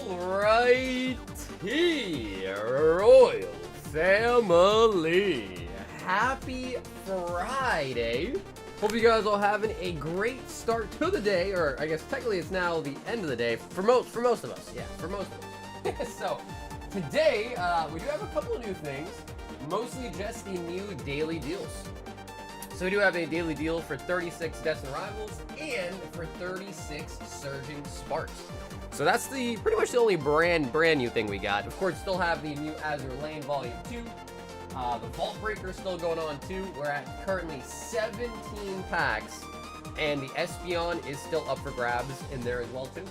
Alrighty, Royal Family. Happy Friday. Hope you guys all having a great start to the day, or I guess technically it's now the end of the day for most of us. Yeah, for most of us. So today we do have a couple of new things, mostly just the new daily deals. So we do have a daily deal for 36 Destined Rivals and for 36 Surging Sparks. So that's pretty much the only brand new thing we got. Of course, still have the new Azor Lane Volume 2. The Vault Breaker is still going on too. We're at currently 17 packs, and the Espeon is still up for grabs in there as well too.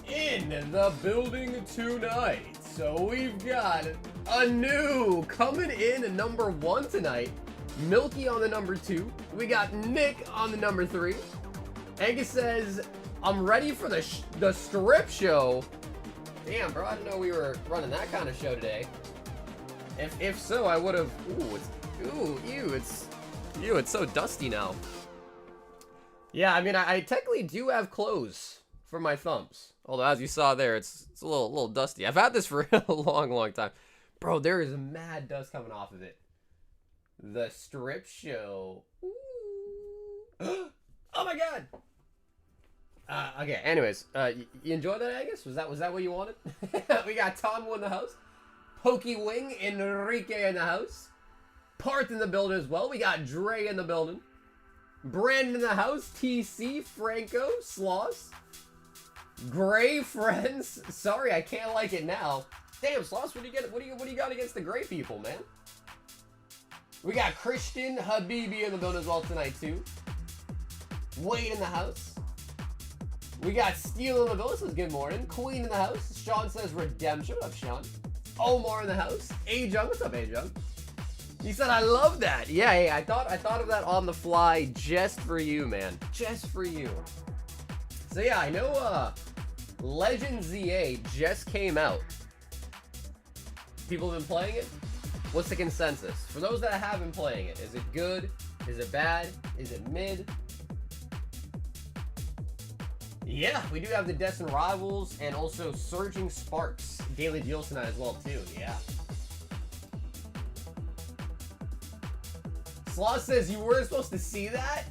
In the building tonight, so we've got a new coming in at number 1 tonight. Milky on the number 2. We got Nick on the number 3. Angus says, I'm ready for the strip show. Damn, bro, I didn't know we were running that kind of show today. If so, I would have. It's so dusty now. Yeah, I mean, I technically do have clothes for my thumbs. Although, as you saw there, it's a little dusty. I've had this for a long time. Bro, there is mad dust coming off of it. The strip show. Oh my god. Okay, anyways, you enjoyed that, Angus? Was that what you wanted? We got Tom in the house. Pokey Wing, Enrique in the house. Parth in the building as well. We got Dre in the building. Brandon in the house. TC, Franco, Sloss. Gray friends. Sorry, I can't like it now. Damn, Sloss, what do you got against the gray people, man? We got Christian Habibi in the building as well tonight, too. Wade in the house. We got Steel in the building, says good morning. Queen in the house. Sean says redemption. What up, Sean? Omar in the house. A-Jung, what's up, A-Jung? He said, I love that. Yeah, hey, I thought of that on the fly just for you, man. Just for you. So yeah, I know Legend ZA just came out. People have been playing it? What's the consensus? For those that have been playing it, is it good? Is it bad? Is it mid? Yeah, we do have the Destined Rivals and also Surging Sparks daily deals tonight as well too. Yeah. Sloss says you weren't supposed to see that.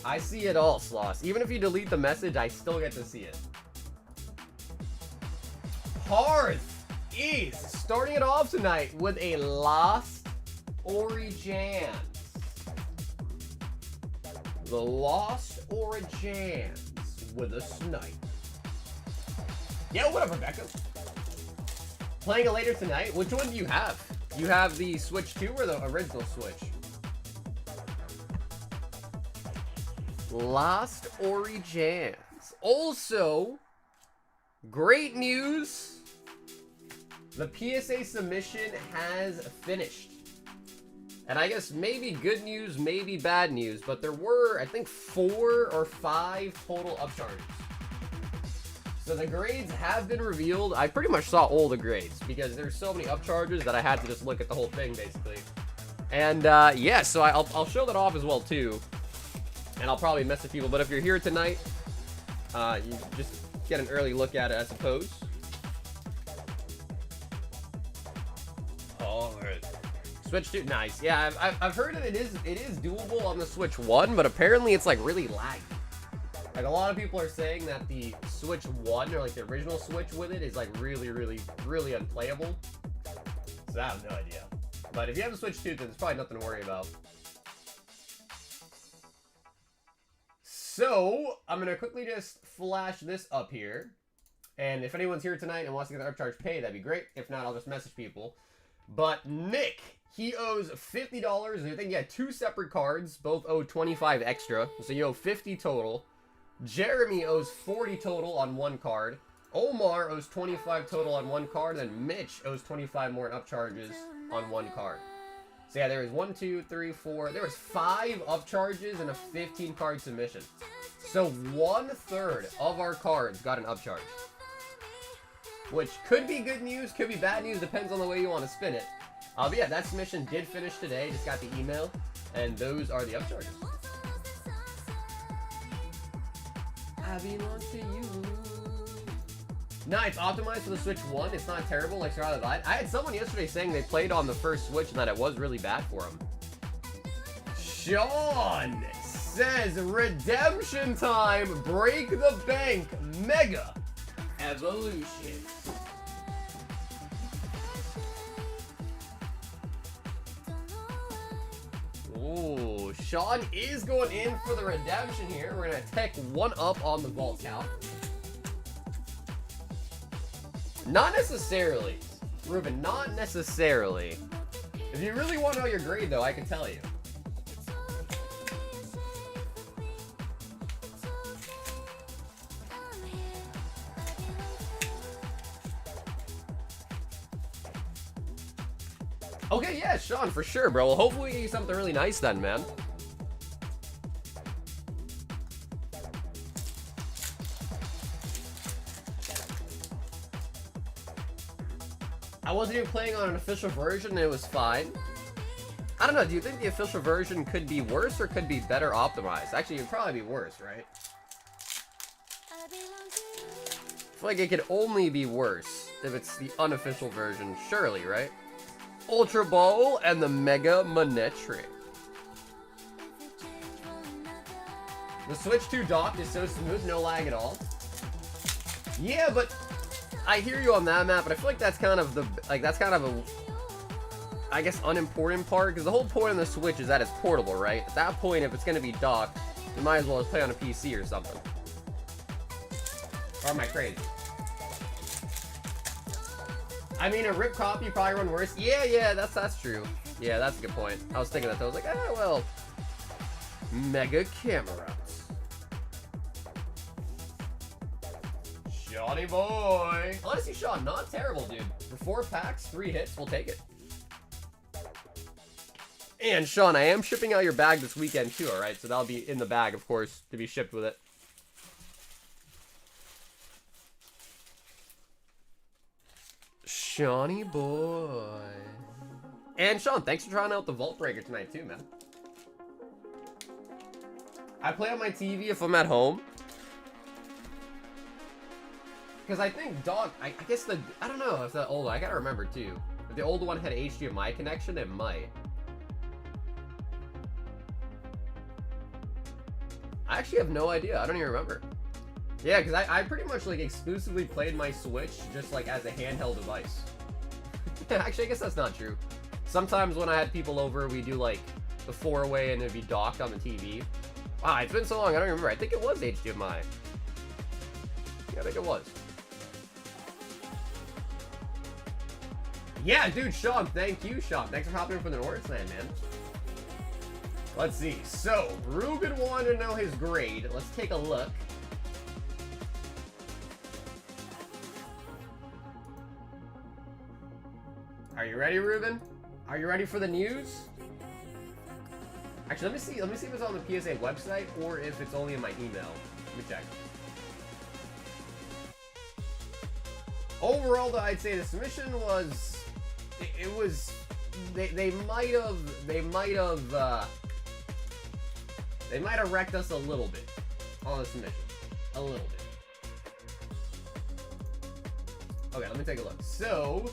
I see it all, Sloss. Even if you delete the message, I still get to see it. Hearth is starting it off tonight with a Lost Origins. The Lost Origins with a snipe. Yeah, what up, Rebecca? Playing it later tonight. Which one do you have? You have the Switch 2 or the original Switch? Lost Origins. Also, great news. The PSA submission has finished. And I guess maybe good news, maybe bad news, but there were, I think, 4 or 5 total upcharges. So the grades have been revealed. I pretty much saw all the grades because there's so many upcharges that I had to just look at the whole thing, basically. And yeah, so I'll show that off as well, too. And I'll probably message people, but if you're here tonight, you just get an early look at it, I suppose. Alright. Switch 2, nice. Yeah, I've heard that it is doable on the Switch 1, but apparently it's like really laggy. Like a lot of people are saying that the Switch 1, or like the original Switch with it, is like really, really, really unplayable. So I have no idea. But if you have a Switch 2, then there's probably nothing to worry about. So, I'm going to quickly just flash this up here. And if anyone's here tonight and wants to get the upcharge paid, that'd be great. If not, I'll just message people. But Nick, he owes $50. I think he had 2 separate cards. Both owe 25 extra. So you owe 50 total. Jeremy owes 40 total on 1 card. Omar owes 25 total on 1 card. And Mitch owes 25 more in upcharges on 1 card. So yeah, there was 1, 2, 3, 4. There was 5 upcharges and a 15 card submission. So 1/3 of our cards got an upcharge. Which could be good news, could be bad news, depends on the way you want to spin it. But yeah, that submission did finish today. Just got the email. And those are the upcharges. I belong to you. No, it's optimized for the Switch 1. It's not terrible like Scarlet Violet. I had someone yesterday saying they played on the first Switch and that it was really bad for them. Sean says, redemption time, break the bank, Mega Evolution. Ooh, Sean is going in for the redemption here. We're going to take 1 up on the vault count. Not necessarily. Ruben, not necessarily. If you really want to know your grade, though, I can tell you. Okay, yeah, Sean, for sure, bro. Well, hopefully we get you something really nice then, man. I wasn't even playing on an official version and it was fine. I don't know, do you think the official version could be worse or could be better optimized? Actually, it would probably be worse, right? I feel like it could only be worse if it's the unofficial version, surely, right? Ultra Ball and the Mega Manetri. The Switch 2 dock is so smooth, no lag at all. Yeah, but I hear you on that, Matt, but I feel like that's kind of a, I guess, unimportant part, because the whole point of the Switch is that it's portable, right? At that point, if it's going to be docked, you might as well just play on a PC or something. Or am I crazy? I mean, a rip copy probably run worse. Yeah, that's true. Yeah, that's a good point. I was thinking that, though. I was like, ah, well, Mega Camera. Johnny boy. Honestly, Sean, not terrible, dude. For 4 packs, 3 hits, we'll take it. And Sean, I am shipping out your bag this weekend too, alright? So that'll be in the bag, of course, to be shipped with it. Shawnee boy. And Sean, thanks for trying out the Vault Breaker tonight too, man. I play on my TV if I'm at home. Because I think I guess I don't know if the old one, I gotta remember too. If the old one had HDMI connection, it might. I actually have no idea. I don't even remember. Yeah, because I pretty much like exclusively played my Switch just like as a handheld device. Actually, I guess that's not true. Sometimes when I had people over, we do like the 4-way and it'd be docked on the TV. Wow, it's been so long, I don't remember. I think it was HDMI. Yeah, I think it was. Yeah, dude, Sean, thank you, Sean. Thanks for hopping in from the Northland, man. Let's see. So, Ruben wanted to know his grade. Let's take a look. Are you ready, Ruben? Are you ready for the news? Actually, let me see if it's on the PSA website or if it's only in my email. Let me check. Overall, though, I'd say the submission was it was they might have wrecked us a little bit on the submission. A little bit. Okay, let me take a look. So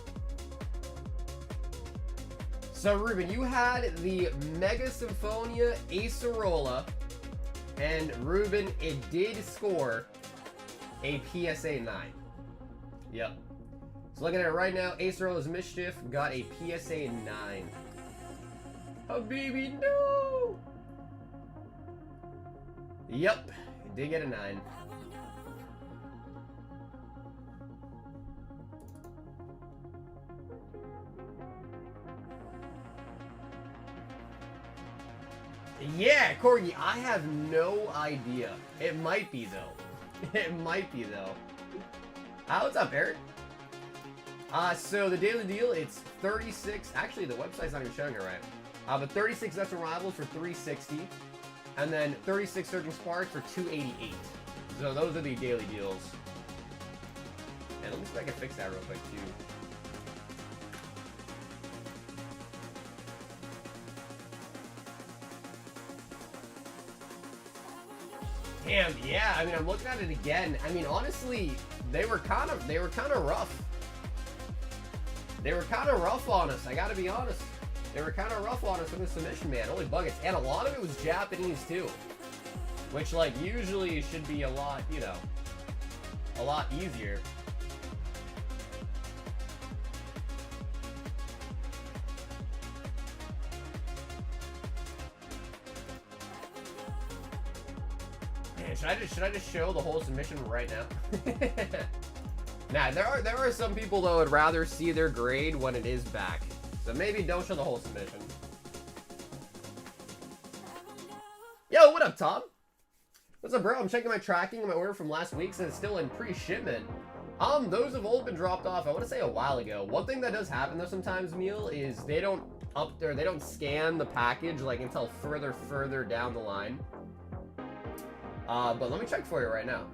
Ruben, you had the Mega Symphonia Acerola, and Ruben, it did score a PSA 9. Yep. So looking at it right now, Acerola's Mischief got a PSA 9. Habibi, no! Yep, it did get a 9. Yeah, Corgi, I have no idea. It might be, though. It might be, though. What's up, Eric? So the daily deal, it's 36. Actually, the website's not even showing it right. But 36 Vestal Rivals for 360. And then 36 Surging Sparks for 288. So those are the daily deals. And let me see if I can fix that real quick, too. Damn, yeah. I mean, I'm looking at it again. I mean, honestly, they were kind of rough. They were kind of rough on us. I gotta be honest. They were kind of rough on us in the submission, man. Holy buckets, and a lot of it was Japanese too, which like usually should be a lot, you know, a lot easier. Should I just show the whole submission right now? Nah, there are some people that would rather see their grade when it is back. So maybe don't show the whole submission. Yo, what up, Tom? What's up, bro? I'm checking my tracking and my order from last week since it's still in pre-shipment. Those have all been dropped off, I want to say a while ago. One thing that does happen though sometimes, Meal, is they don't scan the package like until further down the line. But let me check for you right now.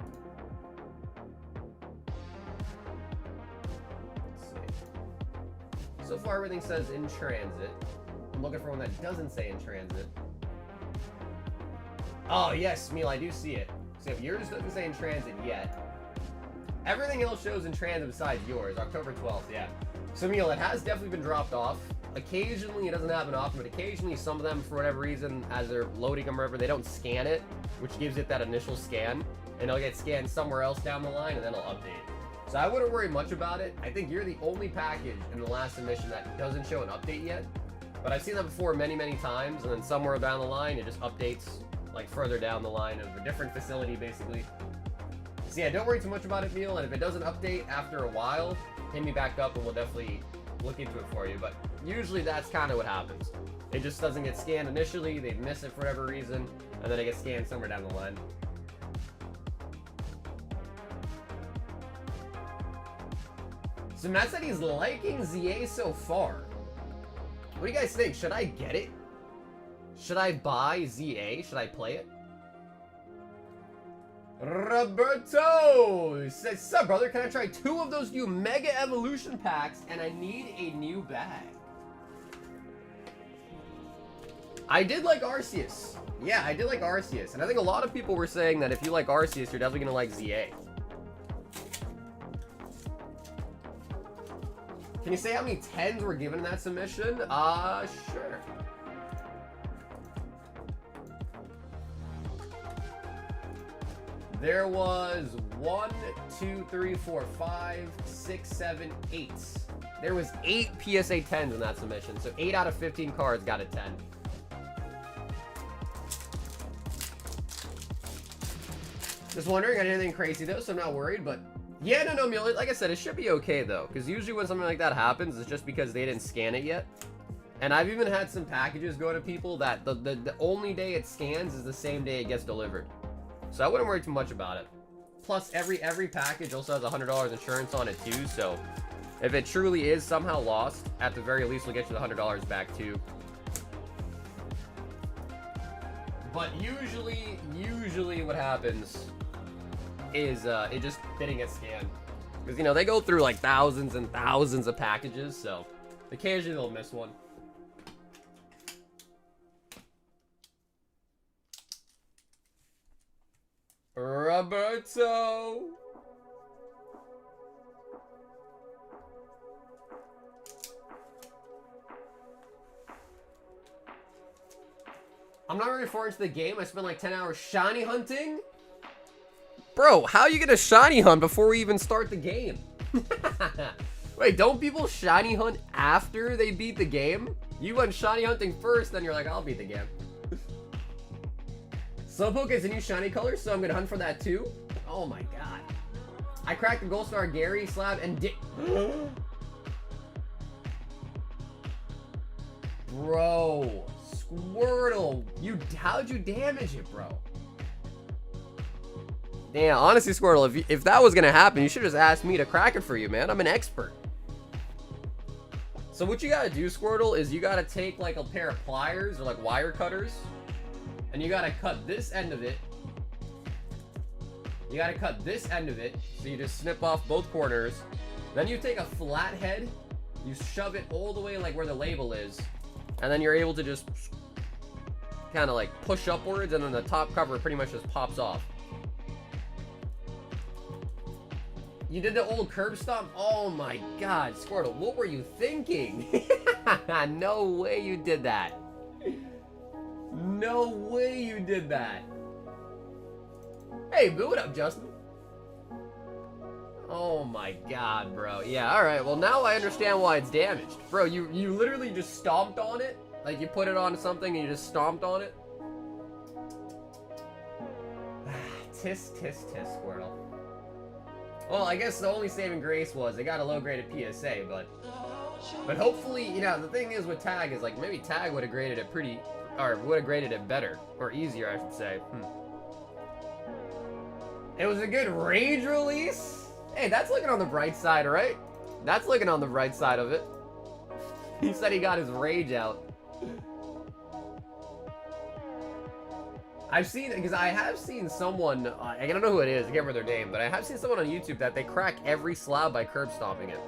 Let's see. So far, everything says in transit. I'm looking for one that doesn't say in transit. Oh, yes, Meal, I do see it. So if yours doesn't say in transit yet, everything else shows in transit besides yours, October 12th, yeah. So, Meal, it has definitely been dropped off. Occasionally, it doesn't happen often, but occasionally some of them, for whatever reason, as they're loading them or whatever, they don't scan it, which gives it that initial scan, and it'll get scanned somewhere else down the line, and then it'll update. So I wouldn't worry much about it. I think you're the only package in the last submission that doesn't show an update yet, but I've seen that before many, many times, and then somewhere down the line, it just updates, like, further down the line of a different facility, basically. So yeah, don't worry too much about it, Neil, and if it doesn't update after a while, hit me back up, and we'll definitely look into it for you, but usually that's kind of what happens. It just doesn't get scanned initially, they miss it for whatever reason, and then it gets scanned somewhere down the line. So Matt said he's liking ZA so far. What do you guys think? Should I get it? Should I buy ZA? Should I play it? Roberto says, sup, brother? Can I try 2 of those new Mega Evolution packs? And I need a new bag. I did like Arceus. Yeah, I did like Arceus. And I think a lot of people were saying that if you like Arceus, you're definitely going to like ZA. Can you say how many 10s were given in that submission? Sure. There was 1, 2, 3, 4, 5, 6, 7, 8. There was 8 PSA 10s in that submission, so 8 out of 15 cards got a 10. Just wondering, I didn't anything crazy though, so I'm not worried, but yeah, no, Mule, like I said, it should be okay though, because usually when something like that happens, it's just because they didn't scan it yet. And I've even had some packages go to people that the only day it scans is the same day it gets delivered. So I wouldn't worry too much about it. Plus, every package also has $100 insurance on it too, so if it truly is somehow lost, at the very least, we'll get you the $100 back too. But usually what happens is it just didn't get scanned. Because, you know, they go through like thousands and thousands of packages, so occasionally they'll miss one. Roberto! I'm not really far into the game. I spent like 10 hours shiny hunting. Bro, how are you gonna shiny hunt before we even start the game? Wait, don't people shiny hunt after they beat the game? You went shiny hunting first, then you're like, I'll beat the game. Slowpoke is a new shiny color, so I'm gonna hunt for that too. Oh my god. I cracked the Gold Star Gary slab and did. Bro, Squirtle, how'd you damage it, bro? Damn, honestly, Squirtle, if that was gonna happen, you should just ask me to crack it for you, man. I'm an expert. So what you gotta do, Squirtle, is you gotta take like a pair of pliers or like wire cutters, and you gotta cut this end of it. You gotta cut this end of it, so you just snip off both corners. Then you take a flat head, you shove it all the way like where the label is, and then you're able to just kind of like push upwards, and then the top cover pretty much just pops off. You did the old curb stomp? Oh my god, Squirtle, what were you thinking? No way you did that. No way you did that. Hey, boo, what up, Justin? Oh my god, bro. Yeah, alright, well now I understand why it's damaged. Bro, you literally just stomped on it? Like you put it on something and you just stomped on it? Tisk, tisk, tisk, Squirtle. Well, I guess the only saving grace was they got a low-graded PSA, but hopefully, you know, the thing is with Tag is like maybe Tag would have graded it pretty, or would have graded it better, or easier, I should say. It was a good rage release? Hey, that's looking on the bright side, right? That's looking on the bright side of it. He said he got his rage out. I've seen, because I have seen someone, I don't know who it is, I can't remember their name, but I have seen someone on YouTube that they crack every slab by curb stomping it.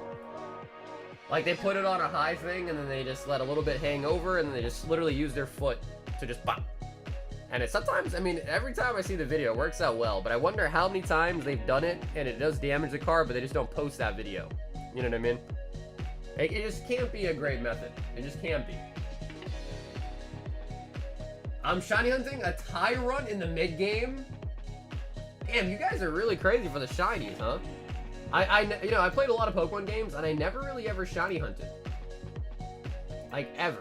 Like, they put it on a high thing, and then they just let a little bit hang over, and then they just literally use their foot to just pop. And it sometimes, I mean, every time I see the video, it works out well, but I wonder how many times they've done it, and it does damage the car, but they just don't post that video. You know what I mean? It just can't be a great method. It just can't be. I'm shiny hunting a Tyrant in the mid-game. Damn, you guys are really crazy for the shinies, huh? You know, I played a lot of Pokemon games, and I never really ever shiny hunted. Like, ever.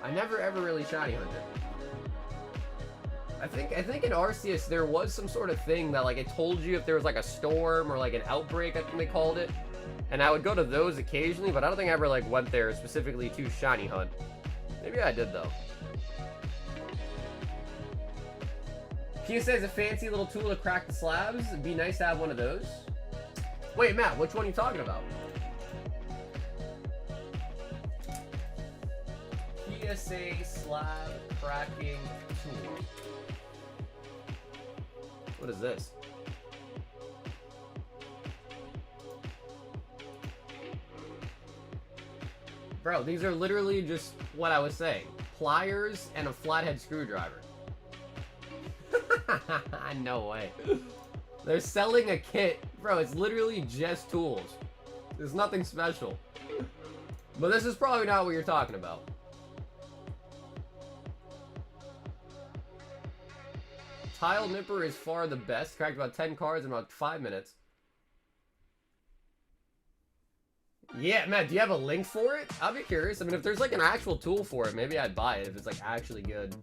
I never ever really shiny hunted. I think in Arceus there was some sort of thing that like it told you if there was like a storm or like an outbreak, I think they called it. And I would go to those occasionally, but I don't think I ever like went there specifically to shiny hunt. Maybe I did though. PSA is a fancy little tool to crack the slabs. It'd be nice to have one of those. Wait, Matt, which one are you talking about? PSA slab cracking tool. What is this? Bro, these are literally just what I was saying. Pliers and a flathead screwdriver. No way. They're selling a kit. Bro, it's literally just tools. There's nothing special. But this is probably not what you're talking about. Tile Nipper is far the best. Cracked about 10 cards in about 5 minutes. Yeah, Matt, do you have a link for it? I'll be curious. I mean, if there's like an actual tool for it, maybe I'd buy it if it's like actually good.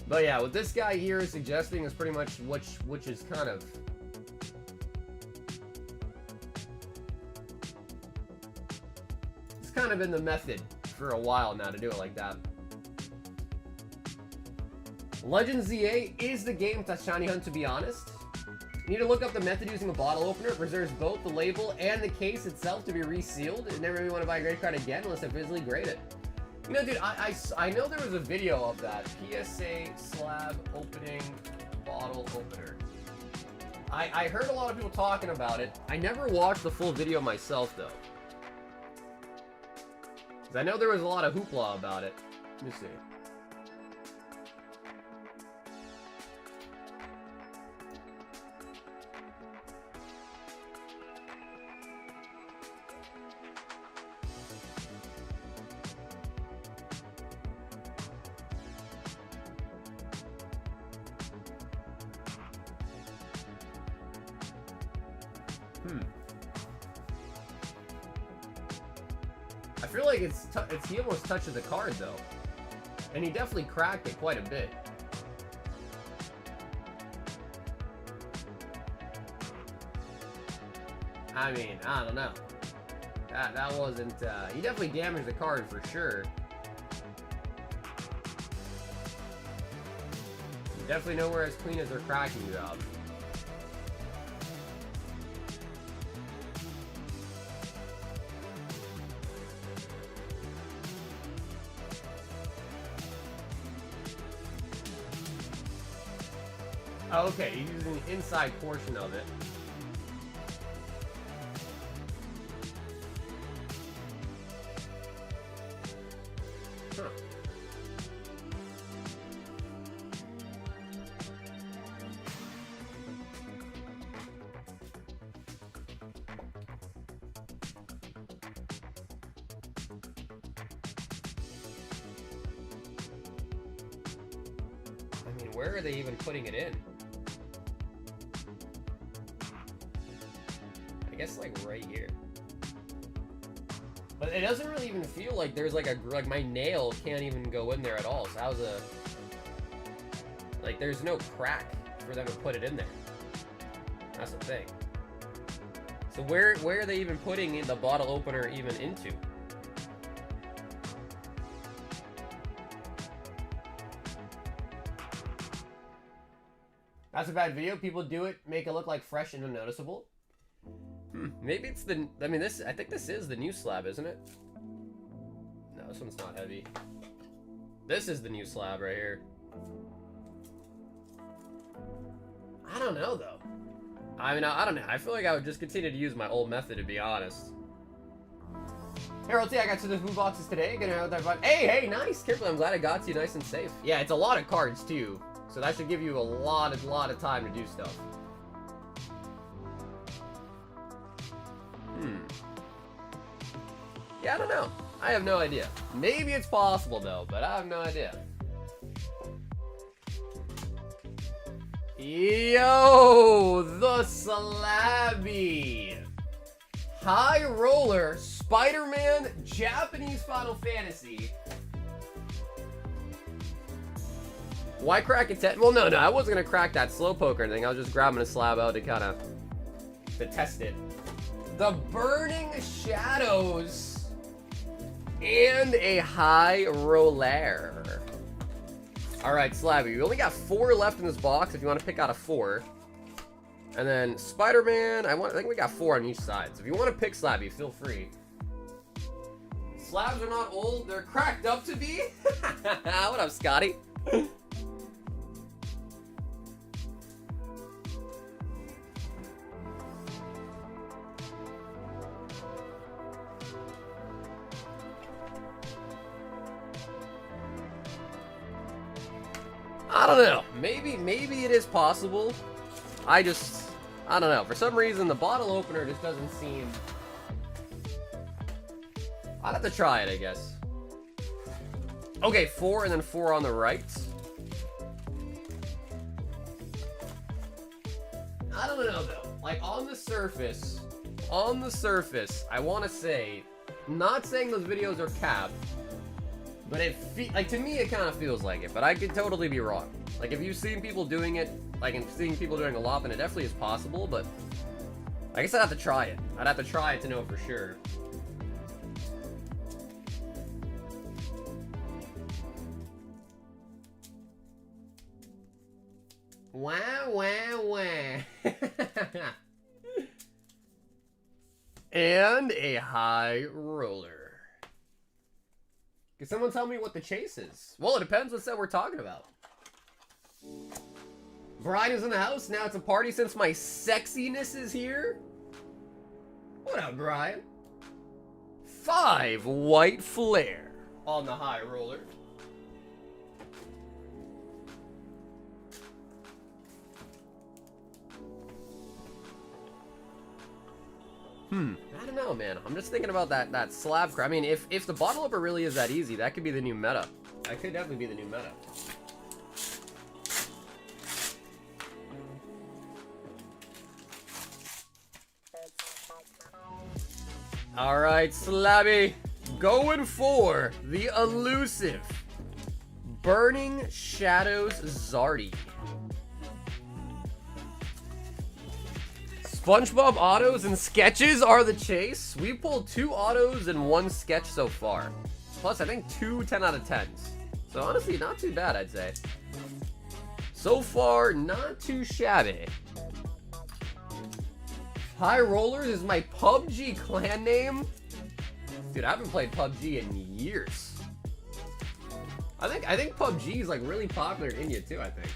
But yeah, what this guy here is suggesting is pretty much which is kind of... It's kind of been the method for a while now to do it like that. Legends ZA is the game to shiny hunt, to be honest. You need to look up the method using a bottle opener. It preserves both the label and the case itself to be resealed. And never really want to buy a grade card again unless I physically grade it. You know, dude, I know there was a video of that. PSA slab opening bottle opener. I heard a lot of people talking about it. I never watched the full video myself, though. Because I know there was a lot of hoopla about it. Let me see. I feel like he almost touches the card though, and he definitely cracked it quite a bit. I mean, I don't know. That wasn't. He definitely damaged the card for sure. Definitely nowhere as clean as their cracking job. Oh, okay, he's using the inside portion of it. Huh. I mean, where are they even putting it in? I guess like right here. But it doesn't really even feel like there's like my nail can't even go in there at all. So how's there's no crack for them to put it in there. That's the thing. So where are they even putting the bottle opener even into? That's a bad video. People do it, make it look like fresh and unnoticeable. Maybe it's the... I mean, I think this is the new slab, isn't it? No, this one's not heavy. This is the new slab right here. I don't know, though. I mean, I don't know. I feel like I would just continue to use my old method, to be honest. Harold T, I got to the food boxes today. Gonna have that fun. Hey, nice. Careful, I'm glad I got to you nice and safe. Yeah, it's a lot of cards, too. So that should give you a lot of time to do stuff. Yeah, I don't know. I have no idea. Maybe it's possible, though, but I have no idea. Yo, the Slabby. High Roller, Spider-Man, Japanese Final Fantasy. Why crack it? Well, no, I wasn't going to crack that Slowpoke or anything. I was just grabbing a slab out to kind of test it. The Burning Shadows and a High Roller. All right, Slabby, we only got 4 left in this box if you want to pick out a 4. And then Spider-Man, I think we got 4 on each side. So if you want to pick Slabby, feel free. Slabs are not old, they're cracked up to be. What up, Scotty? I don't know. Maybe it is possible. I don't know. For some reason, the bottle opener just doesn't seem I'd have to try it, I guess. Okay, 4 and then 4 on the right. I don't know, though. Like, on the surface, I want to say, not saying those videos are capped, but like, to me, it kind of feels like it, but I could totally be wrong. Like, if you've seen people doing it, like, and seeing people doing a lot, then it definitely is possible, but I guess I'd have to try it. I'd have to try it to know for sure. Wah, wah, wah. And a high roller. Can someone tell me what the chase is? Well, it depends what set we're talking about. Brian is in the house. Now it's a party since my sexiness is here. What up, Brian? 5 White Flare on the high roller. I don't know, man. I'm just thinking about that slab crap. I mean, if the bottle opener really is that easy, that could be the new meta. That could definitely be the new meta. Alright, Slabby. Going for the elusive Burning Shadows Zardy. SpongeBob autos and sketches are the chase. We pulled 2 autos and 1 sketch so far. Plus, I think 2 10 out of 10s. So honestly, not too bad, I'd say. So far, not too shabby. High Rollers is my PUBG clan name. Dude, I haven't played PUBG in years. I think PUBG is like really popular in India too, I think.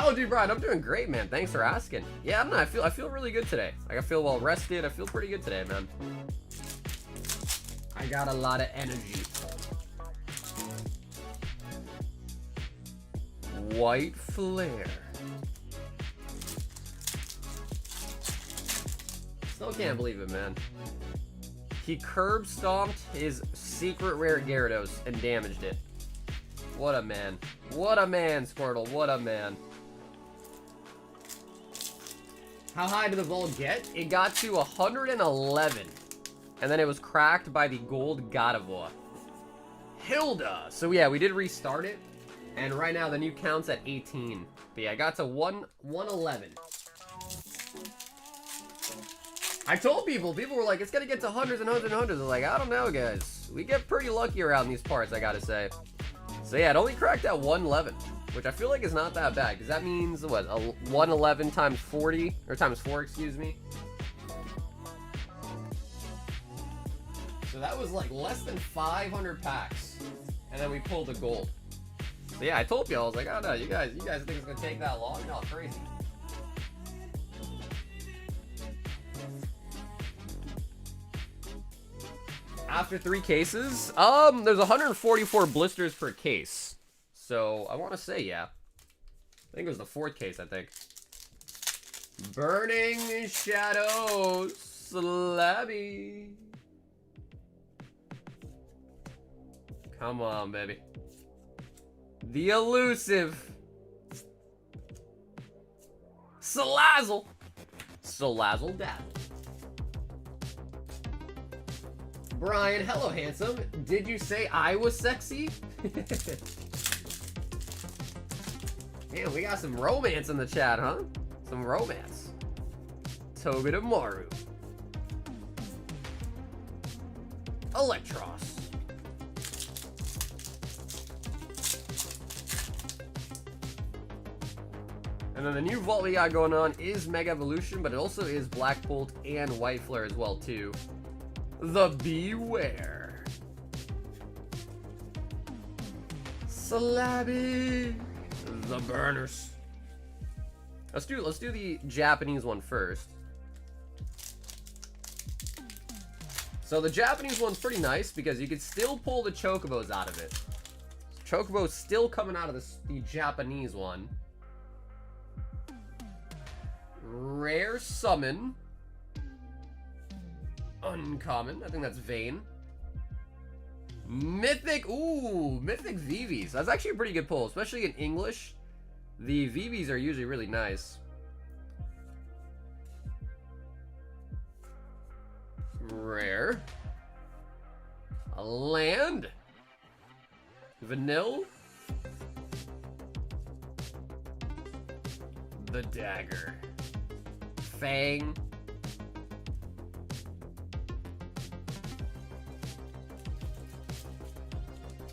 Oh, dude, Brian, I'm doing great, man. Thanks for asking. Yeah, I don't know. I feel really good today. Like, I feel well rested. I feel pretty good today, man. I got a lot of energy. White Flare. Still can't believe it, man. He curb stomped his secret rare Gyarados and damaged it. What a man. What a man, Squirtle. What a man. How high did the vault get? It got to 111. And then it was cracked by the gold Gardevoir. Hilda. So yeah, we did restart it. And right now the new count's at 18. But yeah, I got to 111. I told people were like, it's gonna get to hundreds and hundreds and hundreds. I was like, I don't know, guys. We get pretty lucky around these parts, I gotta say. So yeah, it only cracked at 111. Which I feel like is not that bad, because that means, what, 111 times 40, or times 4, excuse me. So that was like less than 500 packs, and then we pulled the gold. So yeah, I told you, I was like, oh no, you guys think it's gonna take that long? No, crazy. After 3 cases, there's 144 blisters per case. So, I want to say, yeah. I think it was the 4th case, I think. Burning Shadows, Slabby. Come on, baby. The elusive Salazzle. Salazzle Dazzle. Brian, hello, handsome. Did you say I was sexy? Man, we got some romance in the chat, huh? Some romance. Togedemaru. Electros. And then the new vault we got going on is Mega Evolution, but it also is Black Bolt and White Flare as well, too. The Beware. Slabby. The burners. Let's do the Japanese one first. So the Japanese one's pretty nice because you can still pull the Chocobos out of it. Chocobo's still coming out of the Japanese one. Rare summon. Uncommon. I think that's Vayne. Mythic. Ooh, Mythic VVs. That's actually a pretty good pull, especially in English. The VVs are usually really nice. Rare. A land. Vanille. The dagger. Fang.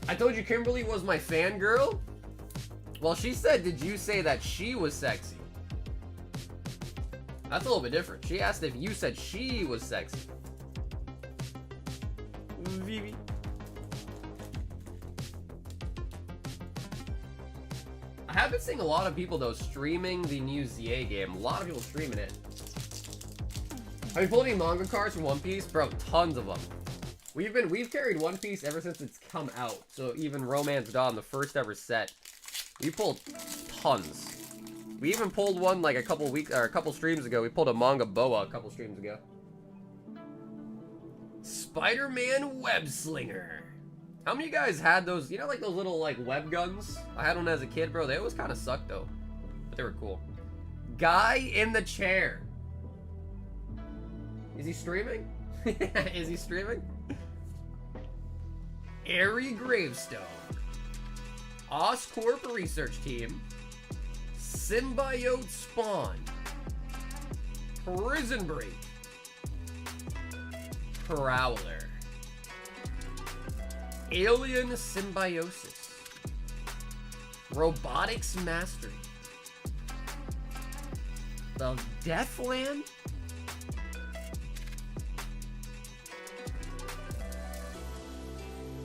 I told you Kimberly was my fangirl. Well, she said, did you say that she was sexy? That's a little bit different. She asked if you said she was sexy. Vivi. I have been seeing a lot of people, though, streaming the new ZA game. A lot of people streaming it. Have you pulled any manga cards from One Piece? Bro, tons of them. We've carried One Piece ever since it's come out. So even Romance Dawn, the first ever set, we pulled tons. We even pulled one like a couple streams ago. We pulled a manga boa a couple streams ago. Spider-Man Web Slinger. How many of you guys had those? You know, like those little like web guns? I had one as a kid, bro. They always kind of sucked though, but they were cool. Guy in the chair. Is he streaming? Is he streaming? Airy Gravestone. Oscorp Research Team. Symbiote Spawn. Prison Break. Prowler. Alien Symbiosis. Robotics Mastery. The Deathland.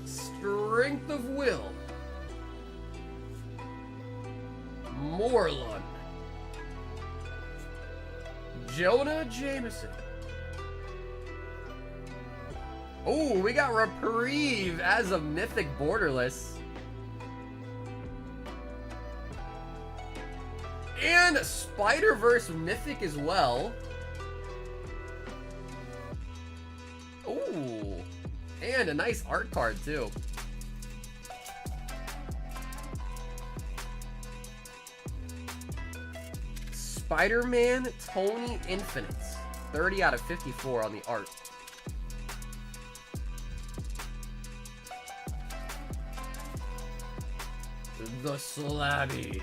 Strength of Will. Morlun. Jonah Jameson. Oh, we got Reprieve as a Mythic Borderless. And Spider-Verse Mythic as well. Ooh. And a nice art card too. Spider-Man Tony Infinite. 30 out of 54 on the art. The Slabby.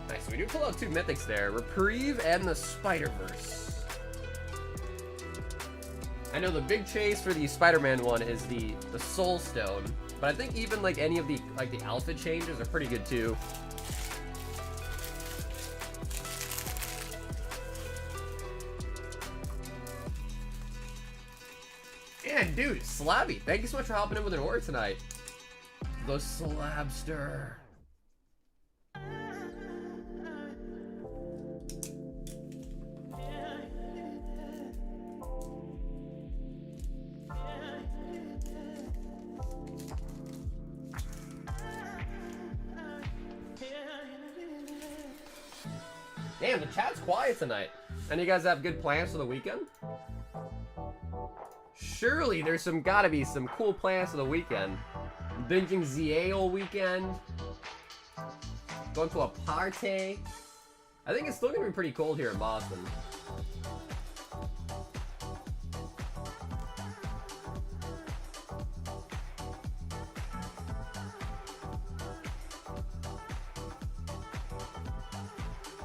Nice, we do pull out two mythics there. Reprieve and the Spider-Verse. I know the big chase for the Spider-Man one is the Soul Stone, but I think even like any of the the outfit changes are pretty good too. And dude, Slabby, thank you so much for hopping in with an order tonight. The Slabster. Damn, the chat's quiet tonight. Any of you guys have good plans for the weekend? Surely there's gotta be some cool plans for the weekend. Binging ZA all weekend. Going to a party. I think it's still gonna be pretty cold here in Boston.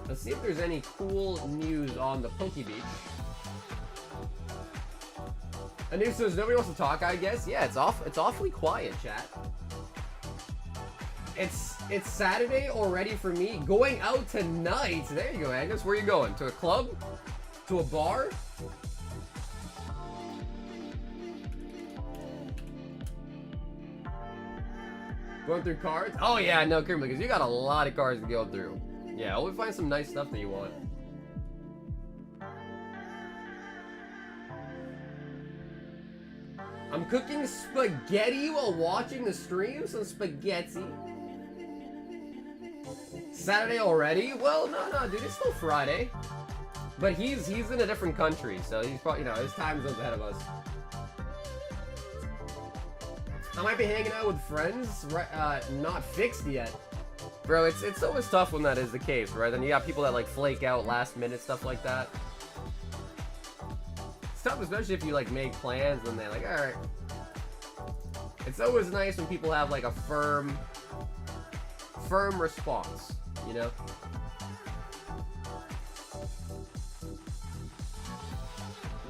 Let's see if there's any cool news on the Poke Beach. And news says nobody wants to talk, I guess. Yeah, it's awfully quiet, chat. It's Saturday already for me. Going out tonight. There you go, Agnes. Where are you going? To a club? To a bar? Going through cards? Oh yeah, no, Kimberly, because you got a lot of cards to go through. Yeah, always find some nice stuff that you want. I'm cooking spaghetti while watching the stream. Some spaghetti. Saturday already? Well, no, dude. It's still Friday. But he's in a different country, so he's probably, you know, his time zone's ahead of us. I might be hanging out with friends, right? Not fixed yet. Bro, it's always tough when that is the case, right? Then you got people that, like, flake out last minute, stuff like that. It's tough, especially if you, like, make plans and they're like, alright. It's always nice when people have, like, a firm response, you know?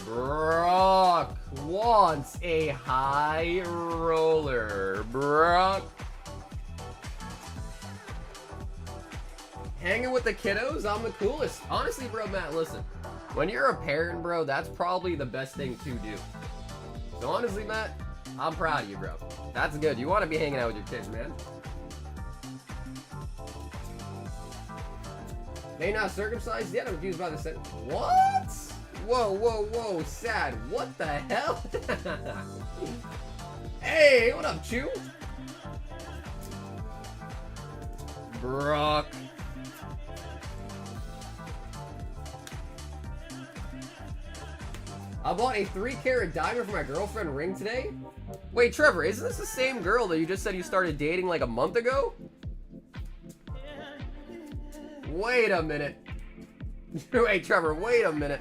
Brock wants a high roller. Brock. Hanging with the kiddos, I'm the coolest. Honestly, bro, Matt, listen. When you're a parent, bro, that's probably the best thing to do. So honestly, Matt, I'm proud of you, bro. That's good. You want to be hanging out with your kids, man. They not circumcised yet? I'm confused by the sentence. What? Whoa, sad. What the hell? Hey, what up, Chew? Brock. I bought a 3-carat diamond for my girlfriend ring today. Wait, Trevor, isn't this the same girl that you just said you started dating like a month ago? Wait a minute. Wait, Trevor, wait a minute.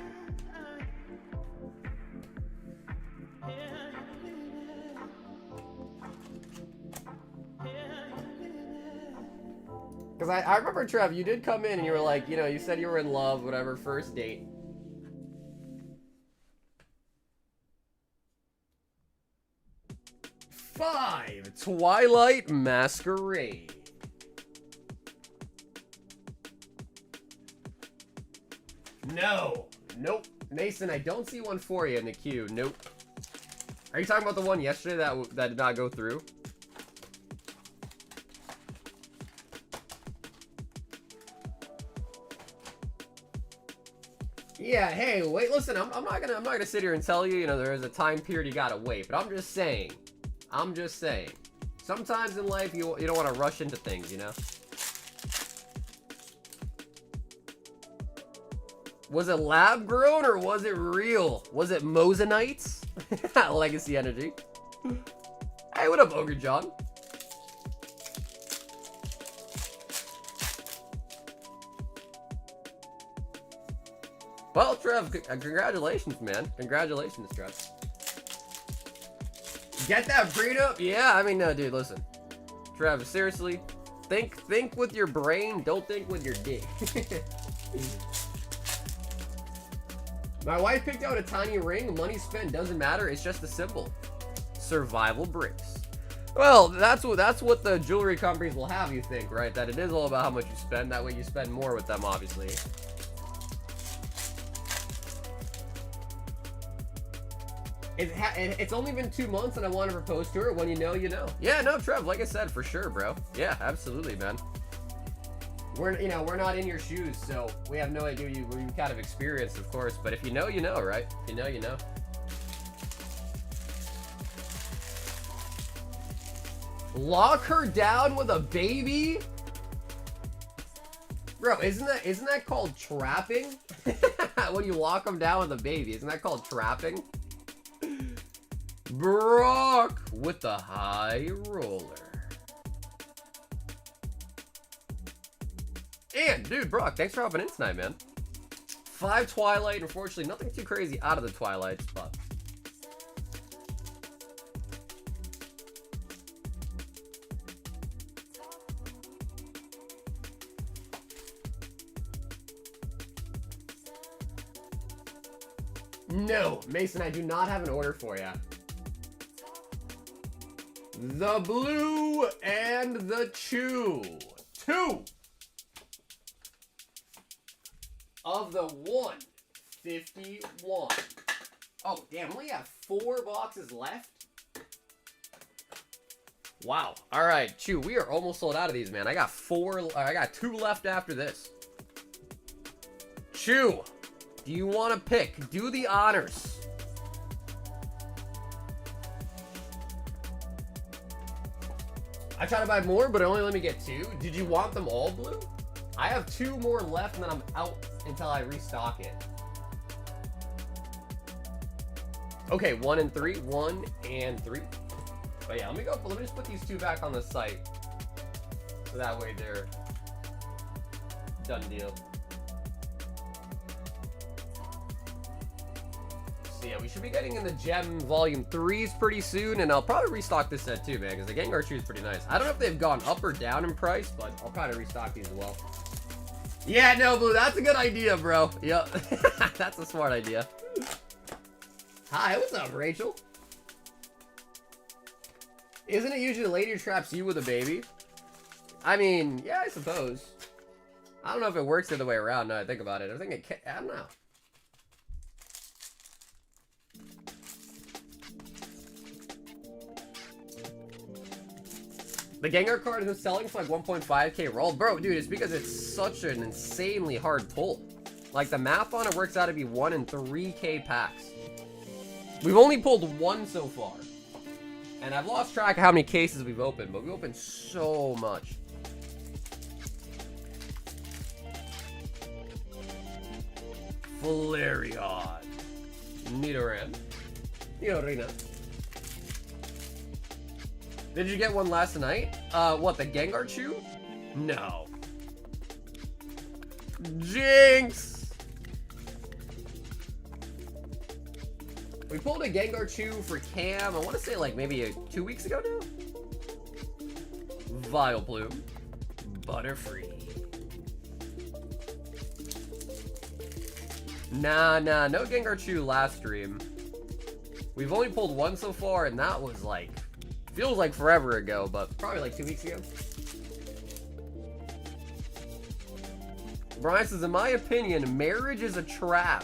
Because I remember, Trev, you did come in and you were like, you know, you said you were in love, whatever, first date. Five, Twilight Masquerade. No. Nope. Mason, I don't see one for you in the queue. Nope. Are you talking about the one yesterday that did not go through? Yeah, hey, wait, listen, I'm not gonna sit here and tell you, you know, there is a time period you gotta wait, but I'm just saying. Sometimes in life you don't want to rush into things, you know? Was it lab grown or was it real? Was it Mosenites? Legacy energy. Hey, what up, Ogre John? Well, Trev, congratulations, man. Congratulations, Trev. Get that prenup? Yeah, I mean, no, dude, listen. Trev, seriously, think with your brain, don't think with your dick. My wife picked out a tiny ring. Money spent doesn't matter. It's just a symbol. Survival breaks. Well, that's what the jewelry companies will have you think, right? That it is all about how much you spend. That way you spend more with them, obviously. It's only been 2 months and I want to propose to her. When you know, you know. Yeah, no, Trev, like I said, for sure, bro. Yeah, absolutely, man. We're not in your shoes, so we have no idea what you kind of experienced, of course. But if you know, you know, right? If you know, you know. Lock her down with a baby? Bro, isn't that called trapping? When you lock them down with a baby, isn't that called trapping? Brock with the high roller. And, dude, Brock, thanks for hopping in tonight, man. 5 Twilight, unfortunately, nothing too crazy out of the Twilight spot. No, Mason, I do not have an order for you. The blue and the chew. 2 of the 151. Oh, damn, we only have 4 boxes left? Wow. All right, Chew, we are almost sold out of these, man. I got 2 left after this. Chew, do you want to pick? Do the honors. I tried to buy more, but it only let me get 2. Did you want them all blue? I have 2 more left, and then I'm out until I restock it. Okay, 1 and 3. 1 and 3. But yeah, let me just put these 2 back on the site. So that way they're done deal. So yeah, we should be getting in the Gem Volume 3s pretty soon, and I'll probably restock this set too, man, because the Gengar shoe is pretty nice. I don't know if they've gone up or down in price, but I'll probably restock these as well. Yeah, no, Blue, that's a good idea, bro. Yep, that's a smart idea. Hi, what's up, Rachel? Isn't it usually the lady traps you with a baby? I mean, yeah, I suppose. I don't know if it works the other way around now I think about it. I think it can, I don't know. The Gengar card is selling for like 1.5k roll. Bro, dude, it's because it's such an insanely hard pull. Like, the math on it works out to be 1 in 3k packs. We've only pulled 1 so far. And I've lost track of how many cases we've opened, but we opened so much. Flareon. Nidoran. Nidorina. Did you get one last night? What, the Gengar Chew? No. Jinx! We pulled a Gengar Chew for Cam, I want to say like maybe 2 weeks ago now? Vileplume. Butterfree. Nah, no Gengar Chew last stream. We've only pulled 1 so far, and that was like, feels like forever ago, but probably like 2 weeks ago. Brian says, in my opinion, marriage is a trap.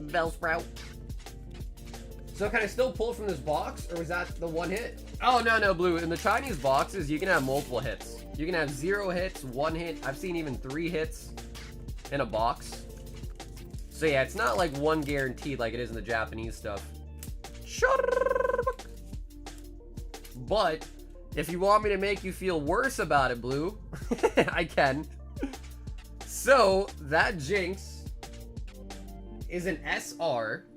Bellsprout. So can I still pull from this box, or was that the 1 hit? Oh, no, Blue. In the Chinese boxes, you can have multiple hits. You can have 0 hits, 1 hit. I've seen even 3 hits in a box. So yeah, it's not like 1 guaranteed like it is in the Japanese stuff. But if you want me to make you feel worse about it, Blue, I can. So that Jinx is an SR,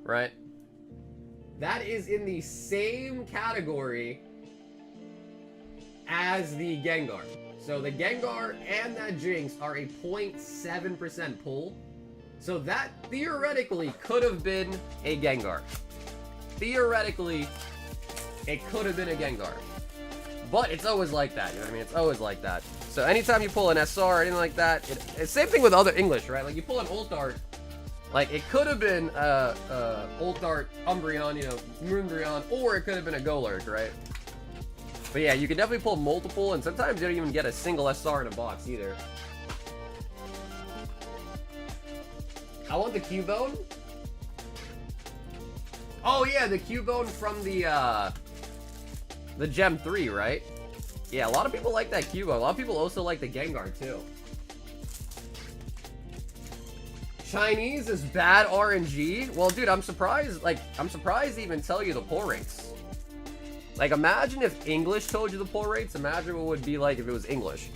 right? That is in the same category as the Gengar. So the Gengar and that Jinx are a 0.7% pull. So that theoretically could have been a Gengar. Theoretically, it could have been a Gengar. But it's always like that, you know what I mean? It's always like that. So anytime you pull an SR or anything like that, it's same thing with other English, right? Like you pull an Old Art, like it could have been Old Art, Umbreon, you know, Moonbreon, or it could have been a Golurk, right? But yeah, you can definitely pull multiple, and sometimes you don't even get a single SR in a box either. I want the Cubone. Oh yeah, the Cubone from the Gem 3, right? Yeah, a lot of people like that Cubone. A lot of people also like the Gengar too. Chinese is bad RNG? Well, dude, I'm surprised. Like, I'm surprised they even tell you the pull rates. Like, imagine if English told you the pull rates. Imagine what it would be like if it was English.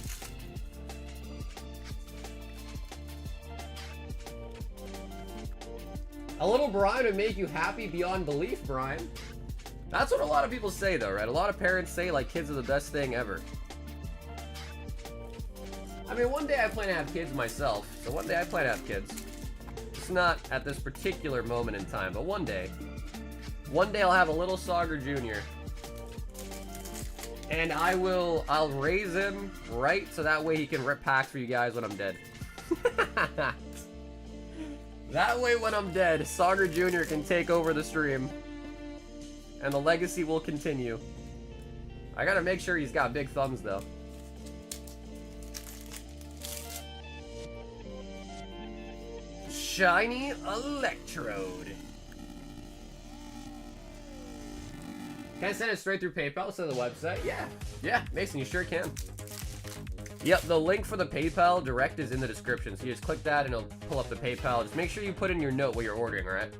A little Brian would make you happy beyond belief, Brian. That's what a lot of people say, though, right? A lot of parents say, like, kids are the best thing ever. I mean, one day I plan to have kids myself. So one day I plan to have kids. It's not at this particular moment in time, but one day. One day I'll have a little Sauger Jr. And I'll raise him right so that way he can rip packs for you guys when I'm dead. That way when I'm dead, Sauger Jr. can take over the stream. And the legacy will continue. I gotta make sure he's got big thumbs though. Shiny Electrode. Can I send it straight through PayPal instead of the website? Yeah. Yeah, Mason, you sure can. Yep, the link for the PayPal direct is in the description. So you just click that and it'll pull up the PayPal. Just make sure you put in your note what you're ordering, alright?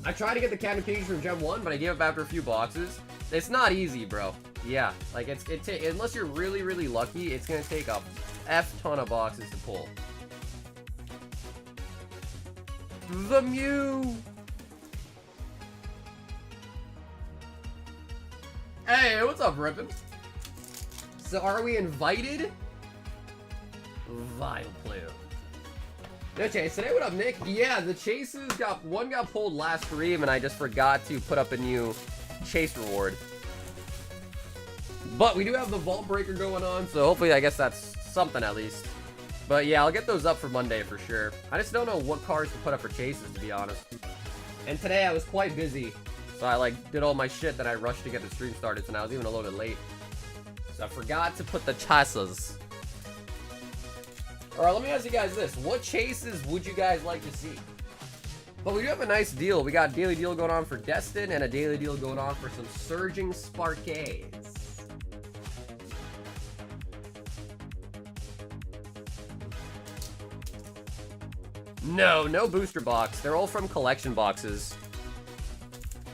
I tried to get the Candy Pigs from Gem 1, but I gave up after a few boxes. It's not easy, bro. Yeah, like unless you're really, really lucky, it's gonna take a F ton of boxes to pull. The Mew! Hey, what's up, Rippin? So are we invited? Vile player. No chase. Today, what up, Nick? Yeah, the chases one got pulled last stream, and I just forgot to put up a new chase reward. But we do have the Vault Breaker going on, so hopefully I guess that's something at least. But yeah, I'll get those up for Monday for sure. I just don't know what cards to put up for chases, to be honest. And today I was quite busy. So I like did all my shit, then I rushed to get the stream started, and I was even a little bit late. So I forgot to put the chases. Alright, let me ask you guys this. What chases would you guys like to see? But we do have a nice deal. We got a daily deal going on for Destin and a daily deal going on for some Surging Sparks. No booster box. They're all from collection boxes.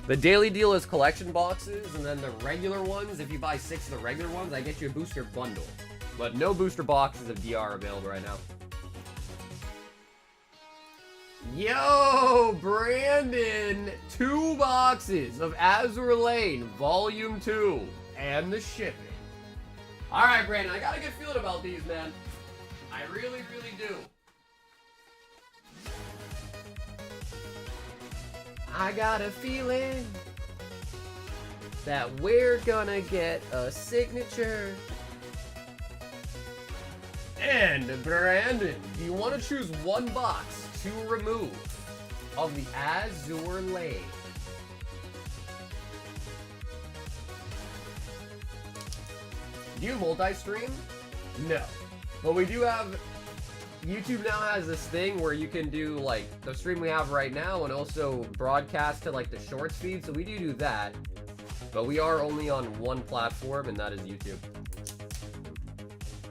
The daily deal is collection boxes, and then the regular ones, if you buy 6 of the regular ones, I get you a booster bundle. But no booster boxes of DR available right now. Yo, Brandon! 2 boxes of Azor Lane, Volume 2, and the shipping. Alright, Brandon, I got a good feeling about these, man. I really, really do. I got a feeling that we're gonna get a signature. And Brandon, do you want to choose one box to remove of the Azur Lane? Do you multi-stream? No. But we do have... YouTube now has this thing where you can do, like, the stream we have right now and also broadcast to, like, the shorts feed. So we do that. But we are only on one platform, and that is YouTube.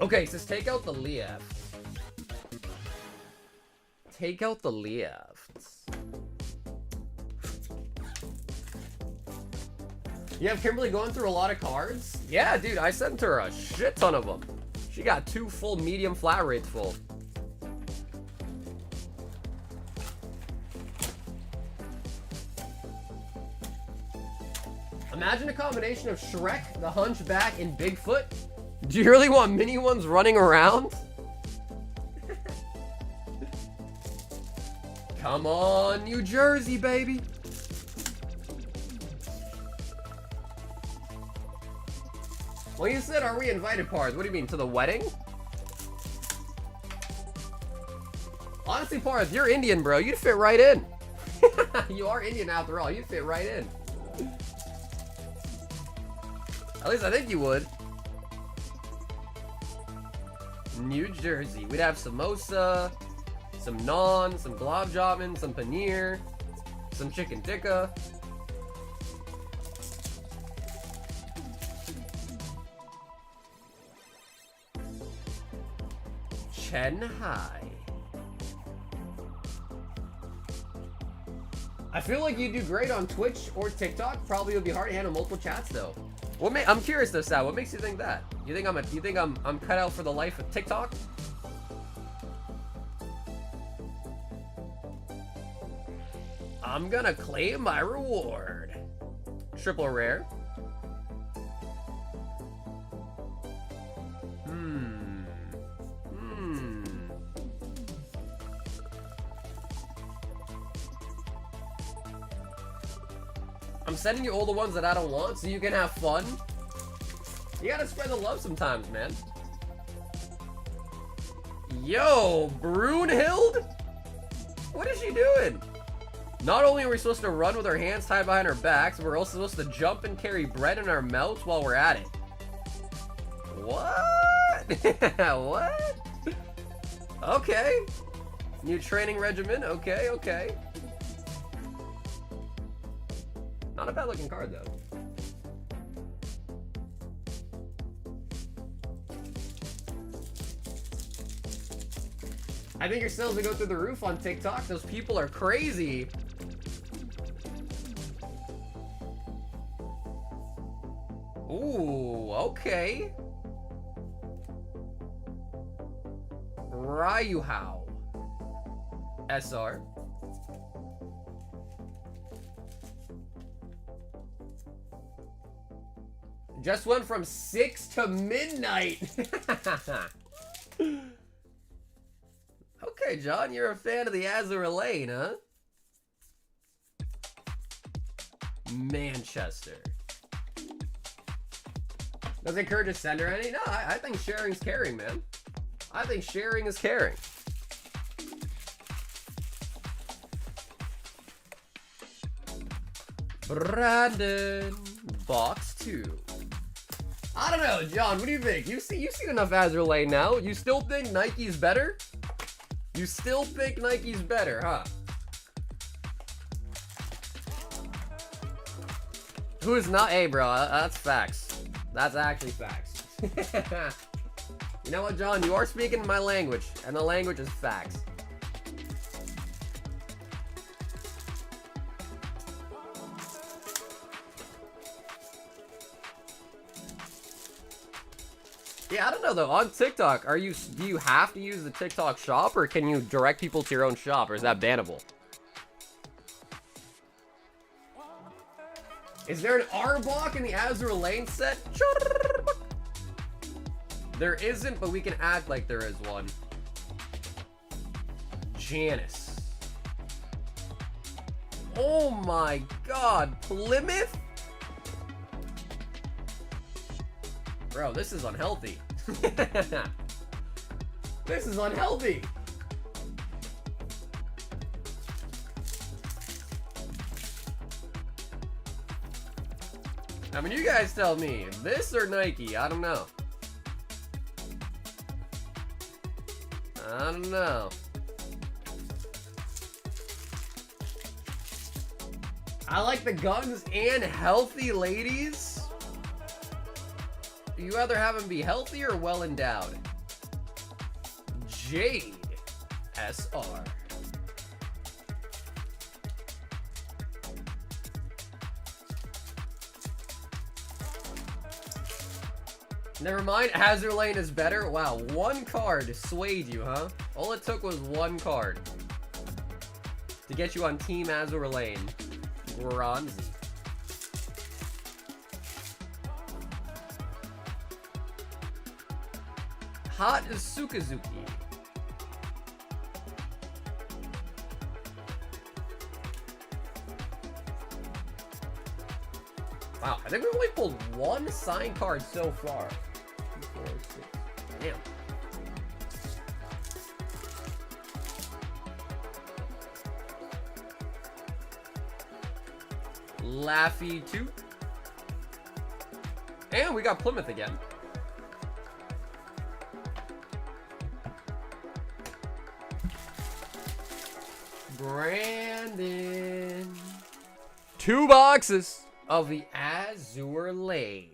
Okay, so take out the lefts. Take out the lefts. You have Kimberly going through a lot of cards? Yeah, dude, I sent her a shit ton of them. She got 2 full medium flat rates full. Imagine a combination of Shrek, the Hunchback, and Bigfoot. Do you really want mini ones running around? Come on, New Jersey, baby. Well, you said, are we invited, Pars? What do you mean, to the wedding? Honestly, Pars, you're Indian, bro. You'd fit right in. You are Indian after all. You'd fit right in. At least I think you would. New Jersey. We'd have samosa, some naan, some gulab jamun, some paneer, some chicken tikka. Chennai. I feel like you do great on Twitch or TikTok. Probably would be hard to handle multiple chats though. I'm curious though, Sal. What makes you think that? You think I'm cut out for the life of TikTok? I'm gonna claim my reward. Triple rare. I'm sending you all the ones that I don't want so you can have fun. You gotta spread the love sometimes, man. Yo, Brunhild? What is she doing? Not only are we supposed to run with our hands tied behind our backs, we're also supposed to jump and carry bread in our mouths while we're at it. What? What? Okay. New training regimen. Okay, okay. Not a bad looking card, though. I think your sales will go through the roof on TikTok. Those people are crazy. Ooh, okay. Ryuhao. SR. Just went from 6 to midnight. Okay, John, you're a fan of the Azor Lane, huh? Manchester. Does it encourage a sender any? No, I think sharing's caring, man. I think sharing is caring. Brandon, box 2. I don't know, John. What do you think? You've seen enough Azur Lane now. You still think Nike's better? You still think Nike's better, huh? Who is not? Hey, bro, that's facts. That's actually facts. You know what, John? You are speaking my language, and the language is facts. Yeah, I don't know though. On TikTok, do you have to use the TikTok shop, or can you direct people to your own shop, or is that bannable? Is there an Arbok in the Azur Lane set? There isn't, but we can act like there is one. Janice. Oh my god, Plymouth? Bro, this is unhealthy. This is unhealthy. I mean, you guys tell me, this or Nike? I don't know. I don't know. I like the guns and healthy ladies. Do you rather have them be healthy or well endowed? Jade SR. Never mind, Azur Lane is better. Wow, one card swayed you, huh? All it took was one card to get you on Team Azur Lane. Bronzy. Hot is Sukazuki. Wow, I think we only pulled one signed card so far. 2, 4, 6. Damn. Laffy 2. And we got Plymouth again. Brandon. 2 boxes of the Azur Lane.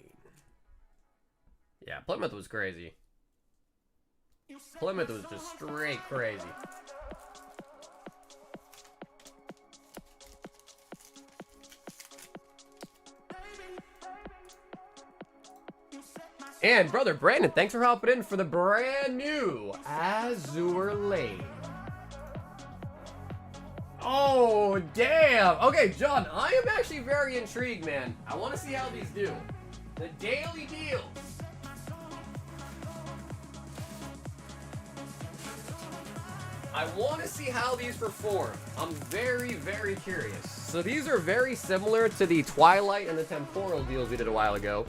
Yeah, Plymouth was crazy. Plymouth was just straight crazy. And brother Brandon, thanks for hopping in for the brand new Azur Lane. Oh, damn. Okay, John, I am actually very intrigued, man. I want to see how these do. The daily deals. I want to see how these perform. I'm very, very curious. So these are very similar to the Twilight and the Temporal deals we did a while ago.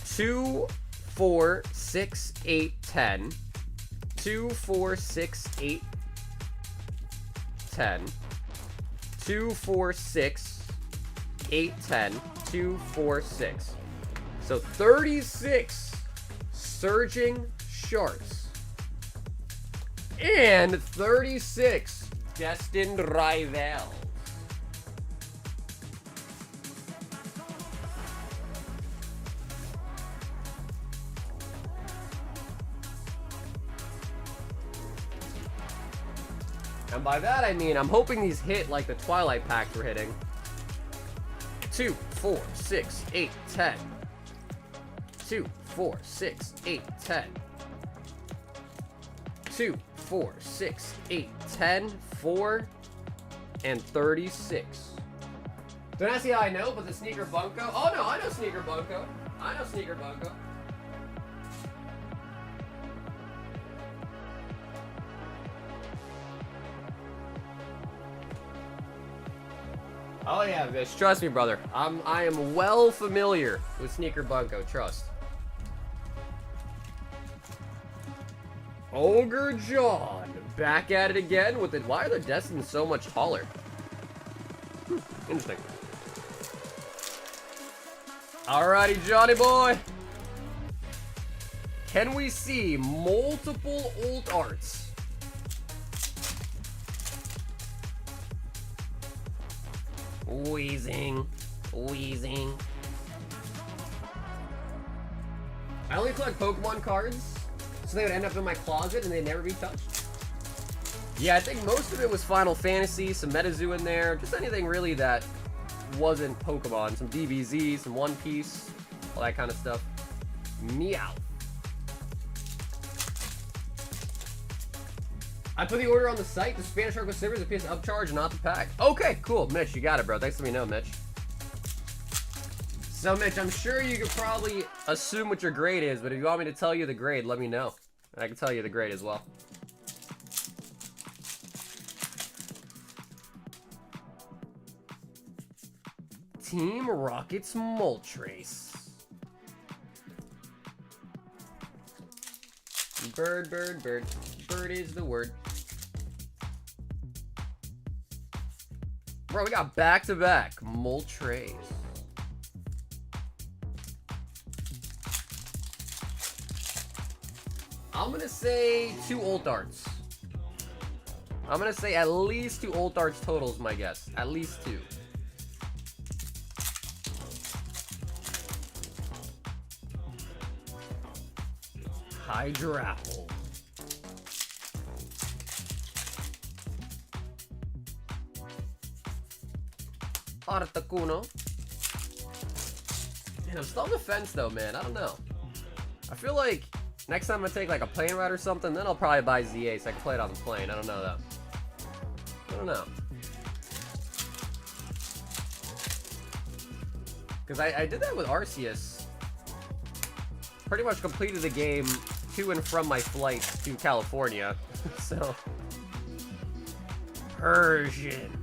2, 4, 6, 8, 10. 2, 4, 6, 8, 10. 2, 4, 6, 8, 10. 2, 4, 6. So 36 Surging Sharks. And 36 Destined Rivals. And by that I mean I'm hoping these hit like the Twilight packs we're hitting. 2, 4, 6, 8, 10. 2, 4, 6, 8, 10. 2, 4, 6, 8, 10, 4, and 36. Don't ask me how I know, but the Sneaker Bunko. Oh no, I know Sneaker Bunko. I know Sneaker Bunko. Oh yeah, Vish. Trust me, brother. I am well familiar with Sneaker Bunko. Trust. Ogre John, back at it again with it. Why are the Destins so much taller? Interesting. Alrighty, Johnny boy. Can we see multiple alt arts? Wheezing. Wheezing. I only collect Pokemon cards, so they would end up in my closet and they'd never be touched. Yeah, I think most of it was Final Fantasy, some Metazoo in there, just anything really that wasn't Pokemon. Some DBZ, some One Piece, all that kind of stuff. Meow. I put the order on the site. The Spanish Arco Silver is a piece of upcharge, not the pack. Okay, cool. Mitch, you got it, bro. Thanks for letting me know, Mitch. So, Mitch, I'm sure you could probably assume what your grade is, but if you want me to tell you the grade, let me know. And I can tell you the grade as well. Team Rocket's Moltres. Bird, bird, bird. Bird is the word. Bro, we got back-to-back Moltres. I'm gonna say 2 ult arts. I'm gonna say at least 2 ult arts total is my guess. At least 2. Hydrapple. Articuno. Man, I'm still on the fence though, man. I don't know. I feel like next time I take like a plane ride or something, then I'll probably buy ZA so I can play it on the plane. I don't know though. I don't know. Because I did that with Arceus. Pretty much completed the game to and from my flight to California. So. Persian.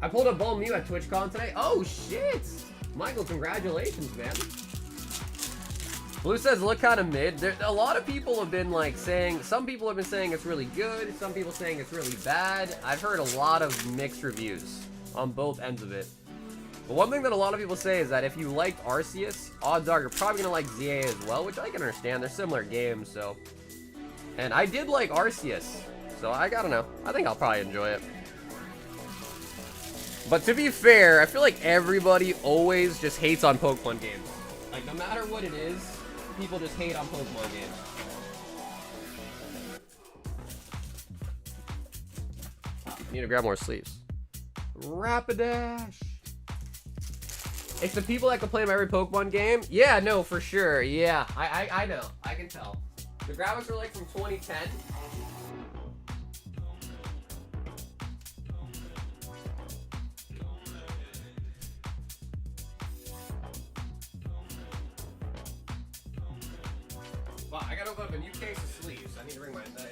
I pulled a Bull Mew at TwitchCon today. Oh shit! Michael, congratulations, man. Blue says look kind of mid. A lot of people have been like saying, some people have been saying it's really good, some people saying it's really bad. I've heard a lot of mixed reviews on both ends of it. But one thing that a lot of people say is that if you liked Arceus, odds are you're probably gonna like ZA as well, which I can understand. They're similar games, so. And I did like Arceus, so I gotta know. I think I'll probably enjoy it. But to be fair, I feel like everybody always just hates on Pokemon games. Like, no matter what it is, people just hate on Pokemon games. Need to grab more sleeves. Rapidash. It's the people that complain about every Pokemon game? Yeah, no, for sure. Yeah, I know. I can tell. The graphics are like from 2010. Wow, I gotta open up a new case of sleeves. I need to bring my knife.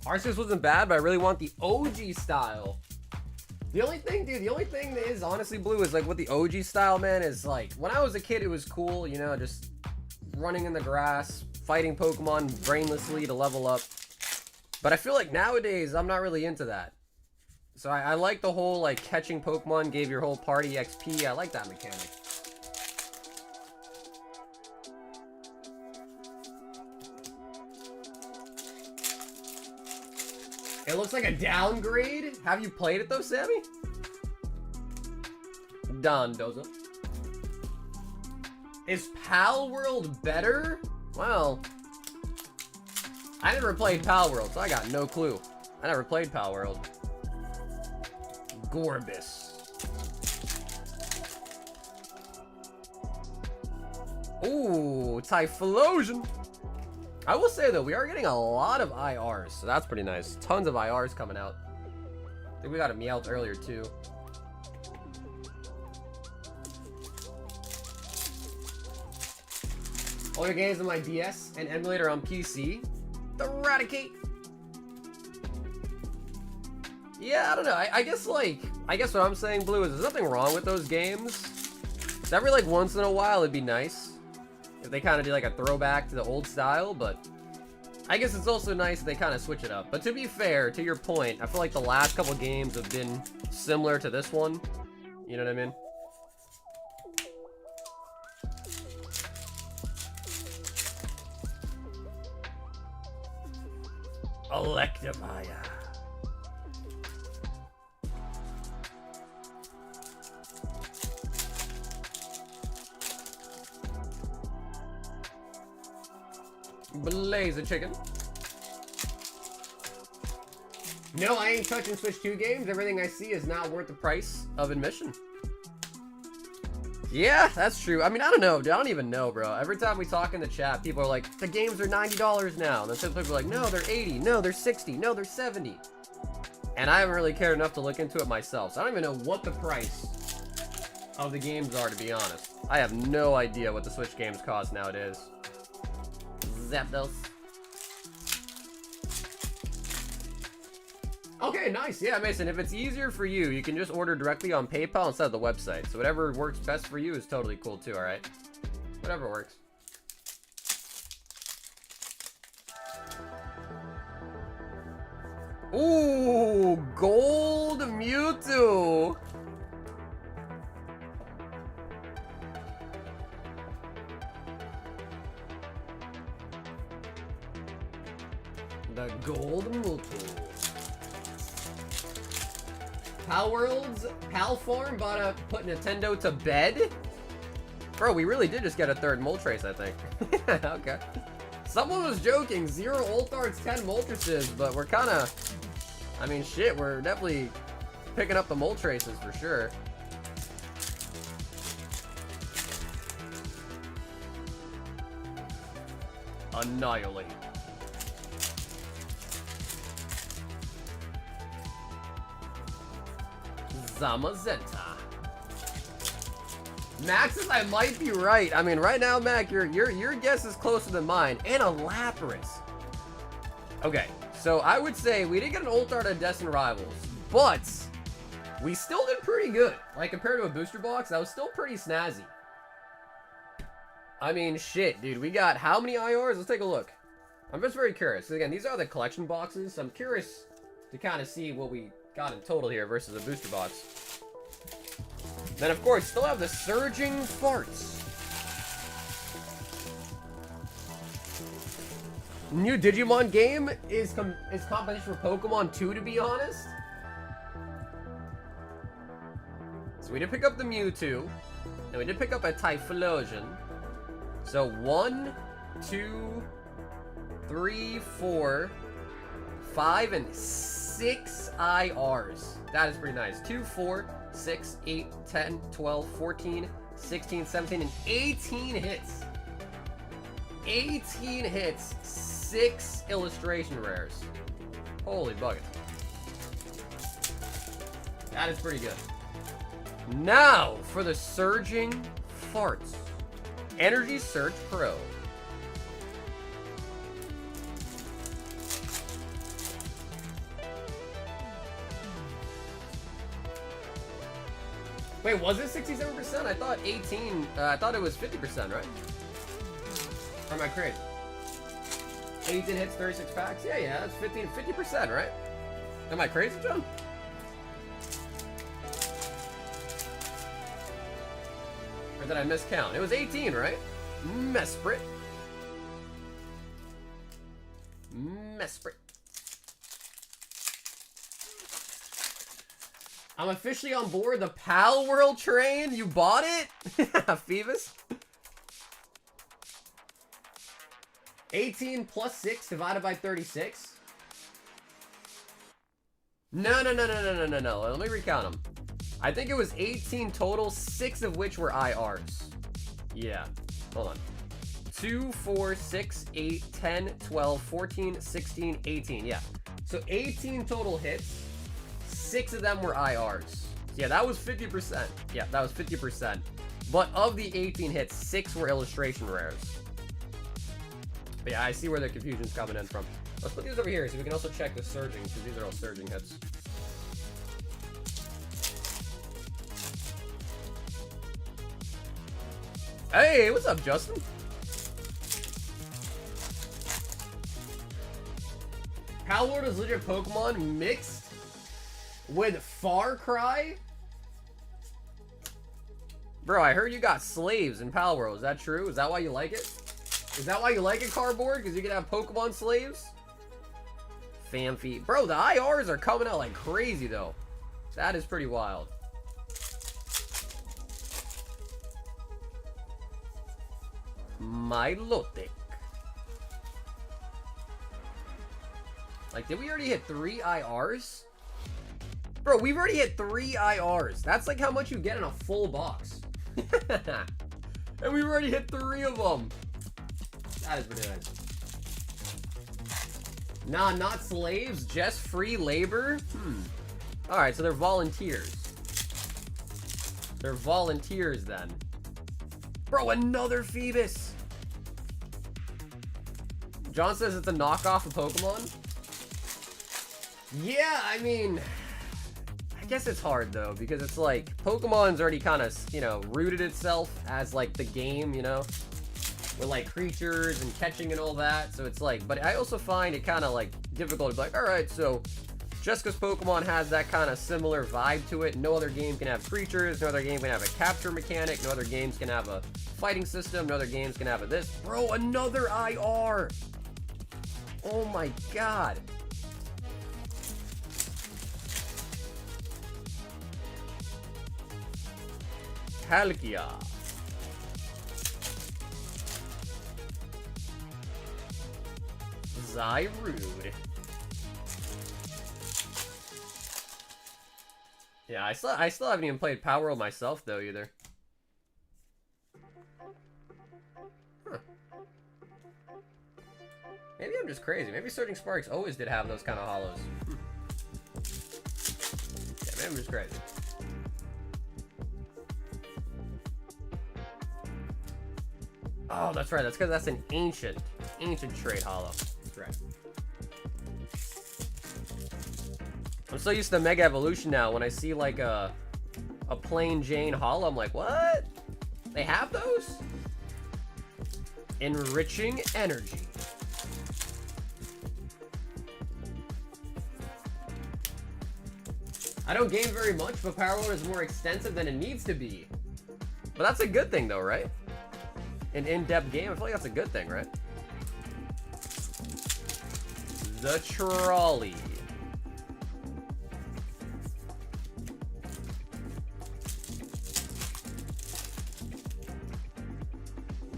Arceus wasn't bad, but I really want the OG style. The only thing, dude, the only thing that is honestly Blue is like with the OG style, man, is like when I was a kid, it was cool, you know, just running in the grass, fighting Pokemon brainlessly to level up. But I feel like nowadays, I'm not really into that. So I like the whole, like, catching Pokemon gave your whole party XP. I like that mechanic. It looks like a downgrade. Have you played it, though, Sammy? Don doesn't. Is Pal World better? Well, I never played Pal World, so I got no clue. I never played Pal World. Gorbis. Ooh, Typhlosion. I will say, though, we are getting a lot of IRs, so that's pretty nice. Tons of IRs coming out. I think we got a Meowth earlier, too. All your games on my DS and emulator on PC. Eradicate. Yeah, I don't know. I guess what I'm saying, Blue, is there's nothing wrong with those games. Every, like, once in a while, it'd be nice if they kind of do, like, a throwback to the old style, but I guess it's also nice if they kind of switch it up. But to be fair, to your point, I feel like the last couple games have been similar to this one. You know what I mean? Electivire. Blaze a chicken. No, I ain't touching Switch 2 games. Everything I see is not worth the price of admission. Yeah, that's true. I mean, I don't know. I don't even know, bro. Every time we talk in the chat, people are like, the games are $90 now. And then some people are like, no, they're 80. No, they're 60. No, they're 70. And I haven't really cared enough to look into it myself. So I don't even know what the price of the games are, to be honest. I have no idea what the Switch games cost nowadays. Zapdos. Okay, nice. Yeah, Mason, if it's easier for you, you can just order directly on PayPal instead of the website. So whatever works best for you is totally cool too, alright? Whatever works. Ooh, gold Mewtwo. The gold Mewtwo. Pal World's Pal Farm put Nintendo to bed? Bro, we really did just get a third Moltres, I think. Okay. Someone was joking, 0 Ulthards, 10 Moltres, but we're kind of... I mean, shit, we're definitely picking up the Moltres for sure. Annihilate. Zamazenta. Max says I might be right. I mean, right now, Mac, your guess is closer than mine. And a Lapras. Okay, so I would say we did get an Ultard at Destined Rivals, but we still did pretty good. Like, compared to a booster box, that was still pretty snazzy. I mean, shit, dude. We got how many IRs? Let's take a look. I'm just very curious. So again, these are the collection boxes, so I'm curious to kind of see what we got in total here versus a booster box. Then, of course, still have the Surging Farts. New Digimon game is competition for Pokemon 2, to be honest. So we did pick up the Mewtwo, and we did pick up a Typhlosion. So 1, 2, 3, 4, 5, and 6 IRs. That is pretty nice. 2, 4, 6, 8, 10, 12, 14, 16, 17, and 18 hits. 18 hits, 6 illustration rares. Holy bucket. That is pretty good. Now for the Surging Farts. Energy Search Pro. Wait, was it 67%? I thought 18, I thought it was 50%, right? Or am I crazy? 18 hits, 36 packs. Yeah, that's 50%, right? Am I crazy, John? Or did I miscount? It was 18, right? Mesprit. I'm officially on board the Pal World train. You bought it? Phoebus. 18 plus 6 divided by 36. No. Let me recount them. I think it was 18 total, 6 of which were IRs. Yeah. Hold on. 2, 4, 6, 8, 10, 12, 14, 16, 18. Yeah. So 18 total hits. 6 of them were IRs. Yeah, that was 50%. Yeah, that was 50%. But of the 18 hits, 6 were illustration rares. But yeah, I see where the confusion's coming in from. Let's put these over here so we can also check the surging, because these are all surging hits. Hey, what's up, Justin? Palworld is legit Pokemon mixed with Far Cry? Bro, I heard you got slaves in Palworld. Is that true? Is that why you like it? Is that why you like it, Cardboard? Because you can have Pokemon slaves? Famfi. Bro, the IRs are coming out like crazy, though. That is pretty wild. Milotic. Like, did we already hit 3 IRs? Bro, we've already hit 3 IRs. That's like how much you get in a full box. And we've already hit 3 of them. That is pretty nice. Nah, not slaves, just free labor? Alright, so they're volunteers. They're volunteers then. Bro, another Phoebus! John says it's a knockoff of Pokemon. Yeah, I mean, I guess it's hard though, because it's like, Pokemon's already kind of, you know, rooted itself as like the game, you know, with like creatures and catching and all that. So it's like, but I also find it kind of like difficult to be like, alright, so just because Pokemon has that kind of similar vibe to it, no other game can have creatures, no other game can have a capture mechanic, no other games can have a fighting system, no other games can have a this. Bro, another IR! Oh my god. Palkia. Zyrude. Yeah, I still haven't even played Power World myself though either. Huh. Maybe I'm just crazy. Maybe Surging Sparks always did have those kind of holos. Yeah, maybe I'm just crazy. Oh, that's right. That's because that's an ancient trade holo. That's right. I'm so used to Mega Evolution now. When I see like a plain Jane holo, I'm like, what? They have those? Enriching energy. I don't game very much, but Power World is more extensive than it needs to be. But that's a good thing though, right? An in-depth game, I feel like that's a good thing, right? The trolley.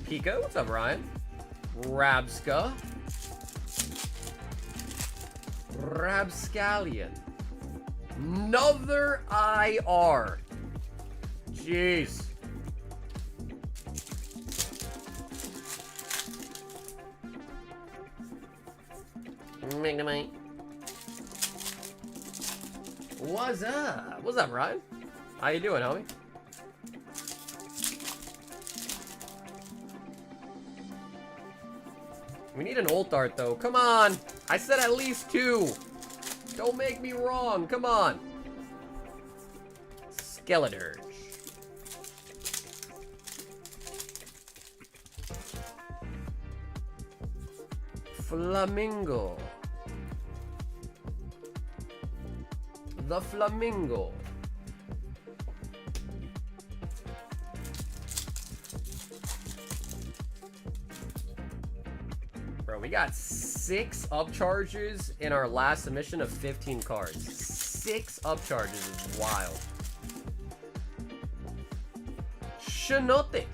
Pico, what's up, Ryan? Rabska. Rabscallion. Another IR. Jeez. What's up? What's up, Ryan? How you doing, homie? We need an ult art, though. Come on! I said at least 2! Don't make me wrong! Come on! Skeleturge. Flamingo. The Flamingo. Bro, we got 6 upcharges in our last submission of 15 cards. 6 upcharges is wild. Shinotic.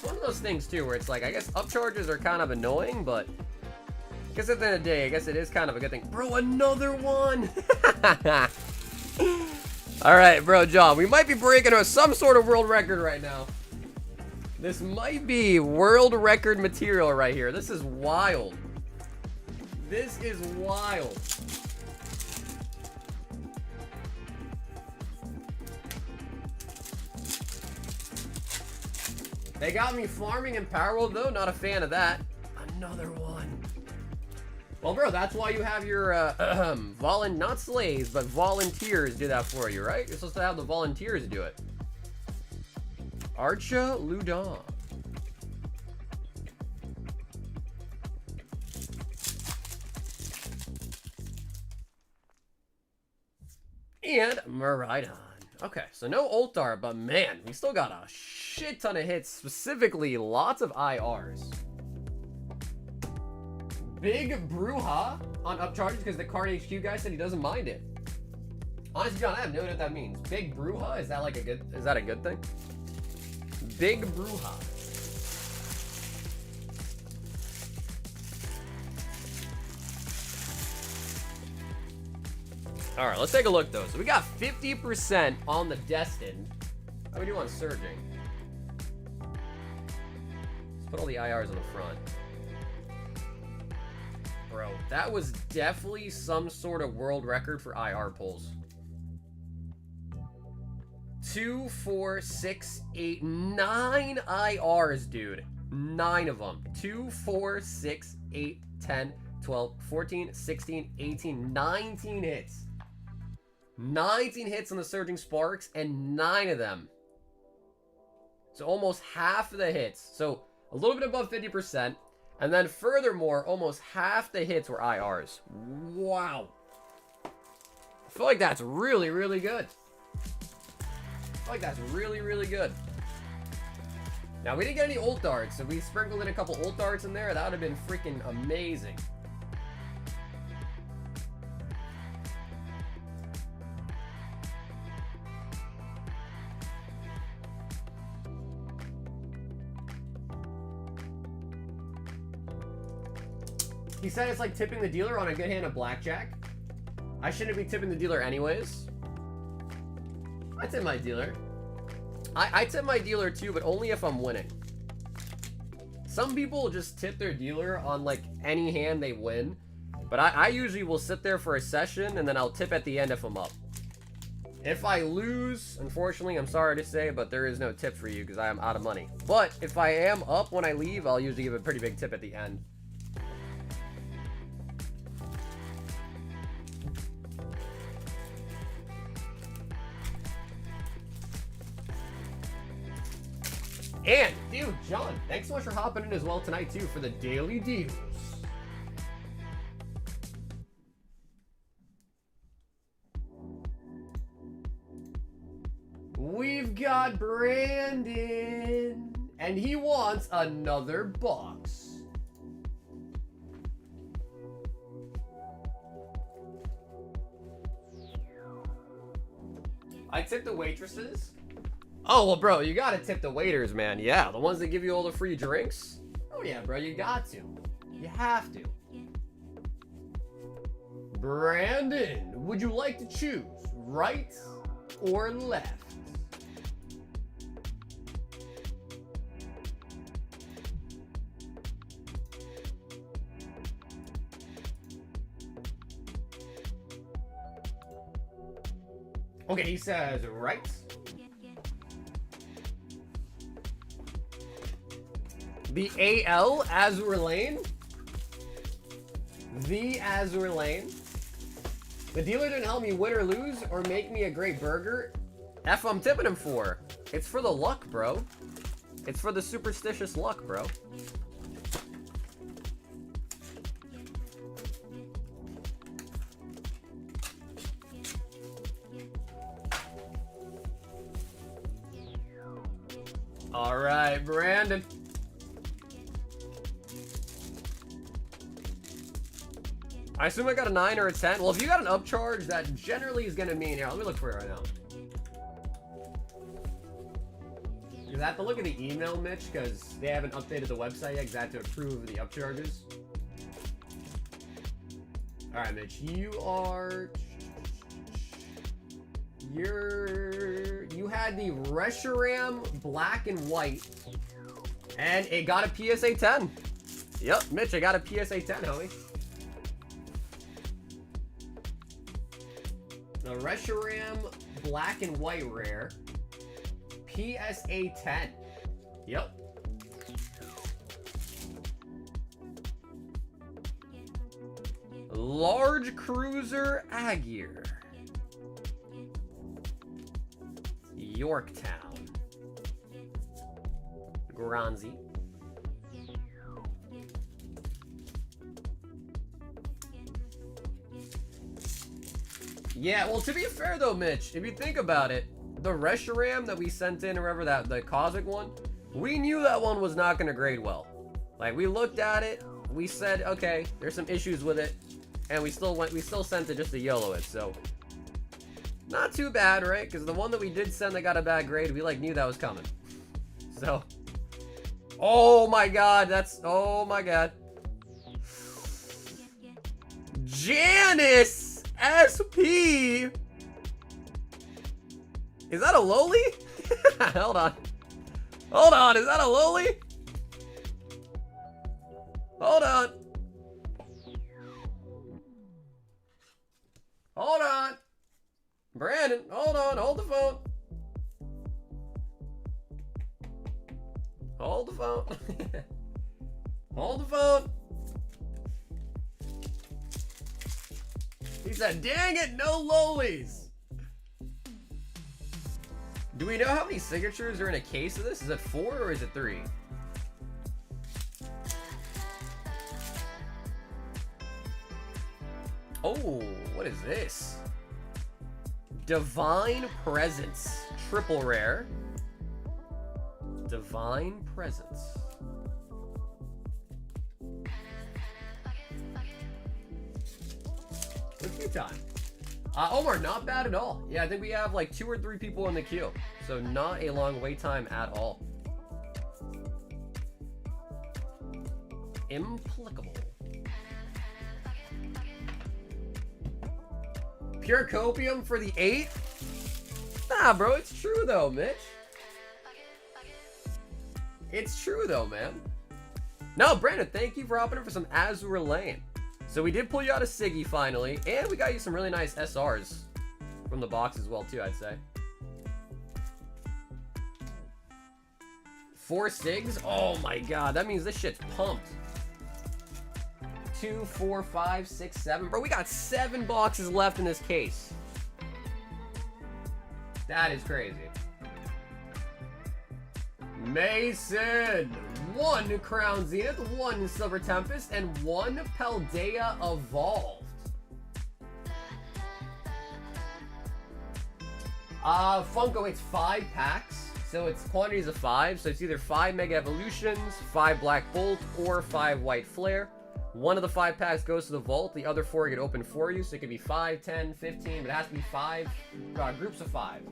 One of those things too where it's like, I guess upcharges are kind of annoying, but I guess at the end of the day, I guess it is kind of a good thing. Bro, another one. All right, bro, John, we might be breaking some sort of world record right now. This might be world record material right here. This is wild. This is wild. They got me farming in Power World, though. Not a fan of that. Another one. Well, bro, that's why you have your, not slaves, but volunteers do that for you, right? You're supposed to have the volunteers do it. Archa Ludon. And Maridon. Okay, so no Ultar, but man, we still got a shit ton of hits, specifically lots of IRs. Big Bruja on upcharges because the card HQ guy said he doesn't mind it. Honestly, John, I have no idea what that means. Big Bruja, is that like a good thing? Big Bruja. All right, let's take a look though. So we got 50% on the Destined. How do we do on Surging? Let's put all the IRs on the front. Bro, that was definitely some sort of world record for IR pulls. 2, 4, 6, 8, 9 IRs, dude. 9 of them. 2, 4, 6, 8, 10, 12, 14, 16, 18, 19 hits. 19 hits on the Surging Sparks, and 9 of them. So almost half of the hits. So a little bit above 50%. And then furthermore, almost half the hits were IRs. Wow. I feel like that's really, really good. I feel like that's really, really good. Now, we didn't get any ult darts, so we sprinkled in a couple ult darts in there. That would have been freaking amazing. He said it's like tipping the dealer on a good hand of blackjack. I shouldn't be tipping the dealer anyways. I tip my dealer. I tip my dealer too, but only if I'm winning. Some people just tip their dealer on like any hand they win. But I usually will sit there for a session and then I'll tip at the end if I'm up. If I lose, unfortunately, I'm sorry to say, but there is no tip for you because I am out of money. But if I am up when I leave, I'll usually give a pretty big tip at the end. And, dude, John, thanks so much for hopping in as well tonight, too, for the daily deals. We've got Brandon, and he wants another box. I tipped the waitresses. Oh, well, bro, you gotta tip the waiters, man. Yeah, the ones that give you all the free drinks. Oh, yeah, bro, you got to. You have to. Brandon, would you like to choose right or left? Okay, he says right. The AL, Azur Lane. The Azur Lane. The dealer didn't help me win or lose or make me a great burger. F I'm tipping him for. It's for the luck, bro. It's for the superstitious luck, bro. All right, Brandon. I assume I got a 9 or a 10. Well, if you got an upcharge, that generally is going to mean... Here, let me look for it right now. You have to look at the email, Mitch, because they haven't updated the website yet, because I have to approve the upcharges. Alright, Mitch, you had the Reshiram Black and White, and it got a PSA 10. Yep, Mitch, I got a PSA 10, homie. The Reshiram Black and White Rare. PSA 10. Yep. Large Cruiser Azur. Yorktown. Granzi. Yeah, well, to be fair though, Mitch, if you think about it, the Reshiram that we sent in, or whatever, that the Cosmic one, we knew that one was not going to grade well. Like, we looked at it, we said, okay, there's some issues with it, and we still sent it just to YOLO it, so not too bad, right? Because the one that we did send that got a bad grade, we like knew that was coming. So, oh my god, oh my god. Janice SP. Is that a lowly? Hold on. Hold on, is that a lowly? Hold on. Hold on. Brandon, hold on, hold the phone. Hold the phone. Hold the phone. He said, dang it, no lowlies. Do we know how many signatures are in a case of this? Is it 4 or is it 3? Oh, what is this? Divine Presence. Triple rare. Divine Presence. It's queue time. Omar, not bad at all. Yeah, I think we have like 2 or 3 people in the queue. So not a long wait time at all. Implicable. Pure copium for the 8? Nah, bro, it's true though, Mitch. It's true though, man. No, Brandon, thank you for hopping in for some Azur Lane. So we did pull you out of Siggy finally, and we got you some really nice SRs from the box as well too, I'd say. 4 Sigs? Oh my god, that means this shit's pumped. 2, 4, 5, 6, 7. Bro, we got 7 boxes left in this case. That is crazy. Mason! 1 Crown Zenith, 1 Silver Tempest, and 1 Paldea Evolved. Funko, it's 5 packs, so it's quantities of 5, so it's either 5 Mega Evolutions, 5 Black Bolt, or 5 White Flare. One of the 5 packs goes to the vault, the other 4 get opened for you, so it could be 5, 10, 15, but it has to be 5, groups of 5.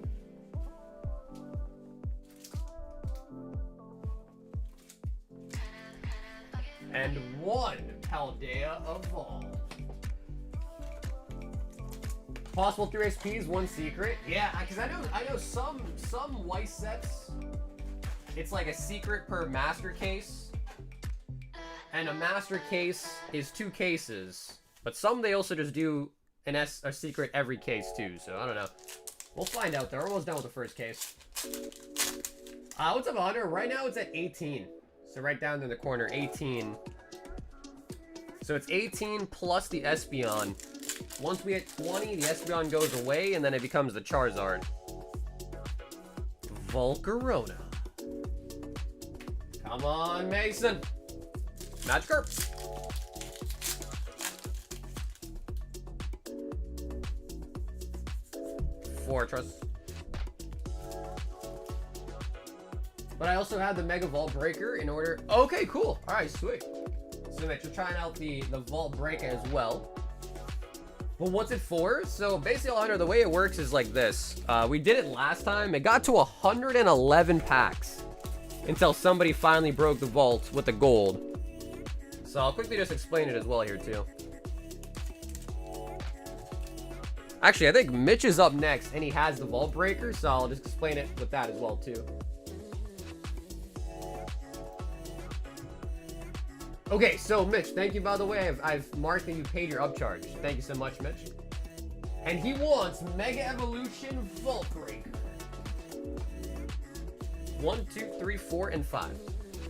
And 1 Paldea Evolved. Possible 3 XPs, 1 secret. Yeah, because I know some white sets, it's like a secret per master case. And a master case is 2 cases. But some they also just do a secret every case too, so I don't know. We'll find out though. We're almost done with the first case. What's up, Honor? Right now it's at 18. So right down in the corner, 18. So it's 18 plus the Espeon. Once we hit 20, the Espeon goes away, and then it becomes the Charizard. Volcarona. Come on, Mason. Magikarp. Fortress. But I also have the Mega Vault Breaker in order. Okay, cool. All right, sweet. So Mitch, you're trying out the Vault Breaker as well. Well, what's it for? So basically, Hunter, the way it works is like this. We did it last time. It got to 111 packs until somebody finally broke the vault with the gold. So I'll quickly just explain it as well here too. Actually, I think Mitch is up next and he has the Vault Breaker, so I'll just explain it with that as well too. Okay, so Mitch, thank you by the way. I've marked that you paid your upcharge. Thank you so much, Mitch. And he wants Mega Evolution Vault Breaker. 1, 2, 3, 4, and 5.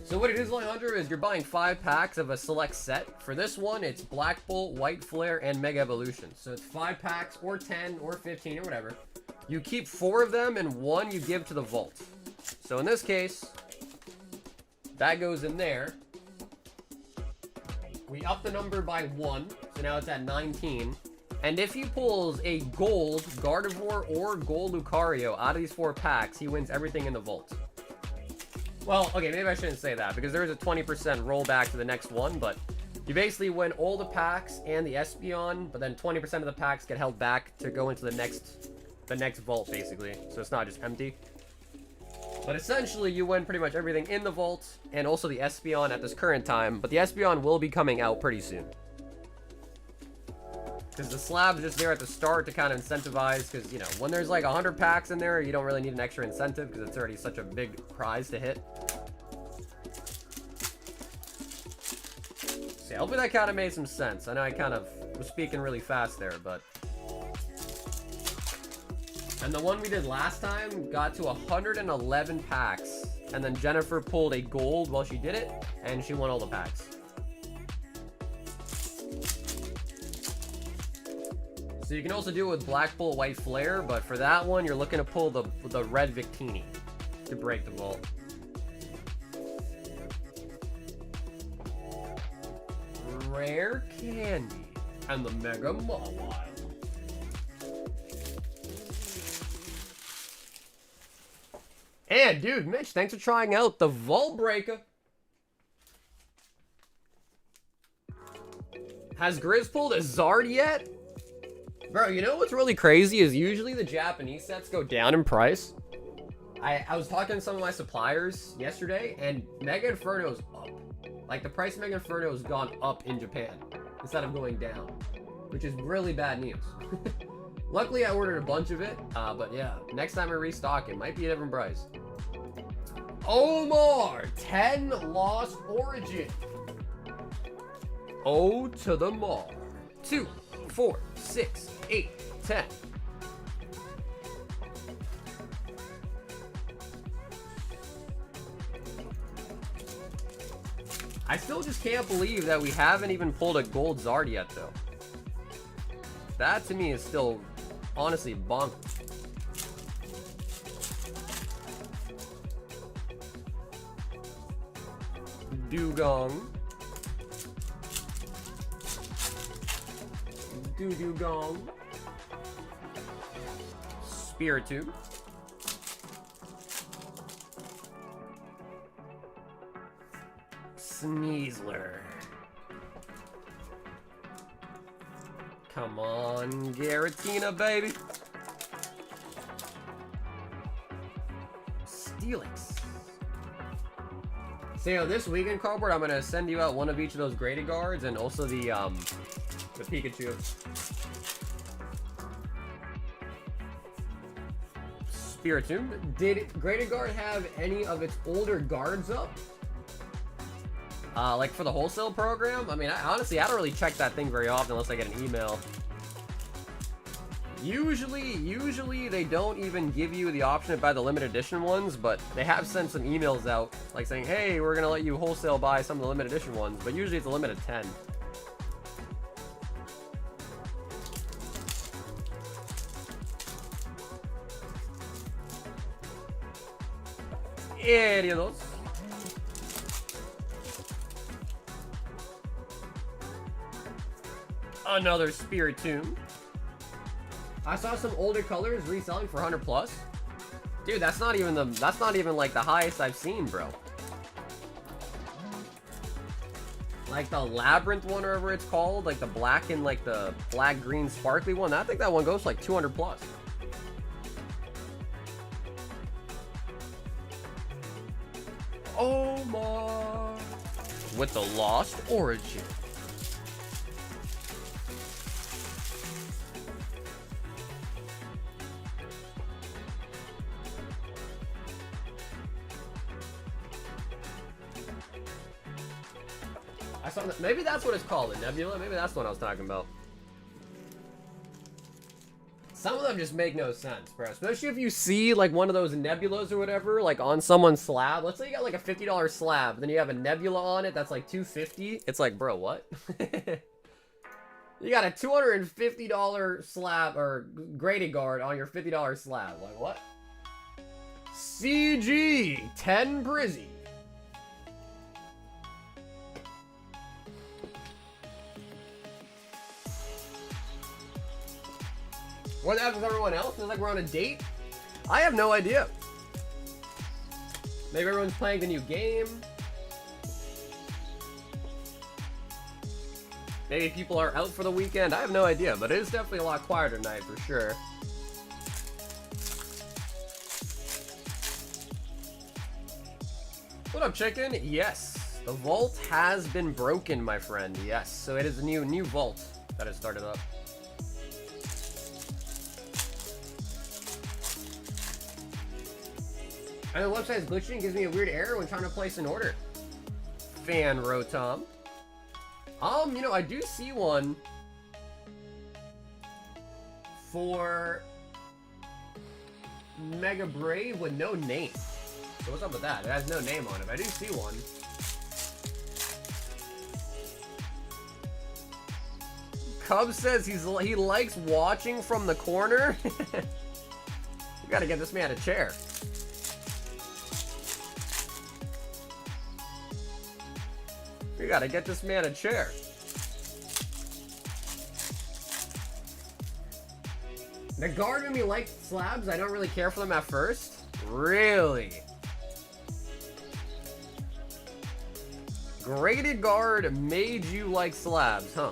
So what it is, Hunter, is you're buying 5 packs of a select set. For this one, it's Black Bolt, White Flare, and Mega Evolution. So it's 5 packs, or 10, or 15, or whatever. You keep 4 of them, and 1 you give to the vault. So in this case, that goes in there. We up the number by 1, so now it's at 19. And if he pulls a gold Gardevoir or gold Lucario out of these 4 packs, he wins everything in the vault. Well, okay, maybe I shouldn't say that, because there is a 20% rollback to the next one, but you basically win all the packs and the Espeon, but then 20% of the packs get held back to go into the next vault, basically. So it's not just empty. But essentially, you win pretty much everything in the vault, and also the Espeon at this current time, but the Espeon will be coming out pretty soon. Because the slab is just there at the start to kind of incentivize, because, you know, when there's like 100 packs in there, you don't really need an extra incentive, because it's already such a big prize to hit. So yeah, hopefully that kind of made some sense. I know I kind of was speaking really fast there, but... And the one we did last time got to 111 packs. And then Jennifer pulled a gold while she did it, and she won all the packs. So you can also do it with Black Bolt, White Flare, but for that one, you're looking to pull the red Victini to break the vault. Rare Candy and the Mega Mawile. And dude, Mitch, thanks for trying out the Vault Breaker. Has Grizz pulled a Zard yet? Bro, you know what's really crazy is usually the Japanese sets go down in price. I was talking to some of my suppliers yesterday, and Mega Inferno's up. Like, the price of Mega Inferno has gone up in Japan instead of going down, which is really bad news. Luckily, I ordered a bunch of it, but yeah, next time I restock, it might be a different price. Omar, 10 Lost Origin. O to the Mar. 2, 4, 6, 8, 10. I still just can't believe that we haven't even pulled a gold Zard yet, though. That to me is still honestly bonkers. Dugong. Dugong. Spiritomb. Sneasler. Come on, Giratina, baby. Steelix. So, you know, this weekend, Cardboard, I'm going to send you out one of each of those graded guards and also the Pikachu. Spiritomb. Did Graded Guard have any of its older guards up? Like for the wholesale program? I mean, honestly, I don't really check that thing very often unless I get an email. Usually they don't even give you the option to buy the limited edition ones, but they have sent some emails out, like saying, hey, we're gonna let you wholesale buy some of the limited edition ones, but usually it's a limit of 10. Any of those. Another Spirit Tomb. I saw some older colors reselling for 100 plus. Dude, that's not even like the highest I've seen, bro. Like the Labyrinth one, or whatever it's called, like the black and like the black green sparkly one. I think that one goes like 200 plus. Oh my! With the Lost Origin. I saw that. Maybe that's what it's called, a nebula. Maybe that's what I was talking about. Some of them just make no sense, bro. Especially if you see like one of those nebulas or whatever, like on someone's slab. Let's say you got like a $50 slab, then you have a nebula on it that's like $250. It's like, bro, what? You got a $250 slab or graded guard on your $50 slab. Like what? CG 10 Brizzy. What happens with everyone else? Feels like we're on a date? I have no idea. Maybe everyone's playing the new game. Maybe people are out for the weekend. I have no idea, but it is definitely a lot quieter tonight for sure. What up, chicken? Yes, the vault has been broken, my friend. Yes, so it is a new vault that has started up. And the website is glitching and gives me a weird error when trying to place an order. Fan Rotom. You know, I do see one for Mega Brave with no name. So what's up with that? It has no name on it, but I do see one. Cub says he likes watching from the corner. You gotta get this man a chair. We gotta get this man a chair. The guard made me like slabs. I don't really care for them at first. Really? Graded guard made you like slabs, huh?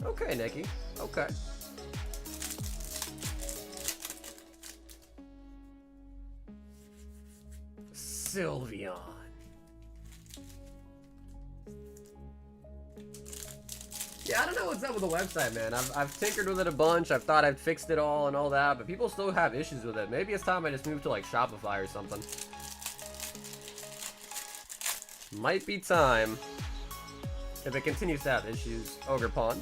Okay, Nikki. Okay. Sylveon. Yeah, I don't know what's up with the website, man. I've tinkered with it a bunch. I've thought I'd fixed it all and all that, but people still have issues with it. Maybe it's time I just move to like Shopify or something. Might be time if it continues to have issues. Ogre Pawn.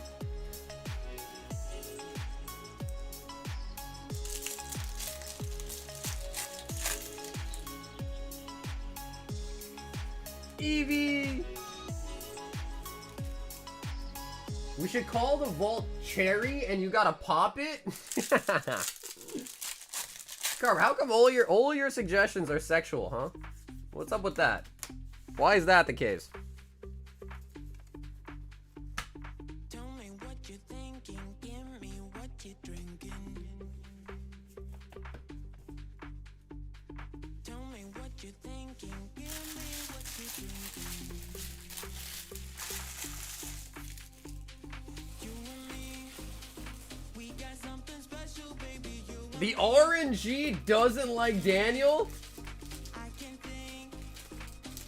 Eevee. We should call the vault Cherry and you gotta pop it? Carver, how come all your suggestions are sexual, huh? What's up with that? Why is that the case? Tell me what you're thinking, give me what you're drinking. Tell me what you're thinking, give me what you're drinking. The RNG doesn't like Daniel? I can think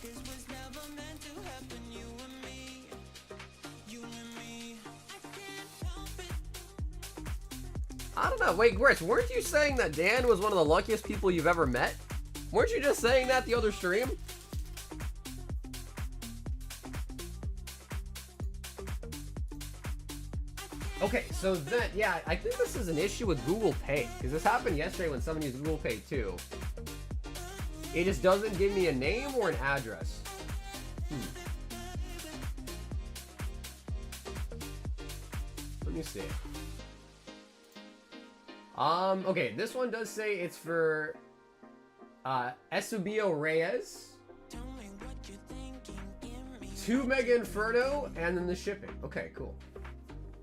this was never meant to happen. You and me, you and me. I can't help it. I don't know. Wait, Gris, weren't you saying that Dan was one of the luckiest people you've ever met? Weren't you just saying that the other stream? Okay, so then, yeah, I think this is an issue with Google Pay, because this happened yesterday when someone used Google Pay too. It just doesn't give me a name or an address. Let me see. Okay, this one does say it's for Esubio Reyes, 2 Mega Inferno, and then the shipping. Okay, cool.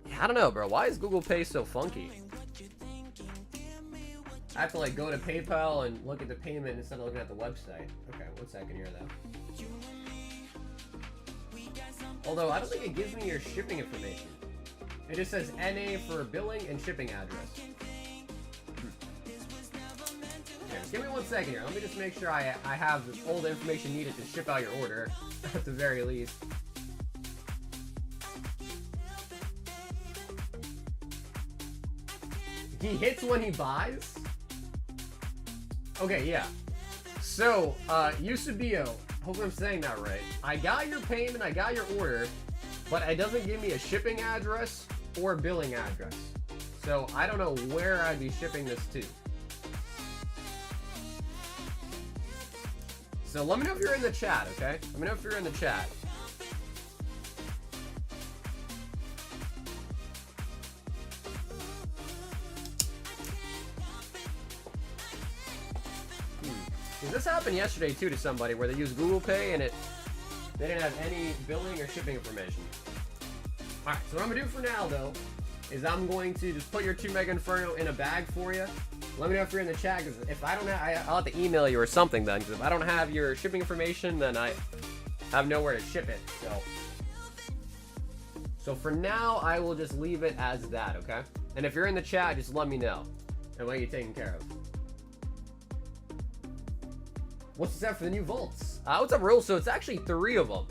Yeah, I don't know, bro. Why is Google Pay so funky? I have to like go to PayPal and look at the payment instead of looking at the website. Okay, 1 second here though. Although I don't think it gives me your shipping information. It just says NA for billing and shipping address. Okay, just give me 1 second here. Let me just make sure I have all the information needed to ship out your order, at the very least. He hits when he buys? Okay, yeah. So, Eusebio, hope I'm saying that right. I got your payment, I got your order, but it doesn't give me a shipping address or billing address. So, I don't know where I'd be shipping this to. So, let me know if you're in the chat, okay? Let me know if you're in the chat. This happened yesterday too to somebody where they used Google Pay and they didn't have any billing or shipping information. Alright, so what I'm gonna do for now though is I'm going to just put your 2 Mega Inferno in a bag for you. Let me know if you're in the chat, because if I don't have, I'll have to email you or something then, because if I don't have your shipping information, then I have nowhere to ship it. So for now, I will just leave it as that, okay? And if you're in the chat, just let me know and we'll get you taken care of. What's the set for the new vaults? What's up, Rule? So it's actually 3 of them.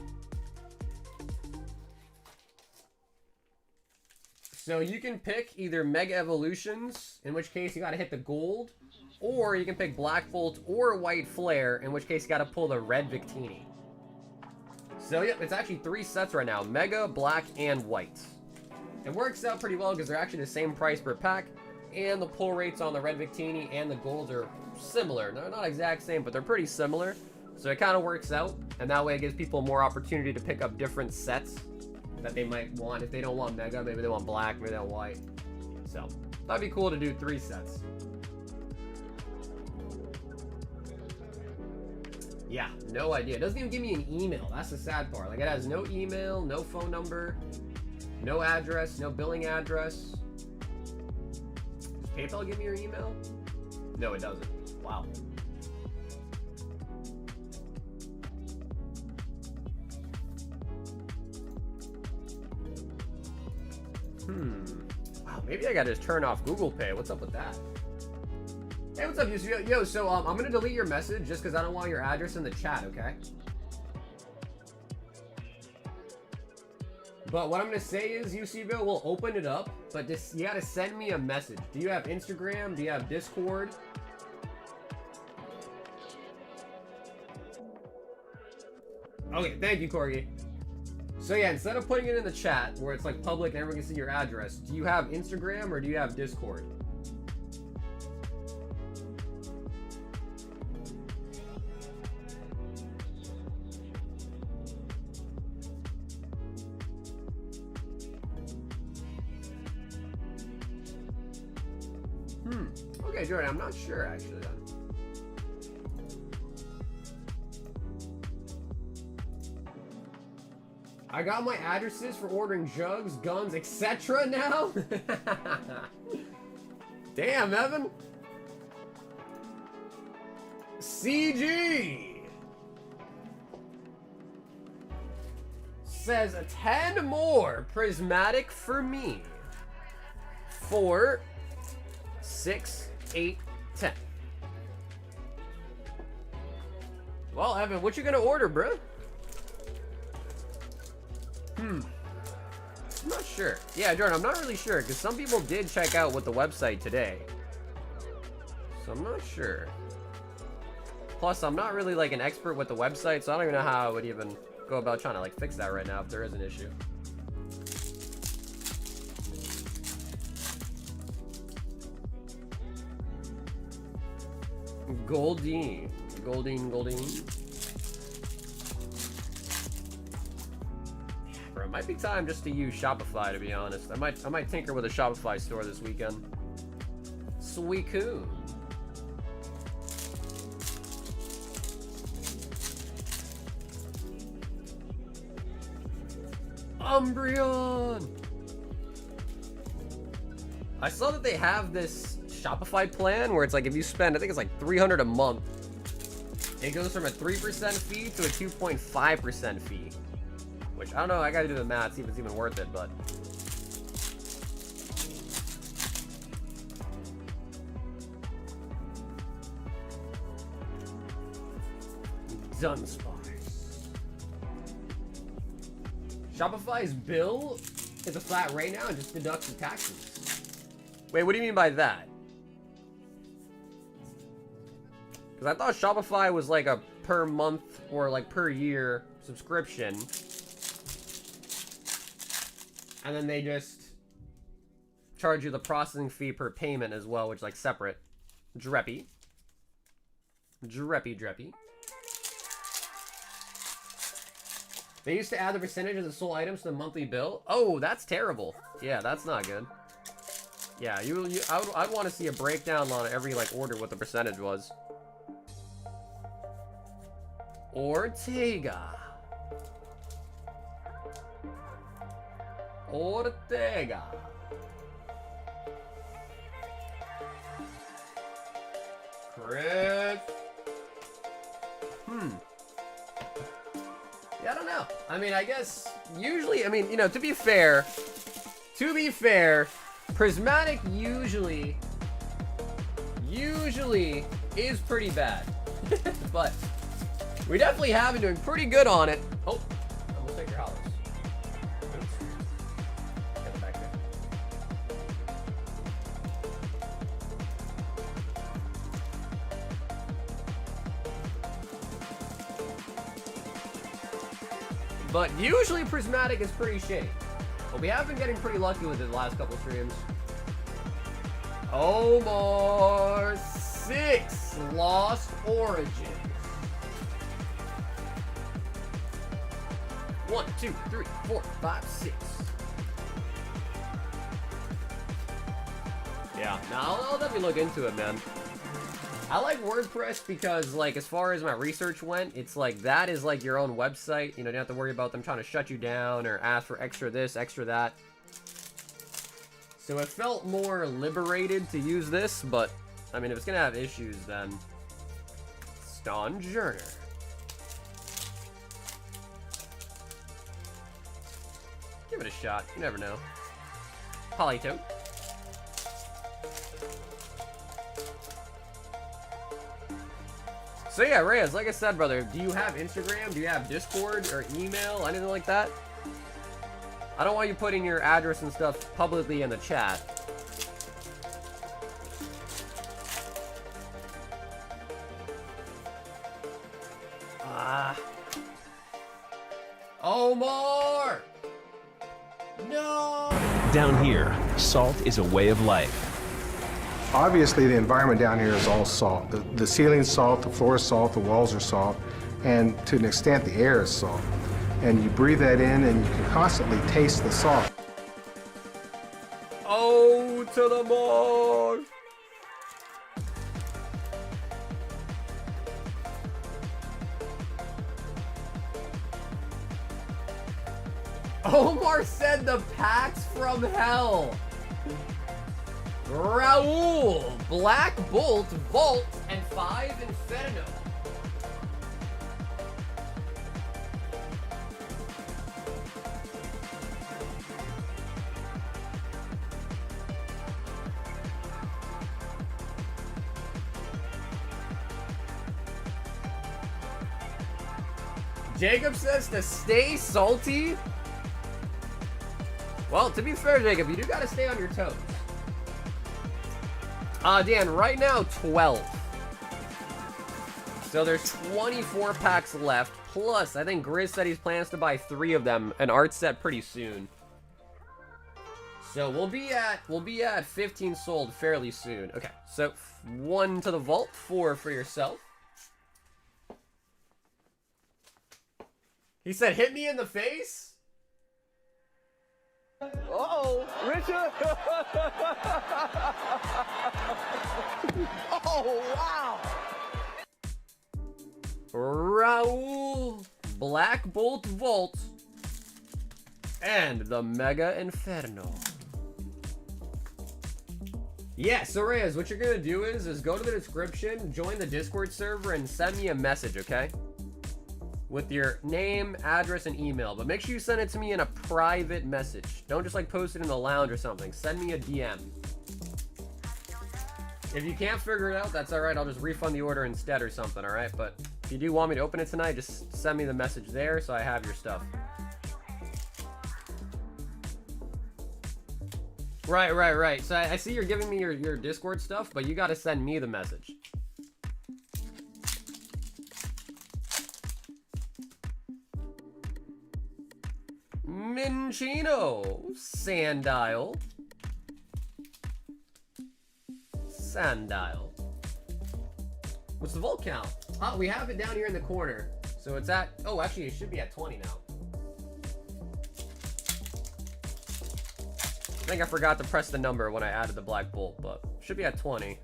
So you can pick either Mega Evolutions, in which case you gotta hit the gold, or you can pick Black Bolt or White Flare, in which case you gotta pull the red Victini. So yep, it's actually 3 sets right now, Mega, Black, and White. It works out pretty well because they're actually the same price per pack, and the pull rates on the red Victini and the golds are similar. They're not exact same, but they're pretty similar. So it kind of works out, and that way it gives people more opportunity to pick up different sets that they might want. If they don't want Mega, maybe they want Black, maybe they want White. So that'd be cool to do 3 sets. Yeah, no idea. It doesn't even give me an email. That's the sad part. Like, it has no email, no phone number, no address, no billing address. Does PayPal give me your email? No, it doesn't. Wow. Wow, maybe I gotta just turn off Google Pay. What's up with that? Hey, what's up, Yusuf? Yo, so I'm gonna delete your message just because I don't want your address in the chat, okay? But what I'm gonna say is, Yusufio, we'll open it up, but just, you gotta send me a message. Do you have Instagram? Do you have Discord? Okay, thank you, Corgi. So yeah, instead of putting it in the chat where it's like public and everyone can see your address, do you have Instagram or do you have Discord? Okay, Jordan, I'm not sure actually then. I got my addresses for ordering jugs, guns, etc. now? Damn, Evan. CG says 10 more prismatic for me. 4, 6, 8, 10. Well, Evan, what you gonna order, bro? I'm not sure. Yeah, Jordan, I'm not really sure, because some people did check out with the website today. So I'm not sure. Plus, I'm not really like an expert with the website, so I don't even know how I would even go about trying to like fix that right now if there is an issue. Goldine. Bro, it might be time just to use Shopify, to be honest. I might tinker with a Shopify store this weekend. Sweet coon. Umbreon! I saw that they have this Shopify plan where it's like if you spend, I think it's like $300 a month, it goes from a 3% fee to a 2.5% fee. Which, I don't know, I gotta do the math, see if it's even worth it, but... Dunsparce. Shopify's bill is a flat rate now and just deducts the taxes. Wait, what do you mean by that? Because I thought Shopify was like a per month or like per year subscription. And then they just charge you the processing fee per payment as well, which is like separate. Dreppy. Dreppy. They used to add the percentage of the sold items to the monthly bill. Oh, that's terrible. Yeah, that's not good. Yeah, I'd want to see a breakdown on every like order what the percentage was. Ortega. Chris. Yeah, I don't know. I mean, I guess usually, I mean, you know, to be fair, Prismatic usually is pretty bad. But we definitely have been doing pretty good on it. Oh, I'm gonna take your holos. Oops. Get it back there. But usually Prismatic is pretty shitty. But we have been getting pretty lucky with it the last couple streams. Omar 6 Lost Origins. 1, 2, 3, 4, 5, 6. Yeah, now I'll definitely look into it, man. I like WordPress because, like, as far as my research went, it's like that is like your own website. You know, you don't have to worry about them trying to shut you down or ask for extra this, extra that. So it felt more liberated to use this, but, I mean, if it's gonna have issues, then Stonjourner. Give it a shot. You never know. Polytoad. So yeah, Reyes, like I said, brother, do you have Instagram? Do you have Discord or email? Anything like that? I don't want you putting your address and stuff publicly in the chat. Omar! No! Down here, salt is a way of life. Obviously, the environment down here is all salt. The ceiling's salt, the floor is salt, the walls are salt, and to an extent, the air is salt. And you breathe that in, and you can constantly taste the salt. Oh, to the mark! Omar said the packs from hell. Raul, Black Bolt, Volt, and 5 Inferno. Jacob says to stay salty. Well, to be fair, Jacob, you do gotta stay on your toes. Dan, right now, 12. So there's 24 packs left. Plus, I think Grizz said he plans to buy 3 of them, an art set pretty soon. So we'll be at 15 sold fairly soon. Okay, so 1 to the vault, 4 for yourself. He said, hit me in the face? Uh-oh, Richard! Oh, wow! Raul, Black Bolt Volt, And the Mega Inferno. Yeah, so Reyes, what you're gonna do is go to the description, join the Discord server, and send me a message, okay? With your name, address, and email. But make sure you send it to me in a private message. Don't just like post it in the lounge or something. Send me a DM. If you can't figure it out, that's alright. I'll just refund the order instead or something, alright? But if you do want me to open it tonight, just send me the message there so I have your stuff. Right. So I see you're giving me your Discord stuff, but you gotta send me the message. Minchino. Sandile. What's the vault count? Oh, we have it down here in the corner. So it's at, oh, actually it should be at 20 now. I think I forgot to press the number when I added the Black Bolt, but should be at 20.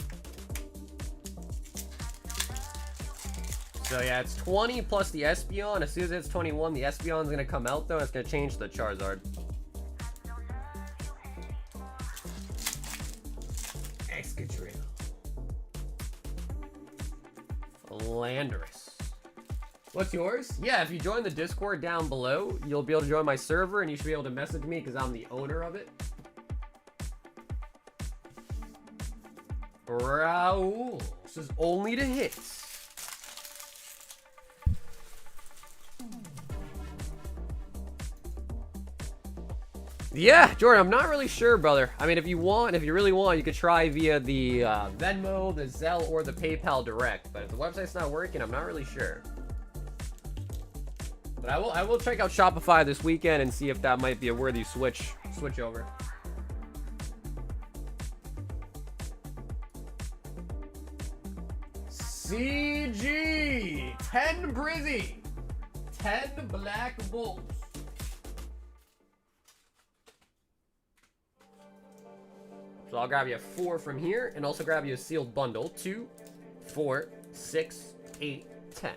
So yeah, it's 20 plus the Espeon. As soon as it's 21, the Espeon's gonna come out though. It's gonna change the Charizard. Excadrill. Landorus. What's yours? Yeah, if you join the Discord down below, you'll be able to join my server and you should be able to message me because I'm the owner of it. Raul. This is only to hits. Yeah, Jordan, I'm not really sure, brother. I mean, if you really want, you could try via the Venmo, the Zelle, or the PayPal Direct. But if the website's not working, I'm not really sure. But I will check out Shopify this weekend and see if that might be a worthy switch over. CG 10 Brizzy, 10 Black Bolts. So I'll grab you 4 from here and also grab you a sealed bundle. 2, 4, 6, 8, 10.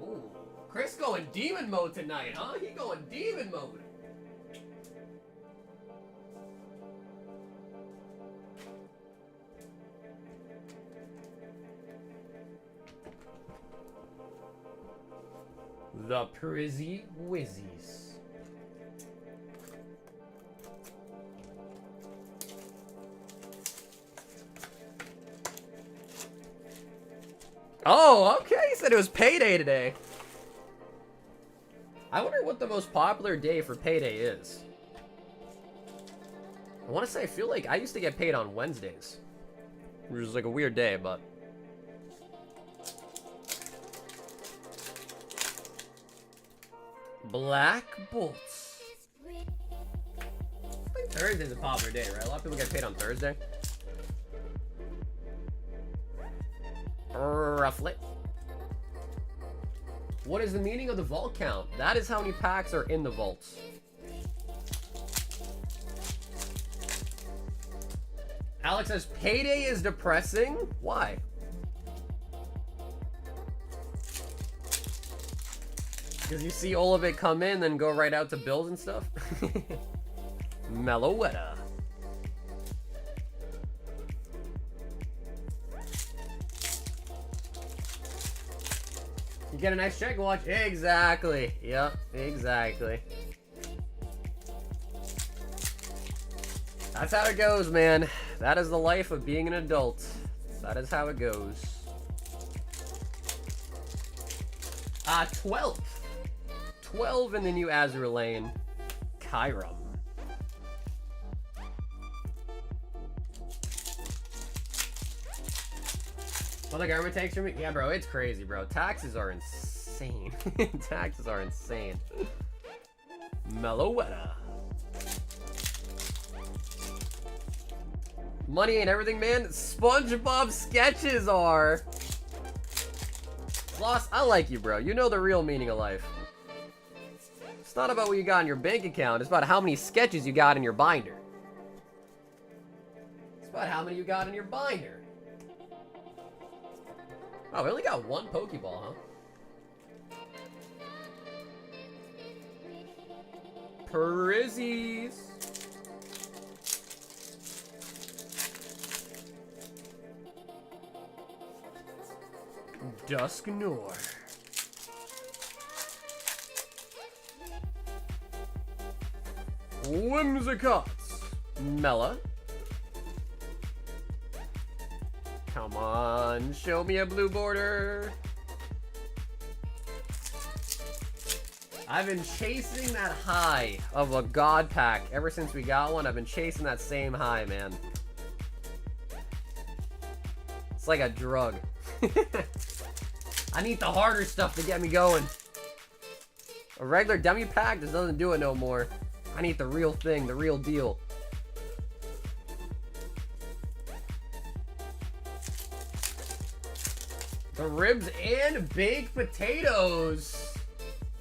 Ooh, Chris going demon mode tonight, huh? He going demon mode. The Prizzy Wizzies. Oh, okay. He said it was payday today. I wonder what the most popular day for payday is. I want to say, I feel like I used to get paid on Wednesdays. Which is like a weird day, but... Black Bolts. I think Thursday's a popular day, right? A lot of people get paid on Thursday. Roughly. What is the meaning of the vault count? That is how many packs are in the vaults. Alex says payday is depressing. Why? Because you see all of it come in, then go right out to bills and stuff. Meloetta. You get a nice check watch. Exactly. Yep, exactly. That's how it goes, man. That is the life of being an adult. That is how it goes. 12. 12 in the new Azur Lane. Kyurem. Well, the government takes from me? Yeah, bro, it's crazy, bro. Taxes are insane. Taxes are insane. Meloetta. Money ain't everything, man. SpongeBob sketches are. Lost, I like you, bro. You know the real meaning of life. It's not about what you got in your bank account. It's about how many sketches you got in your binder. It's about how many you got in your binder. Oh, we only got 1 Pokeball, huh? Prizzies. Dusk Noir. Whimsicots. Mela. Come on, show me a blue border. I've been chasing that high of a god pack ever since we got one. I've been chasing that same high, man. It's like a drug. I need the harder stuff to get me going. A regular demi pack just doesn't do it no more. I need the real thing, the real deal. The ribs and baked potatoes.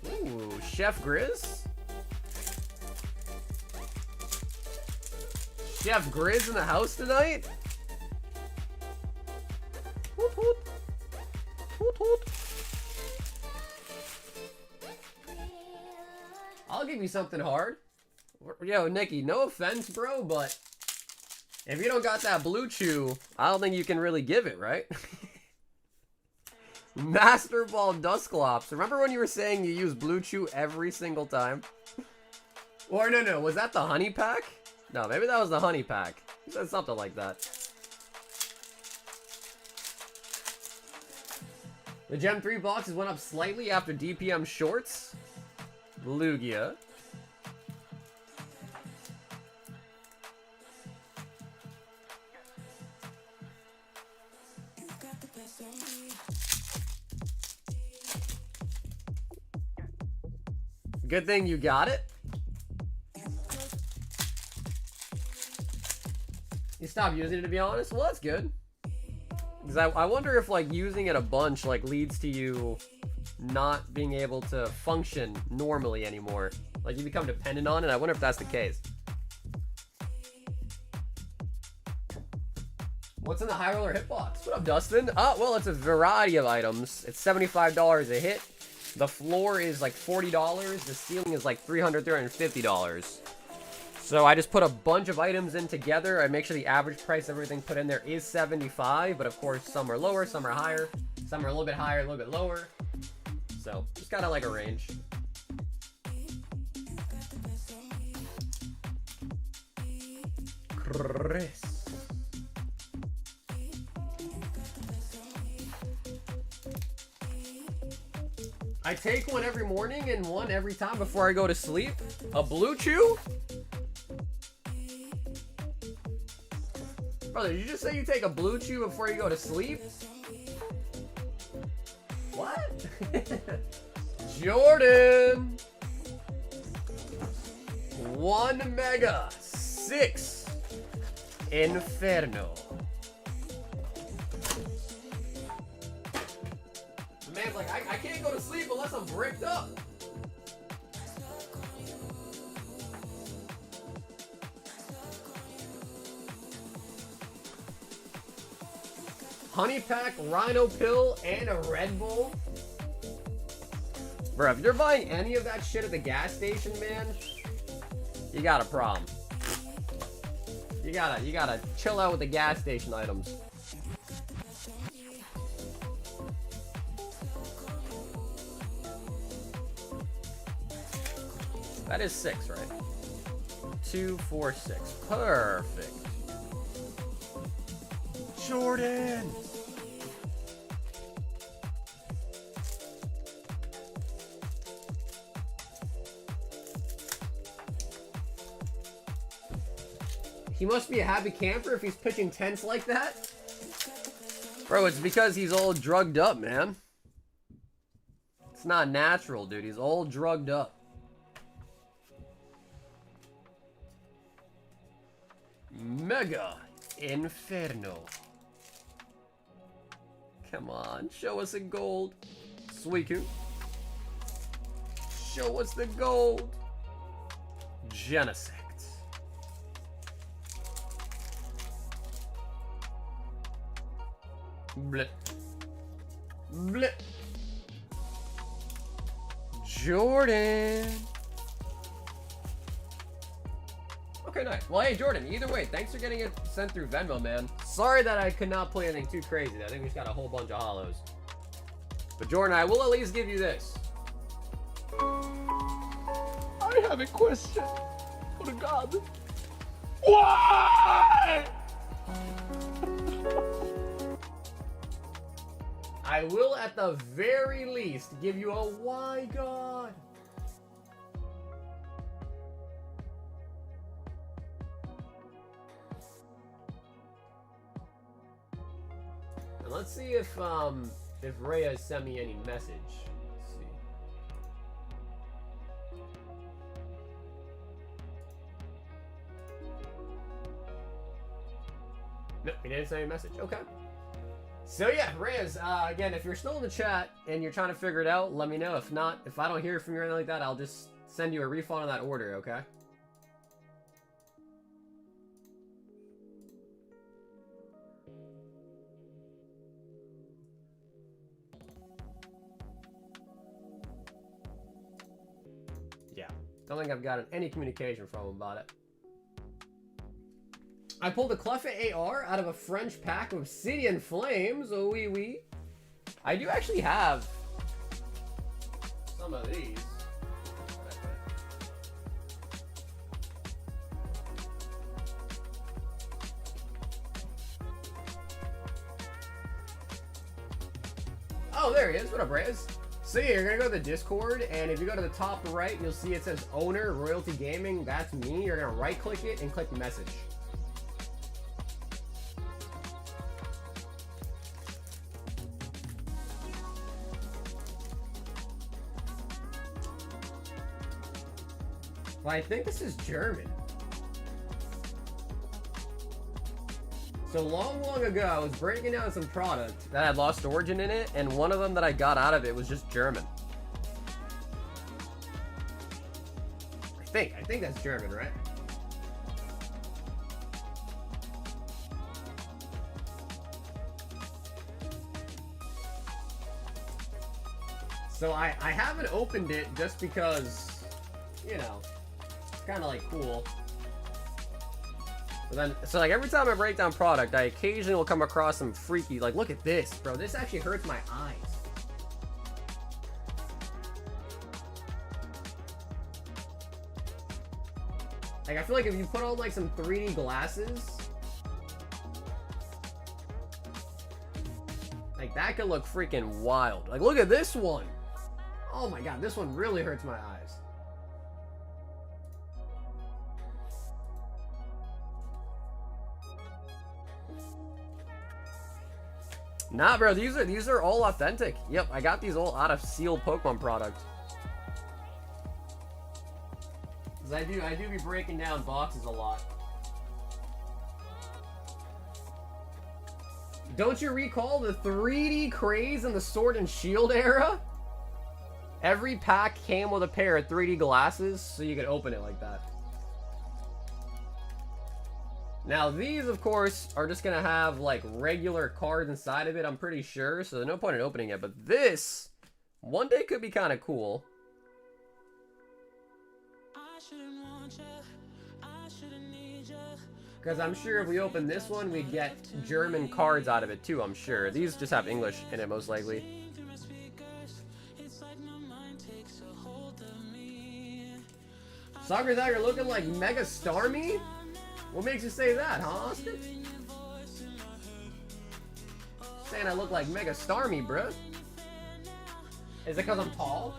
Ooh, Chef Grizz. Chef Grizz in the house tonight. Hoot, hoot. Hoot, hoot. I'll give you something hard. Yo, Nikki, no offense, bro, but if you don't got that blue chew, I don't think you can really give it, right? Master Ball Dusclops. Remember when you were saying you use blue chew every single time? Or no, was that the honey pack? No, maybe that was the honey pack. You said something like that. The Gem 3 boxes went up slightly after DPM shorts. Lugia. Good thing you got it. You stopped using it, to be honest? Well, that's good. Because I wonder if, like, using it a bunch, like, leads to you not being able to function normally anymore. Like, you become dependent on it. I wonder if that's the case. What's in the High Roller hitbox? What up, Dustin? Well, it's a variety of items. It's $75 a hit. The floor is like $40. The ceiling is like $300, $350. So I just put a bunch of items in together. I make sure the average price of everything put in there is $75. But of course, some are lower, some are higher. Some are a little bit higher, a little bit lower. So just kind of like a range. Chris. I take one every morning and one every time before I go to sleep. A blue chew? Brother, did you just say you take a blue chew before you go to sleep? What? Jordan! 1 mega, 6 Inferno. The man's like, I can't go to sleep unless I'm bricked up. Honey pack, Rhino pill, and a Red Bull. Bro, if you're buying any of that shit at the gas station, man, you got a problem. You gotta chill out with the gas station items. That is 6, right? 2, 4, 6. Perfect. Jordan! He must be a happy camper if he's pitching tents like that. Bro, it's because he's all drugged up, man. It's not natural, dude. He's all drugged up. Mega Inferno. Come on, show us a gold. Suicune. Show us the gold. Genesect. Blip. Blip. Jordan. Okay, nice. Well, hey, Jordan, either way, thanks for getting it sent through Venmo, man. Sorry that I could not play anything too crazy. I think we just got a whole bunch of holos. But Jordan, I will at least give you this. I have a question. For God. Why? I will at the very least give you a why God. And let's see if Rhea sent me any message. Let's see. Nope, he didn't send me a message. Okay. So yeah, Reyes, again, if you're still in the chat and you're trying to figure it out, let me know. If not, if I don't hear from you or anything like that, I'll just send you a refund on that order, okay? Yeah, don't think I've gotten any communication from him about it. I pulled a Cleffa AR out of a French pack of Obsidian Flames. Oh, wee wee. I do actually have some of these. Oh, there he is. What up, Reyes? So yeah, you're gonna go to the Discord, and if you go to the top right, you'll see it says Owner Royalty Gaming. That's me. You're gonna right-click it and click Message. Well, I think this is German. So long ago, I was breaking down some product that had Lost Origin in it, and one of them that I got out of it was just German. I think that's German, right? So I haven't opened it just because, you know, it's kind of like cool. But then, so like every time I break down product, I occasionally will come across some freaky, like look at this, bro. This actually hurts my eyes. Like I feel like if you put on like some 3D glasses, like that could look freaking wild. Like look at this one. Oh my god, this one really hurts my eyes. Nah, bro, these are all authentic. Yep, I got these all out of sealed Pokemon product. 'Cause I do be breaking down boxes a lot. Don't you recall the 3D craze in the Sword and Shield era? Every pack came with a pair of 3D glasses, so you could open it like that. Now, these, of course, are just going to have, like, regular cards inside of it, I'm pretty sure, so there's no point in opening it. But this, one day could be kind of cool. Because I'm sure if we open this one, we'd get German cards out of it, too, I'm sure. These just have English in it, most likely. Soccer, you're looking like Mega Starmie? What makes you say that, huh, Austin? Saying I look like Mega Starmie, bruh. Is it because I'm tall?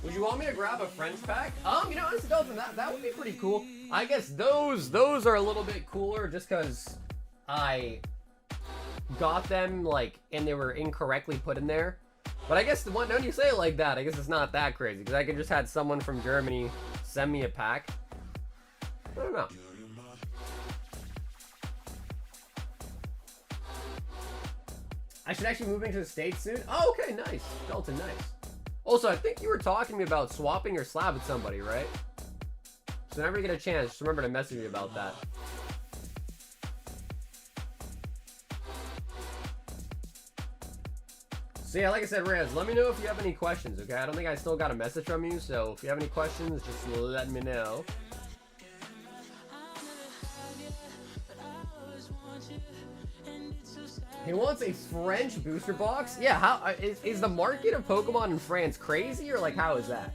Would you want me to grab a French pack? You know, honestly, Dolphin, that would be pretty cool. I guess those are a little bit cooler just because I got them, like, and they were incorrectly put in there. But I guess the one, don't you say it like that, I guess it's not that crazy, because I could just had someone from Germany send me a pack. I don't know. I should actually be moving to the States soon. Oh, okay, nice. Dalton, nice. Also, I think you were talking to me about swapping your slab with somebody, right? So whenever you get a chance, just remember to message me about that. So yeah, like I said, Reyes, let me know if you have any questions, okay? I don't think I still got a message from you, so if you have any questions, just let me know. He wants a French booster box? Yeah, how is the market of Pokemon in France crazy, or like how is that?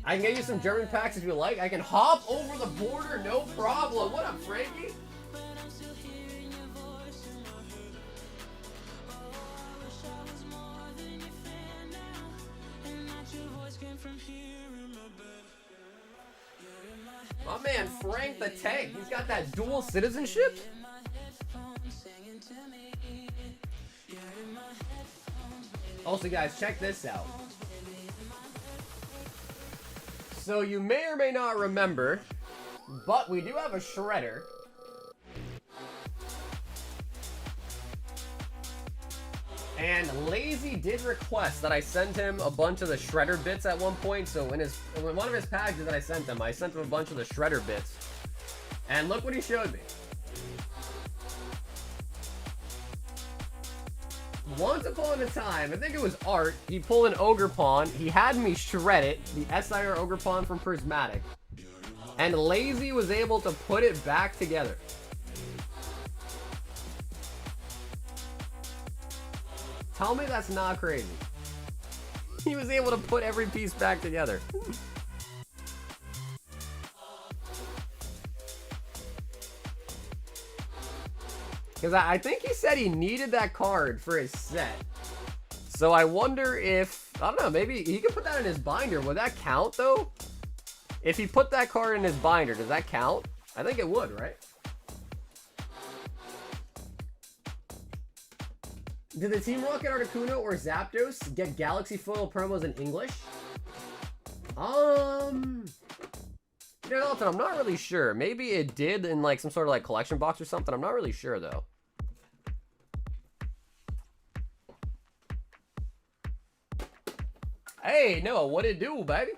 I can get you some German packs if you like. I can hop over the border, no problem. What up, Frankie? My man Frank the Tank, he's got that dual citizenship? Also guys, check this out. So you may or may not remember, but we do have a shredder. And Lazy did request that I send him a bunch of the shredder bits at one point. So in one of his packages that I sent him a bunch of the shredder bits. And look what he showed me. Once upon a time, I think it was Art, he pulled an Ogre Pawn, he had me shred it, the SIR Ogre Pawn from Prismatic, and Lazy was able to put it back together. Tell me that's not crazy. He was able to put every piece back together. Because I think he said he needed that card for his set. So I wonder if, I don't know, maybe he could put that in his binder. Would that count though? If he put that card in his binder, does that count? I think it would, right? Did the Team Rocket Articuno or Zapdos get Galaxy Foil promos in English? You know, Dalton, I'm not really sure. Maybe it did in like some sort of like collection box or something. I'm not really sure though. Hey, Noah, what it do, baby?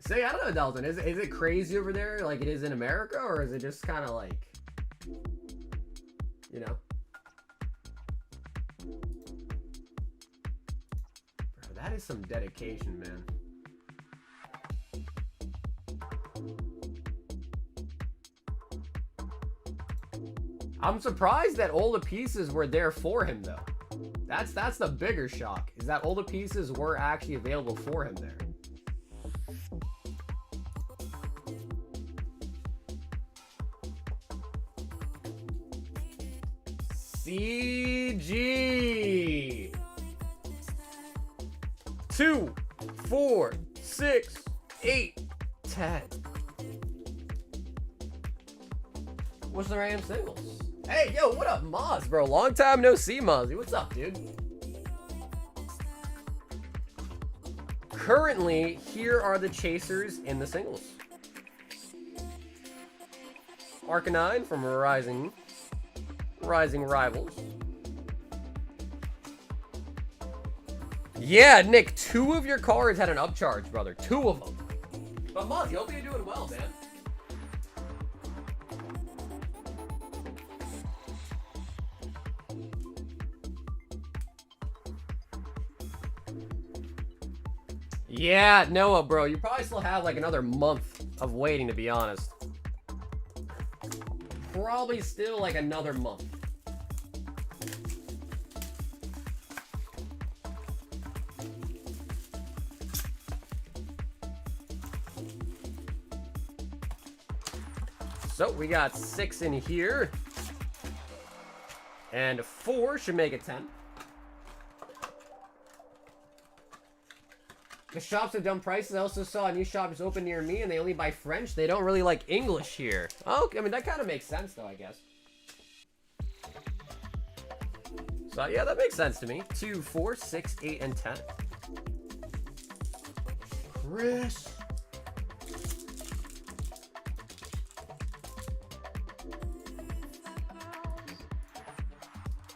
Say, I don't know, Dalton. Is it crazy over there like it is in America, or is it just kind of like, you know? Bro, that is some dedication, man. I'm surprised that all the pieces were there for him, though. That's the bigger shock, is that all the pieces were actually available for him there. CG 2, 4, 6, 8, 10. What's the random singles? Hey, yo, what up, Moz, bro? Long time no see, Mozzie. What's up, dude? Currently, here are the chasers in the singles. Arcanine from Rising Rivals. Yeah, Nick, 2 of your cards had an upcharge, brother. 2 of them. But Mozzie, hope you're doing well, man. Yeah, Noah, bro, you probably still have like another month of waiting, to be honest. Probably still like another month. So we got 6 in here. And 4 should make it 10. The shops have done prices. I also saw a new shop just open near me and they only buy French. They don't really like English here. Oh, I mean, that kind of makes sense though, I guess. So yeah, that makes sense to me. 2, 4, 6, 8, and 10. Chris.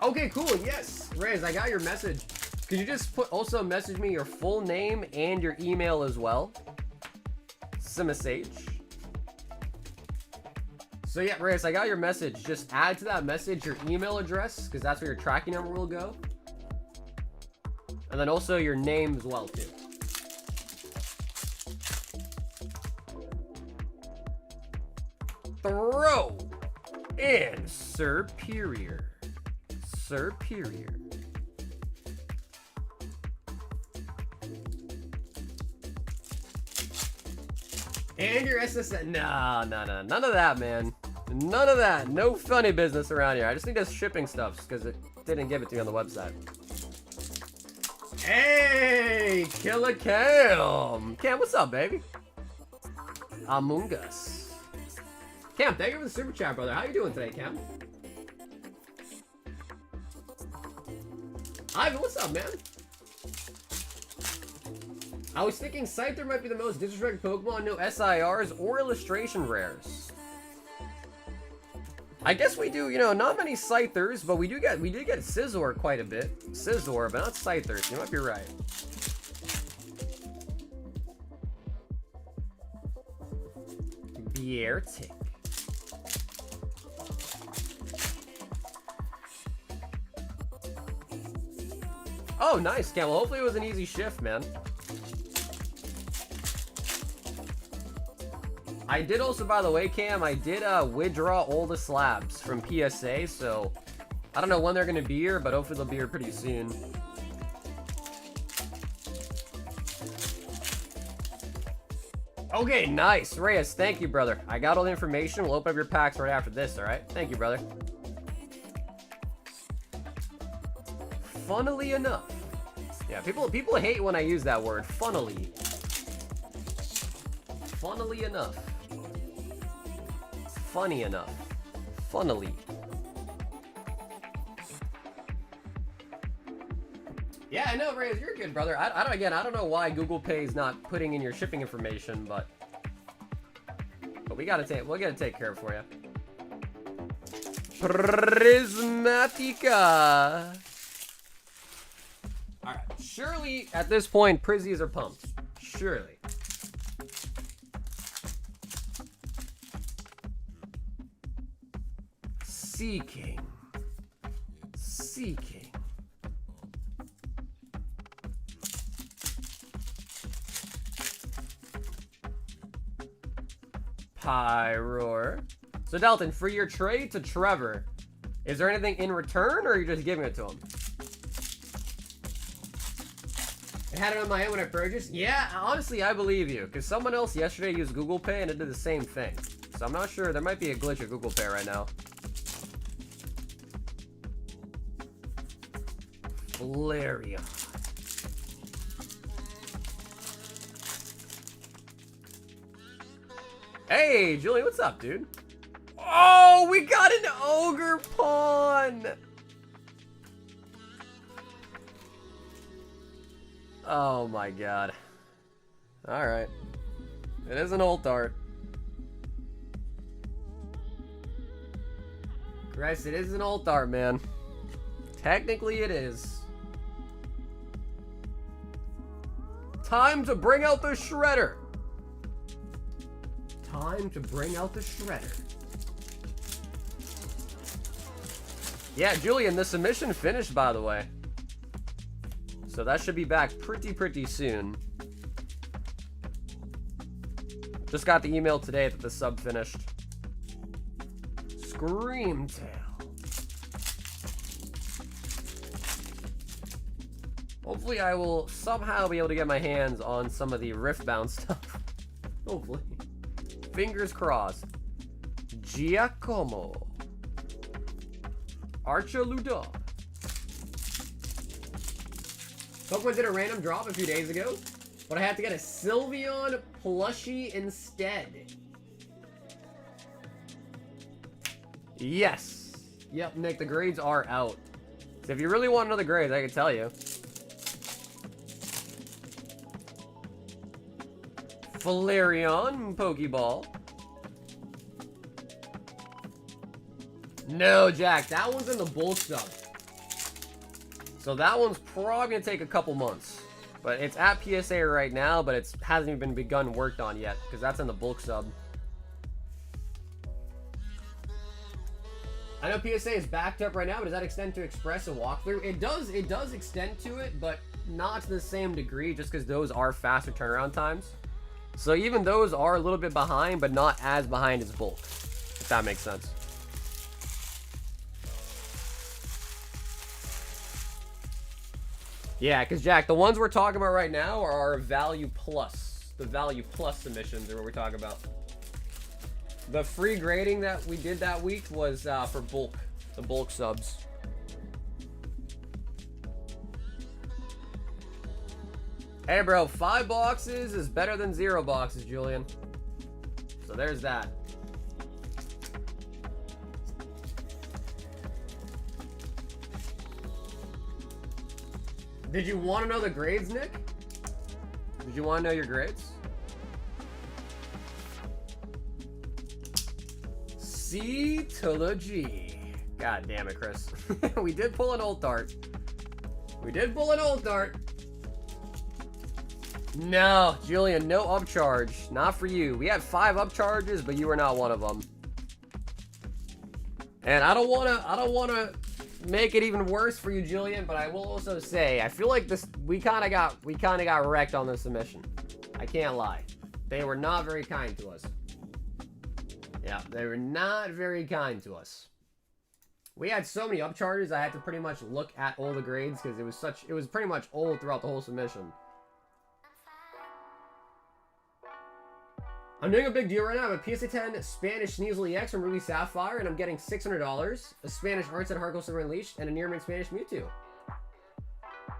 Okay, cool. Yes, Reyes, I got your message. Could you just also message me your full name and your email as well? Simasage. So yeah, Reyes, I got your message. Just add to that message your email address, because that's where your tracking number will go. And then also your name as well, too. Throw in superior. Superior. And your SSN. No. None of that, man. None of that. No funny business around here. I just need us shipping stuff because it didn't give it to me on the website. Hey, Killer Cam. Cam, what's up, baby? Among Us. Cam, thank you for the super chat, brother. How you doing today, Cam? Ivan, what's up, man? I was thinking Scyther might be the most disrespected Pokemon, no SIRs or illustration rares. I guess we do, you know, not many Scythers, but we did get Scizor quite a bit. Scizor, but not Scythers. You might be right. Biertic. Oh, nice, Cam. Well, hopefully it was an easy shift, man. I did also, by the way, Cam, I did withdraw all the slabs from PSA, so I don't know when they're going to be here, but hopefully they'll be here pretty soon. Okay, nice. Reyes, thank you, brother. I got all the information. We'll open up your packs right after this, all right? Thank you, brother. Funnily enough. Yeah, people hate when I use that word, funnily. Funnily enough. Funny enough. Funnily. Yeah, I know, Reyes, you're good, brother. I don't know why Google Pay is not putting in your shipping information, but we gotta take care of it for you. Prismatica. All right, surely at this point, Prizzies are pumped. Surely. Seeking. Pyroar. So Dalton, for your trade to Trevor, is there anything in return, or are you just giving it to him? I had it on my own when I purchased. Yeah, honestly, I believe you, because someone else yesterday used Google Pay and it did the same thing. So I'm not sure. There might be a glitch at Google Pay right now. Flareon. Hey, Julian, what's up, dude? Oh, we got an Ogre Pawn! Oh my god. Alright. It is an alt art. Christ, it is an alt art, man. Technically it is. Time to bring out the Shredder. Time to bring out the Shredder. Yeah, Julian, the submission finished, by the way. So that should be back pretty soon. Just got the email today that the sub finished. Screamtail. Hopefully I will somehow be able to get my hands on some of the Rift-bound stuff. Hopefully. Fingers crossed. Giacomo. Archaluda. Pokemon did a random drop a few days ago, but I had to get a Sylveon plushie instead. Yes. Yep, Nick, the grades are out. So if you really want to know the grades, I can tell you. Flareon Pokeball. No, Jack, that one's in the bulk sub. So that one's probably gonna take a couple months. But it's at PSA right now, but it hasn't even begun worked on yet, because that's in the bulk sub. I know PSA is backed up right now, but does that extend to Express and Walkthrough? It does extend to it, but not to the same degree, just because those are faster turnaround times. So even those are a little bit behind, but not as behind as Bulk, if that makes sense. Yeah, because Jack, the ones we're talking about right now are our Value Plus. The Value Plus submissions are what we're talking about. The free grading that we did that week was for Bulk, the Bulk subs. Hey bro, 5 boxes is better than 0 boxes, Julian. So there's that. Did you want to know the grades, Nick? Did you want to know your grades? C to the G. God damn it, Chris. We did pull an old dart. We did pull an old dart. No, Julian, no upcharge. Not for you. We had 5 upcharges, but you were not one of them. And I don't wanna make it even worse for you, Julian, but I will also say I feel like we kind of got wrecked on this submission. I can't lie. They were not very kind to us. Yeah, they were not very kind to us. We had so many upcharges, I had to pretty much look at all the grades because it was pretty much old throughout the whole submission. I'm doing a big deal right now. I have a PSA 10 Spanish Sneasel EX from Ruby Sapphire, and I'm getting $600, a Spanish Arts and Hardcore Silver Unleashed, and a Near Mint Spanish Mewtwo.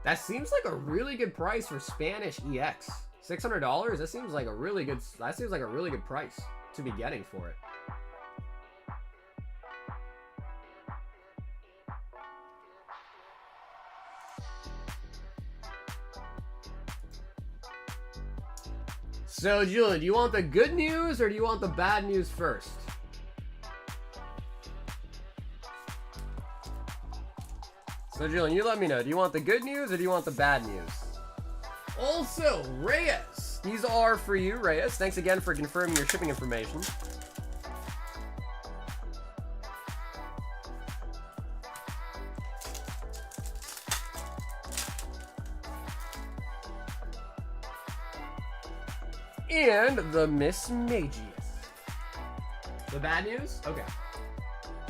That seems like a really good price for Spanish EX. $600? That seems like a really good price to be getting for it. So, Julian, do you want the good news or do you want the bad news first? So, Julian, you let me know. Do you want the good news or do you want the bad news? Also, Reyes. These are for you, Reyes. Thanks again for confirming your shipping information. And the Miss Magius. The bad news? Okay.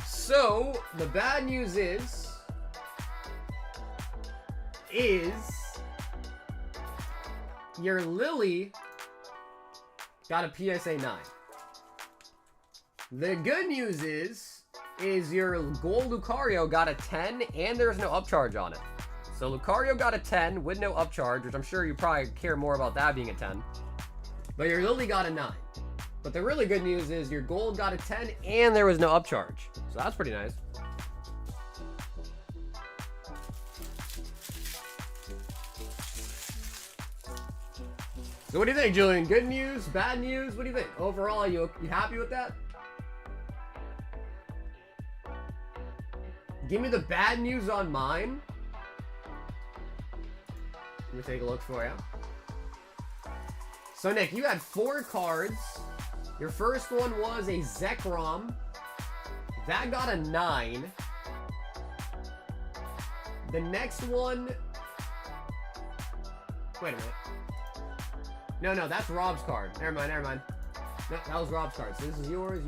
So, the bad news is your Lily got a PSA 9. The good news is your Gold Lucario got a 10 and there's no upcharge on it. So Lucario got a 10 with no upcharge, which I'm sure you probably care more about that being a 10. But your Lily got a 9. But the really good news is your Gold got a 10 and there was no upcharge. So that's pretty nice. So what do you think, Julian? Good news? Bad news? What do you think? Overall, you happy with that? Give me the bad news on mine. Let me take a look for you. So, Nick, you had 4 cards. Your first one was a Zekrom. That got a 9. The next one... Wait a minute. No, that's Rob's card. Never mind. No, that was Rob's card. So this is yours.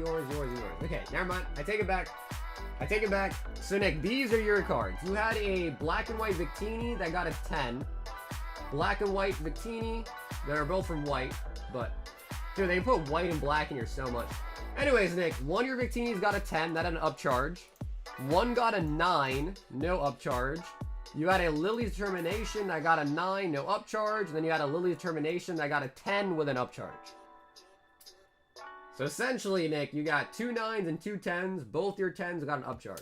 Okay, never mind. I take it back. So, Nick, these are your cards. You had a black and white Victini that got a 10. Black and white Victini. They're both from white, but... Dude, they put white and black in here so much. Anyways, Nick, one of your Victinis got a 10. That had an upcharge. One got a 9. No upcharge. You had a Lily Determination that got a 9, no upcharge. And then you had a Lily Determination that got a 10 with an upcharge. So essentially, Nick, you got 2 9s and 2 10s. Both your 10s got an upcharge.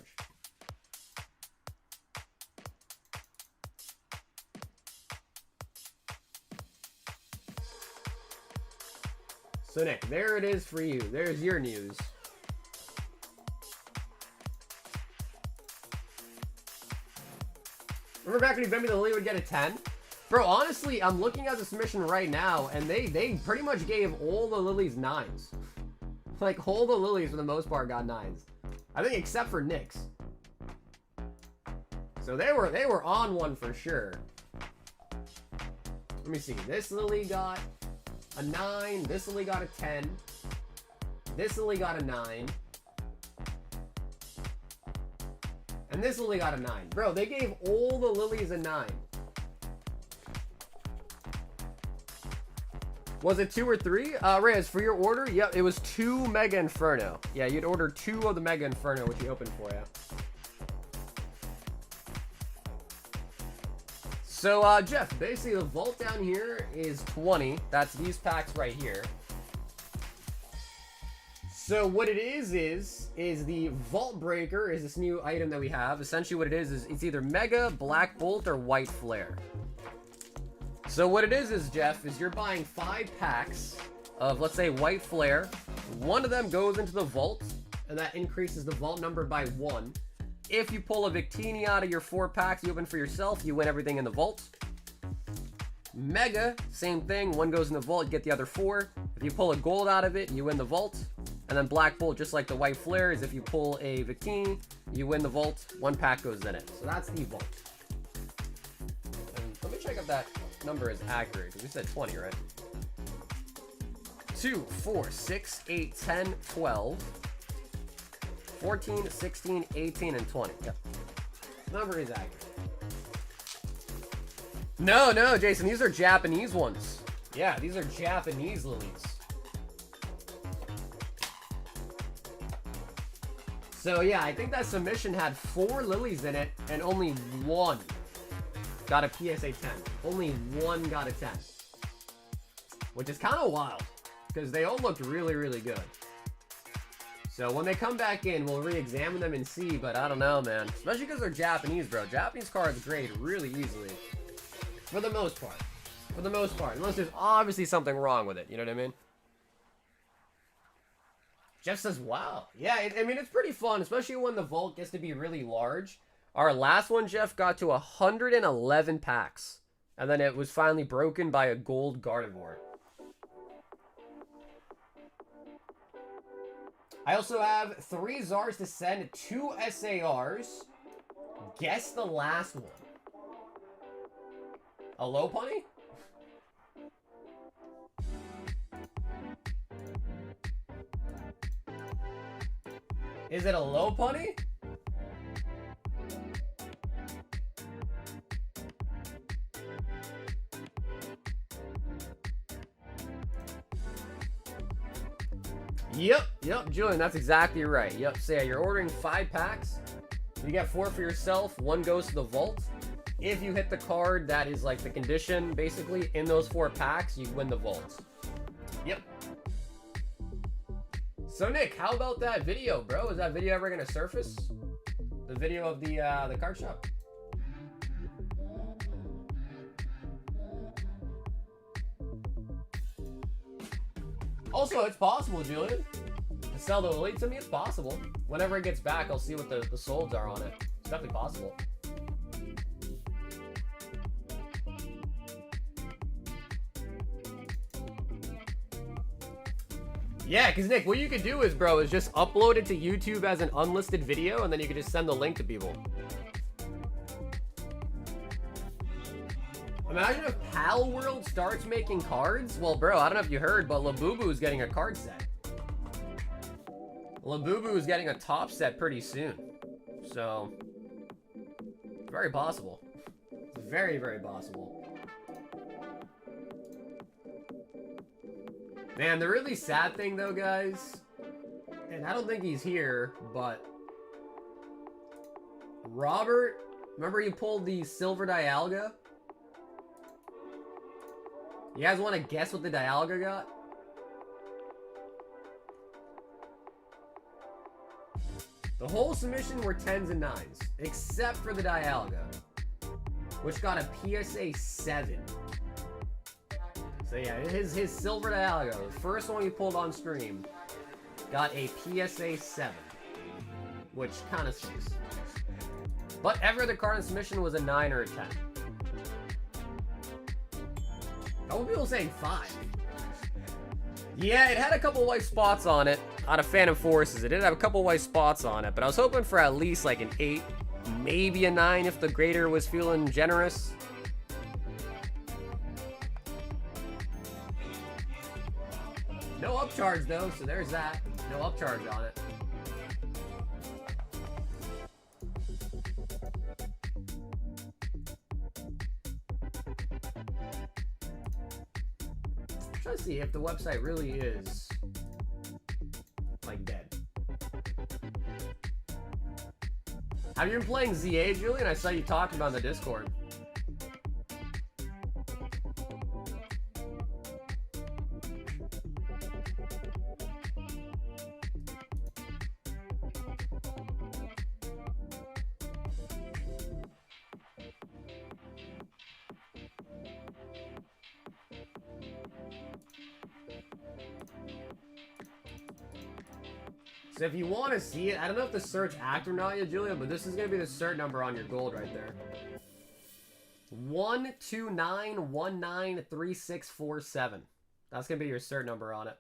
So, Nick, there it is for you. There's your news. Remember back when you bet me the Lily would get a 10? Bro, honestly, I'm looking at the submission right now, and they pretty much gave all the Lilies 9s. Like, all the Lilies, for the most part, got 9s. I think except for Nyx. So they were on one for sure. Let me see. This Lily got a 9. This Lily got a 10. This Lily got a 9. And this Lily got a 9. Bro, they gave all the Lilies a 9. Was it 2 or 3? Reyes, for your order, yep, it was 2 Mega Inferno. Yeah, you'd order 2 of the Mega Inferno, which we opened for you. So, Jeff, basically the vault down here is 20. That's these packs right here. So what it is the Vault Breaker is this new item that we have. Essentially what it is it's either Mega, Black Bolt, or White Flare. So what it is Jeff, is you're buying 5 packs of, let's say, White Flare. One of them goes into the vault, and that increases the vault number by 1. If you pull a Victini out of your 4 packs you open for yourself, you win everything in the vault. Mega, same thing. 1 goes in the vault, you get the other 4. If you pull a gold out of it, you win the vault. And then Black Bolt, just like the White Flare, is if you pull a Victini, you win the vault. 1 pack goes in it. So that's the vault. And let me check if that number is accurate, because we said 20, right? 2, 4, 6, 8, 10, 12. 14, 16, 18, and 20. Yep. Number is accurate. No, Jason, these are Japanese ones. Yeah, these are Japanese lilies. So yeah, I think that submission had 4 lilies in it, and only 1 got a PSA 10. Only 1 got a 10. Which is kind of wild, because they all looked really, really good. So when they come back in, we'll re-examine them and see, but I don't know, man. Especially because they're Japanese, bro. Japanese cards grade really easily. For the most part. For the most part. Unless there's obviously something wrong with it, you know what I mean? Jeff says, wow. Yeah, I mean, it's pretty fun, especially when the vault gets to be really large. Our last one, Jeff, got to 111 packs. And then it was finally broken by a gold Gardevoir. I also have 3 Zars to send, 2 SARs. Guess the last one. A Lopunny? Is it a Lopunny? Yep, Julian, that's exactly right. Yep, so yeah, you're ordering 5 packs. You get 4 for yourself, 1 goes to the vault. If you hit the card that is like the condition, basically, in those 4 packs, you win the vault. Yep. So Nick, how about that video, bro? Is that video ever gonna surface? The video of the card shop? Also, it's possible, Julian. To sell the Lily to me, it's possible. Whenever it gets back, I'll see what the solds are on it. It's definitely possible. Yeah, because Nick, what you could do is, bro, is just upload it to YouTube as an unlisted video, and then you can just send the link to people. Imagine if Pal World starts making cards. Well, bro, I don't know if you heard, but Labubu is getting a card set. Labubu is getting a top set pretty soon. So, very possible. It's very, very possible. Man, the really sad thing, though, guys, and I don't think he's here, but Robert, remember you pulled the Silver Dialga? You guys want to guess what the Dialga got? The whole submission were 10s and 9s, except for the Dialga, which got a PSA 7. So yeah, his Silver Dialga, the first one he pulled on stream, got a PSA 7, which kind of stinks. But every other card in submission was a 9 or a 10. A couple people saying 5. Yeah, it had a couple white spots on it. out of Phantom Forces. It did have a couple white spots on it, but I was hoping for at least like an 8, maybe a 9 if the grader was feeling generous. No upcharge though, so there's that. No upcharge on it. I'm trying to see if the website really is like dead. Have you been playing ZA, Julian? I saw you talking about in the Discord. So if you want to see it, I don't know if the search active or not yet, Julia, but this is going to be the cert number on your gold right there. 129193647. That's going to be your cert number on it.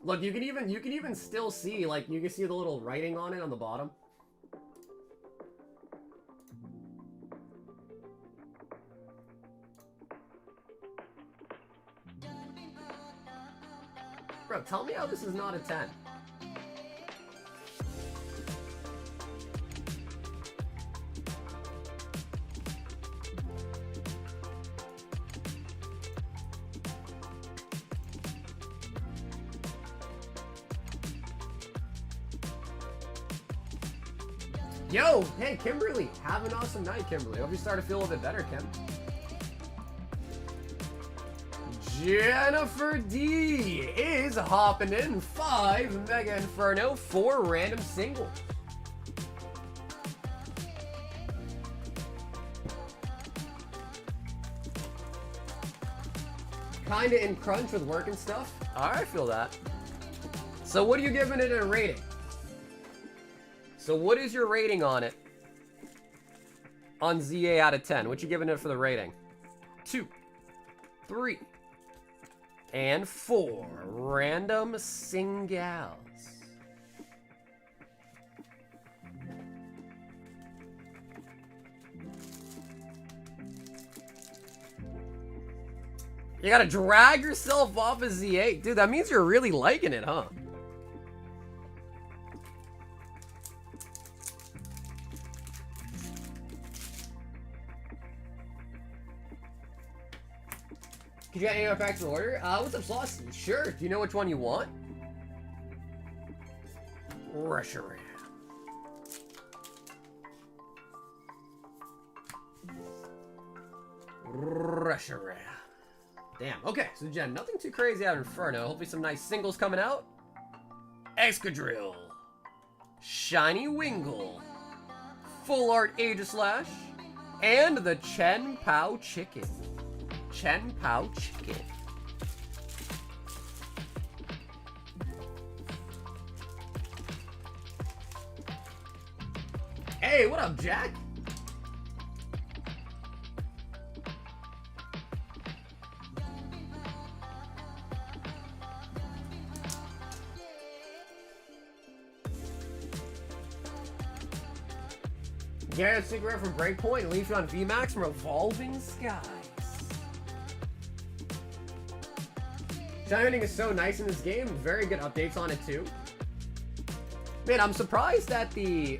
Look, you can even still see, like, you can see the little writing on it on the bottom. Bro, tell me how this is not a 10. Yo, hey, Kimberly. Have an awesome night, Kimberly. Hope you start to feel a little bit better, Kim. Jennifer D is hopping in 5 Mega Inferno, 4 random singles. Kinda in crunch with work and stuff. Alright, I feel that. So what are you giving it a rating? So what is your rating on it? On ZA out of 10. What you giving it for the rating? 2, 3, and 4 random singles. You gotta drag yourself off of Z8. Dude, that means you're really liking it, huh? Could you get any effects in order? What's up, Saucy? Sure. Do you know which one you want? Rusher. Rusher. Damn. Okay, so Jen, nothing too crazy out of Inferno. Hopefully some nice singles coming out. Excadrill. Shiny Wingull. Full Art Aegislash. And the Chen Pao Chicken. Chen Pao Chicken. Hey, what up, Jack? Get a cigarette from Breakpoint and leave you on VMAX from Evolving Skies. Shiny hunting is so nice in this game. Very good updates on it too. Man, I'm surprised that the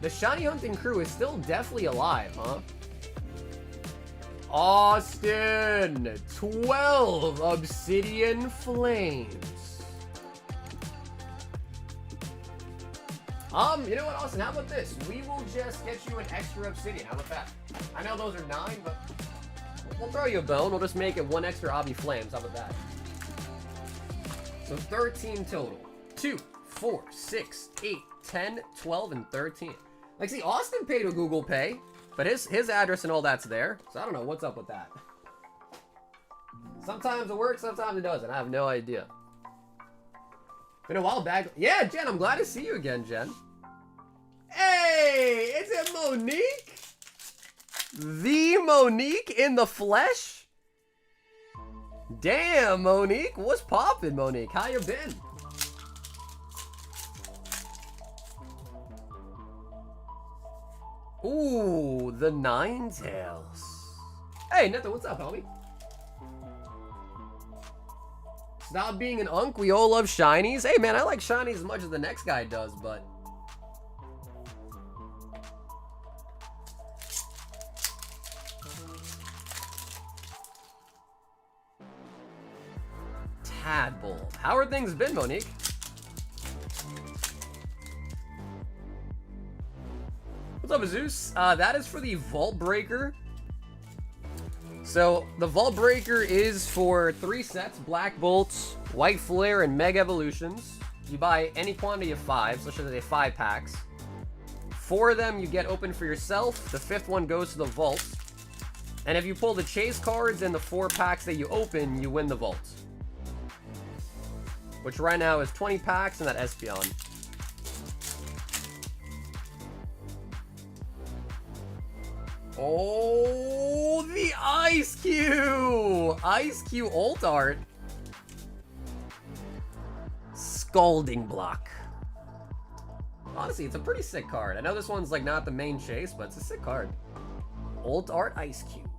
shiny hunting crew is still definitely alive, huh? Austin, 12 Obsidian Flames. You know what, Austin? How about this? We will just get you an extra Obsidian. How about that? I know those are 9, but we'll throw you a bone. We'll just make it 1 extra Obby Flames. How about that? So 13 total. 2, 4, 6, 8, 10, 12, and 13. Like, see, Austin paid with Google Pay, but his address and all that's there. So I don't know what's up with that. Sometimes it works, sometimes it doesn't. I have no idea. Been a while back. Yeah, Jen, I'm glad to see you again, Jen. Hey, is it Monique? The Monique in the flesh? Damn, Monique. What's poppin', Monique? How you been? Ooh, the Ninetales. Hey, Netha, what's up, homie? Stop being an unk. We all love shinies. Hey, man, I like shinies as much as the next guy does, but... Tadpole. How are things been, Monique? What's up, Zeus? That is for the Vault Breaker. So, the Vault Breaker is for 3 sets, Black Bolts, White Flare, and Mega Evolutions. You buy any quantity of 5, so should say 5 packs. 4 of them you get open for yourself. The 5th one goes to the vault. And if you pull the chase cards in the 4 packs that you open, you win the vault. Which right now is 20 packs and that Espeon. Oh, the Ice Cube! Ice Cube ult art. Scalding Block. Honestly, it's a pretty sick card. I know this one's like not the main chase, but it's a sick card. Ult art Ice Cube.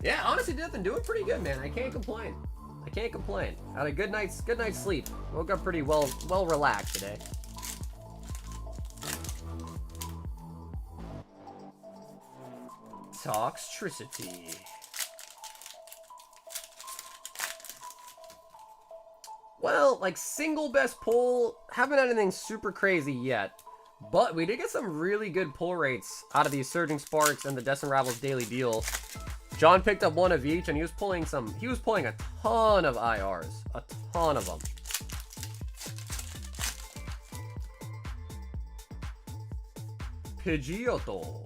Yeah, honestly, Nathan, doing pretty good, man. I can't complain. I can't complain. Had a good night's sleep. Woke up pretty well relaxed today. Toxtricity. Well, like single best pull, haven't had anything super crazy yet, but we did get some really good pull rates out of these Surging Sparks and the Destin Ravels Daily Deal. John picked up 1 of each, and he was pulling a ton of IRs. A ton of them. Pidgeotto.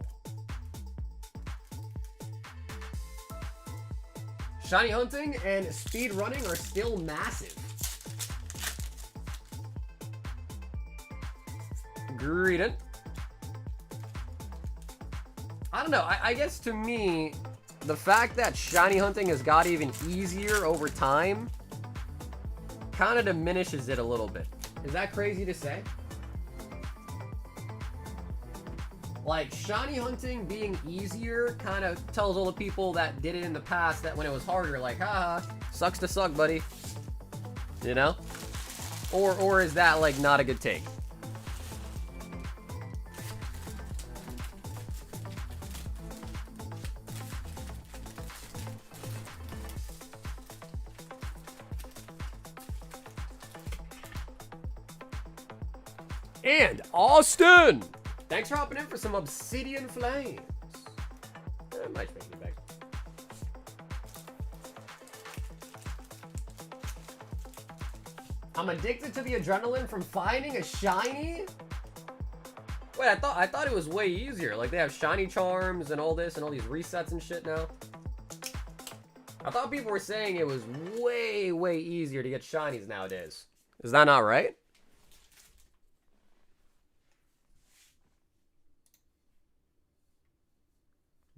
Shiny hunting and speed running are still massive. Greedent. I don't know, I guess to me, the fact that shiny hunting has got even easier over time kind of diminishes it a little bit. Is that crazy to say? Like, shiny hunting being easier kind of tells all the people that did it in the past that when it was harder, like, haha, sucks to suck, buddy. You know? Or is that, like, not a good take? And Austin! Thanks for hopping in for some Obsidian Flames. Might make me back. I'm addicted to the adrenaline from finding a shiny? Wait, I thought it was way easier. Like, they have shiny charms and all this and all these resets and shit now. I thought people were saying it was way, way easier to get shinies nowadays. Is that not right?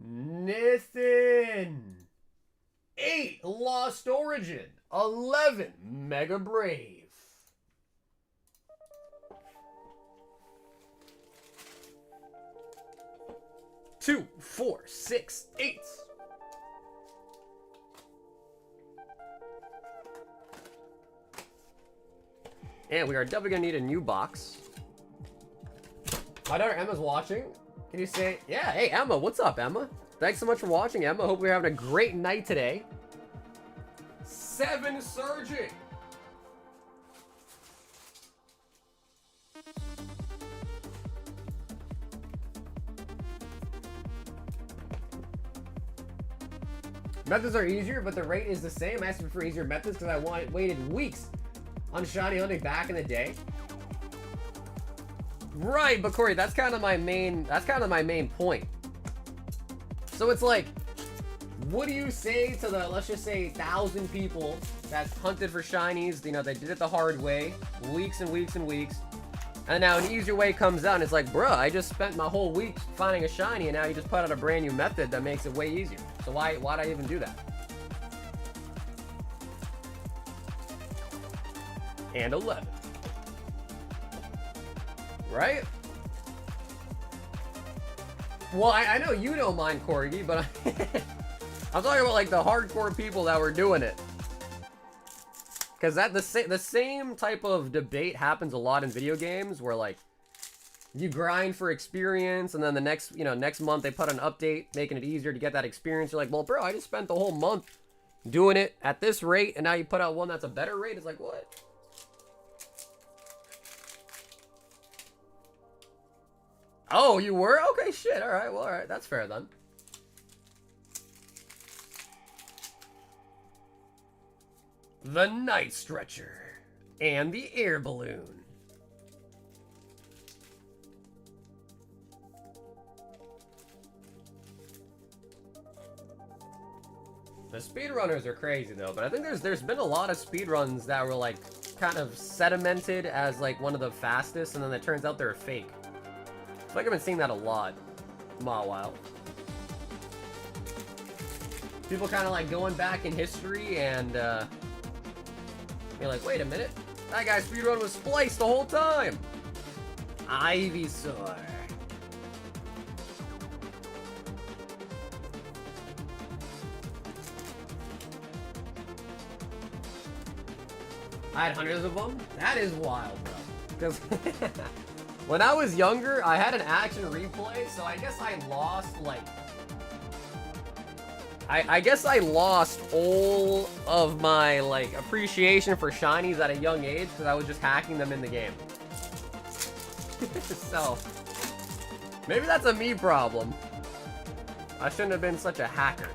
Nathan. 8 Lost Origin. 11 Mega Brave. Two, 4, 6, 8. And we are definitely gonna need a new box. My daughter Emma's watching. Can you say, yeah, hey, Emma, what's up, Emma? Thanks so much for watching, Emma. Hope you're having a great night today. 7 Surging. Methods are easier, but the rate is the same. I asked for easier methods because I waited weeks on shiny hunting back in the day. Right, but Corey, that's kind of my main point. So it's like, What do you say to the, let's just say, 1,000 people that hunted for shinies? You know, they did it the hard way, weeks and weeks and weeks. And now an easier way comes out and it's like, bruh, I just spent my whole week finding a shiny and now you just put out a brand new method that makes it way easier. So why'd I even do that? And 11. Right? Well, I know you don't mind Corgi, but I'm talking about like the hardcore people that were doing it. Because that the same type of debate happens a lot in video games where like you grind for experience and then the next month they put an update making it easier to get that experience. You're like, well, bro, I just spent the whole month doing it at this rate and now you put out one that's a better rate. It's like, what? Oh, you were? Okay, shit. All right. Well, all right. That's fair then. The Night Stretcher and the Air Balloon. The speedrunners are crazy though, but I think there's been a lot of speedruns that were like kind of sedimented as like one of the fastest, and then it turns out they're fake. I feel like I've been seeing that a lot in a while. People kind of like going back in history and you're like, wait a minute, that guy's speedrun was spliced the whole time. Ivysaur. I had hundreds of them. That is wild, bro. Because when I was younger, I had an action replay, so I guess I lost like I guess I lost all of my like appreciation for shinies at a young age because I was just hacking them in the game. So maybe that's a me problem. I shouldn't have been such a hacker.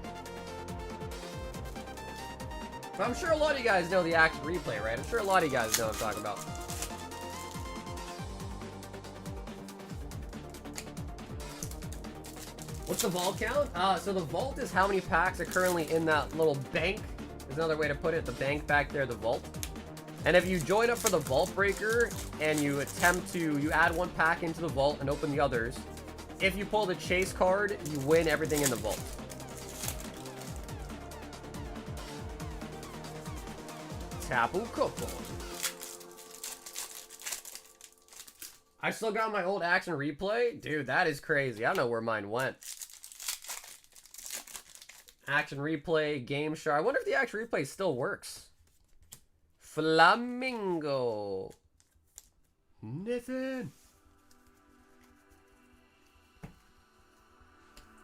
But I'm sure a lot of you guys know the action replay, right? I'm sure a lot of you guys know what I'm talking about. What's the vault count? So the vault is how many packs are currently in that little bank. There's another way to put it. The bank back there, the vault. And if you join up for the vault breaker and you you add one pack into the vault and open the others, if you pull the chase card, you win everything in the vault. Tapu Koko. I still got my old action replay? Dude, that is crazy. I don't know where mine went. Action replay, game share. I wonder if the action replay still works. Flamingo. Nathan.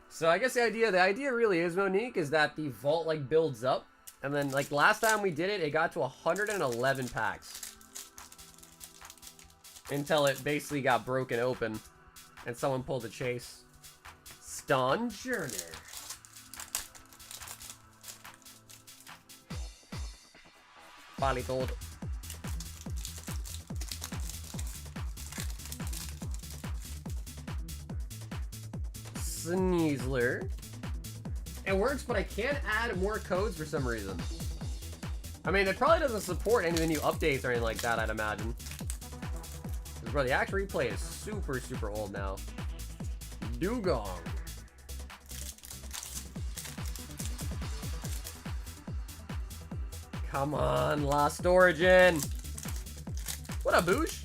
So I guess the idea really is, Monique, is that the vault like builds up. And then like last time we did it, it got to 111 packs. Until it basically got broken open. And someone pulled a chase. Stun Journey. Palitoad. Sneasler. It works, but I can't add more codes for some reason. I mean, it probably doesn't support any of the new updates or anything like that, I'd imagine. Because, bro, the action replay is super, super old now. Dugong. Come on, Lost Origin. What up, Boosh?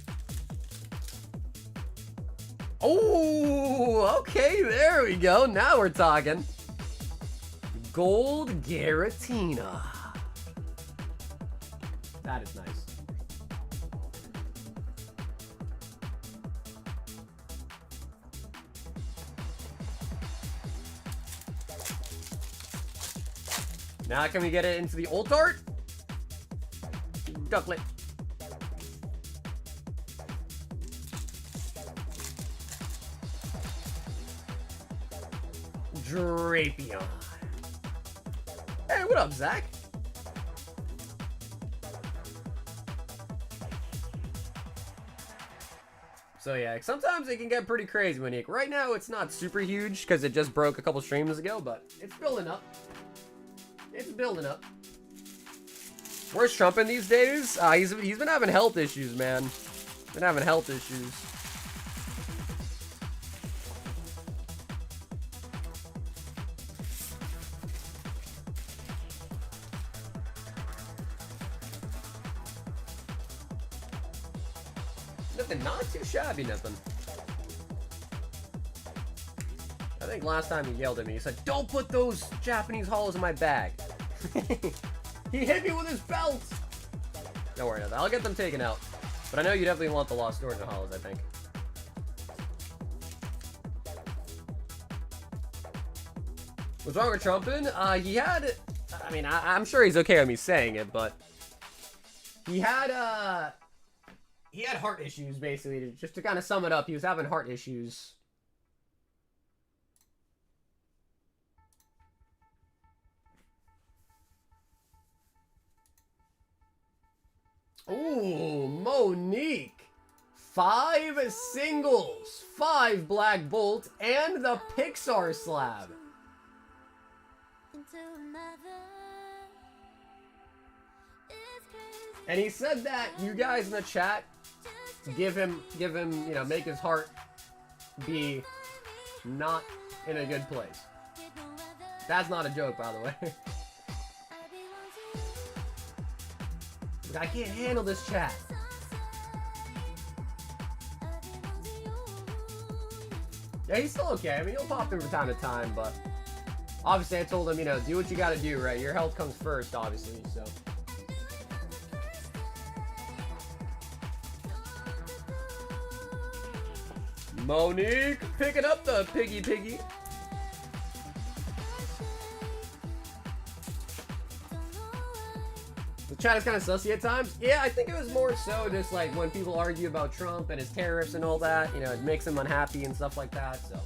Oh, okay, there we go. Now we're talking. Gold Giratina. That is nice. Now can we get it into the ult art? Ducklet. Drapion. Hey, what up, Zach? So yeah, sometimes it can get pretty crazy, Monique. Right now, it's not super huge because it just broke a couple streams ago, but it's building up. It's building up. Where's Trump in these days? He's been having health issues, man. Been having health issues. Nothing, not too shabby, nothing. I think last time he yelled at me, he said, "Don't put those Japanese holos in my bag." He hit me with his belt! Don't worry about that. I'll get them taken out. But I know you definitely want the Lost Storage and holos, I think. What's wrong with Trumpin? He had... I mean, I'm sure he's okay with me saying it, but... He had heart issues, basically. Just to kind of sum it up, he was having heart issues. Ooh, Monique. 5 singles, 5 Black Bolt, and the Pixar slab. And he said that you guys in the chat give him, you know, make his heart be not in a good place. That's not a joke, by the way. I can't handle this chat. Yeah, he's still okay. I mean, he'll pop in from time to time, but obviously I told him, you know, do what you gotta do, right? Your health comes first, obviously, so. Monique, picking up the piggy. The chat is kind of sussy at times. Yeah, I think it was more so just like when people argue about Trump and his tariffs and all that, you know, it makes them unhappy and stuff like that, so.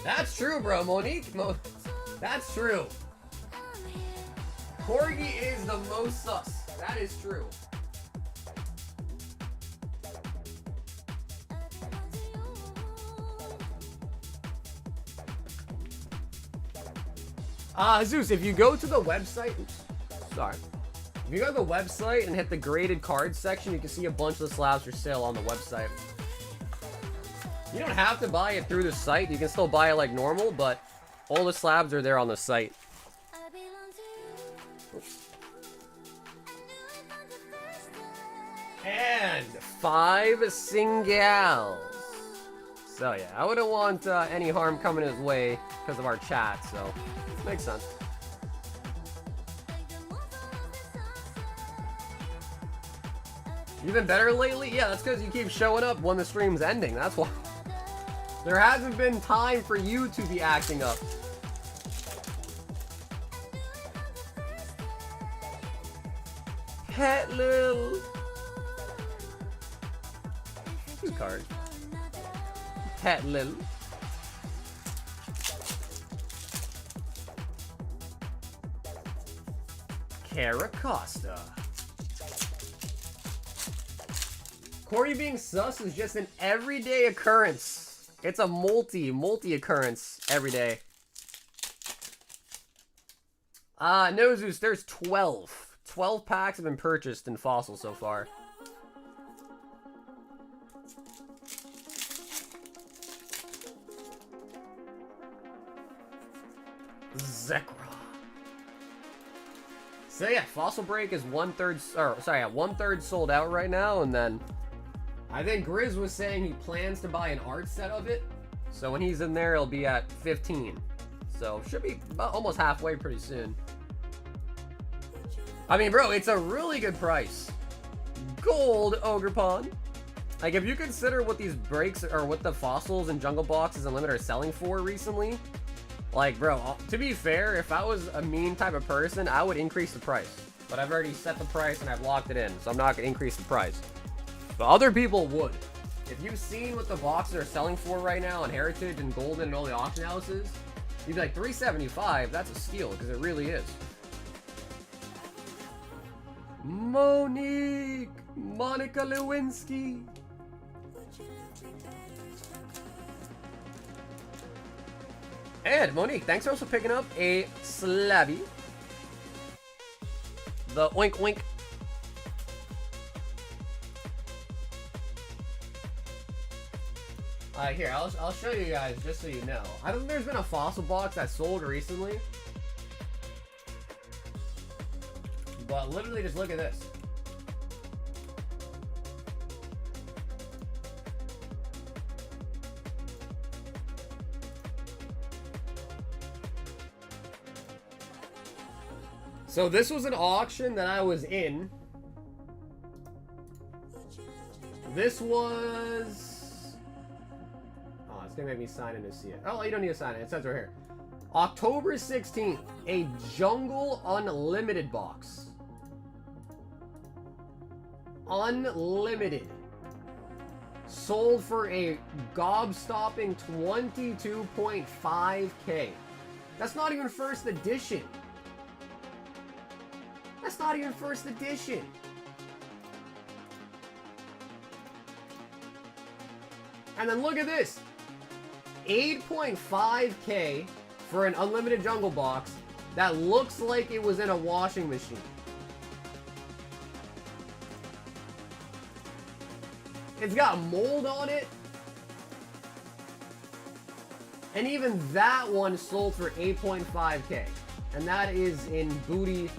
That's true, bro. Monique, that's true. Corgi is the most sus. That is true. Zeus, if you go to the website, oops, sorry. If you go to the website and hit the graded cards section, you can see a bunch of the slabs for sale on the website. You don't have to buy it through the site. You can still buy it like normal, but all the slabs are there on the site. Oops. And 5 singles. So yeah, I wouldn't want any harm coming his way because of our chat, so makes sense. You've been better lately? Yeah, that's because you keep showing up when the stream's ending. That's why. There hasn't been time for you to be acting up. Pet Lil. Good card. Pet Lil. Caracosta. Corey being sus is just an everyday occurrence. It's a multi occurrence every day. No, Zeus, there's 12. 12 packs have been purchased in Fossil so far. Zekra. So yeah, Fossil Break is 1/3 sold out right now, and then I think Grizz was saying he plans to buy an art set of it. So when he's in there, it'll be at 15. So should be about almost halfway pretty soon. I mean, bro, it's a really good price. Gold Ogre Pond. Like, if you consider what these breaks or what the fossils and jungle boxes and limit are selling for recently, like, bro, to be fair, if I was a mean type of person, I would increase the price. But I've already set the price and I've locked it in, so I'm not going to increase the price. But other people would. If you've seen what the boxes are selling for right now on Heritage and Golden and all the auction houses, you'd be like, $375, that's a steal, because it really is. Monique! Monica Lewinsky! And Monique, thanks for also picking up a slabby. The oink oink. Here, I'll show you guys just so you know. I don't think there's been a fossil box that sold recently. But literally just look at this. So this was an auction that I was in. This was... Oh, it's gonna make me sign in to see it. Oh, you don't need to sign it. It says right here. October 16th, a Jungle Unlimited box. Unlimited. Sold for a gob-stopping 22.5K. That's not even first edition. That's not even first edition. And then look at this. 8.5K for an unlimited jungle box that looks like it was in a washing machine. It's got mold on it. And even that one sold for 8.5K. And that is in booty.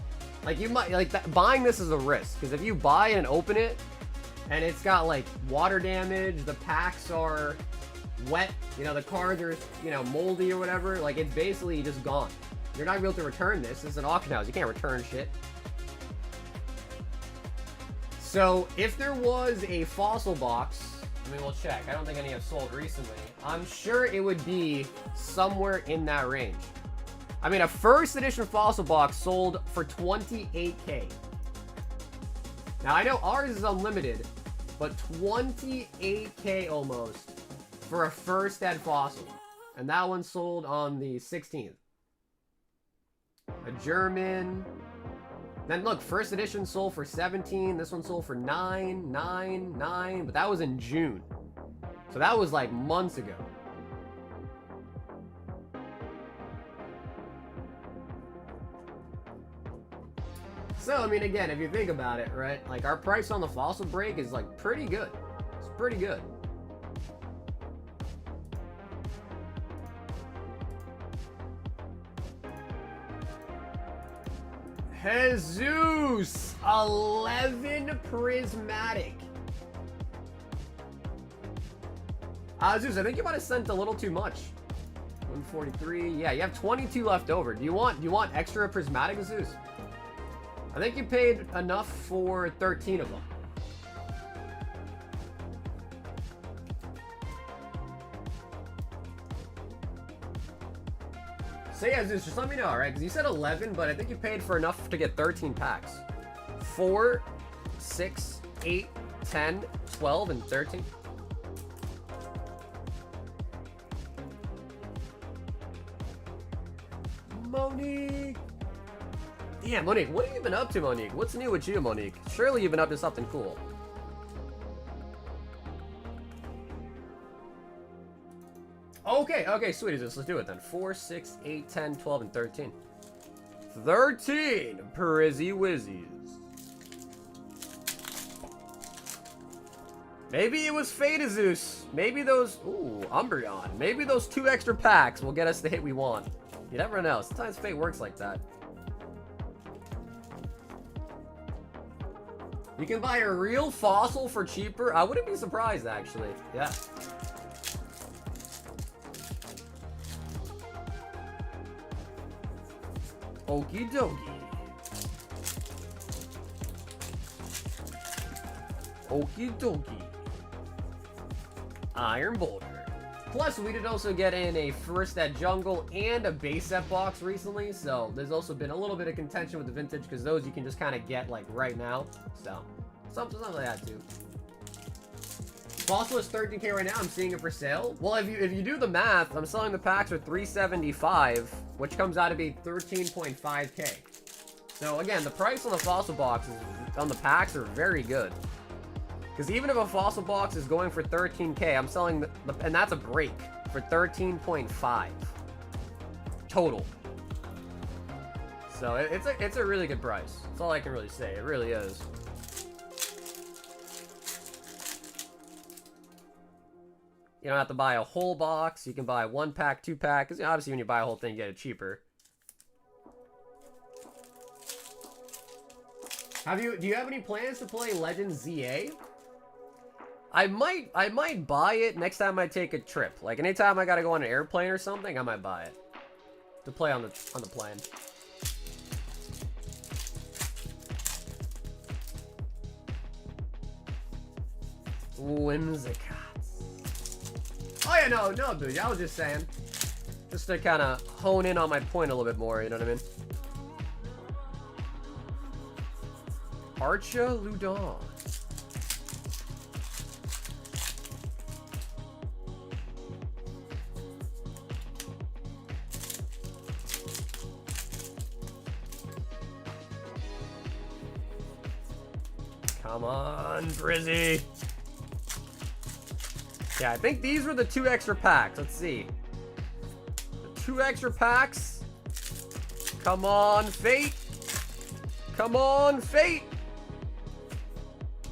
Like, you might, like, buying this is a risk. Because if you buy and open it, and it's got, like, water damage, the packs are wet, you know, the cards are, you know, moldy or whatever, like, it's basically just gone. You're not able to return this. It's an auction house. You can't return shit. So, if there was a fossil box, I mean, we'll check. I don't think any have sold recently. I'm sure it would be somewhere in that range. I mean, a first edition fossil box sold for 28K. Now, I know ours is unlimited, but 28K almost for a first ed fossil. And that one sold on the 16th. A German. Then look, first edition sold for 17. This one sold for 9, 9, 9. But that was in June. So that was like months ago. So, I mean, again, if you think about it, right? Like, our price on the fossil break is, like, pretty good. It's pretty good. Jesus! 11 prismatic. Zeus, I think you might have sent a little too much. 143. Yeah, you have 22 left over. Do you want extra prismatic, Zeus? I think you paid enough for 13 of them. So yeah, Zeus, just let me know, alright? Because you said 11, but I think you paid for enough to get 13 packs. 4, 6, 8, 10, 12, and 13. Monique! Yeah, Monique, what have you been up to, Monique? What's new with you, Monique? Surely you've been up to something cool. Okay, sweet as this. Let's do it then. 4, 6, 8, 10, 12, and 13. 13 Prizzy Wizzies. Maybe it was Fate Zeus. Maybe those... Ooh, Umbreon. Maybe those 2 extra packs will get us the hit we want. You never know. Sometimes fate works like that. You can buy a real fossil for cheaper. I wouldn't be surprised, actually. Yeah. Okie dokie. Okie dokie. Iron Boulder. Plus, we did also get in a first at Jungle and a base set box recently, so there's also been a little bit of contention with the vintage, because those you can just kind of get, like, right now. So, something like that, too. Fossil is 13K right now. I'm seeing it for sale. Well, if you do the math, I'm selling the packs for $375, which comes out to be 13.5K. So, again, the price on the fossil boxes on the packs are very good. Because even if a fossil box is going for 13K, I'm selling and that's a break for 13.5 total. So it's a really good price. That's all I can really say. It really is. You don't have to buy a whole box. You can buy 1 pack, 2 pack. Because obviously when you buy a whole thing, you get it cheaper. Do you have any plans to play Legends ZA? I might buy it next time I take a trip. Like anytime I gotta go on an airplane or something, I might buy it to play on the plane. Whimsicott. Oh yeah, no, dude. I was just saying, just to kind of hone in on my point a little bit more. You know what I mean? Archa Ludon. Come on, Brizzy. Yeah, I think these were the 2 extra packs. Let's see. The 2 extra packs. Come on, Fate. Come on, Fate.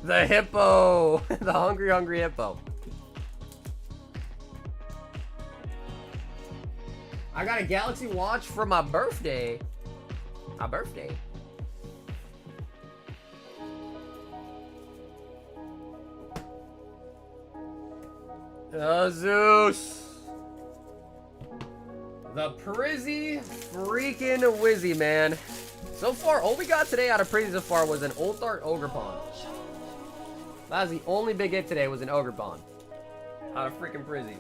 The hippo. The hungry hippo. I got a Galaxy Watch for my birthday. My birthday. Zeus. The Prizzy freaking Wizzy, man. So far, all we got today out of Prizzy so far was an Ulthart Ogrepon. That was the only big hit today, was an Ogrepon. Out of freaking Prizzies.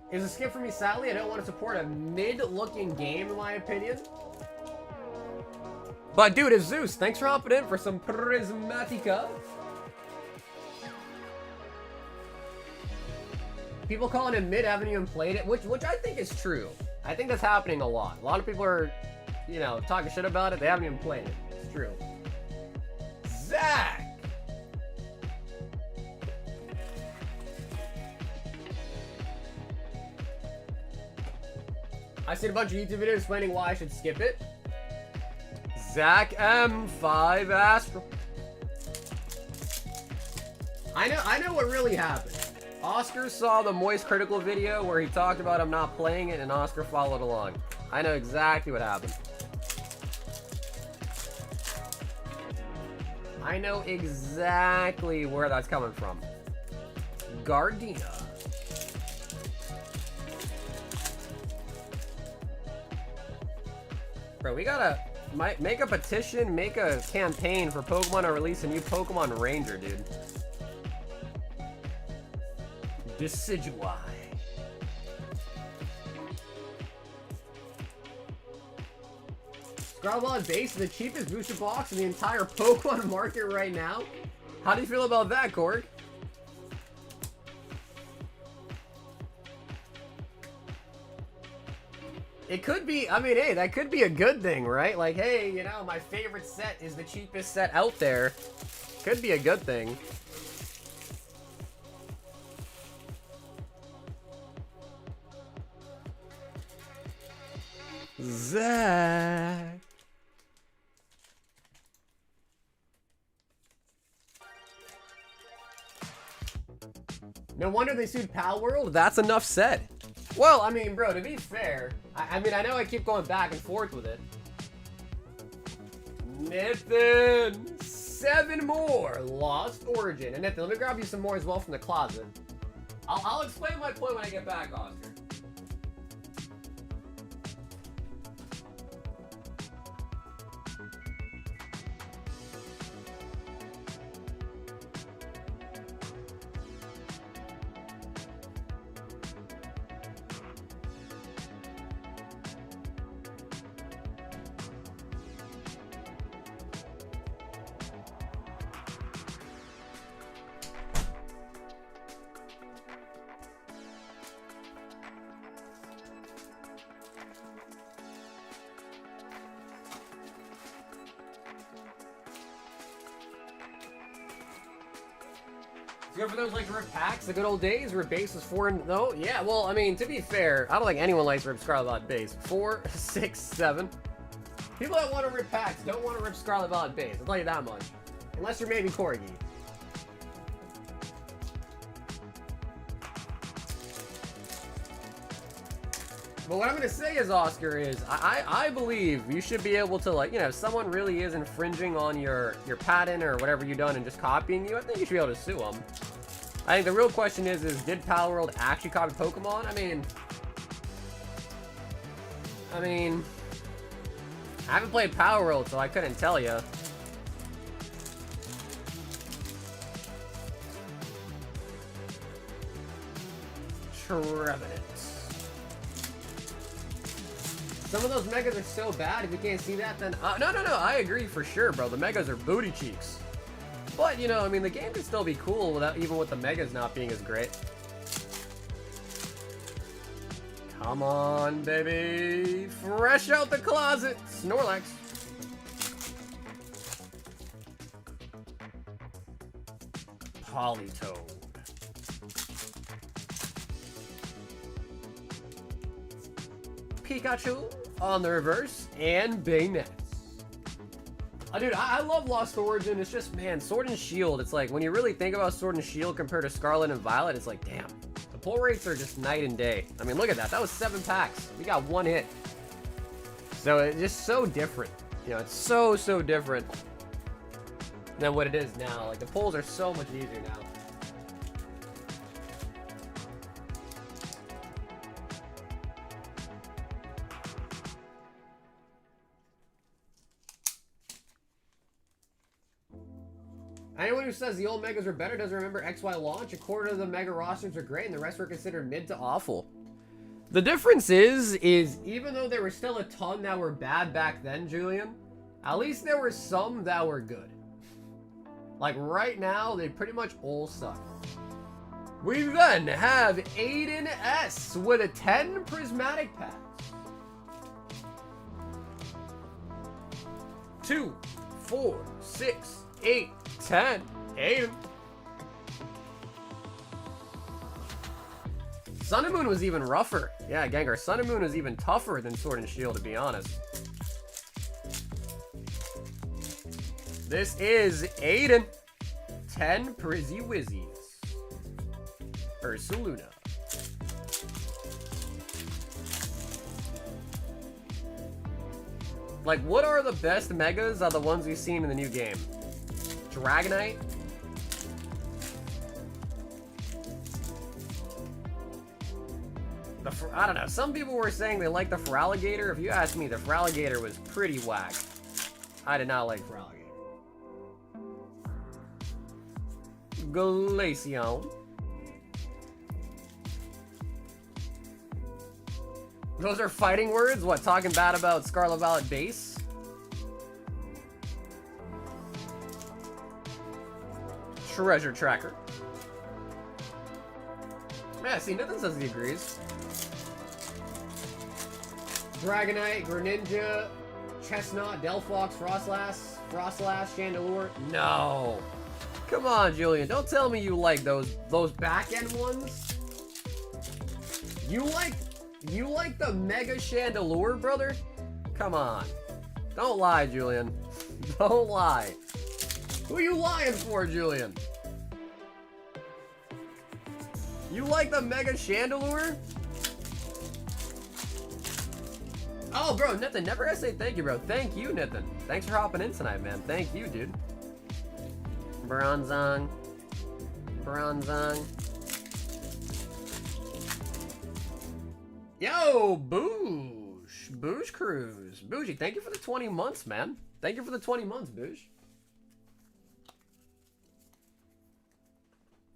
Is a skip for me, sadly. I don't want to support a mid-looking game, in my opinion. But, dude, it's Zeus. Thanks for hopping in for some Prismatica. People calling it mid haven't even played it, which I think is true. I think that's happening a lot. A lot of people are, you know, talking shit about it. They haven't even played it. It's true. Zach! I've seen a bunch of YouTube videos explaining why I should skip it. Zach M5 Astral. I know what really happened. Oscar saw the Moist Critical video where he talked about him not playing it, and Oscar followed along. I know exactly what happened. I know exactly where that's coming from. Gardena. Bro, we gotta make a petition, make a campaign for Pokemon to release a new Pokemon Ranger, dude. Decidueye. Scrabble Base is the cheapest booster box in the entire Pokemon market right now. How do you feel about that, Korg? It could be, I mean, hey, that could be a good thing, right? Like, hey, you know, my favorite set is the cheapest set out there. Could be a good thing. Zach. No wonder they sued Pal World. That's enough said. Well, I mean, bro, to be fair, I mean, I know I keep going back and forth with it. Nathan, 7 more. Lost Origin. And Nathan, let me grab you some more as well from the closet. I'll explain my point when I get back, Oscar. You ever those like rip packs, the good old days where base was 4 and no? Yeah, well, I mean, to be fair, I don't think anyone likes to rip Scarlet Violet base. 4, 6, 7. People that want to rip packs don't want to rip Scarlet Violet base. I'll tell you that much. Unless you're maybe Corgi. But what I'm going to say is, Oscar, is I believe you should be able to, like, you know, if someone really is infringing on your patent or whatever you've done and just copying you, I think you should be able to sue them. I think the real question is did Palworld actually copy Pokemon? I mean, I haven't played Palworld, so I couldn't tell you. Trevenant. Some of those megas are so bad, if you can't see that, then... no, I agree for sure, bro. The megas are booty cheeks. But, you know, I mean, the game can still be cool without, even with the megas not being as great. Come on, baby. Fresh out the closet. Snorlax. Politoed. Pikachu on the reverse, and Bayonets. Dude, I love Lost Origin. It's just, man, Sword and Shield. It's like, when you really think about Sword and Shield compared to Scarlet and Violet, it's like, damn. The pull rates are just night and day. I mean, look at that. That was 7 packs. We got 1 hit. So it's just so different. You know, it's so different than what it is now. Like, the pulls are so much easier now. Anyone who says the old megas were better doesn't remember XY launch. A quarter of the mega rosters are great and the rest were considered mid to awful. The difference is even though there were still a ton that were bad back then, Julian, at least there were some that were good. Like right now, they pretty much all suck. We then have Aiden S with a 10 prismatic packs. 2, 4, 6, 8, 10. Aiden. Sun and Moon was even rougher. Yeah, Gengar, Sun and Moon was even tougher than Sword and Shield, to be honest. This is Aiden. 10 Prizzy Wizzies. Ursaluna. Like, what are the best megas are the ones we've seen in the new game? Dragonite? I don't know. Some people were saying they like the Feraligatr. If you ask me, the Feraligatr was pretty whack. I did not like Feraligatr. Glaceon. Those are fighting words? What, talking bad about Scarlet Violet base? Treasure Tracker. Yeah, see, Nathan says he agrees. Dragonite, Greninja, Chestnut, Delphox, Frostlass, Chandelure. No. Come on, Julian. Don't tell me you like those back-end ones. You like the Mega Chandelure, brother? Come on. Don't lie, Julian. Don't lie. Who are you lying for, Julian? You like the Mega Chandelure? Oh, bro, Nathan, never gotta say thank you, bro. Thank you, Nathan. Thanks for hopping in tonight, man. Thank you, dude. Bronzong. Yo, Boosh. Boosh Cruise. Bougie, thank you for the 20 months, man. Thank you for the 20 months, Boosh.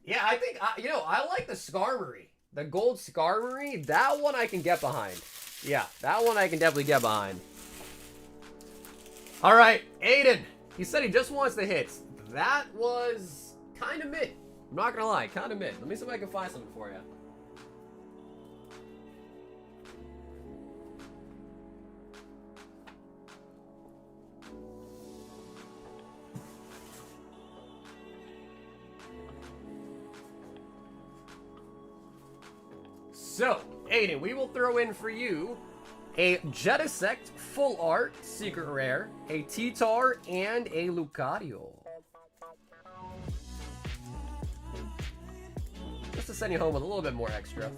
Yeah, I think, you know, I like the Skarmory. The gold Skarmory. That one I can get behind. Yeah, that one I can definitely get behind. All right, Aiden. He said he just wants the hits. That was kind of mid. I'm not going to lie, kind of mid. Let me see if I can find something for you. So, Aiden, we will throw in for you a Jetasect Full Art Secret Rare, a T-Tar, and a Lucario. Just to send you home with a little bit more extra.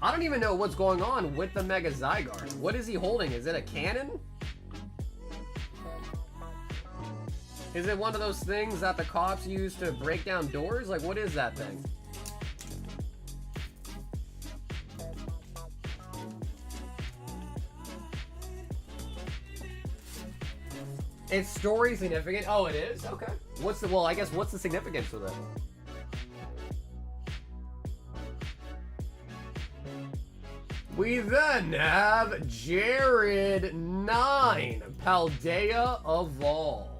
I don't even know what's going on with the Mega Zygarde. What is he holding? Is it a cannon? Is it one of those things that the cops use to break down doors? Like, what is that thing? It's story significant? Oh, it is? Okay. What's the, well, I guess what's the significance of it? We then have Jared 9, Paldea Evolve.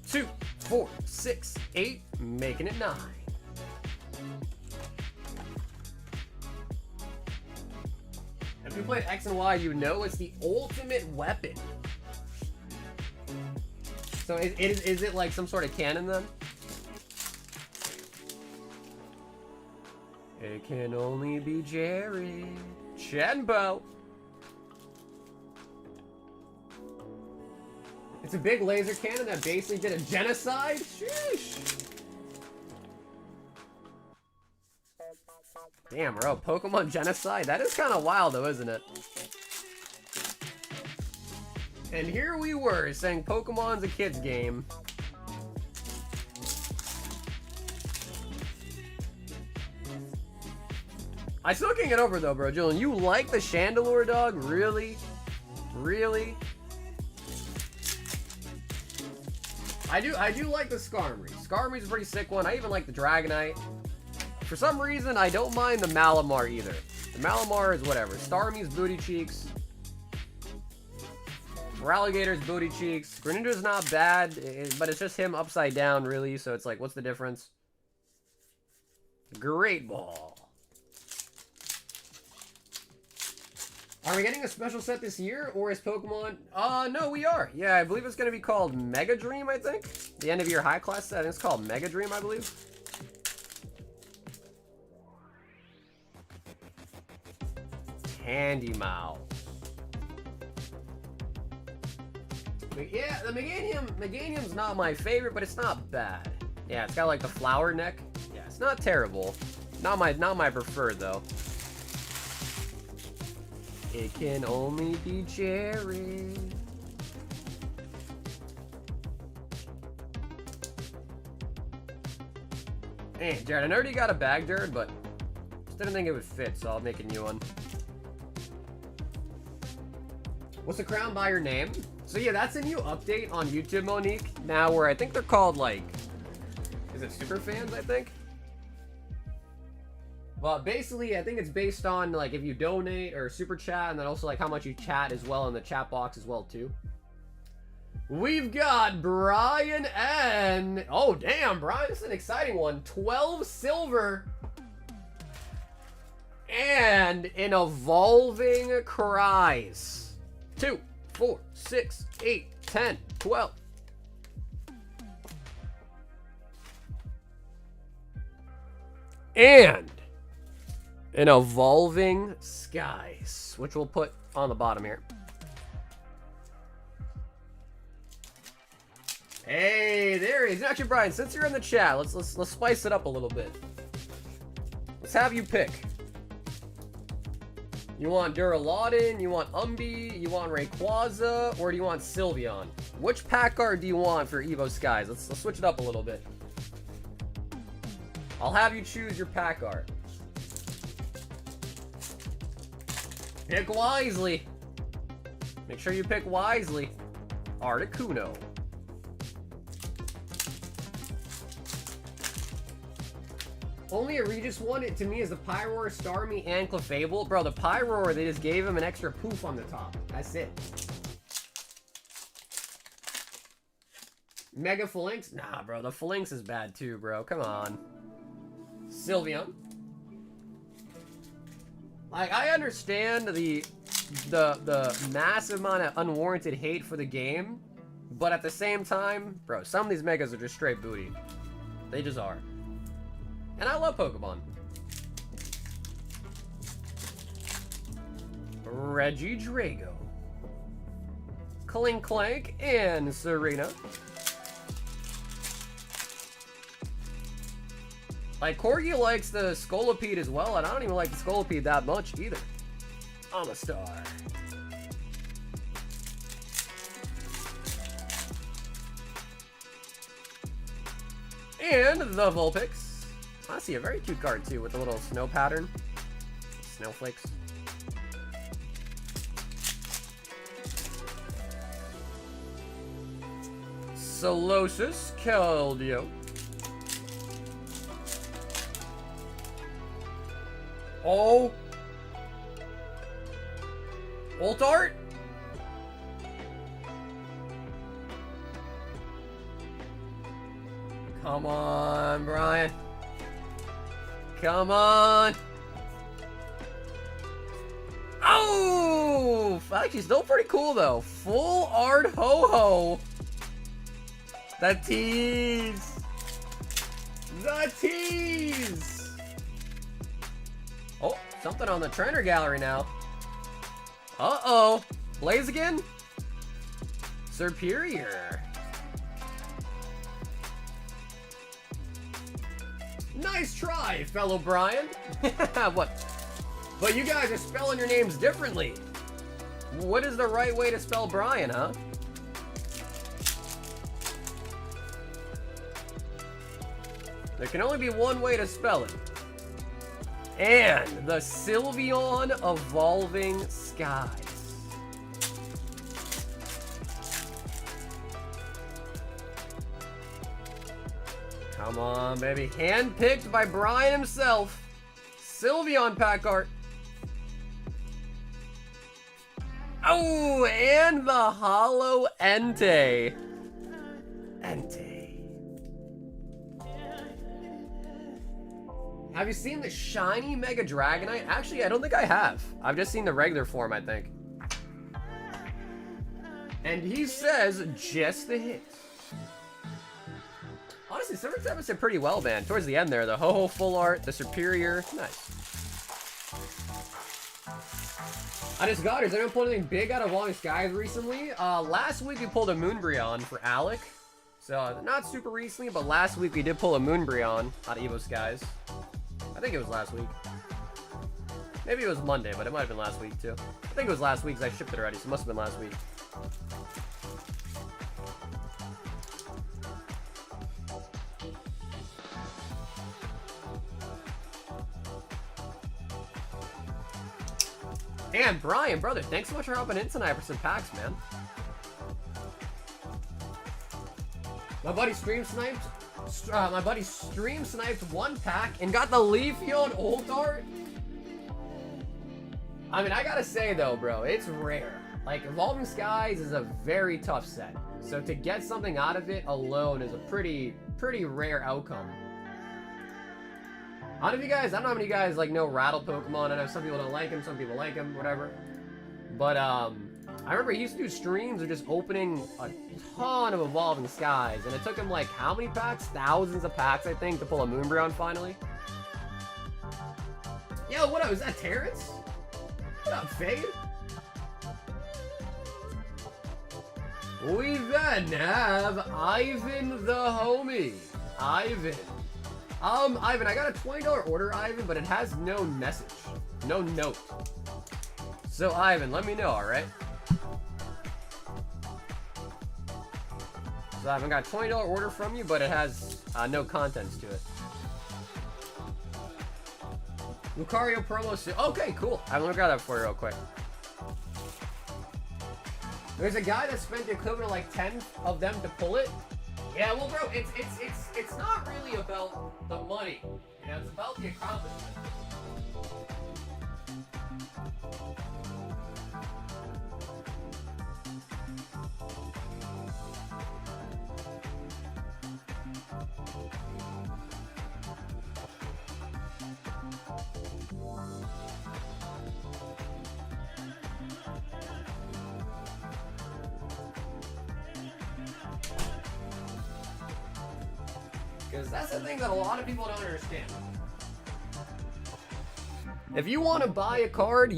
Two, 4, 6, 8, making it 9. If you played X and Y, you know it's the ultimate weapon. So is it like some sort of cannon then? It can only be Jared. Chenbo. It's a big laser cannon that basically did a genocide? Sheesh. Damn, bro. Pokemon genocide? That is kind of wild, though, isn't it? And here we were saying Pokemon's a kid's game. I still can't get over, though, bro. Julian, you like the Chandelure, dog? Really? Really? I do like the Skarmory. Skarmory's a pretty sick one. I even like the Dragonite. For some reason, I don't mind the Malamar either. The Malamar is whatever. Starmie's booty cheeks. Ralligator's booty cheeks. Greninja's not bad, but it's just him upside down, really. So it's like, what's the difference? Great Ball. Are we getting a special set this year, or is Pokemon... no, we are. Yeah, I believe it's going to be called Mega Dream, I think. The end of year high class set. I think it's called Mega Dream, I believe. Handy Mouse. Yeah, the Meganium's not my favorite, but it's not bad. Yeah, it's got like the flower neck. Yeah, it's not terrible. Not my preferred, though. It can only be Jared. Hey, Jared, I already got a bag, Jared, but just didn't think it would fit, so I'll make a new one. What's the crown by your name? So yeah, that's a new update on YouTube, Monique. Now where I think they're called like, is it super fans, I think? Well, basically, I think it's based on, like, if you donate or super chat, and then also, like, how much you chat as well in the chat box as well, too. We've got Brian N. Oh, damn, Brian, this is an exciting one. 12 silver. And an Evolving Cries. 2, 4, 6, 8, 10, 12. And an Evolving Skies, which we'll put on the bottom here. Hey, there he is. Actually, Brian, since you're in the chat, let's spice it up a little bit. Let's have you pick. You want Duraludon, you want Umbee, you want Rayquaza, or do you want Sylveon? Which pack card do you want for Evo Skies? Let's switch it up a little bit. I'll have you choose your pack art. Pick wisely. Make sure you pick wisely. Articuno. Only a Regis one, it to me is the Pyroar, Starmie, and Clefable. Bro, the Pyroar, they just gave him an extra poof on the top. That's it. Mega Phalanx? Nah, bro, the Phalanx is bad too, bro. Come on. Sylveon. Like, I understand the massive amount of unwarranted hate for the game, but at the same time, bro, some of these megas are just straight booty. They just are. And I love Pokemon. Reggie Drago. Clink Clank and Serena. Like, Corgi likes the Scolipede as well, and I don't even like the Scolipede that much either. I'm a star. And the Vulpix. I see a very cute card too with the little snow pattern. Snowflakes. Solosis Keldeo. Oh. Ult art? Come on, Brian. Come on. Oh! Actually, still pretty cool, though. Full art ho-ho. The tease. The tease. Oh, something on the trainer gallery now. Uh-oh. Blaziken? Superior. Nice try, fellow Brian. What? But you guys are spelling your names differently. What is the right way to spell Brian, huh? There can only be one way to spell it. And the Sylveon Evolving Skies. Come on, baby. Handpicked by Brian himself. Sylveon pack art. Oh, and the Holo Entei. Entei. Have you seen the shiny Mega Dragonite? Actually, I don't think I have. I've just seen the regular form, I think. And he says, just the hit. Honestly, Silver Tempest did pretty well, man. Towards the end there, the Ho-Ho full art, the Superior. Nice. I just got it. Has anyone pulled anything big out of Evolving Skies recently? Last week we pulled a Moonbreon for Alec. So, not super recently, but last week we did pull a Moonbreon out of Evo Skies. I think it was last week. Maybe it was Monday, but it might have been last week too. I think it was last week because I shipped it already, so it must have been last week. And Brian, brother, thanks so much for helping in tonight for some packs, man. My buddy stream sniped. One pack and got the Leafeon Ult art. I mean, I gotta say though, bro, it's rare. Like, Evolving Skies is a very tough set. So to get something out of it alone is a pretty rare outcome. I don't know how many of you guys like know Rattle Pokemon. I know some people don't like him, some people like him, whatever. But I remember he used to do streams of just opening a ton of Evolving Skies, and it took him like how many packs? Thousands of packs, I think, to pull a Moonbreon finally. Yo, what up? Is that Terrence? What up, Fade? We then have Ivan the homie. Ivan, I got a $20 order, Ivan, but it has no message, no note. So, Ivan, let me know, alright? So, Ivan, got a $20 order from you, but it has no contents to it. Lucario promo suit. Okay, cool. I'm gonna grab that for you real quick. There's a guy that spent the equivalent of like 10 of them to pull it. Yeah, well, bro, it's not really about the money. You know, it's about the accomplishment. Because that's the thing that a lot of people don't understand. If you want to buy a card,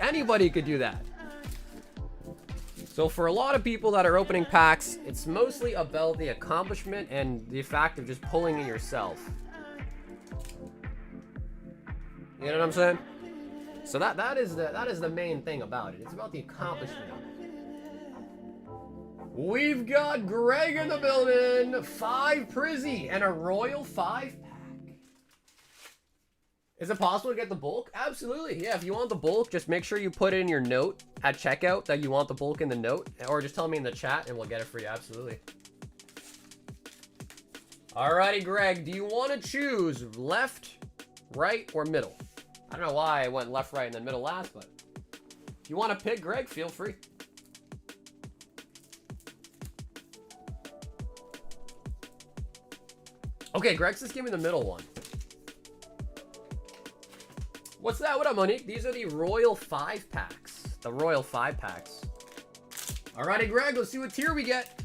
anybody could do that. So for a lot of people that are opening packs, it's mostly about the accomplishment and the fact of just pulling it yourself. You know what I'm saying? So that is the main thing about it. It's about the accomplishment of it. We've got Greg in the building, 5 Prizzy and a Royal 5-pack. Is it possible to get the bulk? Absolutely. Yeah, if you want the bulk, just make sure you put it in your note at checkout that you want the bulk in the note, or just tell me in the chat and we'll get it for you. Absolutely. Alrighty, Greg, do you want to choose left, right, or middle? I don't know why I went left, right, and then middle last, but if you want to pick Greg, feel free. Okay, Greg says give me the middle one. What's that? What up, Monique? These are the Royal 5-packs. The Royal 5-packs. Alrighty, Greg, let's see what tier we get.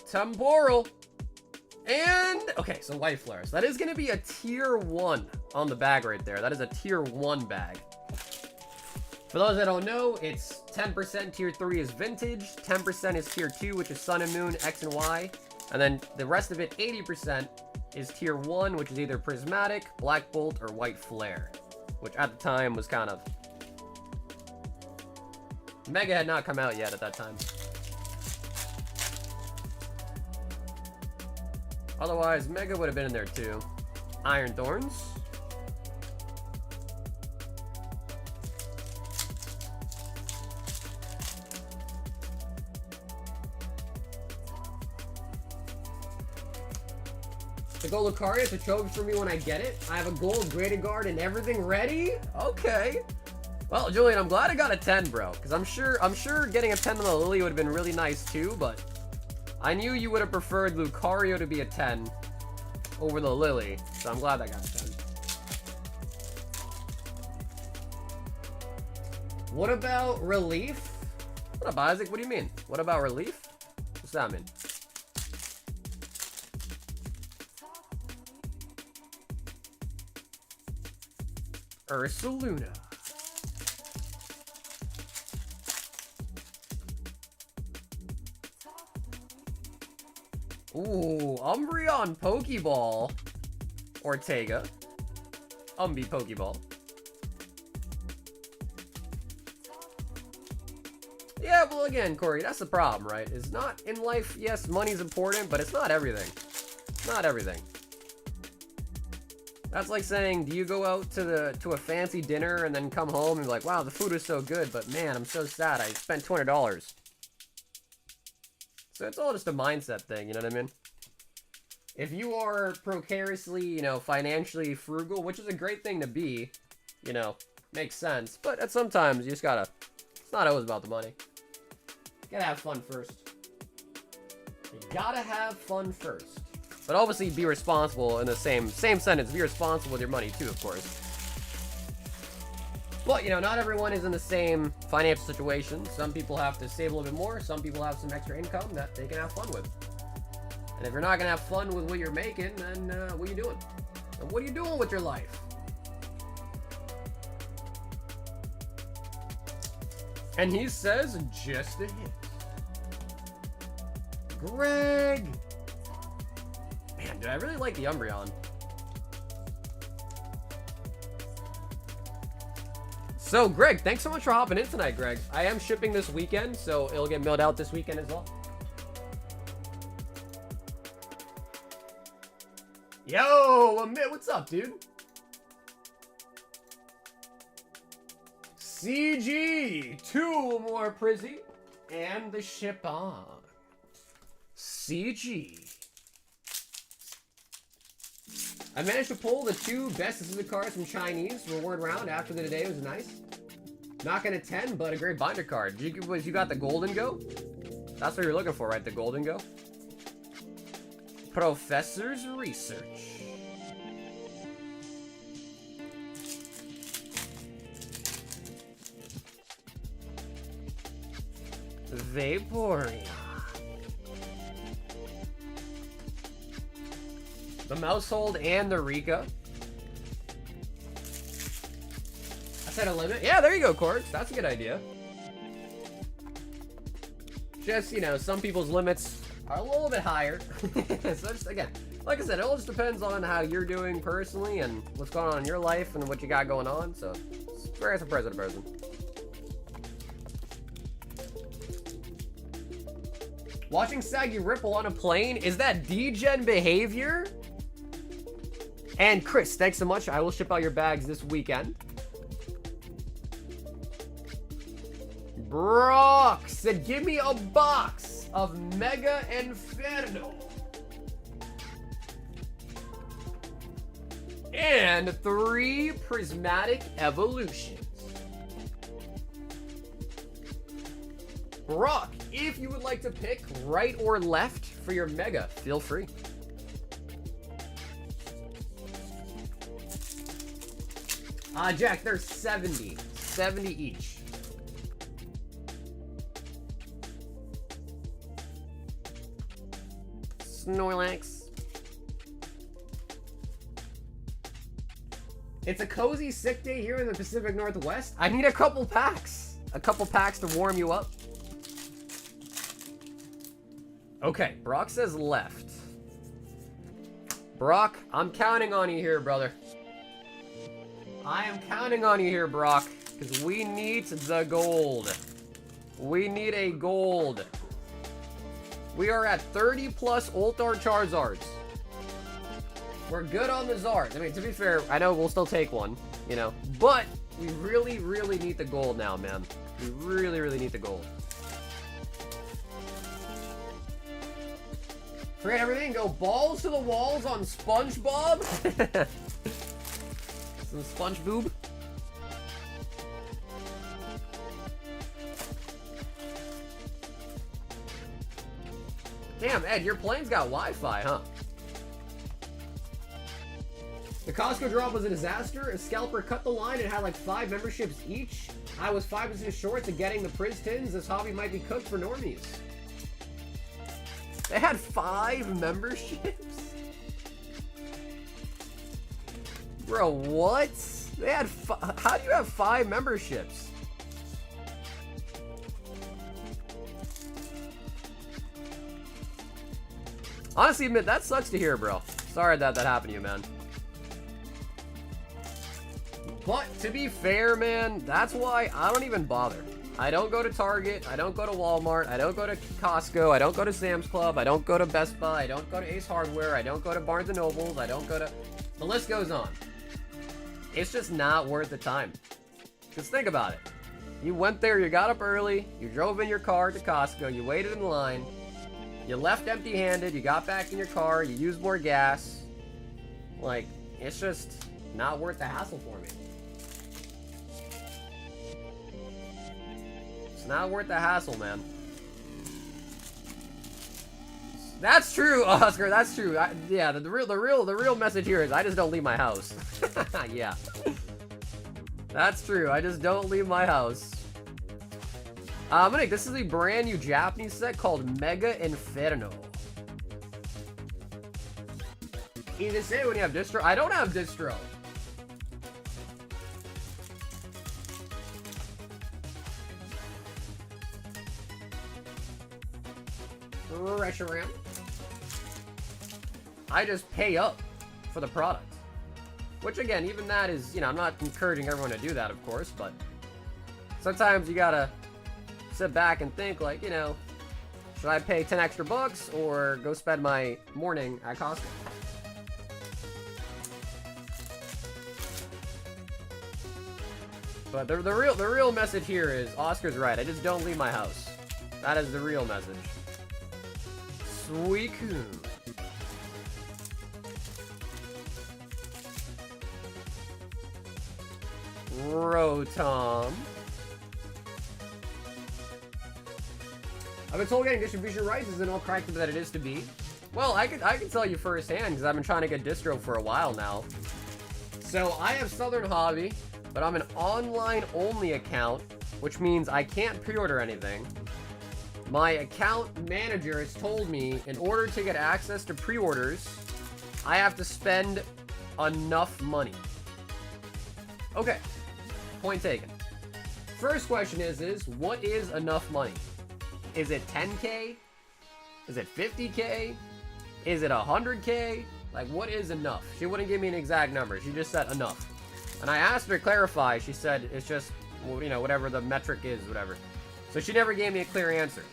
Temporal. And, okay, so White Flares. That is going to be a tier 1 on the bag right there. That is a tier 1 bag. For those that don't know, it's 10% tier 3 is vintage, 10% is tier 2, which is Sun and Moon, X and Y, and then the rest of it, 80%, is tier 1, which is either Prismatic, Black Bolt, or White Flare, which at the time was kind of... Mega had not come out yet at that time. Otherwise, Mega would have been in there too. Iron Thorns. The gold Lucario is a trophy for me when I get it. I have a gold graded guard and everything ready. Okay. Well, Julian, I'm glad I got a 10, bro. Because I'm sure getting a 10 on the Lily would have been really nice too, but I knew you would have preferred Lucario to be a 10 over the Lily. So I'm glad I got a 10. What about Relief? What up, Isaac? What do you mean? What about Relief? What's that mean? Ursaluna. Ooh, Umbreon Pokeball. Ortega. Pokeball. Yeah, well again, Corey, that's the problem, right? It's not in life, yes, money's important, but it's not everything. It's not everything. That's like saying, do you go out to a fancy dinner and then come home and be like, wow, the food was so good, but man, I'm so sad, I spent $200. So it's all just a mindset thing, you know what I mean? If you are precariously, you know, financially frugal, which is a great thing to be, you know, makes sense. But at sometimes you just gotta, it's not always about the money. You gotta have fun first. You gotta have fun first. But obviously be responsible in the same sentence. Be responsible with your money too, of course. But, you know, not everyone is in the same financial situation. Some people have to save a little bit more. Some people have some extra income that they can have fun with. And if you're not going to have fun with what you're making, then what are you doing? And what are you doing with your life? And he says, just a hit. Greg! Man, dude, I really like the Umbreon. So, Greg, thanks so much for hopping in tonight, Greg. I am shipping this weekend, so it'll get mailed out this weekend as well. Yo, Amit, what's up, dude? CG, 2 more Prizzy, and the ship on. CG. I managed to pull the 2 best Azur cards from Chinese reward round after the day. It was nice. Not gonna 10, but a great binder card. You got the Golden Go? That's what you're looking for, right? The Golden Go? Professor's Research. Vaporeon. The Mousehold and the Rika. I said a limit. Yeah, there you go, Corks. That's a good idea. Just, you know, some people's limits are a little bit higher. So just, again, like I said, it all just depends on how you're doing personally and what's going on in your life and what you got going on. So it's varies from person to person. Watching Saggy Ripple on a plane, is that degen behavior? And Chris, thanks so much. I will ship out your bags this weekend. Brock said, give me a box of Mega Inferno. And 3 Prismatic Evolutions. Brock, if you would like to pick right or left for your Mega, feel free. Jack, they're 70. 70 each. Snorlax. It's a cozy sick day here in the Pacific Northwest. I need a couple packs. A couple packs to warm you up. Okay, Brock says left. Brock, I'm counting on you here, brother. I am counting on you here, Brock, because we need the gold. We need a gold. We are at 30 plus Ultar Charizards. We're good on the Zars. I mean, to be fair, I know we'll still take one, you know, but we really, really need the gold now, man. We really, really need the gold. Forget everything, go balls to the walls on SpongeBob. Some sponge boob. Damn, Ed, your plane's got Wi-Fi, huh? The Costco drop was a disaster. A scalper cut the line and had like 5 memberships each. I was 5% short to getting the Priz tins. This hobby might be cooked for normies. They had 5 memberships? Bro, what? They had how do you have 5 memberships? Honestly, admit, that sucks to hear, bro. Sorry that happened to you, man. But to be fair, man, that's why I don't even bother. I don't go to Target, I don't go to Walmart, I don't go to Costco, I don't go to Sam's Club, I don't go to Best Buy, I don't go to Ace Hardware, I don't go to Barnes & Nobles, I don't go to... The list goes on. It's just not worth the time. Because think about it. You went there, you got up early, you drove in your car to Costco, you waited in line, you left empty-handed, you got back in your car, you used more gas. Like, it's just not worth the hassle for me. It's not worth the hassle, man. That's true, Oscar. That's true. Yeah, the real message here is I just don't leave my house. Yeah, that's true. I just don't leave my house. Nick, this is a brand new Japanese set called Mega Inferno. You just say it when you have distro. I don't have distro. Reshiram. I just pay up for the product. Which again, even that is, you know, I'm not encouraging everyone to do that, of course, but sometimes you gotta sit back and think, like, you know, should I pay 10 extra bucks or go spend my morning at Costco? But the real message here is Oscar's right. I just don't leave my house. That is the real message. Suicune. Rotom. I've been told getting distribution rights isn't all correct that it is to be. Well, I can tell you firsthand because I've been trying to get distro for a while now. So I have Southern Hobby, but I'm an online-only account, which means I can't pre-order anything. My account manager has told me in order to get access to pre-orders, I have to spend enough money. Okay, point taken. First question is what is enough money? Is it 10K? Is it 50K? Is it 100K? Like, what is enough? She wouldn't give me an exact number. She just said enough. And I asked her to clarify. She said it's just, you know, whatever the metric is, whatever. So she never gave me a clear answer.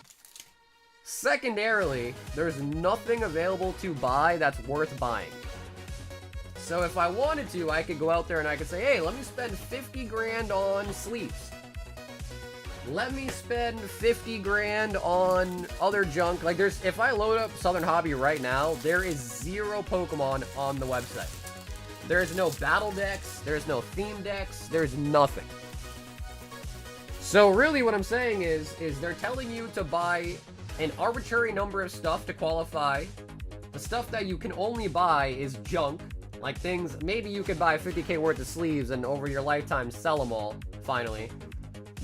Secondarily, there's nothing available to buy that's worth buying. So if I wanted to, I could go out there and I could say, hey, let me spend 50 grand on sleeves. Let me spend 50 grand on other junk. Like, if I load up Southern Hobby right now, there is 0 Pokemon on the website. There's no battle decks, there's no theme decks, there's nothing. So really what I'm saying is they're telling you to buy an arbitrary number of stuff to qualify. The stuff that you can only buy is junk. Like things, maybe you could buy 50K worth of sleeves and over your lifetime sell them all, finally.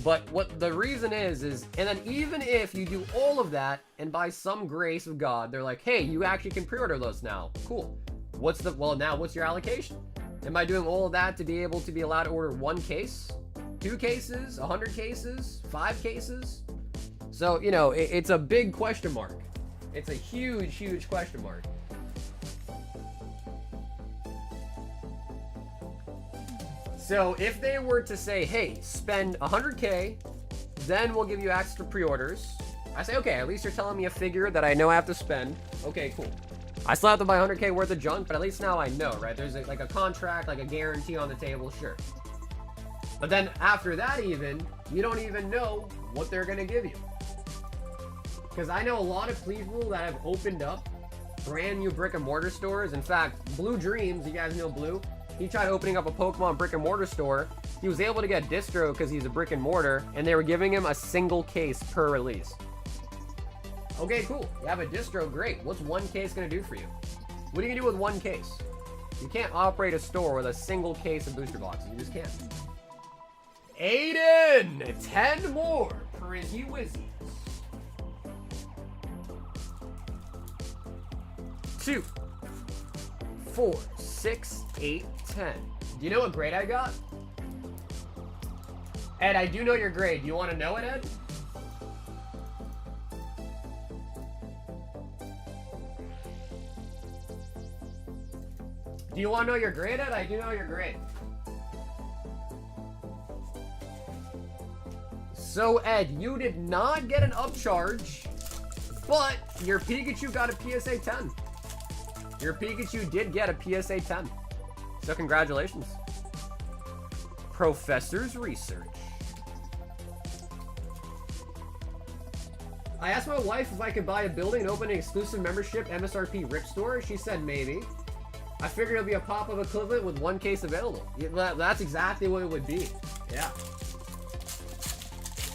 But what the reason is, and then even if you do all of that and by some grace of God, they're like, hey, you actually can pre-order those now. Cool. Now what's your allocation? Am I doing all of that to be able to be allowed to order 1 case, 2 cases, 100 cases, 5 cases? So, you know, it's a big question mark. It's a huge, huge question mark. So if they were to say, hey, spend 100K, then we'll give you access to pre-orders. I say, okay, at least you're telling me a figure that I know I have to spend. Okay, cool. I still have to buy 100K worth of junk, but at least now I know, right? There's like a contract, like a guarantee on the table, sure. But then after that even, you don't even know what they're gonna give you. Because I know a lot of people that have opened up brand new brick and mortar stores. In fact, Blue Dreams, you guys know Blue? He tried opening up a Pokemon brick and mortar store. He was able to get distro because he's a brick and mortar, and they were giving him a single case per release. Okay, cool. You have a distro, great. What's 1 case gonna do for you? What are you gonna do with 1 case? You can't operate a store with a single case of booster boxes. You just can't. Aiden! 10 more. Pretty Wizzies. 2, 4, 6, 8, 10. Do you know what grade I got? Ed, I do know your grade. Do you want to know it, Ed? Do you want to know your grade, Ed? I do know your grade. So, Ed, you did not get an upcharge, but your Pikachu got a PSA 10. Your Pikachu did get a PSA 10. So congratulations. Professor's research. I asked my wife if I could buy a building and open an exclusive membership MSRP Rift store. She said maybe. I figured it'll be a pop-up equivalent with 1 case available. Yeah, that's exactly what it would be. Yeah.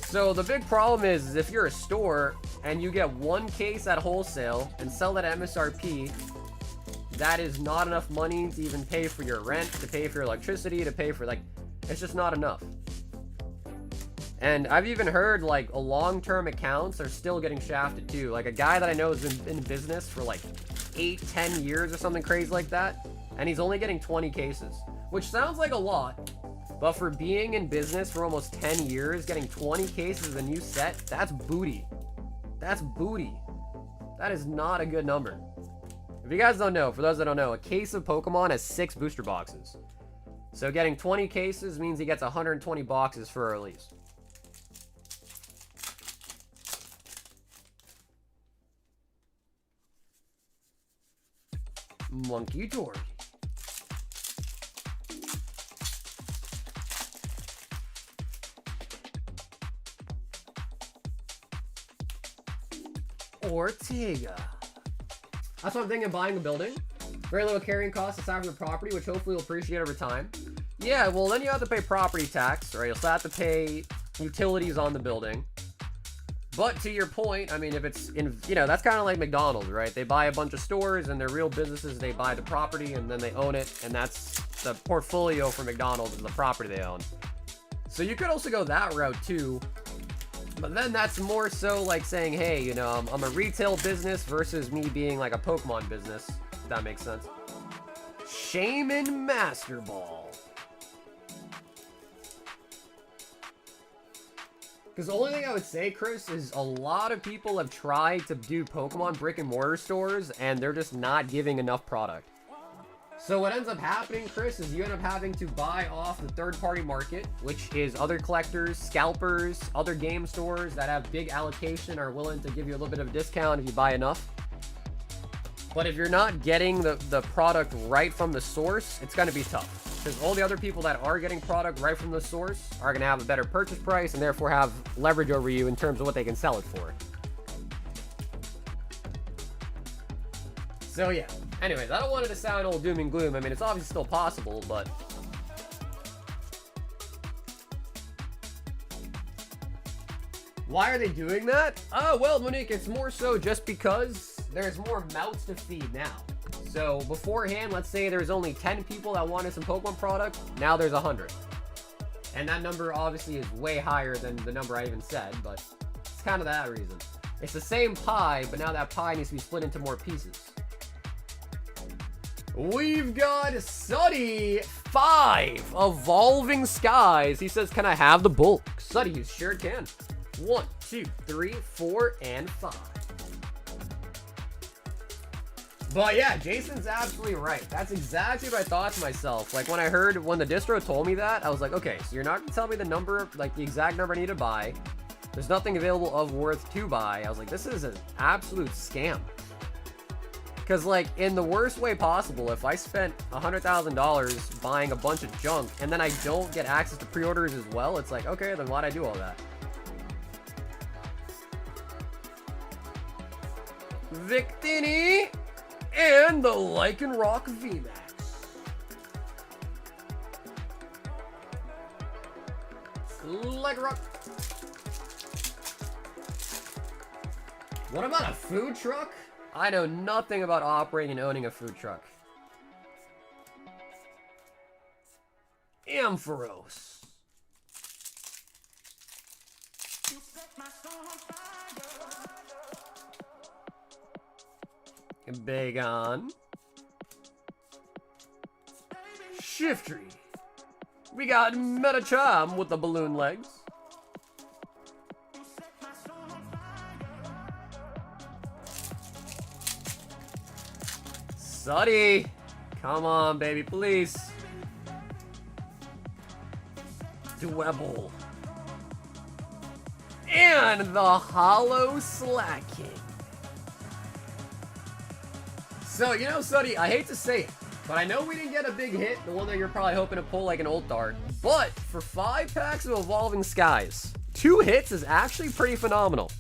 So the big problem is if you're a store and you get 1 case at wholesale and sell that at MSRP, that is not enough money to even pay for your rent, to pay for your electricity, to pay for, like, it's just not enough. And I've even heard, like, long-term accounts are still getting shafted, too. Like, a guy that I know has been in business for, like, 8-10 years or something crazy like that, and he's only getting 20 cases, which sounds like a lot, but for being in business for almost 10 years, getting 20 cases of a new set, that's booty. That's booty. That is not a good number. If you guys don't know, for those that don't know, a case of Pokemon has 6 booster boxes. So getting 20 cases means he gets 120 boxes for a release. Monkey Dory. Ortega. That's what I'm thinking of buying a building. Very little carrying costs aside from the property, which hopefully will appreciate over time. Yeah, well then you have to pay property tax, right? You'll still have to pay utilities on the building. But to your point, I mean, if it's in, you know, that's kind of like McDonald's, right? They buy a bunch of stores and they're real businesses. They buy the property and then they own it. And that's the portfolio for McDonald's is the property they own. So you could also go that route too. But then that's more so like saying, hey, you know, I'm a retail business versus me being like a Pokemon business, if that makes sense. Shaman Master Ball. Because the only thing I would say, Chris, is a lot of people have tried to do Pokemon brick and mortar stores, and they're just not giving enough product. So what ends up happening, Chris, is you end up having to buy off the third-party market, which is other collectors, scalpers, other game stores that have big allocation are willing to give you a little bit of a discount if you buy enough. But if you're not getting the product right from the source, it's going to be tough. Because all the other people that are getting product right from the source are going to have a better purchase price and therefore have leverage over you in terms of what they can sell it for. So yeah. Anyways, I don't want it to sound all doom and gloom. I mean, it's obviously still possible, but... Why are they doing that? Oh, well, Monique, it's more so just because there's more mouths to feed now. So beforehand, let's say there's only 10 people that wanted some Pokemon product. Now there's 100. And that number obviously is way higher than the number I even said, but it's kind of that reason. It's the same pie, but now that pie needs to be split into more pieces. We've got Suddy 5 Evolving Skies. He says, can I have the bulk? Suddy, you sure can. 1, 2, 3, 4, and 5. But yeah, Jason's absolutely right. That's exactly what I thought to myself. Like when the distro told me that, I was like, okay, so you're not gonna tell me the number, like the exact number I need to buy. There's nothing available of worth to buy. I was like, this is an absolute scam. Because like in the worst way possible, if I spent $100,000 buying a bunch of junk and then I don't get access to pre-orders as well, it's like, okay, then why'd I do all that? Victini and the Lycanroc VMAX. Lycanroc. What about a food truck? I know nothing about operating and owning a food truck. Ampharos. Bagon. Shiftry. We got Metacham with the balloon legs. Suddy. Come on, baby, please. Dwebble. And the Hollow Slacking. So, you know, Suddy, I hate to say it, but I know we didn't get a big hit, the one that you're probably hoping to pull like an old dart. But for 5 packs of Evolving Skies, 2 hits is actually pretty phenomenal.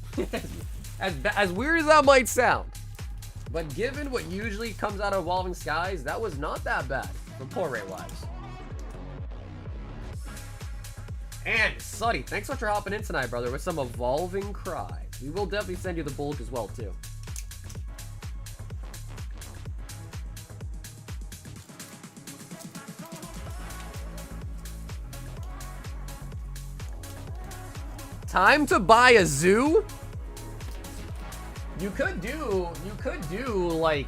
as weird as that might sound. But given what usually comes out of Evolving Skies, that was not that bad for pull rate wise. And Suddy, thanks so much for hopping in tonight, brother, with some Evolving Cry. We will definitely send you the bulk as well, too. Time to buy a zoo? You could do like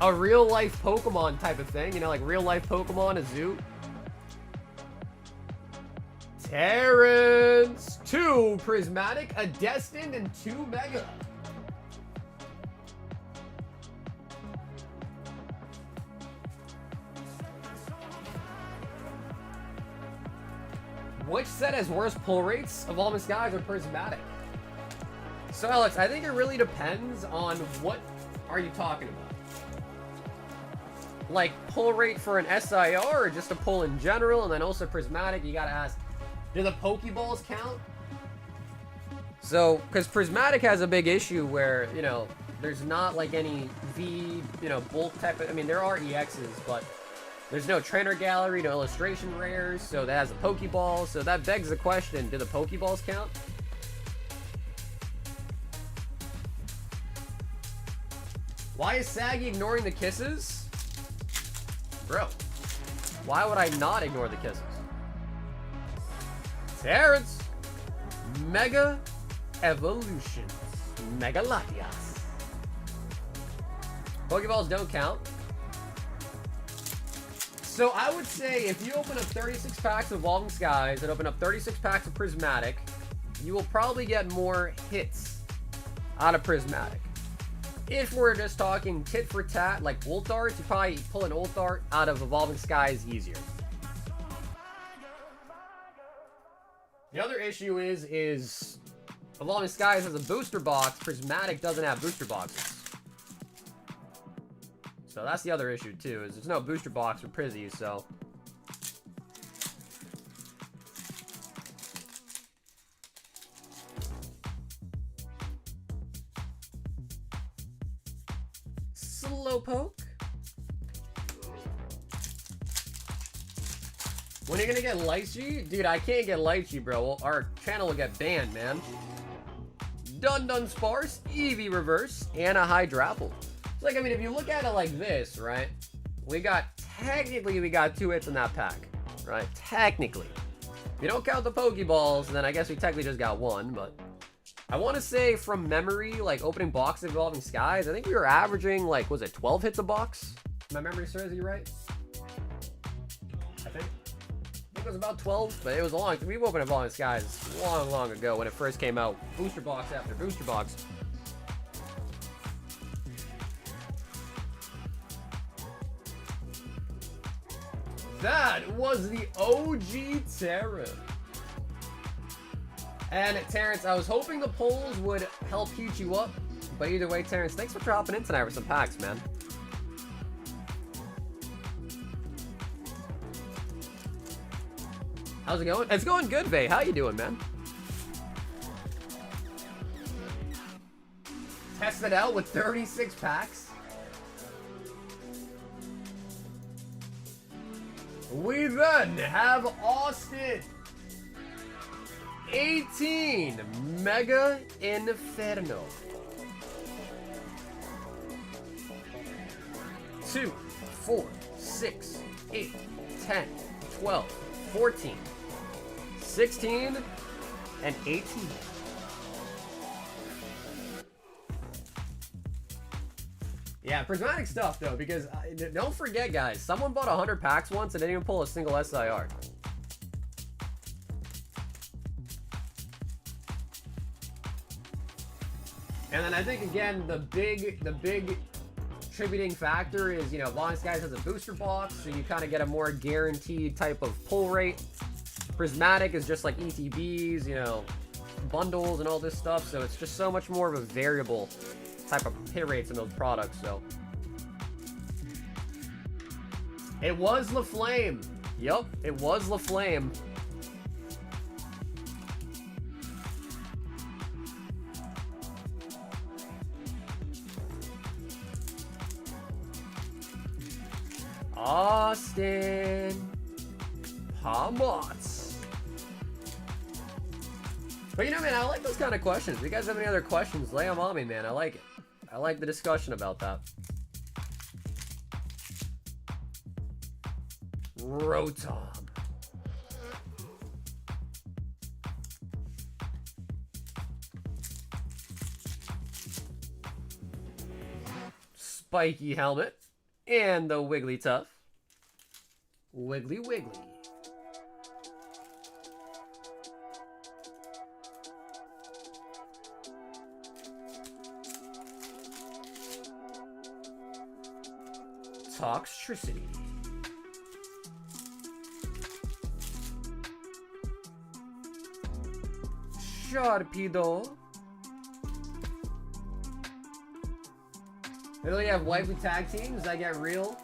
a real life Pokemon type of thing, you know, like real life Pokemon, a zoo. Terrence, 2 Prismatic, a Destined, and 2 Mega. Which set has worse pull rates? Evolving Skies or Prismatic? So Alex, I think it really depends on what are you talking about. Like pull rate for an SIR or just a pull in general, and then also Prismatic, you gotta ask, do the Pokeballs count? So, because Prismatic has a big issue where, you know, there's not like any V, you know, bulk type of, I mean, there are EXs, but there's no trainer gallery, no illustration rares, so that has a Pokeball, so that begs the question, do the Pokeballs count? Why is Saggy ignoring the kisses? Bro, why would I not ignore the kisses? Terrence, Mega Evolutions, Mega Latias. Pokeballs don't count. So I would say if you open up 36 packs of Evolving Skies and open up 36 packs of Prismatic, you will probably get more hits out of Prismatic. If we're just talking tit for tat, like ult darts, you probably pull an ult dart out of Evolving Skies easier. The other issue is Evolving Skies has a booster box. Prismatic doesn't have booster boxes. So that's the other issue too, is there's no booster box for Prizzy, so. Slowpoke. When are you gonna get Lychee? Dude, I can't get Lychee, bro. Well, our channel will get banned, man. Dun Sparse, Eevee Reverse, and a Hydrapple. So, like, I mean, if you look at it like this, right? Technically, we got 2 hits in that pack, right? Technically. If you don't count the Pokeballs, then I guess we technically just got 1, but I want to say from memory, like, opening box of Evolving Skies, I think we were averaging, like, was it 12 hits a box? My memory serves you right? I think it was about 12, but it was a long. We've opened Evolving Skies long ago when it first came out. Booster box after booster box. That was the OG Terran. And Terrence, I was hoping the polls would help heat you up, but either way, Terrence, thanks for dropping in tonight with some packs, man. How's it going? It's going good, Vay. How you doing, man? Test it out with 36 packs. We then have Austin. 18 Mega Inferno. 2, 4, 6, 8, 10, 12, 14, 16, and 18. Yeah, prismatic stuff though, because don't forget, guys, someone bought 100 packs once and didn't even pull a single SIR. And then I think again the big contributing factor is, you know, Evolving Skies has a booster box, so you kind of get a more guaranteed type of pull rate. Prismatic is just like ETBs, you know, bundles and all this stuff, so it's just so much more of a variable type of hit rates in those products. So it was LaFlame. Yep, it was LaFlame. Austin Pomots. But you know, man, I like those kind of questions. If you guys have any other questions, lay them on me, man. I like it. I like the discussion about that. Rotom. Spiky helmet. And the Wigglytuff. Wiggly. Toxtricity. Sharpedo. Literally have waifu tag teams that get real.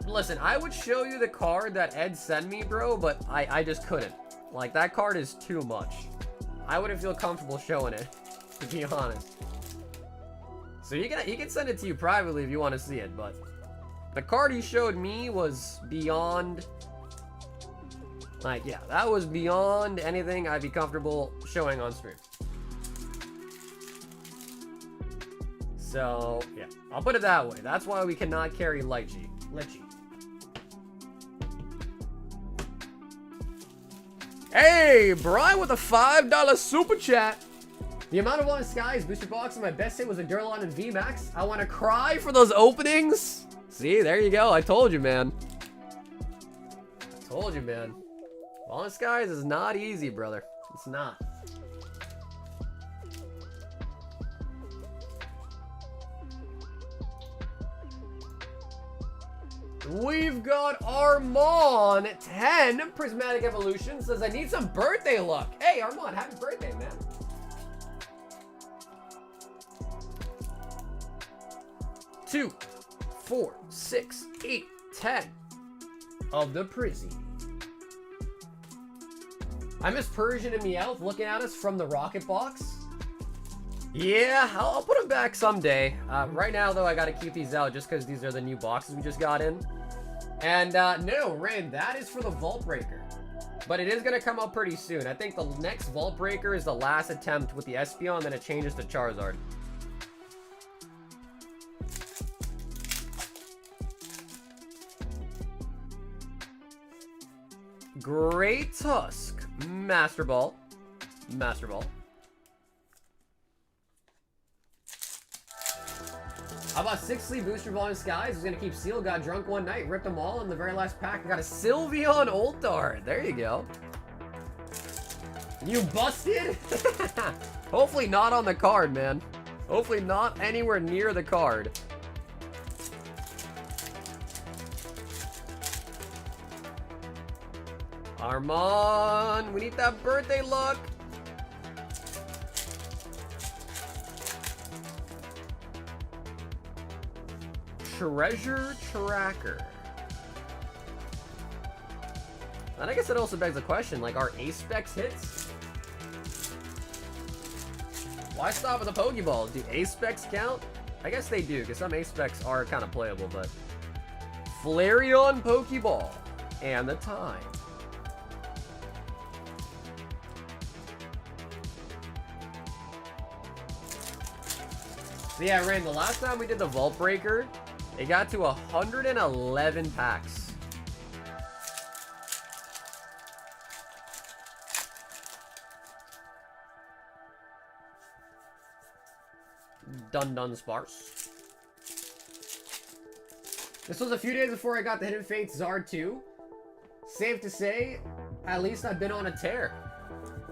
Listen, I would show you the card that Ed sent me, bro, but I just couldn't. Like, that card is too much. I wouldn't feel comfortable showing it, to be honest. So he can send it to you privately if you want to see it, but the card he showed me was beyond, like, yeah, that was beyond anything I'd be comfortable showing on stream. So, yeah, I'll put it that way. That's why we cannot carry Lychee. Hey, Brian with a $5 super chat. The amount of Evolving Skies booster box in my best hit was a Duralon and VMAX. I want to cry for those openings. See, there you go. I told you, man. I told you, man. Falling Skies is not easy, brother. It's not. We've got Armand 10 Prismatic Evolution says I need some birthday luck. Hey Armand, happy birthday, man. Two, 4, 6, 8, 10 of the Prizzy. I miss Persian and Meowth looking at us from the rocket box. Yeah, I'll put them back someday. Right now, though, I gotta keep these out just because these are the new boxes we just got in. And no, Rain, that is for the Vault Breaker. But it is gonna come out pretty soon. I think the next Vault Breaker is the last attempt with the Espeon, then it changes to Charizard. Great Tusk, Master Ball, Master Ball. How about 6 sleeve booster volume Skies? Who's gonna keep Seal? Got drunk one night, ripped them all in the very last pack. I got a Sylveon Ultar. There you go. You busted? Hopefully not on the card, man. Hopefully not anywhere near the card. Armand, we need that birthday luck. Treasure Tracker. And I guess it also begs the question, like, are A-Specs hits? Why stop with the Pokeballs? Do A-Specs count? I guess they do, because some A-Specs are kind of playable, but... Flareon Pokeball. And the time. So yeah, Rain, the last time we did the Vault Breaker, it got to 111 packs. Dun sparse. This was a few days before I got the Hidden Fates Zard 2. Safe to say, at least I've been on a tear.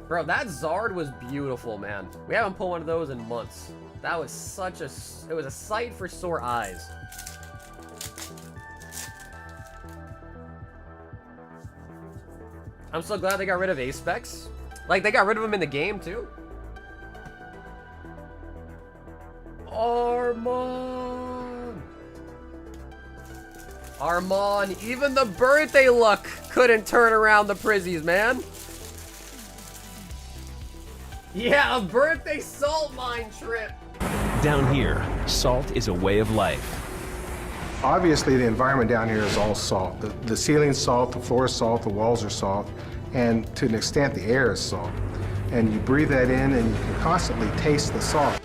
Bro, that Zard was beautiful, man. We haven't pulled one of those in months. That was such a... It was a sight for sore eyes. I'm so glad they got rid of A-Specs. Like, they got rid of them in the game, too. Armand! Armand, even the birthday luck couldn't turn around the Prizzies, man. Yeah, a birthday salt mine trip. Down here, salt is a way of life. Obviously, the environment down here is all salt. The ceiling's salt, the floor is salt, the walls are salt, and to an extent, the air is salt. And you breathe that in, and you can constantly taste the salt.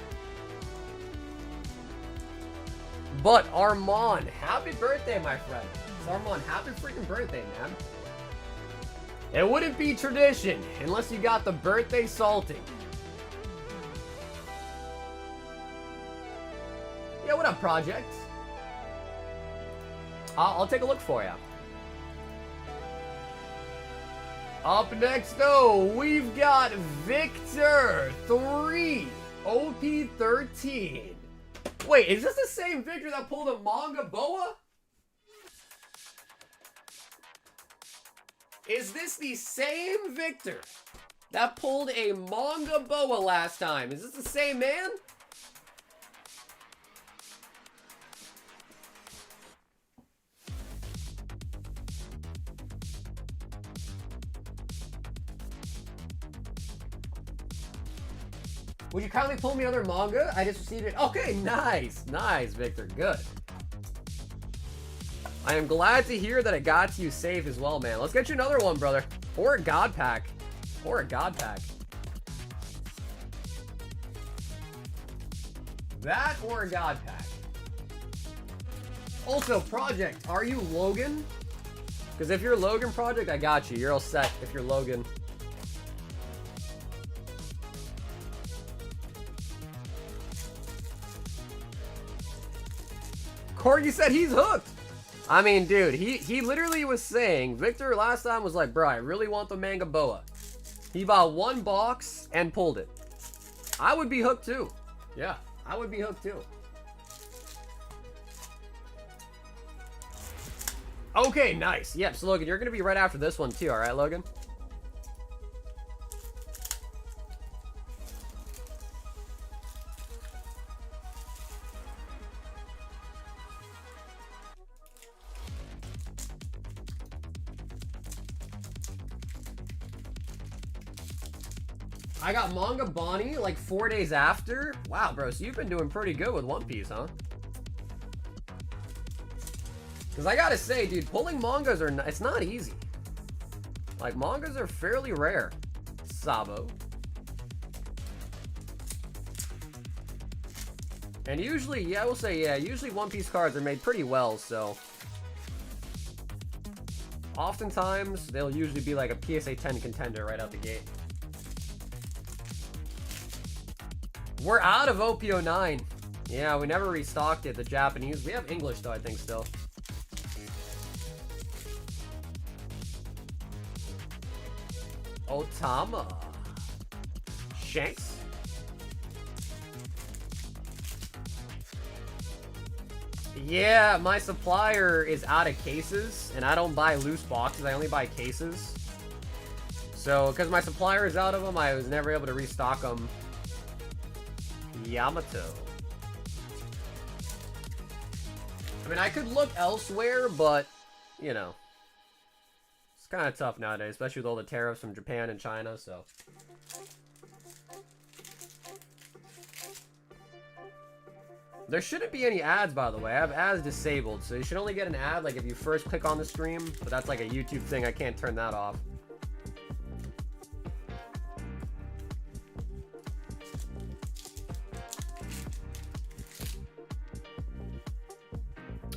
But Armand, happy birthday, my friend. So Armand, happy freaking birthday, man. It wouldn't be tradition unless you got the birthday salting. Yeah, what up, Project? I'll take a look for you. Up next, though, we've got Victor 3 OP13. Wait, is this the same Victor that pulled a Manga Boa? Is this the same Victor that pulled a Manga Boa last time? Is this the same man? Would you kindly pull me another manga? I just received it. Okay, nice. Nice, Victor. Good. I am glad to hear that it got to you safe as well, man. Let's get you another one, brother. Or a God Pack. Or a God Pack. That or a God Pack. Also, Project, are you Logan? Because if you're Logan, Project, I got you. You're all set if you're Logan. Corgi said he's hooked. I mean, dude, he literally was saying, Victor last time was like, bro, I really want the manga boa. He bought one box and pulled it. I would be hooked too. Yeah, I would be hooked too. Okay, nice. Yep, so Logan, you're going to be right after this one too, all right, Logan? I got Manga Bonnie like 4 days after. Wow, bro, so you've been doing pretty good with One Piece, huh? Because I gotta say, dude, pulling mangas it's not easy. Like, mangas are fairly rare. Sabo. And usually, yeah, I will say, yeah, usually One Piece cards are made pretty well, so. Oftentimes, they'll usually be like a PSA 10 contender right out the gate. We're out of OP09. Yeah, we never restocked it, the Japanese. We have English, though, I think, still. Otama. Shanks. Yeah, my supplier is out of cases, and I don't buy loose boxes. I only buy cases. So, because my supplier is out of them, I was never able to restock them. Yamato. I mean, I could look elsewhere, but, you know. It's kind of tough nowadays, especially with all the tariffs from Japan and China, so. There shouldn't be any ads, by the way. I have ads disabled, so you should only get an ad, like, if you first click on the stream, but that's like a YouTube thing. I can't turn that off.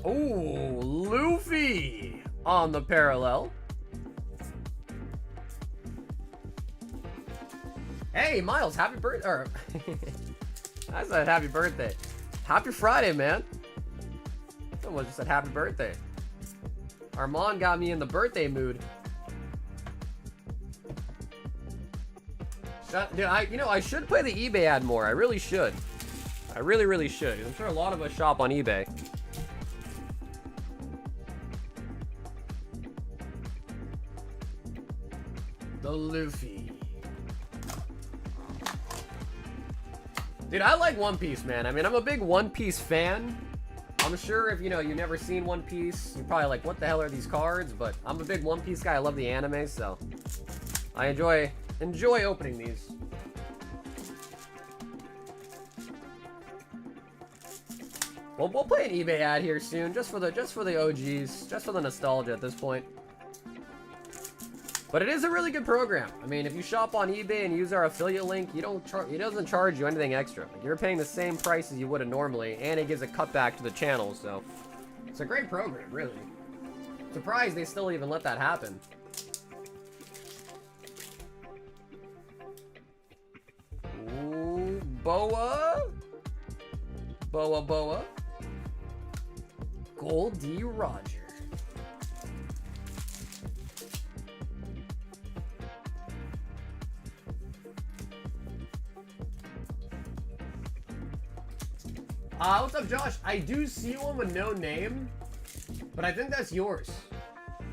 Ooh, Luffy on the parallel. Hey, Miles, happy birthday. Or, I said happy birthday. Happy Friday, man. Someone just said happy birthday. Armand got me in the birthday mood. Dude, I should play the eBay ad more. I really should. I really, really should. I'm sure a lot of us shop on eBay. The Luffy. Dude, I like One Piece, man. I mean, I'm a big One Piece fan. I'm sure if, you've never seen One Piece, you're probably like, what the hell are these cards? But I'm a big One Piece guy. I love the anime, so I enjoy opening these. Well, we'll play an eBay ad here soon, just for the OGs, just for the nostalgia at this point. But it is a really good program. I mean, if you shop on eBay and use our affiliate link, it doesn't charge you anything extra. Like, you're paying the same price as you would normally, and it gives a cutback to the channel, so it's a great program, really. Surprised they still even let that happen. Ooh, Boa. Boa. Goldie Roger. What's up, Josh? I do see one with no name, but I think that's yours.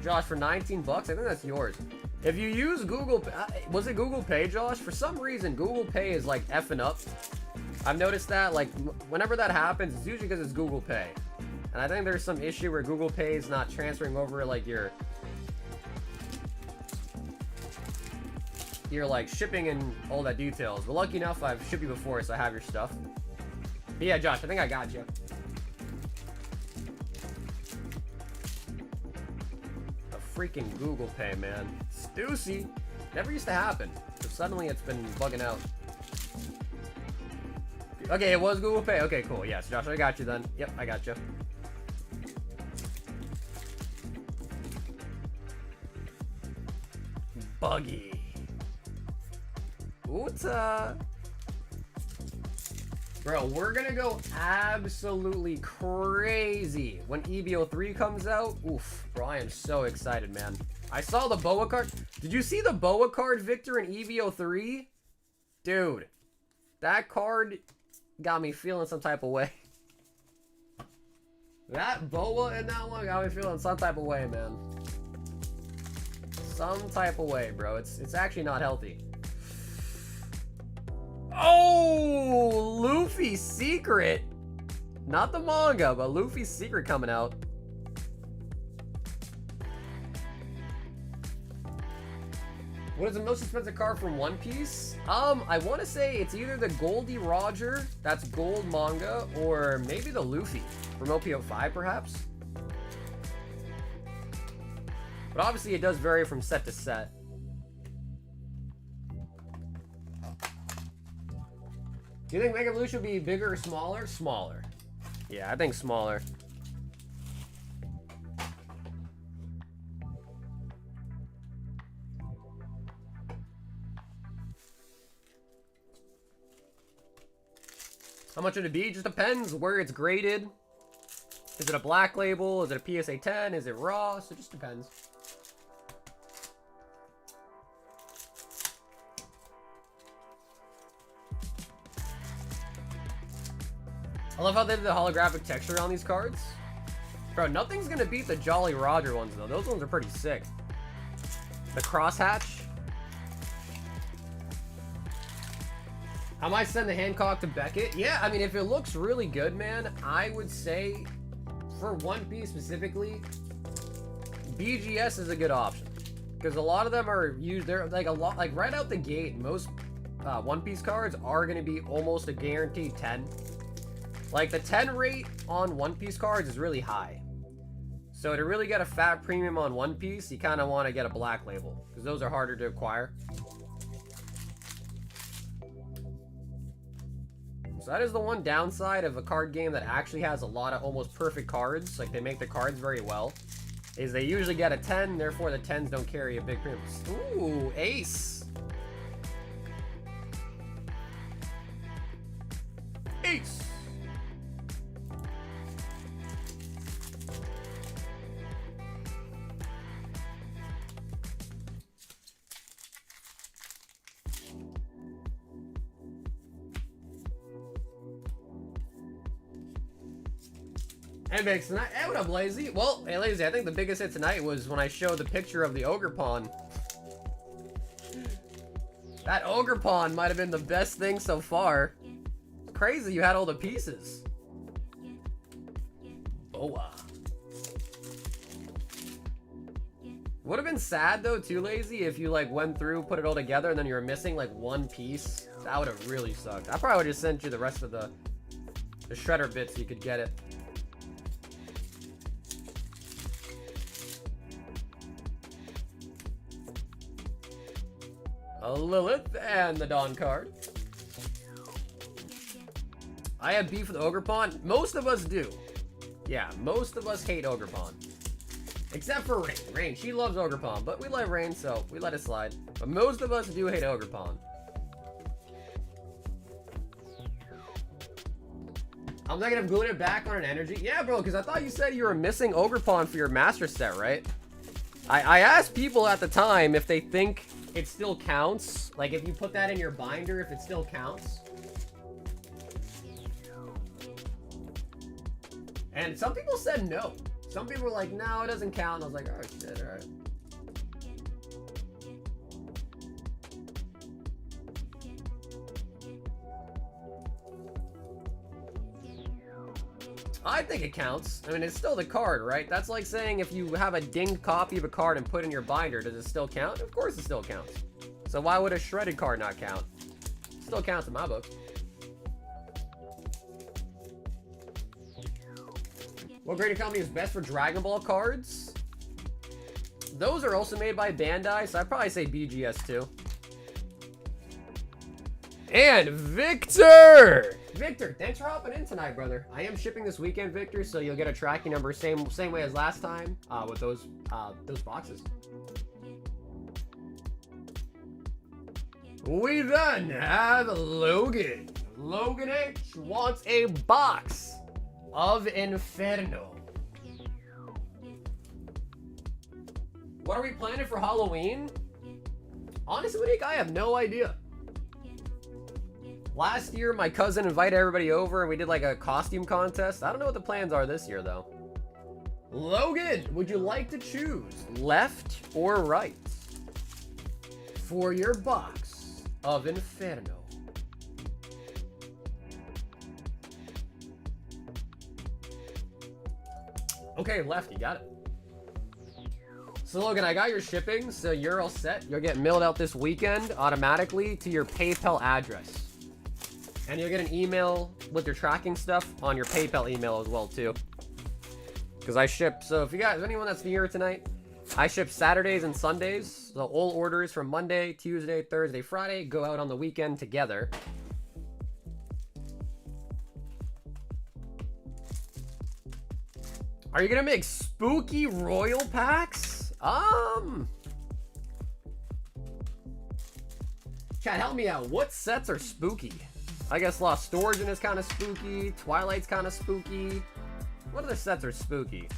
Josh, for 19 bucks, I think that's yours. If you use Google, was it Google Pay, Josh? For some reason, Google Pay is like effing up. I've noticed that, like, whenever that happens, it's usually because it's Google Pay. And I think there's some issue where Google Pay is not transferring over, like, your like, shipping and all that details. But lucky enough, I've shipped you before, so I have your stuff. But yeah, Josh, I think I got you. The freaking Google Pay, man. Stussy. Never used to happen. So suddenly it's been bugging out. Okay, it was Google Pay. Okay, cool. Yes, Josh, I got you then. Yep, I got you. Buggy. Uta. Bro, we're gonna go absolutely crazy when EBO3 comes out. Oof, bro, I am so excited, man. I saw the Boa card. Did you see the Boa card, Victor, in EBO3? Dude, that card got me feeling some type of way. That Boa in that one got me feeling some type of way, man. Some type of way, bro. It's actually not healthy. Oh, Luffy's Secret. Not the manga, but Luffy's Secret coming out. What is the most expensive card from One Piece? I want to say it's either the Goldie Roger, that's gold manga, or maybe the Luffy from OPO5, perhaps. But obviously it does vary from set to set. Do you think Mega Evolution would be bigger or smaller? Smaller. Yeah, I think smaller. How much would it be? Just depends where it's graded. Is it a black label? Is it a PSA 10? Is it raw? So it just depends. I love how they did the holographic texture on these cards. Bro, nothing's gonna beat the Jolly Roger ones though. Those ones are pretty sick. The crosshatch. I might send the Hancock to Beckett. Yeah, I mean, if it looks really good, man, I would say for One Piece specifically, BGS is a good option. Because a lot of them are used, they're like a lot, like right out the gate, most One Piece cards are going to be almost a guaranteed 10. Like the 10 rate on One Piece cards is really high. So to really get a fat premium on One Piece, you kind of want to get a black label. Because those are harder to acquire. So that is the one downside of a card game that actually has a lot of almost perfect cards. Like they make the cards very well. Is they usually get a 10, therefore the 10s don't carry a big premium. Ooh, ace. Ace. Hey, Mix, tonight. Hey, what up, Lazy? Well, hey, Lazy, I think the biggest hit tonight was when I showed the picture of the Ogre Pawn. That Ogre Pawn might have been the best thing so far. Crazy you had all the pieces. Boa. Would have been sad, though, too, Lazy, if you, like, went through, put it all together, and then you were missing, like, one piece. That would have really sucked. I probably would have sent you the rest of the shredder bits so you could get it. A Lilith and the Dawn card. I have beef with Ogre Pawn. Most of us do. Yeah, most of us hate Ogre Pawn. Except for Rain. Rain, she loves Ogre Pawn, but we love Rain, so we let it slide. But most of us do hate Ogre Pawn. I'm negative gluing it back on an energy. Yeah, bro, because I thought you said you were missing Ogre Pawn for your master set, right? I asked people at the time if they think it still counts. Like if you put that in your binder, if it still counts. And some people said no. Some people were like, no, it doesn't count. And I was like, oh shit, alright. I think it counts. I mean, it's still the card, right? That's like saying if you have a dinged copy of a card and put it in your binder, does it still count? Of course it still counts. So why would a shredded card not count? It still counts in my book. What grading company is best for Dragon Ball cards? Those are also made by Bandai, so I'd probably say BGS too. And Victor! Victor, thanks for hopping in tonight, brother. I am shipping this weekend, Victor, so you'll get a tracking number same way as last time with those boxes. We then have Logan. Logan H wants a box of Inferno. What are we planning for Halloween? Honestly, Monique, I have no idea. Last year, my cousin invited everybody over and we did like a costume contest. I don't know what the plans are this year, though. Logan, would you like to choose left or right for your box of Inferno? Okay, left, you got it. So Logan, I got your shipping, so you're all set. You'll get mailed out this weekend automatically to your PayPal address. And you'll get an email with your tracking stuff on your PayPal email as well, too. Because I ship, so if you guys, anyone that's new here tonight, I ship Saturdays and Sundays. So all orders from Monday, Tuesday, Thursday, Friday go out on the weekend together. Are you gonna make spooky royal packs? Chat, help me out. What sets are spooky? I guess Lost Origin is kind of spooky. Twilight's kind of spooky. What other sets are spooky?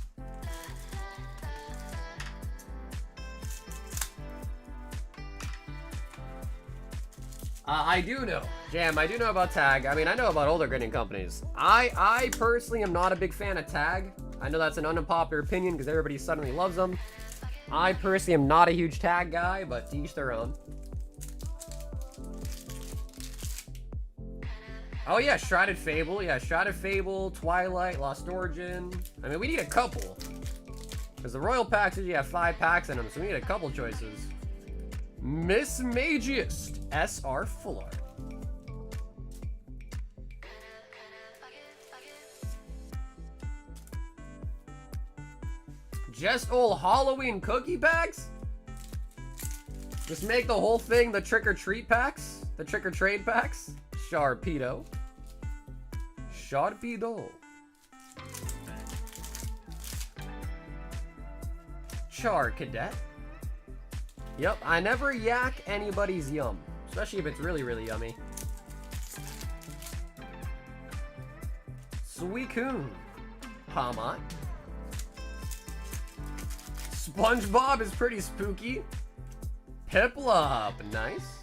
I do know. Jam, I do know about Tag. I mean, I know about older grading companies. I personally am not a big fan of Tag. I know that's an unpopular opinion because everybody suddenly loves them. I personally am not a huge Tag guy, but to each their own. Oh yeah, Shrouded Fable. Yeah, Shrouded Fable, Twilight, Lost Origin. I mean, we need a couple. Because the Royal packs usually have 5 packs in them, so we need a couple choices. Miss Magiest, SR Full Art. Just old Halloween cookie packs? Just make the whole thing the trick-or-treat packs? The trick-or-trade packs? Sharpedo. Sharpedo. Char Cadet. Yep, I never yak anybody's yum. Especially if it's really, really yummy. Suicune. Pamat. SpongeBob is pretty spooky. Piplup. Nice.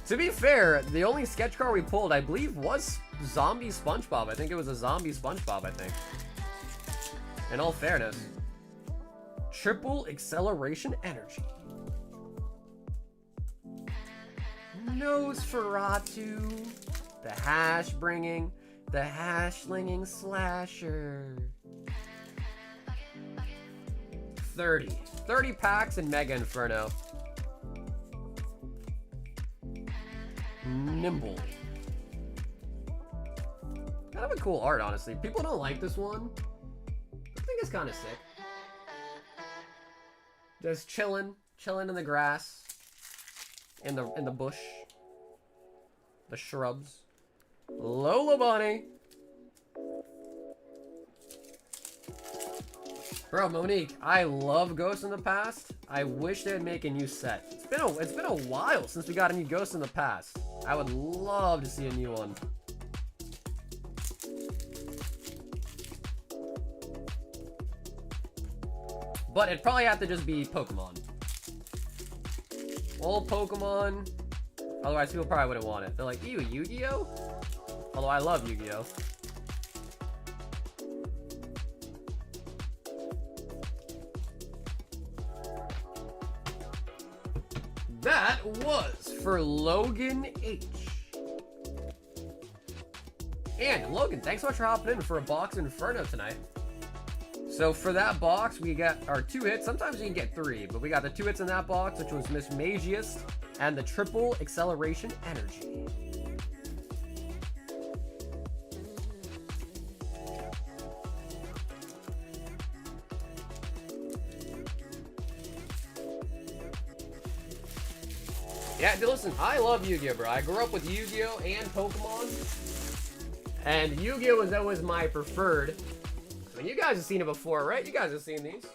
To be fair, the only sketch card we pulled, I believe, was Zombie SpongeBob. I think it was a Zombie SpongeBob, I think. In all fairness. Triple Acceleration Energy. Nosferatu. The hash bringing. The hash slinging slasher. 30 packs in Mega Inferno. Nimble. Kind of a cool art, honestly. People don't like this one. I think it's kind of sick. Just chilling in the grass, in the bush, the shrubs. Lola Bunny. Bro, Monique, I love Ghosts in the Past. I wish they'd make a new set. It's been a while since we got a new Ghost in the Past. I would love to see a new one. But it'd probably have to just be Pokemon. Old Pokemon. Otherwise, people probably wouldn't want it. They're like, ew, Yu-Gi-Oh? Although I love Yu-Gi-Oh. That was for Logan H. And Logan, thanks so much for hopping in for a box Inferno tonight. So for that box, we got our 2 hits. Sometimes you can get 3, but we got the 2 hits in that box, which was Miss Magiest and the Triple Acceleration Energy. Yeah, dude, listen, I love Yu-Gi-Oh, bro. I grew up with Yu-Gi-Oh and Pokemon. And Yu-Gi-Oh was always my preferred. I mean, you guys have seen it before, right? You guys have seen these.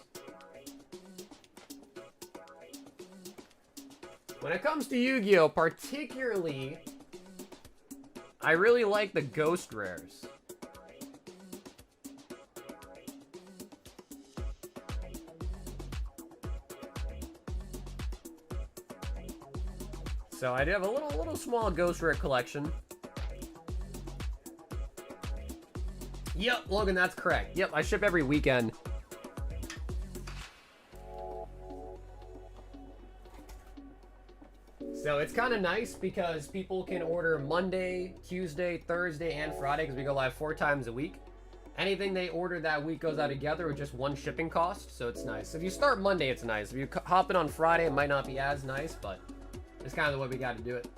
When it comes to Yu-Gi-Oh, particularly, I really like the ghost rares. So I do have a little small ghost rare collection. Yep, Logan, that's correct. Yep, I ship every weekend. So it's kind of nice because people can order Monday, Tuesday, Thursday, and Friday because we go live 4 times a week. Anything they order that week goes out together with just one shipping cost, so it's nice. If you start Monday, it's nice. If you hop in on Friday, it might not be as nice, but it's kind of the way we got to do it.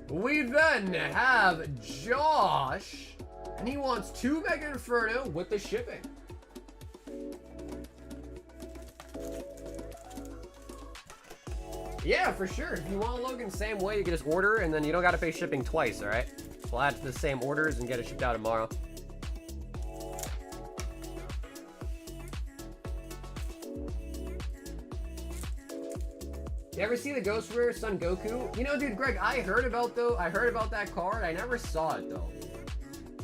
We then have Josh, and he wants 2 Mega Inferno with the shipping. Yeah, for sure. If you want Logan same way, you can just order, and then you don't got to pay shipping twice, all right? We'll add to the same orders and get it shipped out tomorrow. You ever see the Ghost Rare Son Goku? You know, dude, Greg, I heard about that card. I never saw it, though.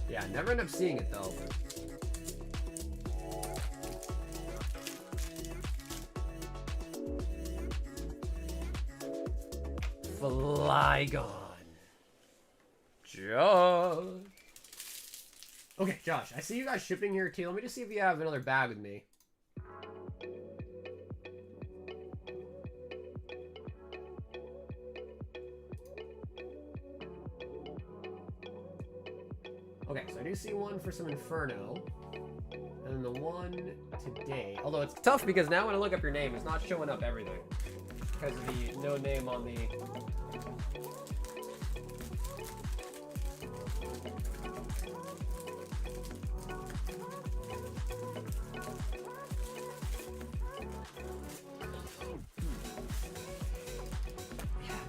Yeah, never end up seeing it, though. Flygon. Josh. Okay, Josh, I see you guys shipping here, too. Let me just see if you have another bag with me. Okay, so I do see one for some Inferno, and then the one today. Although it's tough because now when I look up your name, it's not showing up everything because of the no name on the.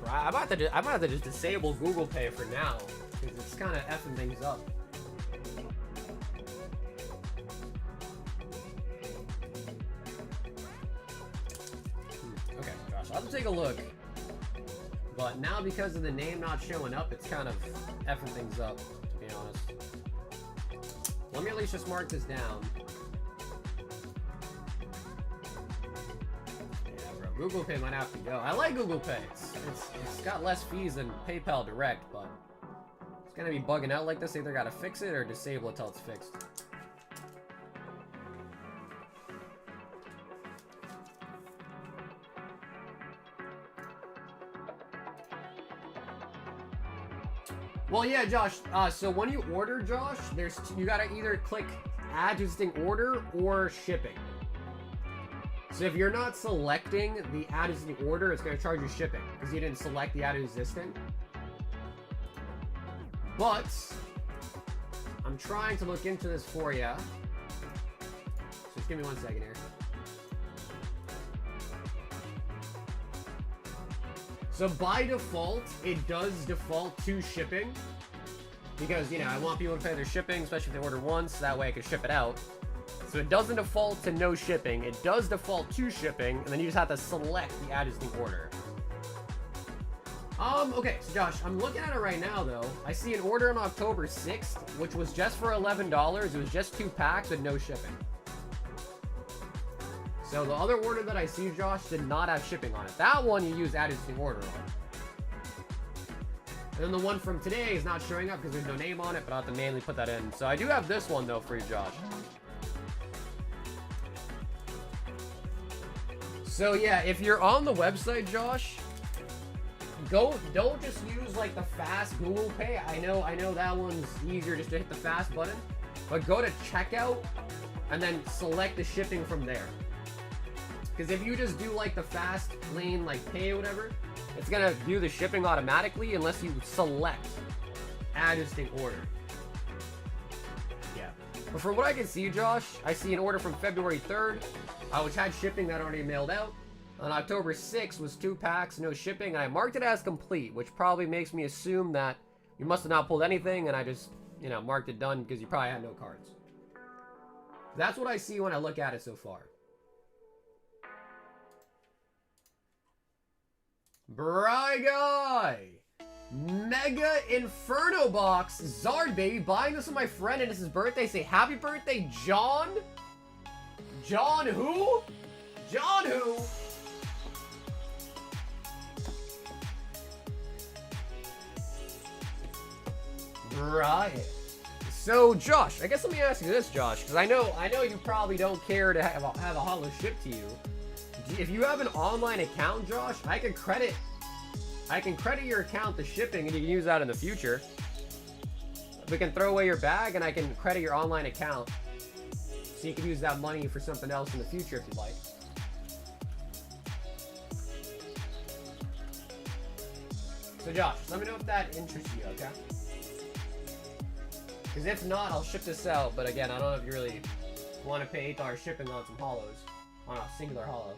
Yeah, I'm about to just disable Google Pay for now because it's kind of effing things up. I'll have to take a look, but now because of the name not showing up, it's kind of effing things up, to be honest. Let me at least just mark this down. Yeah, bro, Google Pay might have to go. I like Google Pay. It's got less fees than PayPal Direct, but it's gonna be bugging out like this. Either gotta fix it or disable it till it's fixed. Well, yeah, Josh. So when you order, Josh, you gotta either click add to existing order or shipping. So if you're not selecting the add to existing order, it's gonna charge you shipping because you didn't select the add to existing. But I'm trying to look into this for you. So just give me 1 second here. So by default, it does default to shipping because, you know, I want people to pay their shipping, especially if they order once, that way I can ship it out. So it doesn't default to no shipping. It does default to shipping, and then you just have to select the add existing order. Okay, so Josh, I'm looking at it right now, though. I see an order on October 6th, which was just for $11. It was just 2 packs with no shipping. So the other order that I see, Josh, did not have shipping on it. That one you use add existing order on. And then the one from today is not showing up because there's no name on it, but I'll have to manually put that in. So I do have this one, though, for you, Josh. So yeah, if you're on the website, Josh, don't just use like the fast Google Pay. I know that one's easier just to hit the fast button, but go to checkout and then select the shipping from there. Because if you just do like the fast lane, like pay or whatever, it's gonna do the shipping automatically unless you select add existing order. Yeah. But from what I can see, Josh, I see an order from February 3rd, which had shipping that already mailed out. On October 6th was 2 packs, no shipping, and I marked it as complete, which probably makes me assume that you must have not pulled anything, and I just, you know, marked it done because you probably had no cards. That's what I see when I look at it so far. Bry Guy! Mega Inferno Box. Zard, baby. Buying this with my friend and it's his birthday. Say happy birthday, John. John who? John who? Right. So, Josh, I guess let me ask you this, Josh, because I know you probably don't care to have a holo shipped to you. If you have an online account, Josh, I can credit your account the shipping, and you can use that in the future. We can throw away your bag, and I can credit your online account, so you can use that money for something else in the future if you'd like. So, Josh, let me know if that interests you, okay? Because if not, I'll ship this out. But again, I don't know if you really want to pay $8 shipping on some holos. On a singular holo.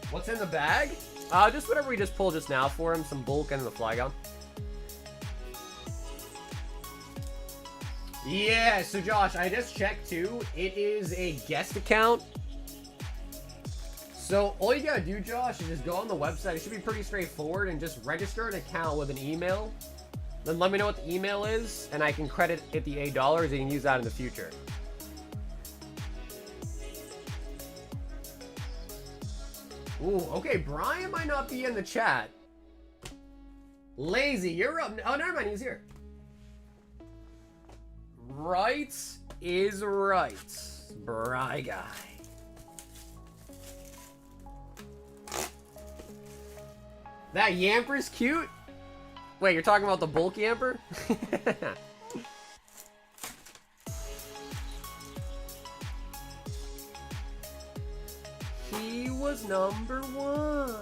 What's in the bag? Just whatever we just pulled just now for him. Some bulk and the Flygon. Yeah, so Josh, I just checked too. It is a guest account. So all you gotta do, Josh, is just go on the website. It should be pretty straightforward and just register an account with an email. Then let me know what the email is, and I can credit it the $8 and you can use that in the future. Ooh, okay, Brian might not be in the chat. Lazy, you're up. Oh, never mind, he's here. Right is right, Bry guy. That Yamper's cute? Wait, you're talking about the bulk Yamper? He was number 1.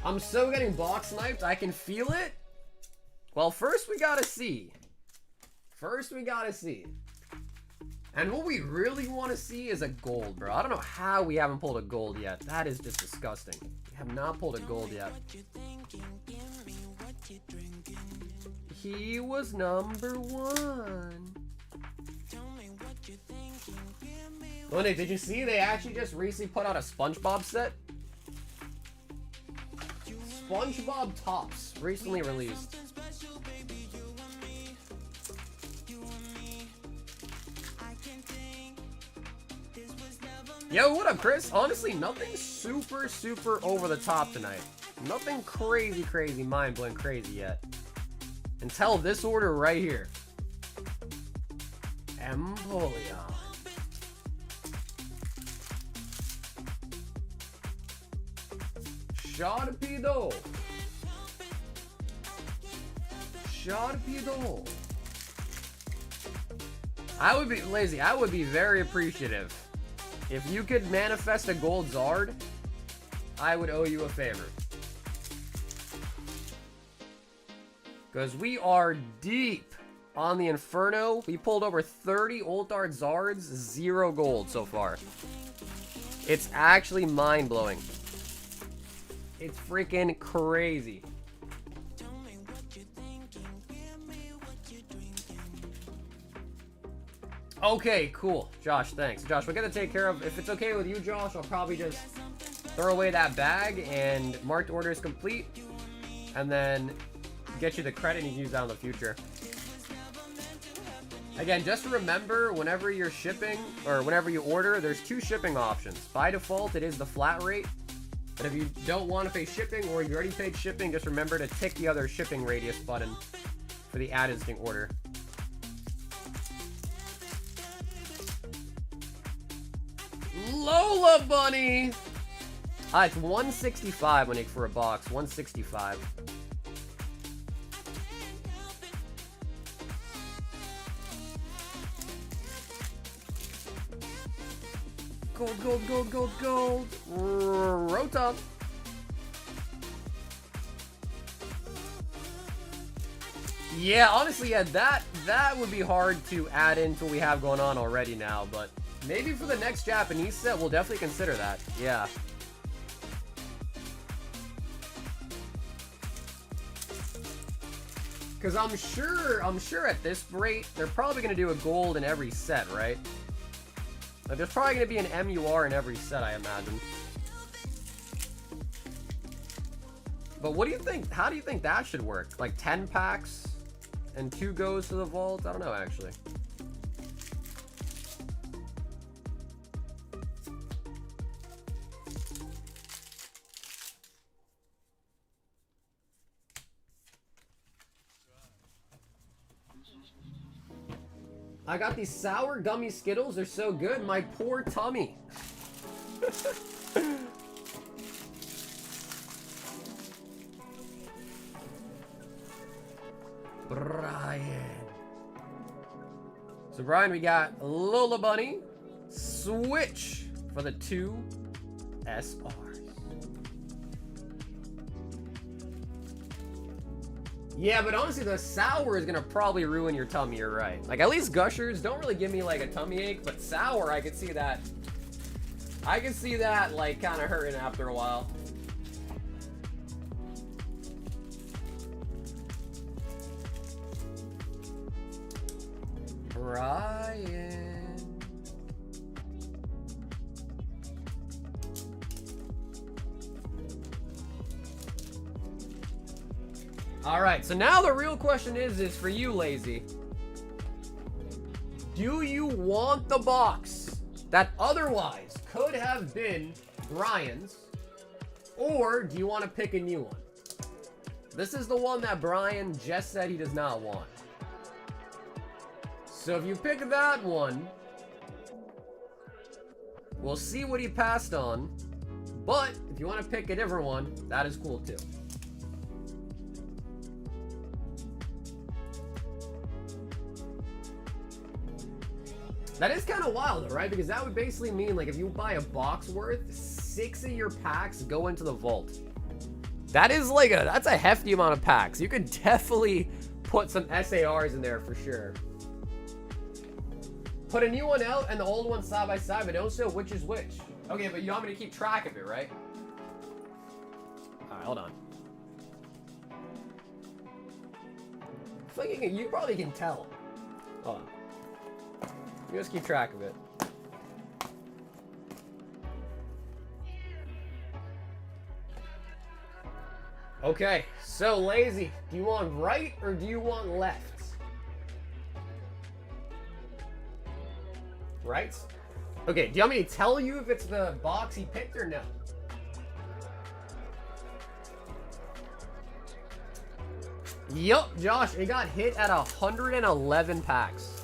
I'm so getting box sniped, I can feel it. Well, first we gotta see. And what we really want to see is a gold, bro. I don't know how we haven't pulled a gold yet. That is just disgusting. We have not pulled a gold yet. He was number 1. Oh, Nick, did you see they actually just recently put out a SpongeBob set? SpongeBob Tops, recently released. Yo, what up, Chris? Honestly, nothing super over the top tonight. Nothing crazy, mind-blowing crazy yet. Until this order right here. Empoleon. Sharpedo. I would be lazy. I would be very appreciative. If you could manifest a gold Zard, I would owe you a favor. Because we are deep on the Inferno. We pulled over 30 Ultard Zards, 0 gold so far. It's actually mind-blowing. It's freaking crazy. Okay, cool. Josh, thanks. Josh, we're gonna take care of, if it's okay with you, Josh, I'll probably just throw away that bag and mark the order is complete. And then get you the credit and you can use that in the future. Again, just remember, whenever you're shipping, or whenever you order, there's 2 shipping options. By default, it is the flat rate. But if you don't want to pay shipping, or you already paid shipping, just remember to tick the other shipping radius button for the add instinct order. Lola Bunny! It's 165 when you for a box. 165. Gold. Rotom. Yeah, honestly, yeah, that would be hard to add into what we have going on already now, but maybe for the next Japanese set, we'll definitely consider that. Yeah. Because I'm sure at this rate, they're probably going to do a gold in every set, right? Like, there's probably going to be an MUR in every set, I imagine. But what do you think? How do you think that should work? Like 10 packs and 2 goes to the vault? I don't know, actually. I got these sour gummy Skittles. They're so good. My poor tummy. Brian. So, Brian, we got Lola Bunny. Switch for the 2 SRs. Yeah, but honestly, the sour is gonna probably ruin your tummy, you're right. Like, at least Gushers don't really give me, like, a tummy ache, but sour, I could see that. I can see that, like, kind of hurting after a while. Brian. All right, so now the real question is for you, Lazy. Do you want the box that otherwise could have been Brian's, or do you want to pick a new one? This is the one that Brian just said he does not want. So if you pick that one, we'll see what he passed on. But if you want to pick a different one, that is cool too. That is kind of wild though, right? Because that would basically mean, like, if you buy a box worth, 6 of your packs go into the vault. That is like that's a hefty amount of packs. You could definitely put some SARs in there for sure. Put a new one out and the old one side by side, but don't show which is which. Okay, but you want me to keep track of it, right? All right, hold on. I feel like you probably can tell. Hold on. You just keep track of it. Okay, so Lazy, do you want right or do you want left? Right? Okay, do you want me to tell you if it's the box he picked or no? Yup, Josh, it got hit at 111 packs.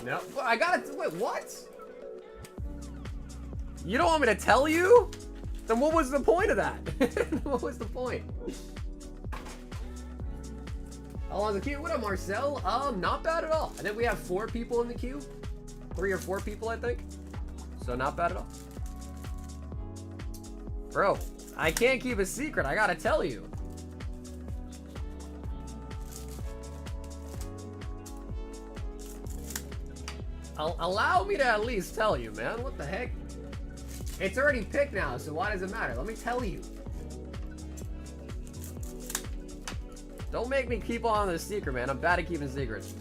No, I gotta, wait, what? You don't want me to tell you? Then what was the point of that? What was the point? How long's the queue? What up, Marcel? Not bad at all. I think we have 4 people in the queue. 3 or 4 people, I think. So not bad at all. Bro, I can't keep a secret. I gotta tell you. Allow me to at least tell you, man. What the heck? It's already picked now, so why does it matter? Let me tell you. Don't make me keep on the secret, man. I'm bad at keeping secrets.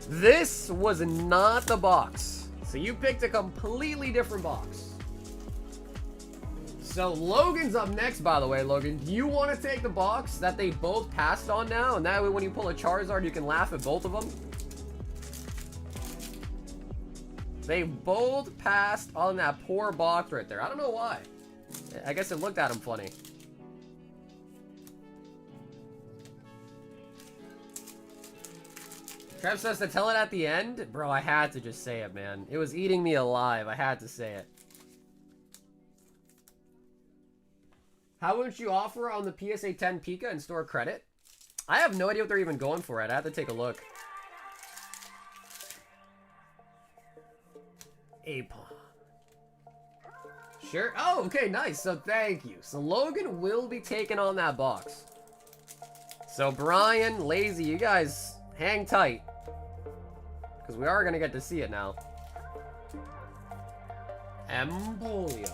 This was not the box. So you picked a completely different box. So Logan's up next, by the way, Logan. Do you want to take the box that they both passed on now? And that way when you pull a Charizard, you can laugh at both of them? They both passed on that poor box right there. I don't know why. I guess it looked at him funny. Trev says to tell it at the end. Bro, I had to just say it, man. It was eating me alive. I had to say it. How would you offer on the PSA 10 Pika and store credit? I have no idea what they're even going for. I'd have to take a look. Apon. sure? Oh, okay, nice. So thank you. So Logan will be taking on that box. So Brian, Lazy, you guys hang tight. Because we are going to get to see it now. Empoleon.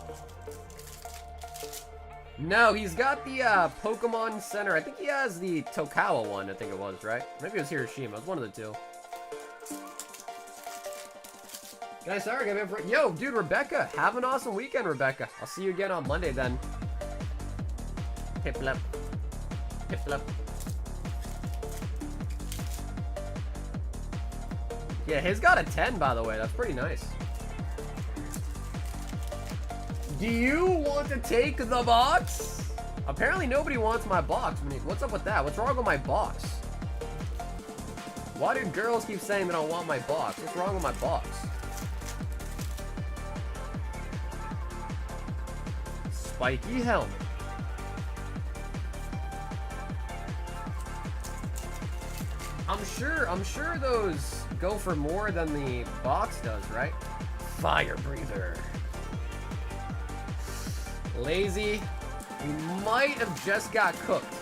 No, he's got the Pokemon Center. I think he has the Tokawa one, I think it was, right? Maybe it was Hiroshima. It was one of the two. Guys, sorry, yo, dude, Rebecca. Have an awesome weekend, Rebecca. I'll see you again on Monday then. Hip-lip. Hip-lip. Yeah, he's got a 10, by the way. That's pretty nice. Do you want to take the box? Apparently nobody wants my box. What's up with that? What's wrong with my box? Why do girls keep saying they don't want my box? What's wrong with my box? Spiky helmet. I'm sure those go for more than the box does, right? Fire breather. Lazy. We might have just got cooked.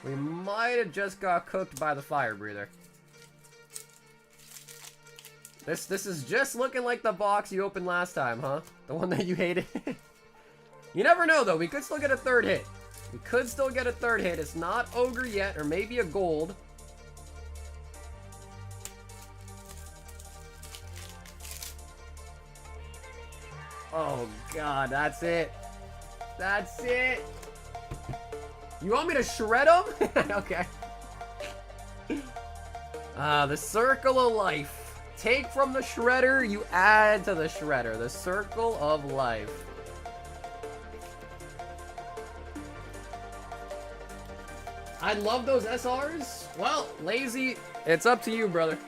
We might have just got cooked by the fire breather. This is just looking like the box you opened last time, huh? The one that you hated. You never know, though. We could still get a third hit. We could still get a third hit. It's not Ogre yet, or maybe a gold. Oh, God. That's it. That's it. You want me to shred them? Okay. The circle of life. Take from the shredder, you add to the shredder. The circle of life. I love those SRs. Well, Lazy, it's up to you, brother.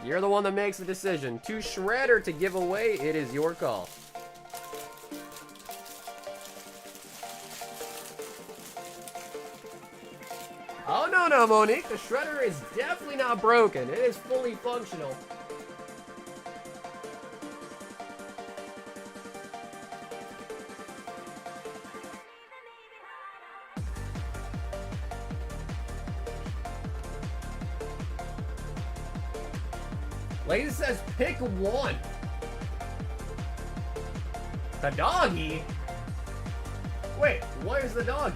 You're the one that makes the decision. To shred or to give away, it is your call. Oh, no, Monique. The shredder is definitely not broken. It is fully functional. Lazy says pick one. The doggy? Wait, where's the doggy?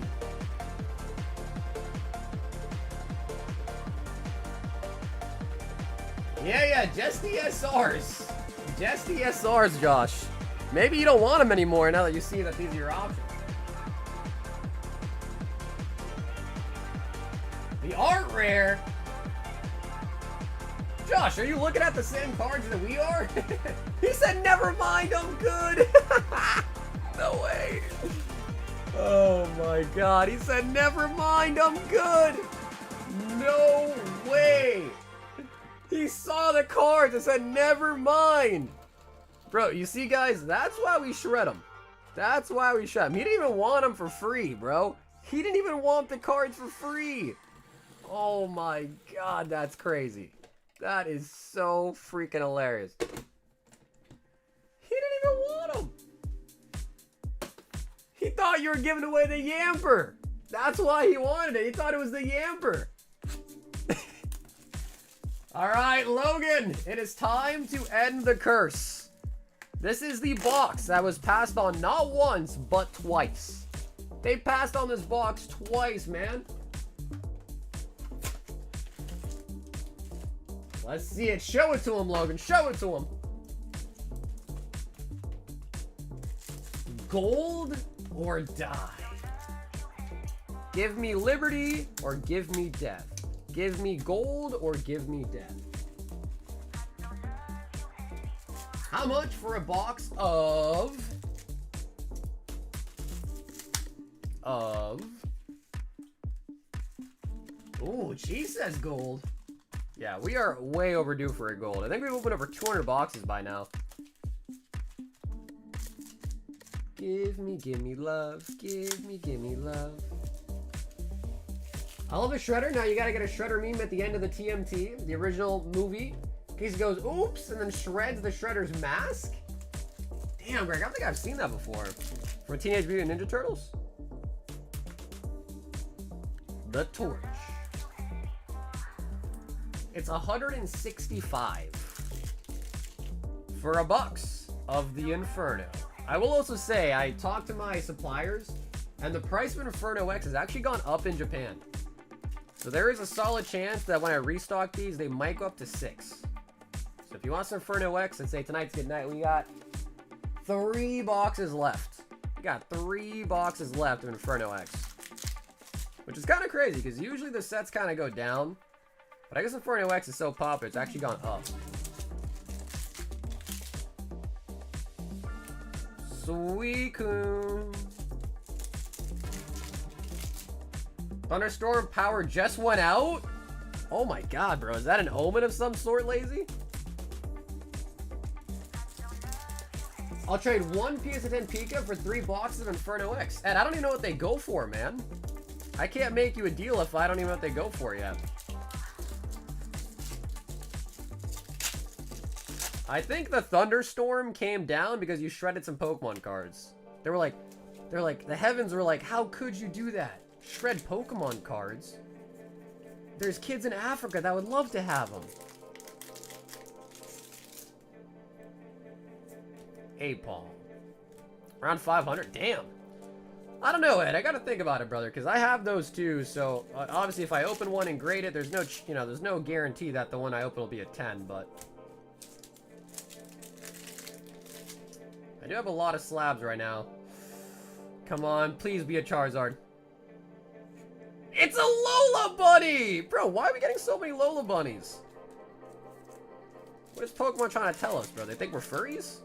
Yeah, just the SRs. Just the SRs, Josh. Maybe you don't want them anymore now that you see that these are your options. The art rare. Josh, are you looking at the same cards that we are? He said, never mind, I'm good. No way. Oh my God. He said, never mind, I'm good. No way. He saw the cards and said, never mind. Bro, you see, guys, that's why we shred them. That's why we shred them. He didn't even want them for free, bro. He didn't even want the cards for free. Oh my God, that's crazy. That is so freaking hilarious. He didn't even want them. He thought you were giving away the Yamper. That's why he wanted it. He thought it was the Yamper. All right, Logan, it is time to end the curse. This is the box that was passed on not once, but twice. They passed on this box twice, man. Let's see it. Show it to him, Logan. Show it to him. Gold or die? Give me liberty or give me death. Give me gold or give me death. How much for a box of... Ooh, she says gold. Yeah, we are way overdue for a gold. I think we've opened over 200 boxes by now. Give me love. Give me love. I love a shredder. Now you gotta get a shredder meme at the end of the TMT, the original movie. In case he goes, oops, and then shreds the shredder's mask. Damn, Greg, I don't think I've seen that before. From Teenage Mutant Ninja Turtles? The Torch. It's 165 for $1 of the Inferno. I will also say, I talked to my suppliers, and the price of Inferno X has actually gone up in Japan. So there is a solid chance that when I restock these, they might go up to 6. So if you want some Inferno X and say tonight's good night, we got 3 boxes left. We got 3 boxes left of Inferno X. Which is kind of crazy, because usually the sets kind of go down. But I guess Inferno X is so popular, it's actually gone up. Suicune. Thunderstorm power just went out? Oh my god, bro. Is that an omen of some sort, Lazy? I'll trade 1 PS10 Pika for 3 boxes of Inferno X. And I don't even know what they go for, man. I can't make you a deal if I don't even know what they go for yet. I think the Thunderstorm came down because you shredded some Pokemon cards. They were like, the heavens were like, how could you do that? Shred Pokemon cards? There's kids in Africa that would love to have them. Apom. Around 500? Damn. I don't know, Ed. I gotta think about it, brother, because I have those too, so obviously if I open one and grade it, there's no, there's no guarantee that the one I open will be a 10, but... I do have a lot of slabs right now. Come on, please be a Charizard. It's a Lola Bunny! Bro, why are we getting so many Lola Bunnies? What is Pokemon trying to tell us, bro? They think we're furries?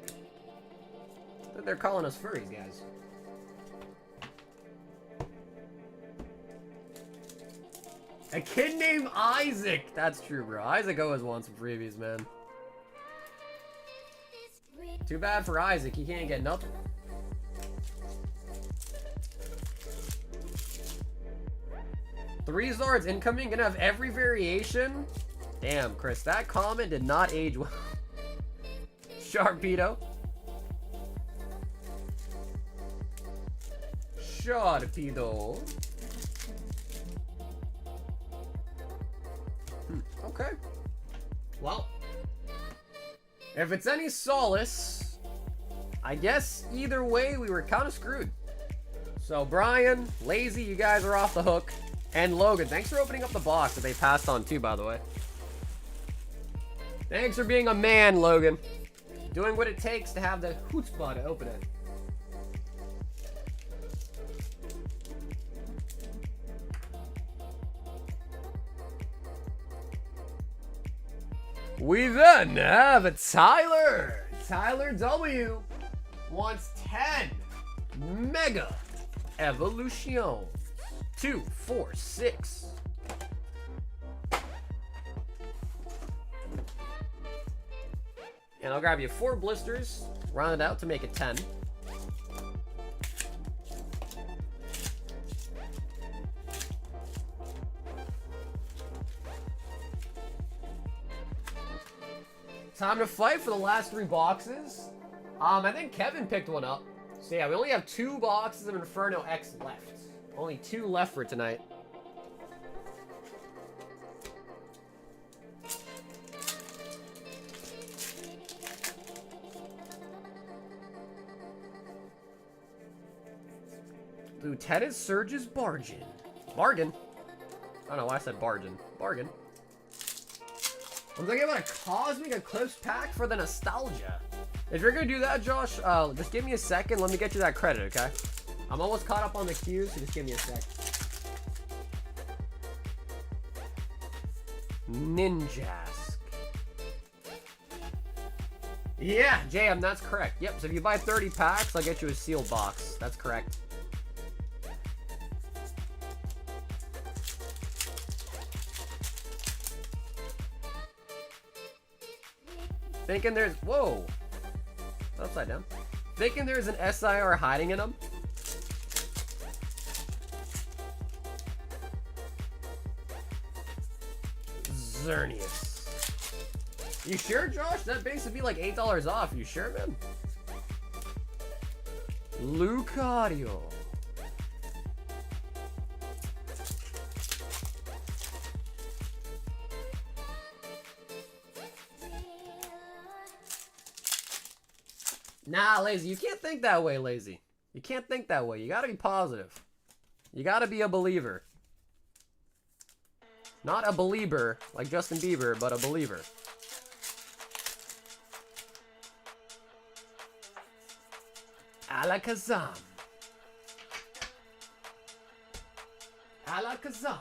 I think they're calling us furries, guys. A kid named Isaac! That's true, bro. Isaac always wants some freebies, man. Too bad for Isaac, he can't get nothing. Three Zards incoming, gonna have every variation. Damn, Chris, that comment did not age well. Sharpedo. Sharpedo. Okay. Well, if it's any solace, I guess either way we were kind of screwed. So Brian, Lazy, you guys are off the hook. And Logan, thanks for opening up the box that they passed on too, by the way. Thanks for being a man, Logan. Doing what it takes to have the chutzpah to open it. We then have a Tyler. Tyler W wants 10 Mega Evolution. 2, 4, 6. And I'll grab you 4 blisters, round it out to make it 10. Time to fight for the last 3 boxes. I think Kevin picked one up. So yeah, we only have 2 boxes of Inferno X left. Only 2 left for tonight. Lieutenant Surge's Bargain. Bargain? I don't know why I said bargain. Bargain. I'm thinking about a Cosmic Eclipse pack for the nostalgia. If you're gonna do that, Josh, just give me a second. Let me get you that credit, okay? I'm almost caught up on the queue, so just give me a sec. Ninjask. Yeah, JM, that's correct. Yep, so if you buy 30 packs, I'll get you a sealed box. That's correct. Thinking there's... Whoa. Upside down. Thinking there's an SIR hiding in them. Xerneas. You sure, Josh? That base would be like $8 off. You sure, man? Lucario. Nah, Lazy, you can't think that way, Lazy. You can't think that way. You gotta be positive. You gotta be a believer. Not a believer like Justin Bieber, but a believer. Alakazam. Alakazam.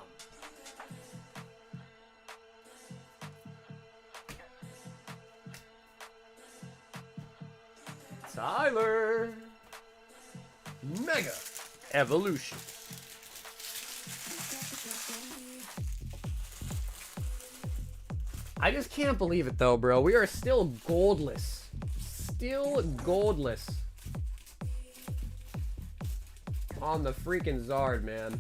Tyler. Mega Evolution. I just can't believe it though, bro. We are still goldless. Still goldless. On the freaking Zard, man.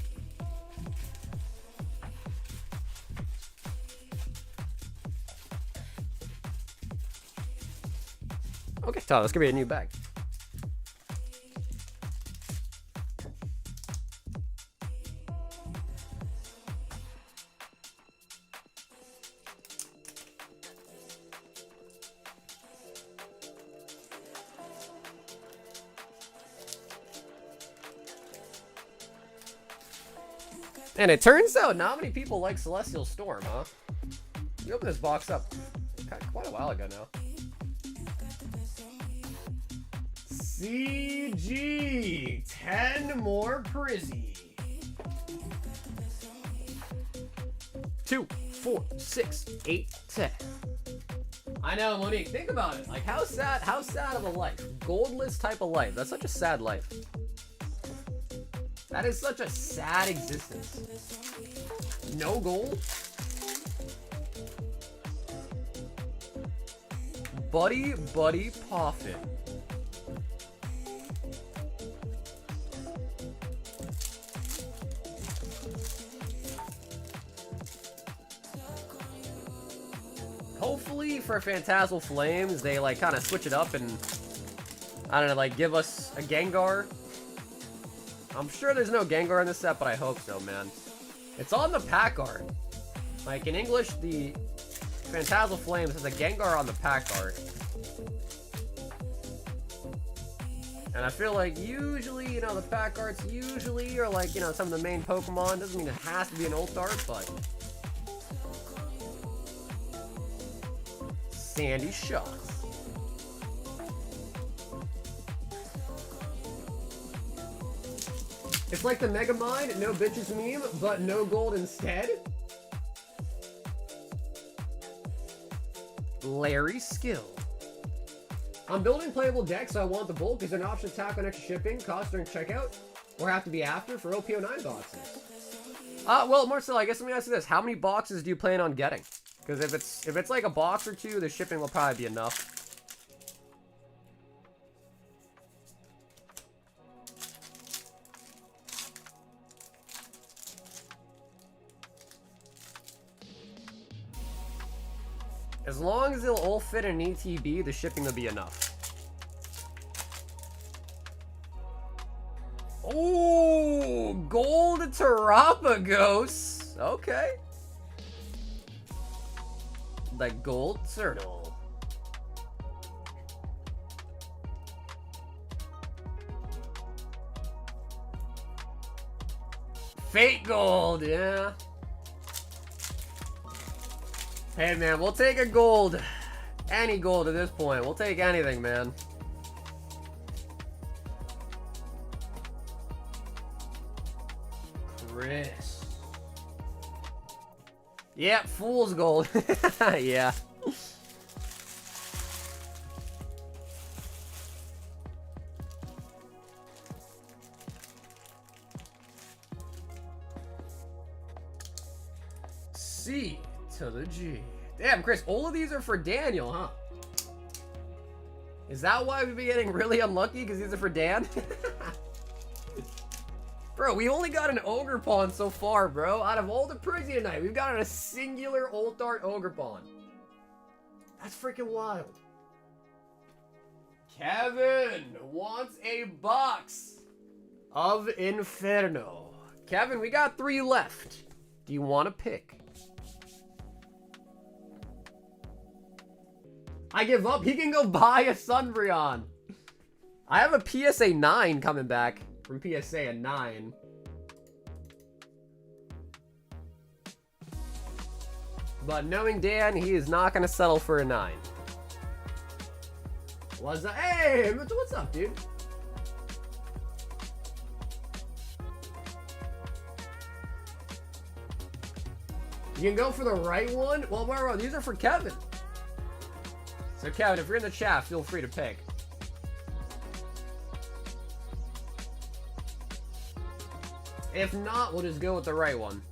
Okay, Tyler, let's give me a new bag. And it turns out not many people like Celestial Storm, huh? We opened this box up quite a while ago now. CG! 10 more Prizzy. 2, 4, 6, 8, 10. I know, Monique, think about it. Like, how sad of a life. Goldless type of life. That's such a sad life. That is such a sad existence. No gold? Buddy Poffin. Hopefully for Phantasmal Flames, they like kind of switch it up and, I don't know, like give us a Gengar. I'm sure there's no Gengar in this set, but I hope so, man. It's on the pack art. Like, in English, the Phantasmal Flames has a Gengar on the pack art. And I feel like usually, you know, the pack arts usually are like, you know, some of the main Pokemon. Doesn't mean it has to be an ult art, but... Sandy Shock. It's like the Megamind, no bitches meme, but no gold instead. Larry Skill. I'm building playable decks, so I want the bulk. Is there an option to tack on extra shipping, cost during checkout, or have to be after for OPO9 boxes? Well, Marcel, I guess let me ask you this. How many boxes do you plan on getting? Because if it's like a box or two, the shipping will probably be enough. As long as it'll all fit in an ETB, the shipping will be enough. Oh, gold Terapagos. Okay. The gold turtle. Fate gold, yeah. Hey man, we'll take a gold. Any gold at this point. We'll take anything, man. Chris. Yeah, fool's gold. Yeah. C to the G. Damn, Chris, all of these are for Daniel, huh? Is that why we've been getting really unlucky? Because these are for Dan? Bro, we only got an Ogerpon so far, bro. Out of all the Prizzy tonight, we've got a singular Ult Art Ogerpon. That's freaking wild. Kevin wants a box of Inferno. Kevin, we got 3 left. Do you want to pick? I give up. He can go buy a Sunbreon. I have a PSA 9 coming back from PSA 9. But knowing Dan, he is not going to settle for a 9. What's up? Hey, what's up, dude? You can go for the right one? Well, these are for Kevin. So Kevin, if you're in the chat, feel free to pick. If not, we'll just go with the right one.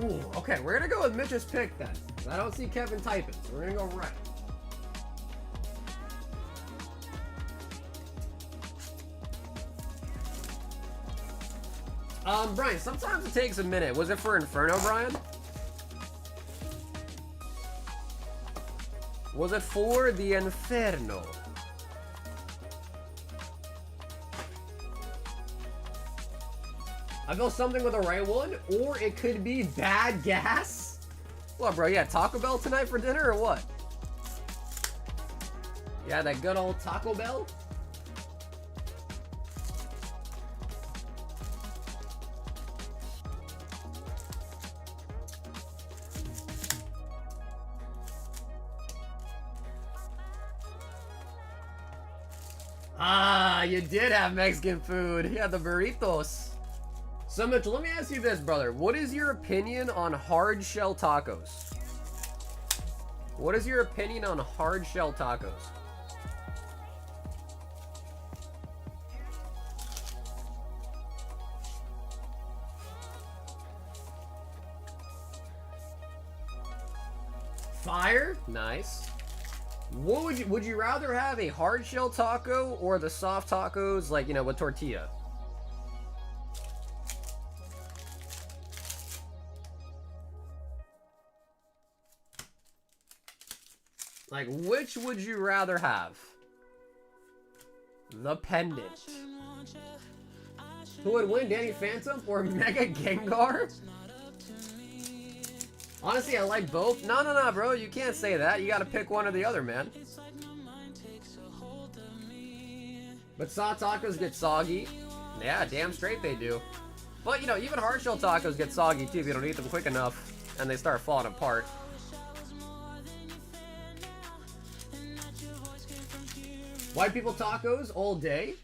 Ooh, okay, we're gonna go with Mitch's pick then. I don't see Kevin typing, so we're gonna go right. Brian, sometimes it takes a minute. Was it for Inferno, Brian? Was it for the Inferno? I feel something with the right one, or it could be bad gas. What, bro? Yeah, Taco Bell tonight for dinner, or what? Yeah, that good old Taco Bell? Ah, you did have Mexican food. Yeah, the burritos. So Mitch, let me ask you this, brother. What is your opinion on hard shell tacos? What is your opinion on hard shell tacos? Fire? Nice. What would you rather have, a hard shell taco or the soft tacos, like, you know, with tortilla? Like, which would you rather have? The pendant. Who would win, Danny Phantom or Mega Gengar? Honestly, I like both. No, bro. You can't say that. You gotta pick one or the other, man. But soft tacos get soggy. Yeah, damn straight they do. But, you know, even hard shell tacos get soggy, too, if you don't eat them quick enough. And they start falling apart. White people tacos all day.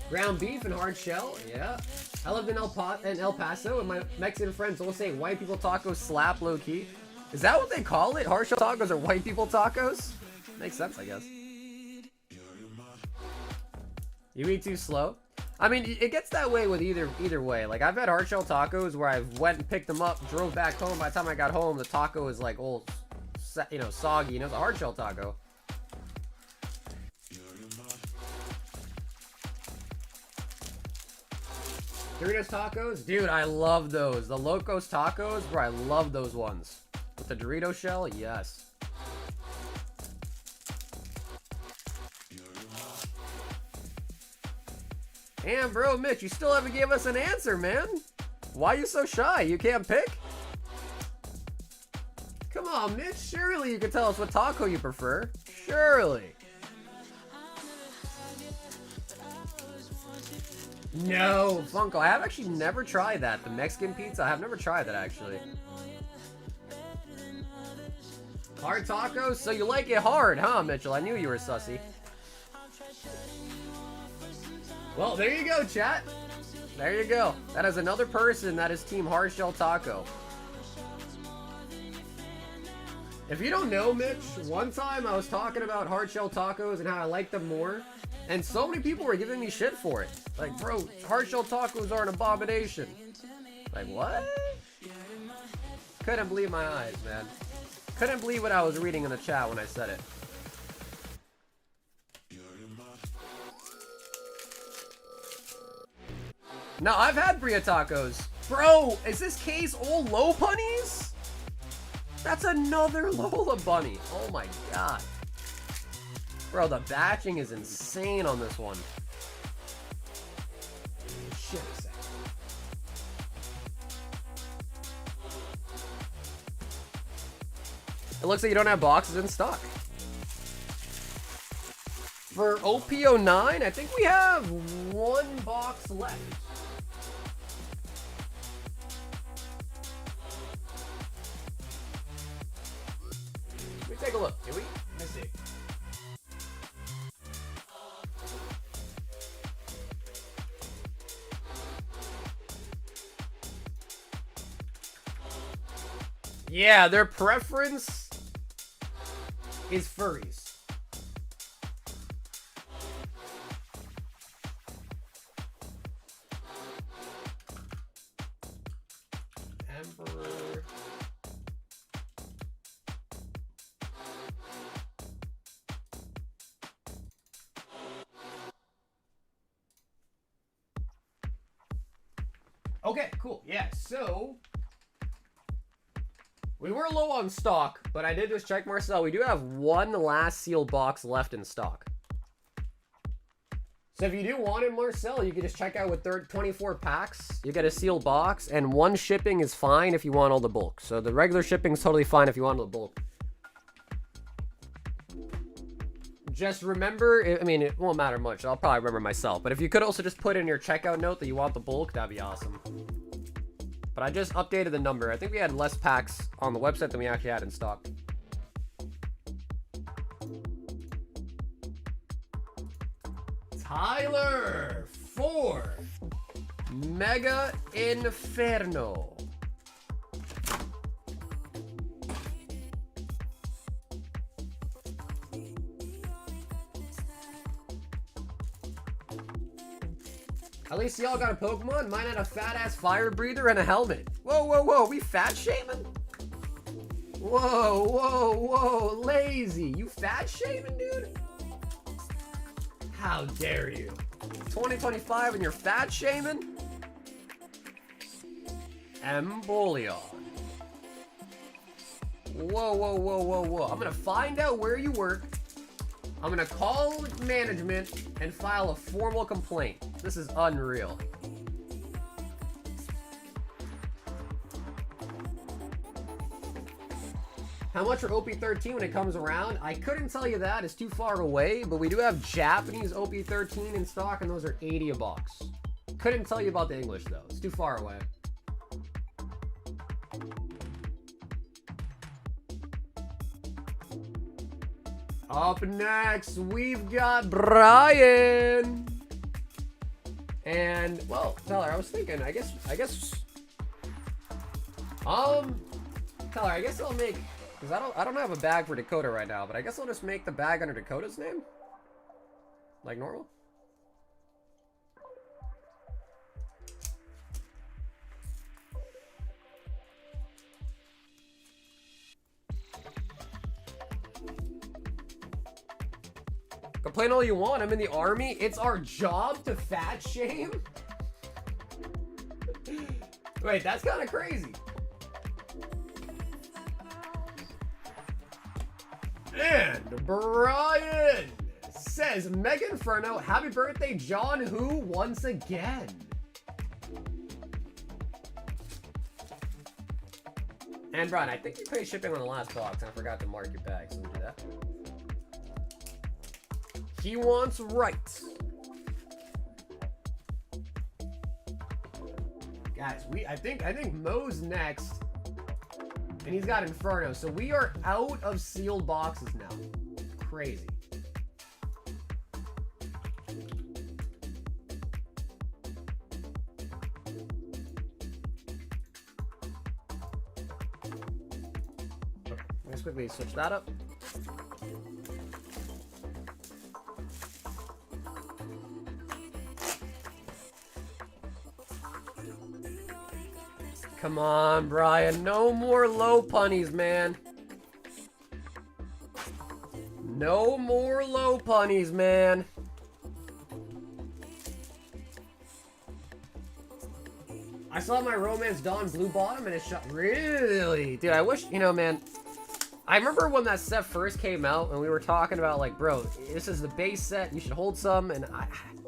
Ground beef and hard shell, yeah. I lived in El Paso, and my Mexican friends all say white people tacos slap low key. Is that what they call it? Hard shell tacos are white people tacos? Makes sense, I guess. You eat too slow? I mean, it gets that way with either way. Like, I've had hard shell tacos where I went and picked them up, drove back home. By the time I got home, the taco is like all, you know, soggy. You know, it's a hard shell taco. Doritos tacos? Dude, I love those. The Locos tacos, bro, I love those ones. With the Dorito shell, yes. And bro, Mitch, you still haven't gave us an answer, man. Why are you so shy? You can't pick? Come on, Mitch, surely you can tell us what taco you prefer. Surely. No, Funko, I have actually never tried that. The Mexican pizza, I have never tried that, actually. Hard tacos? So you like it hard, huh, Mitchell? I knew you were sussy. Well, there you go, chat. There you go. That is another person that is team hard shell taco. If you don't know, Mitch, one time I was talking about hard shell tacos and how I like them more, and so many people were giving me shit for it. Like, bro, hard shell tacos are an abomination. Like, what? Couldn't believe my eyes, man. Couldn't believe what I was reading in the chat when I said it. No, I've had Bria tacos. Bro, is this case all low bunnies? That's another Lola bunny. Oh my god. Bro, the batching is insane on this one. Shit a second. It looks like you don't have boxes in stock. For OP09, I think we have one box left. Let me take a look. Can we? Let me see. Yeah, their preference is furries. Emperor. Okay, cool. Yeah, so we were low on stock, but I did just check Marcel. We do have one last sealed box left in stock. So if you do want it, Marcel, you can just check out with 24 packs. You get a sealed box, and one shipping is fine if you want all the bulk. So the regular shipping is totally fine if you want all the bulk. Just remember, I mean, it won't matter much. I'll probably remember myself. But if you could also just put in your checkout note that you want the bulk, that'd be awesome. But I just updated the number. I think we had less packs on the website than we actually had in stock. Tyler, 4. Mega Inferno. At least y'all got a Pokemon. Mine had a fat-ass fire breather and a helmet. Whoa, whoa, whoa. We fat shaming? Whoa, whoa, whoa. Lazy. You fat shaming, dude? How dare you? 2025 and you're fat shaming? Empoleon. Whoa, whoa, whoa, whoa, whoa. I'm gonna find out where you work. I'm gonna call management and file a formal complaint. This is unreal. How much for OP13 when it comes around? I couldn't tell you that. It's too far away, but we do have Japanese OP13 in stock, and those are 80 a box. Couldn't tell you about the English, though. It's too far away. Up next, we've got Brian. And, well, Tyler, I was thinking, I guess, Tyler, I guess I'll make, because I don't have a bag for Dakota right now, but I guess I'll just make the bag under Dakota's name. Like normal. Complain all you want, I'm in the army. It's our job to fat shame? Wait, that's kind of crazy. And Brian says, Mega Inferno, happy birthday, John Who, once again. And Brian, I think you paid shipping on the last box, and I forgot to mark your bag, so we'll do that. He wants rights. Guys, I think Mo's next. And he's got Inferno. So we are out of sealed boxes now. Crazy. Okay, let's quickly switch that up. Come on, Brian. No more low punnies, man. No more low punnies, man. I saw my Romance Dawn blue bottom and it shot. Really? Dude, I wish, you know, man. I remember when that set first came out and we were talking about, like, bro, this is the base set. You should hold some. And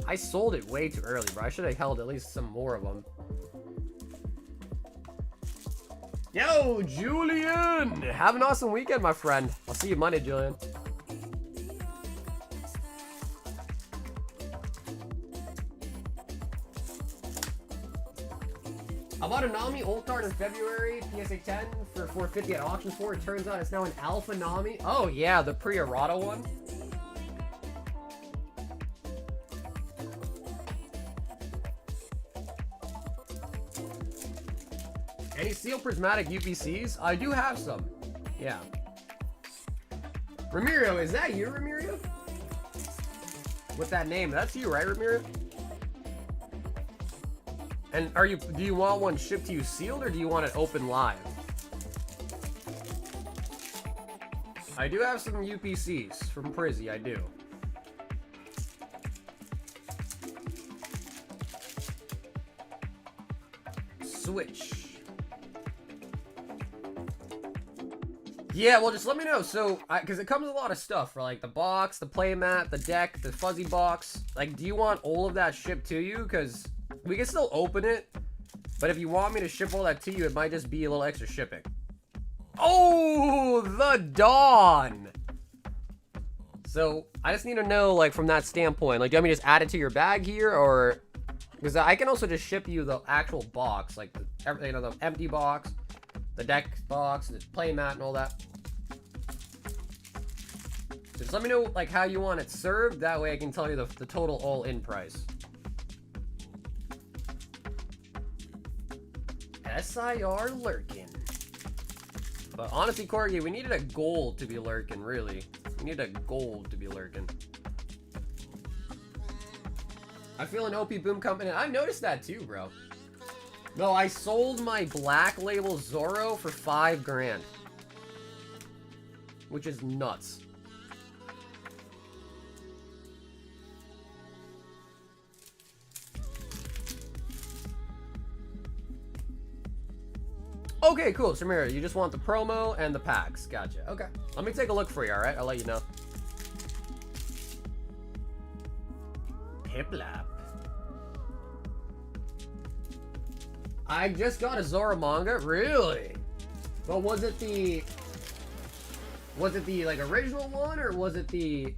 I sold it way too early, bro. I should have held at least some more of them. Yo, Julian. Have an awesome weekend, my friend. I'll see you Monday, Julian. I bought a Nami Old Card in February, PSA 10 for 450 at auction for. It turns out it's now an Alpha Nami. Oh yeah, the pre-errata one. Any Seal Prismatic UPCs? I do have some. Yeah. Ramiro, is that you, Ramiro? With that name, that's you, right, Ramiro? And do you want one shipped to you sealed or do you want it open live? I do have some UPCs from Prizzy, I do. Switch. Yeah, well, just let me know. So, because it comes with a lot of stuff for like the box, the playmat, the deck, the fuzzy box. Like, do you want all of that shipped to you? Because we can still open it, but if you want me to ship all that to you, it might just be a little extra shipping. Oh, the Dawn! So, I just need to know, like, from that standpoint, like, do you want me to just add it to your bag here, or... Because I can also just ship you the actual box, like, the, you know, the empty box, the deck box, the playmat, and all that. So just let me know, like, how you want it served, that way I can tell you the total all-in price. SIR lurking. But honestly, Corgi, we needed a gold to be lurking, really. We need a gold to be lurking. I feel an OP boom coming in. I noticed that too, bro. No, I sold my Black Label Zoro for 5 grand. Which is nuts. Okay, cool. Samira, you just want the promo and the packs. Gotcha. Okay. Let me take a look for you, alright? I'll let you know. Hiplap. I just got a Zoro manga? Really? But was it the like original one or was it the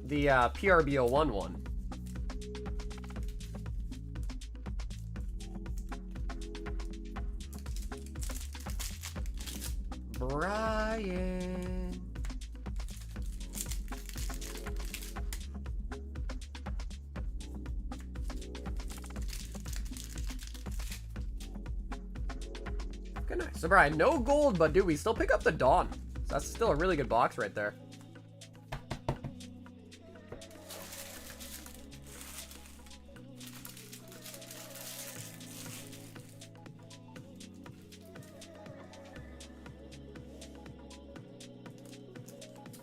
PRBO1 one? Brian. Good night. So Brian, no gold, but dude, we still pick up the Dawn. So that's still a really good box right there.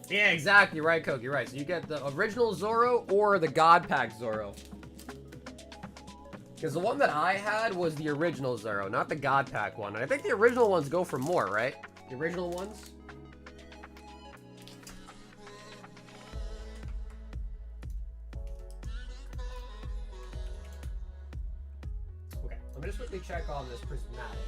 Yeah, exactly right, Coke. You're right. So you get the original Zoro or the God Pack Zoro. Because the one that I had was the original Zoro, not the God Pack one. And I think the original ones go for more, right? The original ones? Okay, let me just quickly check on this prismatic.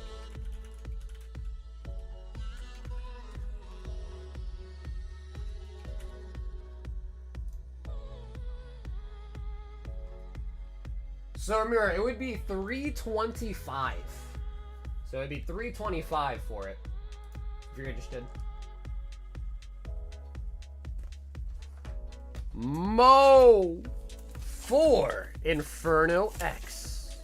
So Amira, it would be $325. So it'd be $325 for it, if you're interested. Mo 4 Inferno X.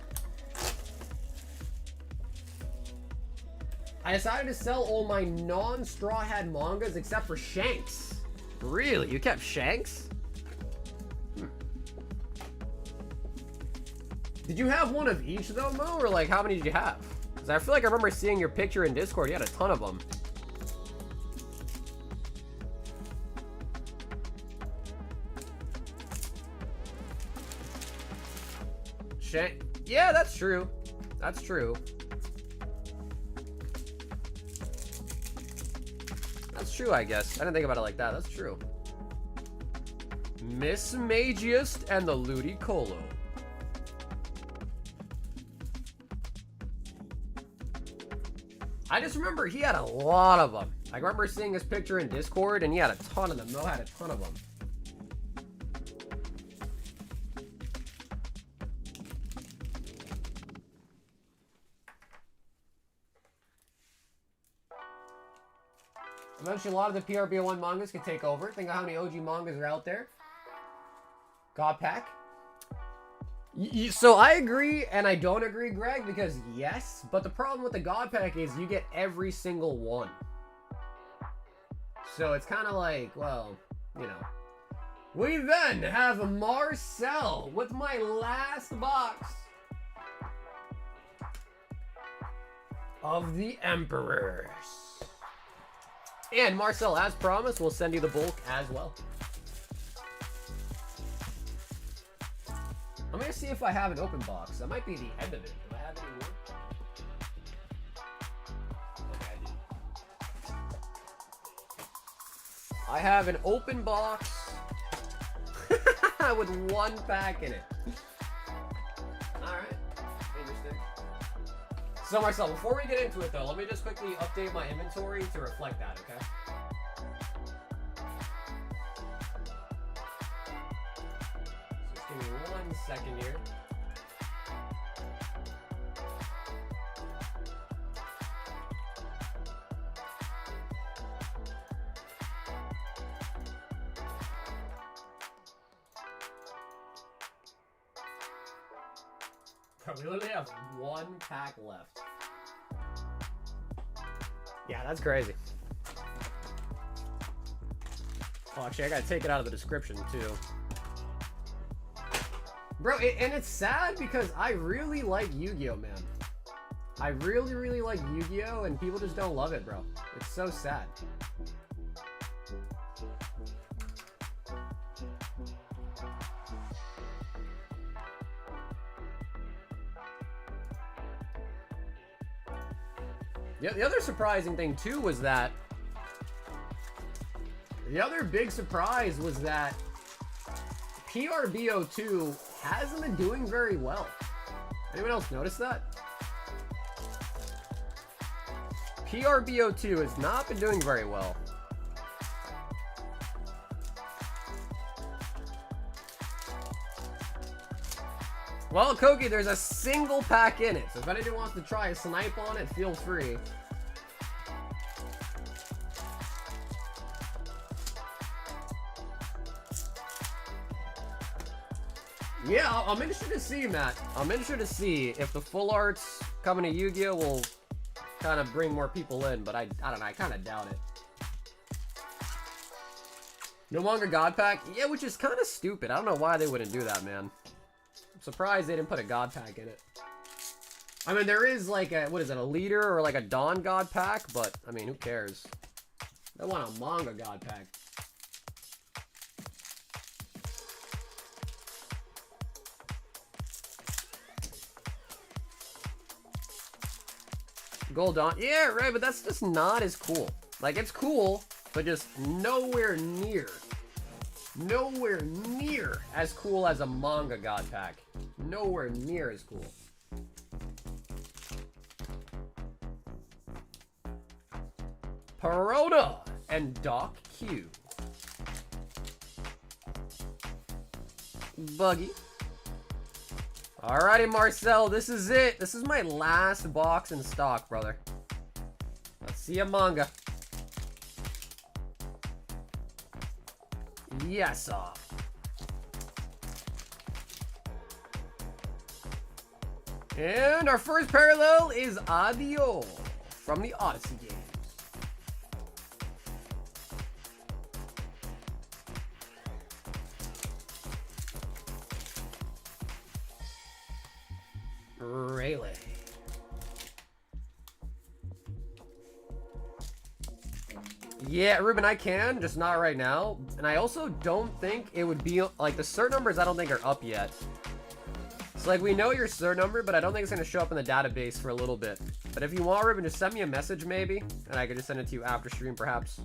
I decided to sell all my non-Straw Hat mangas except for Shanks. Really? You kept Shanks? Did you have one of each though, Mo? Or like, how many did you have? Because I feel like I remember seeing your picture in Discord. You had a ton of them. Yeah, that's true. That's true. That's true, I guess. I didn't think about it like that. That's true. Miss Magiest and the Ludicolo. I just remember he had a lot of them. I remember seeing his picture in Discord, and he had a ton of them. Mo had a ton of them. Eventually, a lot of the PRBO1 mangas can take over. Think of how many OG mangas are out there. God Pack. So I agree and I don't agree, Greg, because yes, but the problem with the God Pack is you get every single one. So it's kind of like, well, you know. We then have Marcel with my last box of the Emperors. And Marcel, as promised, will send you the bulk as well. I'm gonna see if I have an open box. That might be the end of it. Do I have any more? Okay, I do. I have an open box with one pack in it. Alright. Interesting. So Marcel, before we get into it though, let me just quickly update my inventory to reflect that, okay? So just give me 1 second here. We literally have one pack left. Yeah, that's crazy. Oh, actually, I gotta take it out of the description, too. Bro, and it's sad because I really like Yu-Gi-Oh, man. I really, really like Yu-Gi-Oh, and people just don't love it, bro. It's so sad. Yeah, the other surprising thing too was that the other big surprise was that PRBO2 hasn't been doing very well. Anyone else notice that? PRBO2 has not been doing very well. Well, Kogi, there's a single pack in it, so if anyone wants to try a snipe on it, feel free. Yeah, I'm interested to see, Matt. I'm interested to see if the full arts coming to Yu-Gi-Oh will kind of bring more people in, but I don't know, I kind of doubt it. No longer God Pack? Yeah, which is kind of stupid. I don't know why they wouldn't do that, man. I'm surprised they didn't put a God Pack in it. I mean, there is like a, what is it, a leader or like a Dawn God Pack, but I mean, who cares? They want a manga God Pack. Gold Dawn, yeah, right, but that's just not as cool. Like, it's cool, but just nowhere near as cool as a manga God Pack. Nowhere near as cool. Perona and Doc Q. Buggy. Alrighty, Marcel, this is it. This is my last box in stock, brother. Let's see a manga. Yes, sir. And our first parallel is Adio from the Odyssey games. Rayleigh. Yeah, Ruben, I can, just not right now. And I also don't think it would be, like, the cert numbers I don't think are up yet. So like, we know your SIR number, but I don't think it's going to show up in the database for a little bit. But if you want, Ruben, just send me a message maybe, and I could just send it to you after stream, perhaps.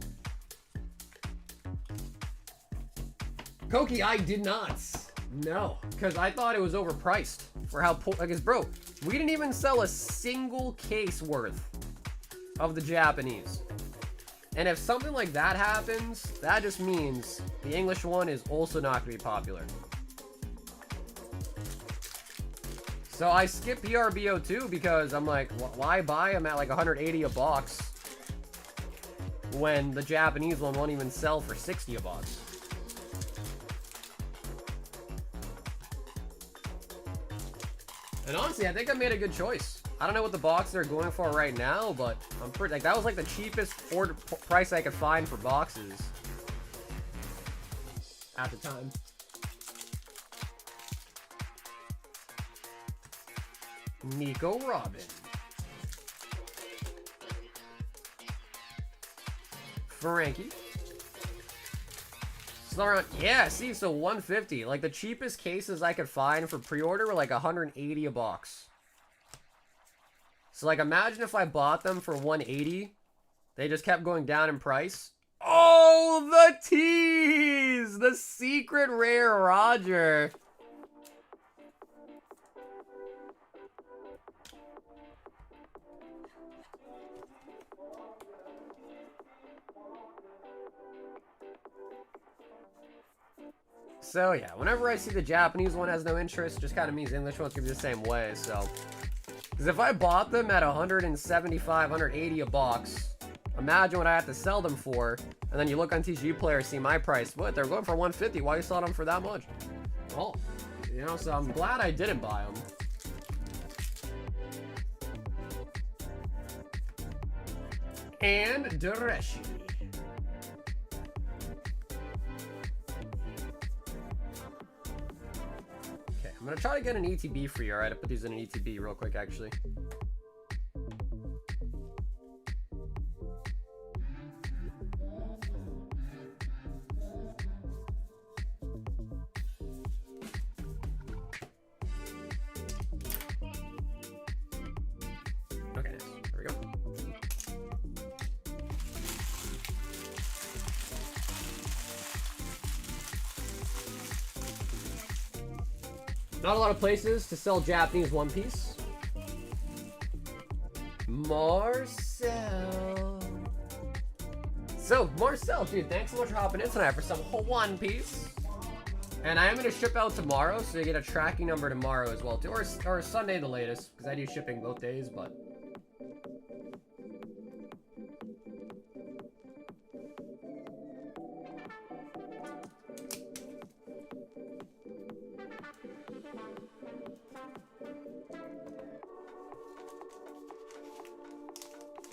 Koki, I did not. No, because I thought it was overpriced for how poor. Because, bro, we didn't even sell a single case worth of the Japanese. And if something like that happens, that just means the English one is also not going to be popular. So I skipped PRBO too because I'm like, why buy them at like 180 a box when the Japanese one won't even sell for 60 a box? And honestly, I think I made a good choice. I don't know what the box they're going for right now, but I'm pretty like that was like the cheapest order price I could find for boxes at the time. Nico Robin. Frankie. Yeah, see, so 150. Like, the cheapest cases I could find for pre-order were like 180 a box. So, like, imagine if I bought them for 180. They just kept going down in price. Oh, the tease! The secret rare Roger. So yeah, whenever I see the Japanese one has no interest, just kind of means the English one's gonna be the same way, so. Because if I bought them at 175, 180 a box, imagine what I have to sell them for, and then you look on TCG Player, see my price. What, they're going for 150, why you selling them for that much? Well, you know, so I'm glad I didn't buy them. And Dureshi. I'm gonna try to get an ETB for you, alright? I put these in an ETB real quick, actually. Okay, nice. There we go. Not a lot of places to sell Japanese One Piece. Marcel. So, Marcel, dude, thanks so much for hopping in tonight for some One Piece. And I am going to ship out tomorrow, so you get a tracking number tomorrow as well, too. Or Sunday the latest, because I do shipping both days, but...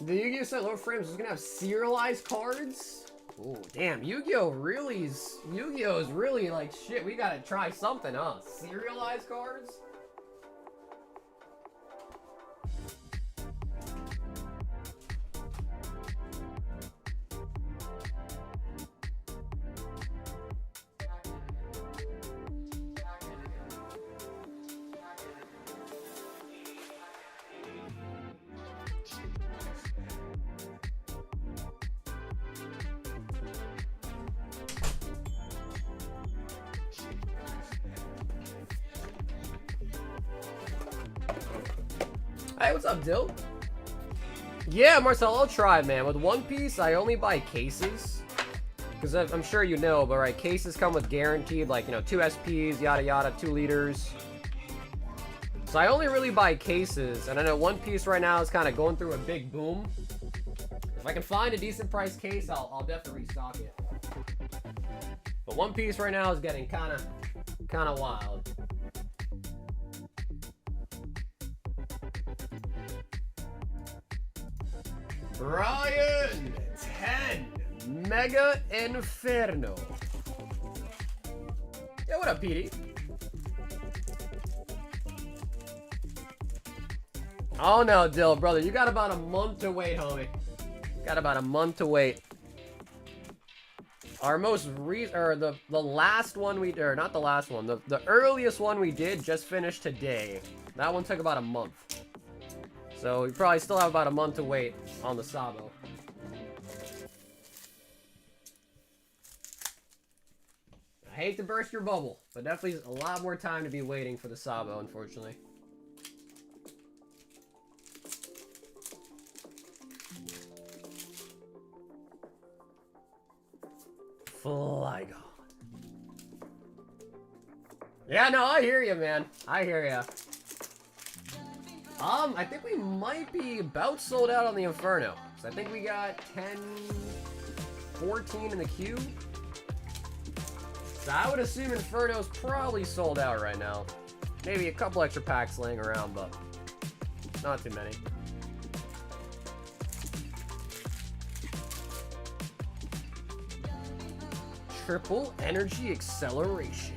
The Yu-Gi-Oh! Set lower frames is gonna have serialized cards? Oh, damn, Yu-Gi-Oh! Yu-Gi-Oh! Is really like, shit, we gotta try something, huh? Serialized cards? Hey, what's up, Dill? Yeah, Marcel, I'll try, man. With One Piece, I only buy cases. Because I'm sure you know, but right, cases come with guaranteed, like, you know, 2 SPs, yada yada, 2 liters. So I only really buy cases, and I know One Piece right now is kind of going through a big boom. If I can find a decent price case, I'll definitely restock it. But One Piece right now is getting kind of wild. Ryan 10 Mega Inferno. Yeah, what up, PD? Oh no, Dill, brother, you got about a month to wait, homie. Got about a month to wait. Our most the last one we, or not the last one, the earliest one we did just finished today. That one took about a month. So we probably still have about a month to wait on the Sabo. I hate to burst your bubble, but definitely a lot more time to be waiting for the Sabo, unfortunately. Flygon. Yeah, no, I hear you, man. I hear ya. I think we might be about sold out on the Inferno. So I think we got 10, 14 in the queue. So I would assume Inferno's probably sold out right now. Maybe a couple extra packs laying around, but not too many. Triple energy acceleration.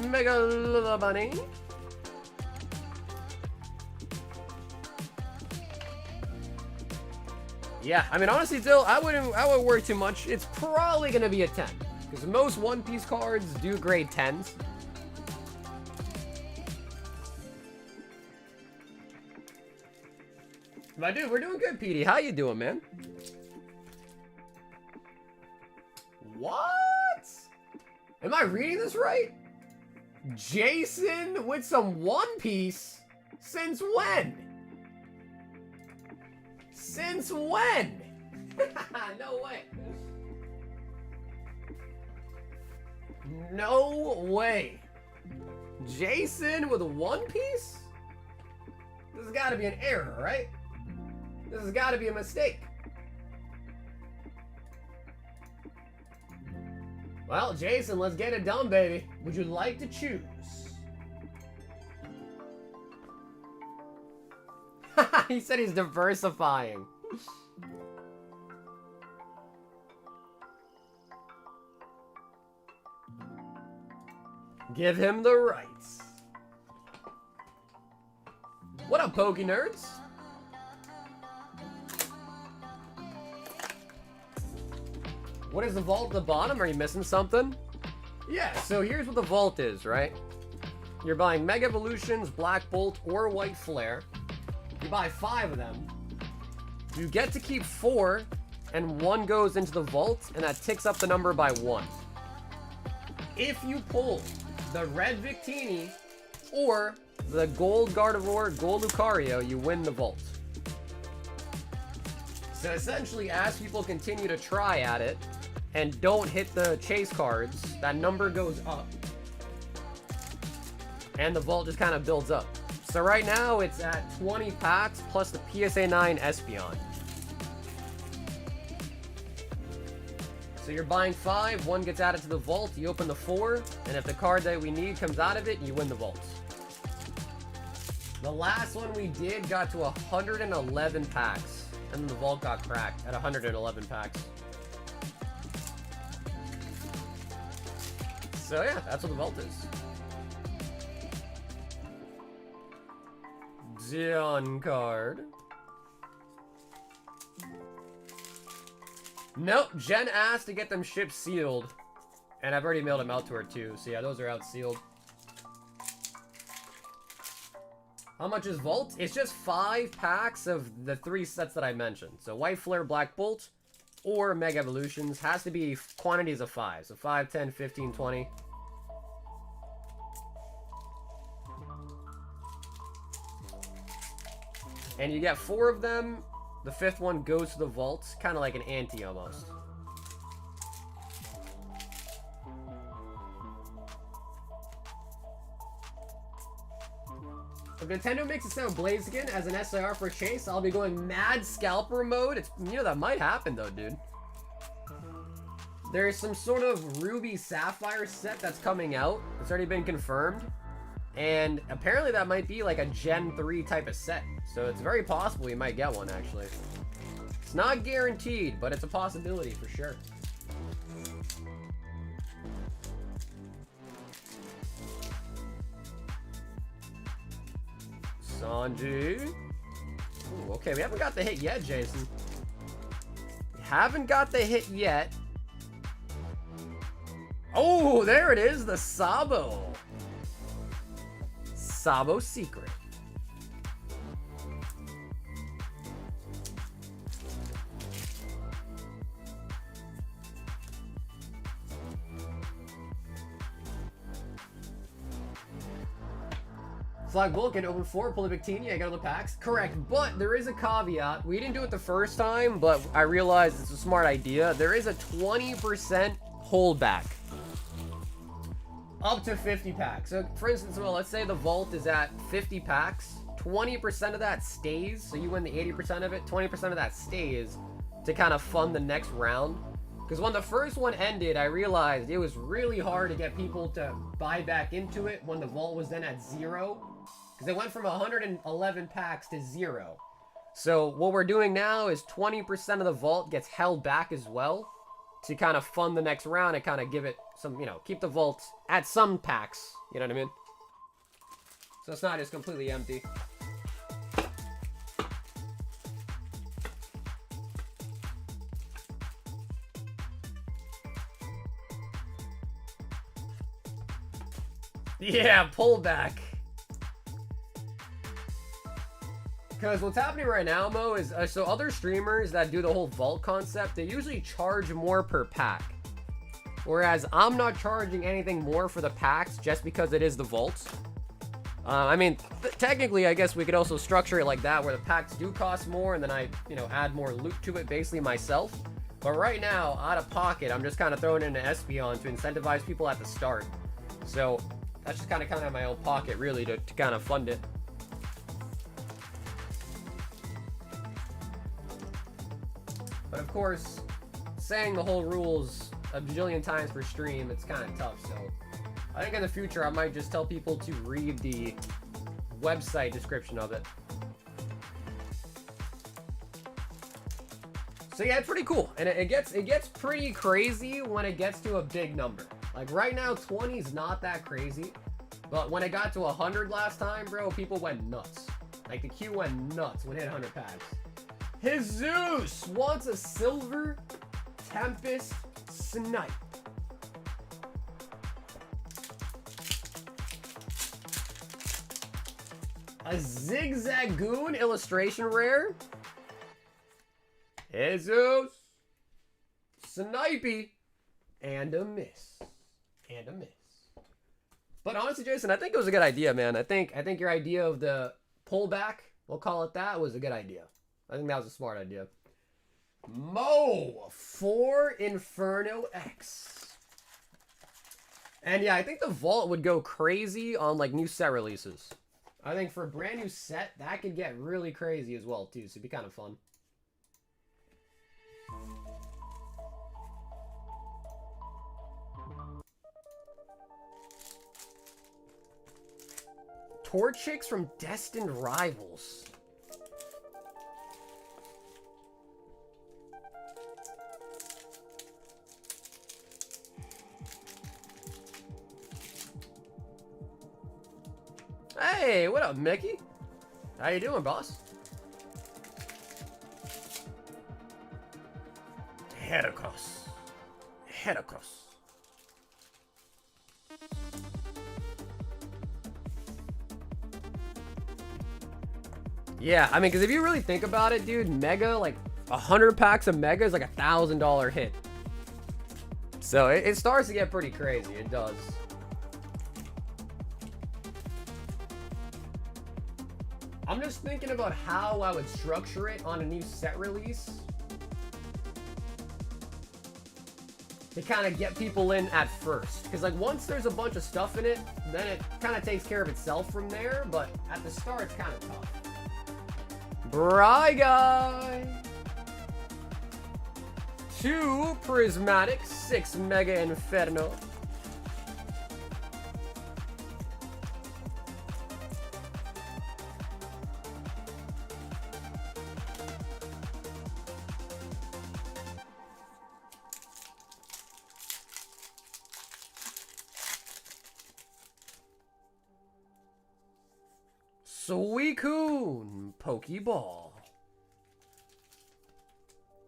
Mega Bunny. Yeah, I mean, honestly, Dill, I wouldn't worry too much. It's probably gonna be a 10, because most One Piece cards do grade 10s. My dude, we're doing good, PD. How you doing, man? What? Am I reading this right? Jason with some One Piece? Since when? Since when? No way. No way. Jason with One Piece? This has got to be an error, right? This has got to be a mistake. Well, Jason, let's get it done, baby. Would you like to choose? He said he's diversifying. Give him the rights. What up, Poke Nerds? What is the vault at the bottom? Are you missing something? Yeah, so here's what the vault is, right? You're buying Mega Evolutions, Black Bolt, or White Flare. You buy 5 of them. You get to keep 4, and 1 goes into the vault, and that ticks up the number by 1. If you pull the Red Victini or the Gold Gardevoir, Gold Lucario, you win the vault. So essentially, as people continue to try at it, and don't hit the chase cards, that number goes up. And the vault just kind of builds up. So right now, it's at 20 packs plus the PSA 9 Espeon. So you're buying 5, 1 gets added to the vault, you open the 4, and if the card that we need comes out of it, you win the vault. The last one we did got to 111 packs, and then the vault got cracked at 111 packs. So yeah, that's what the vault is. Dion card. Nope, Jen asked to get them ships sealed. And I've already mailed them out to her too. So yeah, those are out sealed. How much is Vault? It's just 5 packs of the 3 sets that I mentioned. So White Flare, Black Bolt, or Mega Evolutions. Has to be quantities of 5. So 5, 10, 15, 20. And you get 4 of them. The 5th one goes to the vault. Kind of like an ante almost. If Nintendo makes it sound Blaziken as an SIR for Chase, I'll be going mad scalper mode. It's, you know, that might happen though, dude. There's some sort of Ruby Sapphire set that's coming out. It's already been confirmed. And apparently that might be like a Gen 3 type of set. So it's very possible you might get one, actually. It's not guaranteed, but it's a possibility for sure. Sanji. okay, we haven't got the hit yet, Jason. We haven't got the hit yet. Oh, there it is, the Sabo. Sabo Secret. Flag Vulcan, open 4, pull a big teeny, I got all the packs. Correct, but there is a caveat. We didn't do it the first time, but I realized it's a smart idea. There is a 20% holdback. Up to 50 packs. So, for instance, well, let's say the vault is at 50 packs. 20% of that stays, so you win the 80% of it. 20% of that stays to kind of fund the next round. Because when the first one ended, I realized it was really hard to get people to buy back into it when the vault was then at 0. Because it went from 111 packs to 0. So what we're doing now is 20% of the vault gets held back as well to kind of fund the next round and kind of give it some, you know, keep the vault at some packs. You know what I mean? So it's not just completely empty. Yeah, pull back. Because what's happening right now, Mo, is so other streamers that do the whole vault concept, they usually charge more per pack. Whereas I'm not charging anything more for the packs just because it is the vault. I mean, technically, I guess we could also structure it like that, where the packs do cost more, and then I, you know, add more loot to it, basically myself. But right now, out of pocket, I'm just kind of throwing in an Espeon to incentivize people at the start. So that's just kind of out of my own pocket, really, to kind of fund it. But of course, saying the whole rules a bajillion times per stream, it's kind of tough. So I think in the future, I might just tell people to read the website description of it. So yeah, it's pretty cool. And it gets pretty crazy when it gets to a big number. Like right now, 20 is not that crazy. But when it got to 100 last time, bro, people went nuts. Like the queue went nuts when it hit 100 packs. Jesus wants a Silver Tempest Snipe. A Zigzagoon illustration rare. Jesus. Snipey. And a miss. And a miss. But honestly, Jason, I think it was a good idea, man. I think your idea of the pullback, we'll call it that, was a good idea. I think that was a smart idea. Mo for Inferno X. And yeah, I think the vault would go crazy on like new set releases. I think for a brand new set, that could get really crazy as well too. So it'd be kind of fun. Torchics from Destined Rivals. Hey, what up, Mickey? How you doing, boss? Heracross. Heracross. Yeah, I mean, because if you really think about it, dude, Mega, like 100 packs of Mega is like $1,000 hit. So it starts to get pretty crazy. It does. I'm just thinking about how I would structure it on a new set release to kind of get people in at first. Because like once there's a bunch of stuff in it, then it kind of takes care of itself from there. But at the start, it's kind of tough. Bry Guy. 2 Prismatic, 6 Mega Inferno. Suicune Pokeball.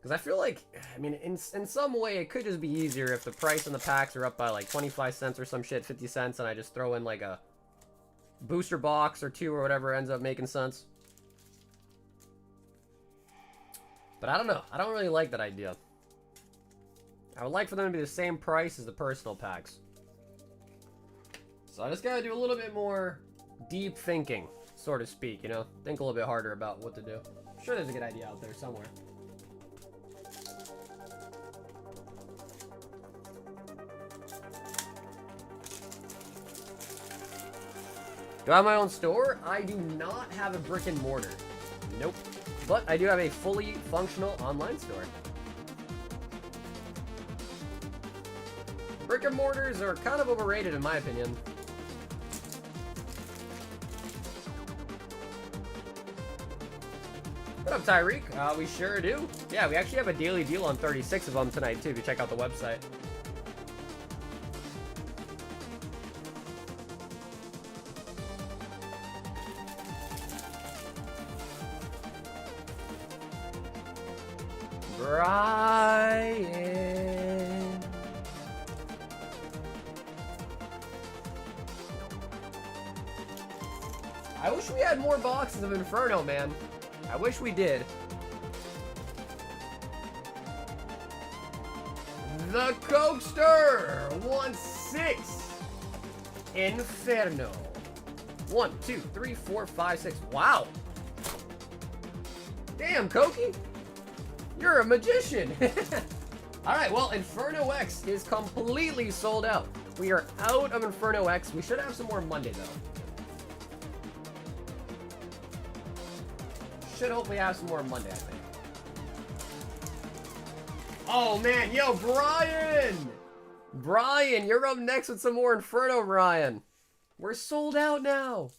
Because I feel like, I mean, in some way, it could just be easier if the price on the packs are up by like 25 cents or some shit, 50 cents, and I just throw in like a booster box or two or whatever ends up making sense. But I don't know. I don't really like that idea. I would like for them to be the same price as the personal packs. So I just gotta do a little bit more deep thinking, so to speak, you know? Think a little bit harder about what to do. I'm sure there's a good idea out there somewhere. Do I have my own store? I do not have a brick and mortar. Nope. But I do have a fully functional online store. Brick and mortars are kind of overrated in my opinion. What up, Tyreek? We sure do. Yeah, we actually have a daily deal on 36 of them tonight too, if you check out the website. Brian. I wish we had more boxes of Inferno, man. I wish we did. The Cokester 1-6 Inferno. 1, 2, 3, 4, 5, 6. Wow. Damn, Koki. You're a magician. Alright, well, Inferno X is completely sold out. We are out of Inferno X. We should have some more Monday, though. Should hopefully have some more Monday, I think. Oh, man. Yo, Brian! Brian, you're up next with some more Inferno, Brian. We're sold out now.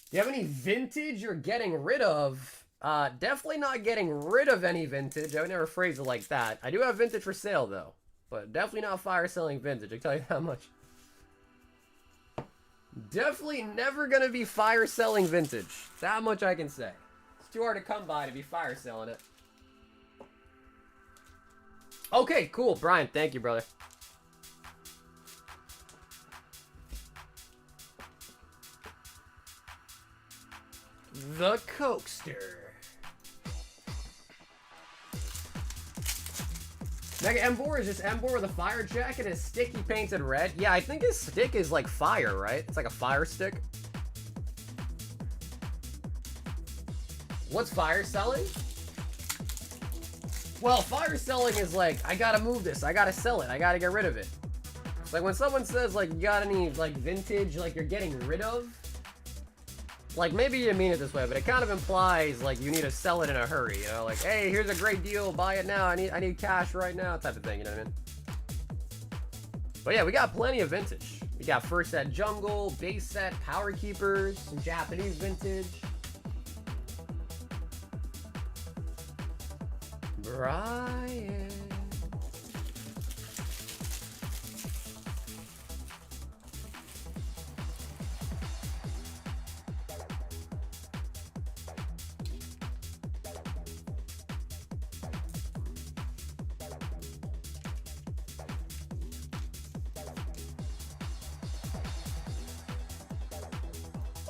Do you have any vintage you're getting rid of? Definitely not getting rid of any vintage. I would never phrase it like that. I do have vintage for sale, though. But definitely not fire selling vintage, I can tell you that much. Definitely never gonna be fire selling vintage. That much I can say. It's too hard to come by to be fire selling it. Okay, cool. Brian, thank you, brother. The Cokester. Mega Embor is just Embor with a fire jacket and a stick he painted red. Yeah, I think his stick is like fire, right? It's like a fire stick. What's fire selling? Well, fire selling is like, I gotta move this, I gotta sell it, I gotta get rid of it. It's like when someone says like, you got any like vintage, like you're getting rid of? Like, maybe you mean it this way, but it kind of implies, like, you need to sell it in a hurry, you know? Like, hey, here's a great deal, buy it now, I need cash right now, type of thing, you know what I mean? But yeah, we got plenty of vintage. We got first set jungle, base set, power keepers, some Japanese vintage. Brian.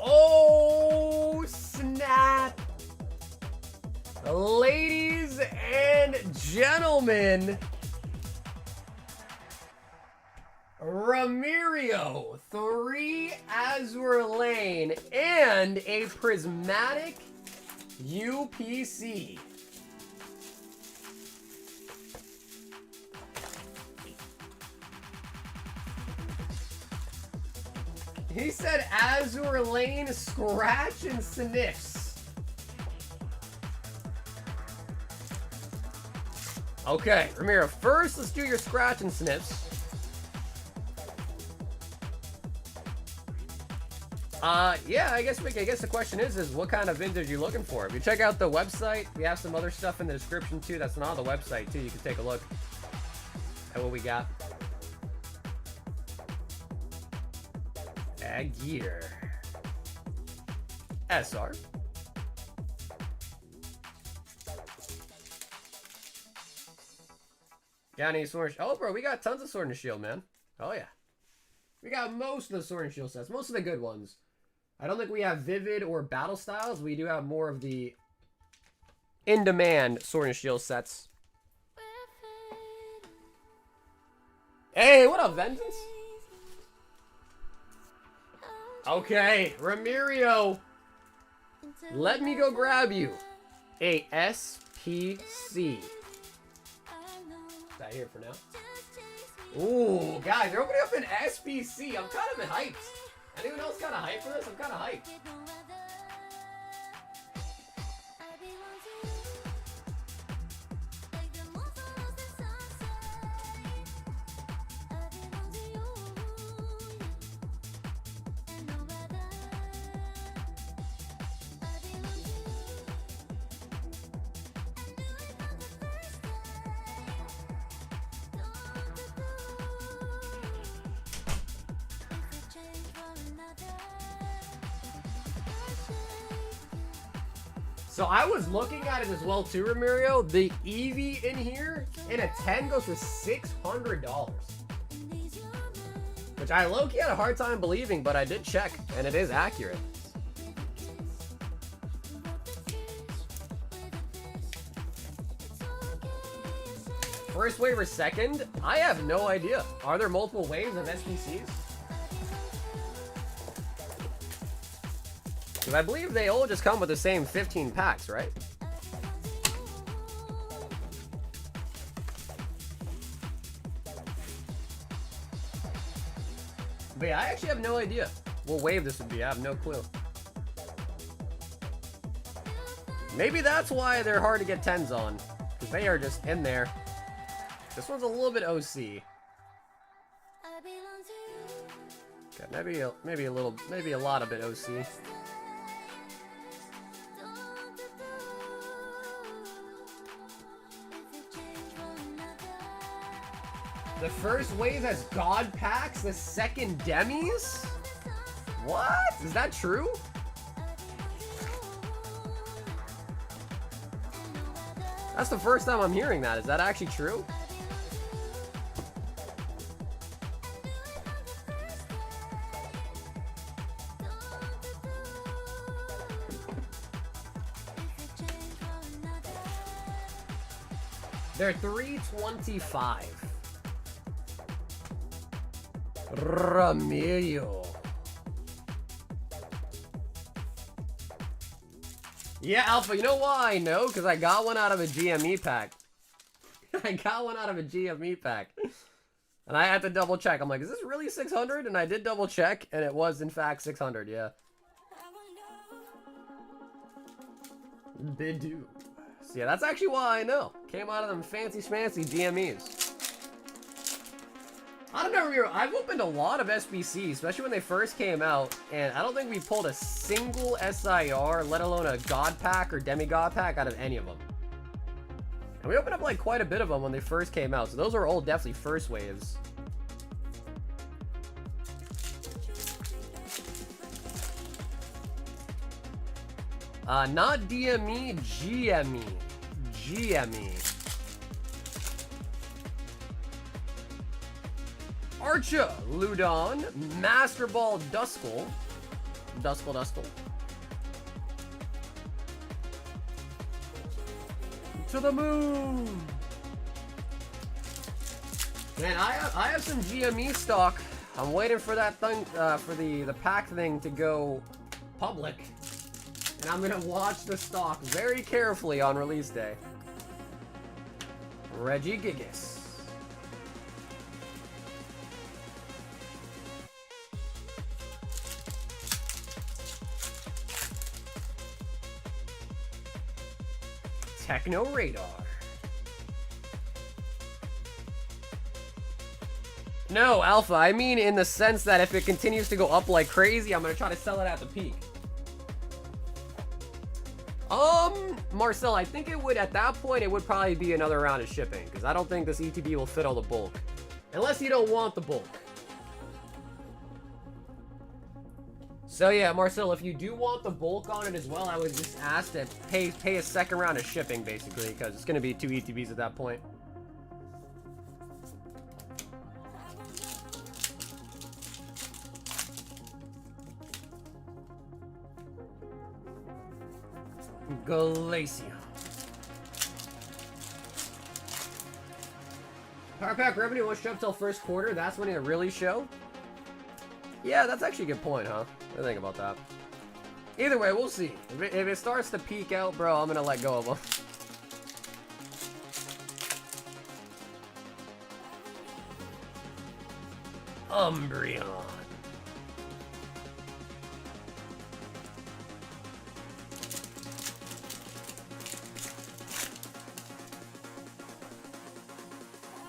Oh, snap. Ladies and gentlemen, Ramirio, 3 Azur Lane, and a prismatic UPC. He said Azur Lane, scratch and sniffs. Okay, Ramiro, first let's do your scratch and sniffs. Yeah, I guess the question is what kind of vintage you're looking for. If you check out the website, we have some other stuff in the description too. That's not on the website too. You can take a look at what we got. Gear. SR. Got any Sword and Shield? Oh, bro, we got tons of Sword and Shield, man. Oh, yeah. We got most of the Sword and Shield sets. Most of the good ones. I don't think we have Vivid or Battle Styles. We do have more of the in-demand Sword and Shield sets. Hey, what up, Vengeance? Okay, Ramirio. Let me go grab you a SPC. Is that here for now? Ooh, guys, they're opening up an SPC. I'm kind of hyped. Anyone else kind of hyped for this? I'm kind of hyped. So I was looking at it as well too, Ramirio. The Eevee in here in a 10 goes for $600. Which I low-key had a hard time believing, but I did check, and it is accurate. First wave or second? I have no idea. Are there multiple waves of SPCs? Because I believe they all just come with the same 15 packs, right? But yeah, I actually have no idea what wave this would be. I have no clue. Maybe that's why they're hard to get 10s on. Because they are just in there. This one's a little bit OC. Okay, maybe a lot of bit OC. The first wave has God packs, the second demis? What? Is that true? That's the first time I'm hearing that. Is that actually true? They're $325. Ramirio. Yeah, Alpha, you know why I know? Because I got one out of a GME pack. I got one out of a GME pack. And I had to double check. I'm like, is this really 600? And I did double check, and it was in fact 600, yeah. Bidoo. So yeah, that's actually why I know. Came out of them fancy schmancy GMEs. I don't know, Ramiro. I've opened a lot of SBCs, especially when they first came out, and I don't think we pulled a single SIR, let alone a God pack or demigod pack out of any of them. And we opened up like quite a bit of them when they first came out, so those are all definitely first waves. Not DME, GME. GME. Archa, Ludon, Master Ball, Duskull. Duskull. To the moon! Man, I have some GME stock. I'm waiting for that thing, for the pack thing to go public. And I'm gonna watch the stock very carefully on release day. Regigigas. Techno Radar. No, Alpha, I mean in the sense that if it continues to go up like crazy, I'm gonna try to sell it at the peak. Marcel, I think it would, at that point, it would probably be another round of shipping, because I don't think this ETB will fit all the bulk. Unless you don't want the bulk. So yeah, Marcel, if you do want the bulk on it as well, I would just ask to pay a second round of shipping, basically, because it's going to be 2 ETBs at that point. Glacia. Power Pack revenue won't show up till first quarter. That's when it really show. Yeah, that's actually a good point, huh? I think about that. Either way, we'll see. If it starts to peak out, bro, I'm gonna let go of them. Umbreon.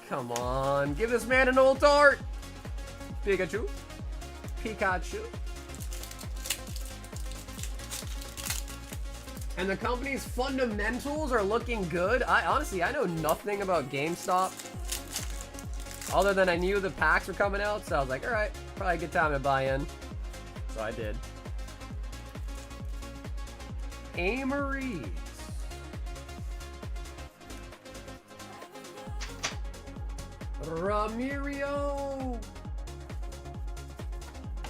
Come on, give this man an old art. Pikachu. Pikachu. And the company's fundamentals are looking good. Honestly, I know nothing about GameStop. Other than I knew the packs were coming out, so I was like, alright, probably a good time to buy in. So I did. Amories. Ramirio.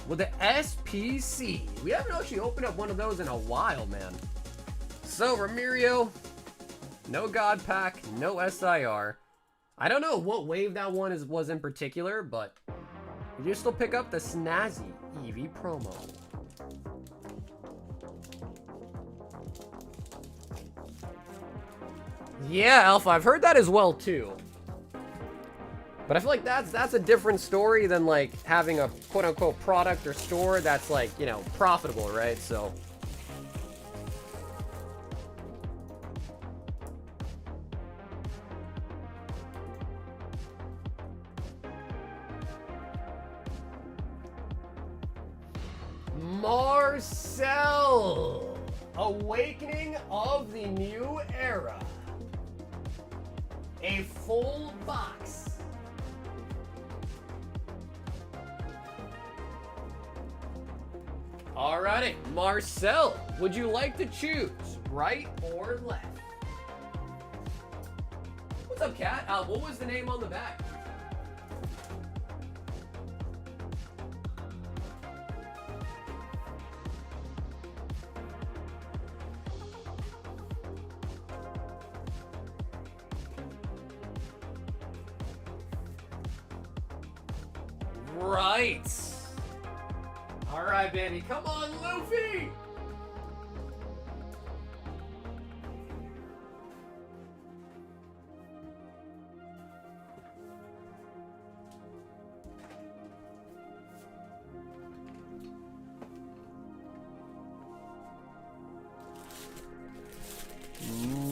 With the SPC. We haven't actually opened up one of those in a while, man. So, Ramirio. No God Pack, no SIR. I don't know what wave that one was in particular, but you can still pick up the snazzy Eevee promo. Yeah, Alpha, I've heard that as well too. But I feel like that's a different story than like having a quote-unquote product or store that's like, you know, profitable, right? So Marcel, Awakening of the New Era. A full box. Alrighty, Marcel, would you like to choose right or left? What's up, Cat? What was the name on the back? Right. All right, baby. Come on, Luffy.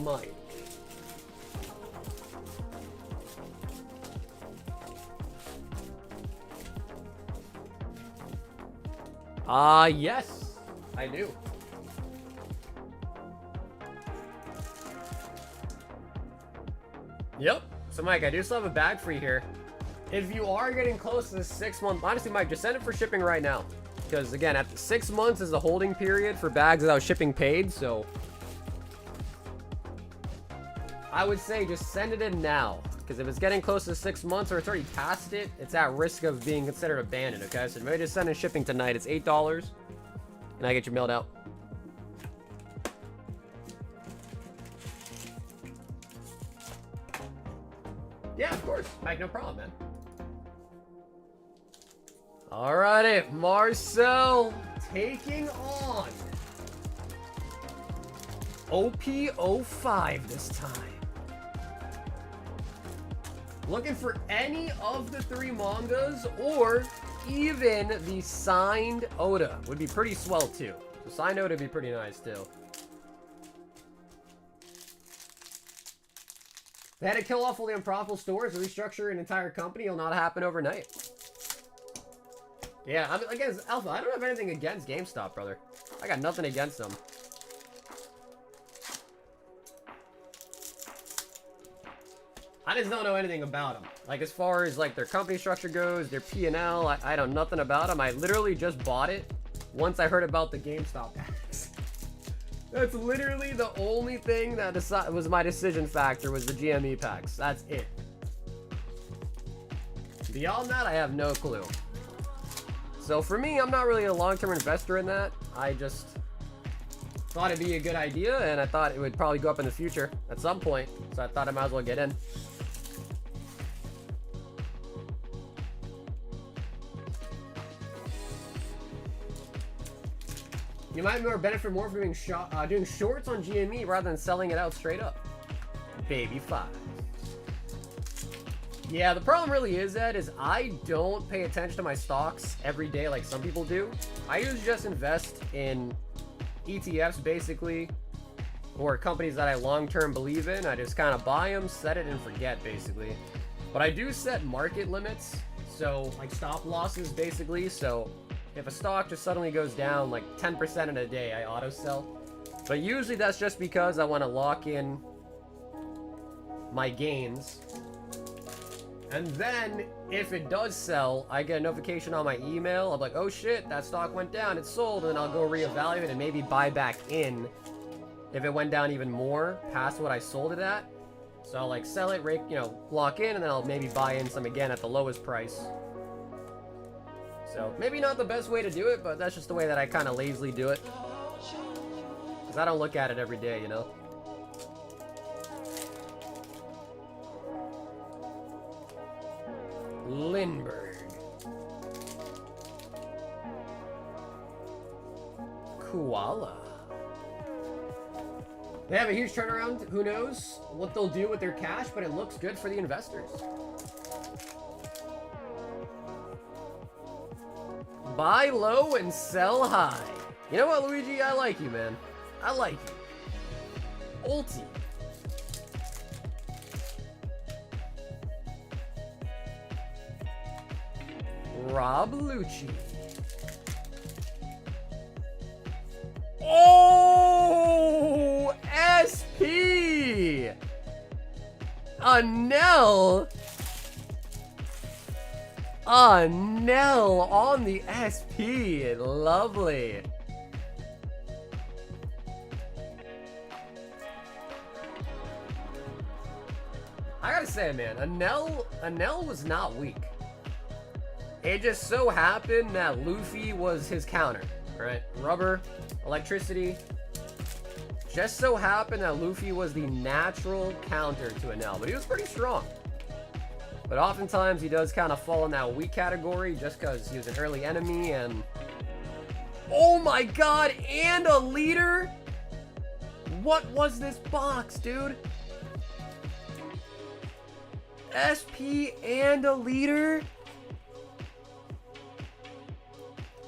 Mike. Yes, I do. Yep. So, Mike, I do still have a bag for you here. If you are getting close to the 6 month, honestly, Mike, just send it for shipping right now. Because, again, at the 6 months is the holding period for bags without shipping paid, so I would say just send it in now. Because if it's getting close to 6 months or it's already past it, it's at risk of being considered abandoned, okay? So maybe just send in shipping tonight. It's $8, and I get you mailed out. Yeah, of course. Mike, no problem, man. Alrighty, Marcel taking on OP05 this time. Looking for any of the 3 mangas or even the signed Oda would be pretty swell too. So signed Oda would be pretty nice too. They had to kill off all the unprofitable stores, restructure an entire company. It'll not happen overnight. Yeah, I mean, again, Alpha, I don't have anything against GameStop, brother. I got nothing against them. I just don't know anything about them. Like, as far as, like, their company structure goes, their P&L, I know nothing about them. I literally just bought it once I heard about the GameStop packs. That's literally the only thing that was my decision factor was the GME packs. That's it. Beyond that, I have no clue. So for me, I'm not really a long-term investor in that. I just thought it'd be a good idea, and I thought it would probably go up in the future at some point. So I thought I might as well get in. You might benefit more from doing shorts on GME rather than selling it out straight up. Baby 5. Yeah, the problem really is, Ed, is I don't pay attention to my stocks every day like some people do. I usually just invest in ETFs, basically, or companies that I long-term believe in. I just kind of buy them, set it, and forget, basically. But I do set market limits, so, like, stop losses, basically. So if a stock just suddenly goes down, like, 10% in a day, I auto-sell. But usually that's just because I want to lock in my gains. And then, if it does sell, I get a notification on my email. I'm like, oh shit, that stock went down, it's sold, and then I'll go reevaluate and maybe buy back in if it went down even more past what I sold it at. So I'll like sell it, lock in, and then I'll maybe buy in some again at the lowest price. So maybe not the best way to do it, but that's just the way that I kind of lazily do it. Because I don't look at it every day, you know? Lindbergh. Koala. They have a huge turnaround. Who knows what they'll do with their cash, but it looks good for the investors. Buy low and sell high. You know what, Luigi? I like you, man. I like you. Ulti. Rob Lucci. Oh, SP. Anel. Anel on the SP. Lovely. I gotta say, man, Anel was not weak. It just so happened that Luffy was his counter, right? Rubber, electricity. Just so happened that Luffy was the natural counter to Enel, but he was pretty strong. But oftentimes he does kind of fall in that weak category just because he was an early enemy and... Oh my god, and a leader? What was this box, dude? SP and a leader?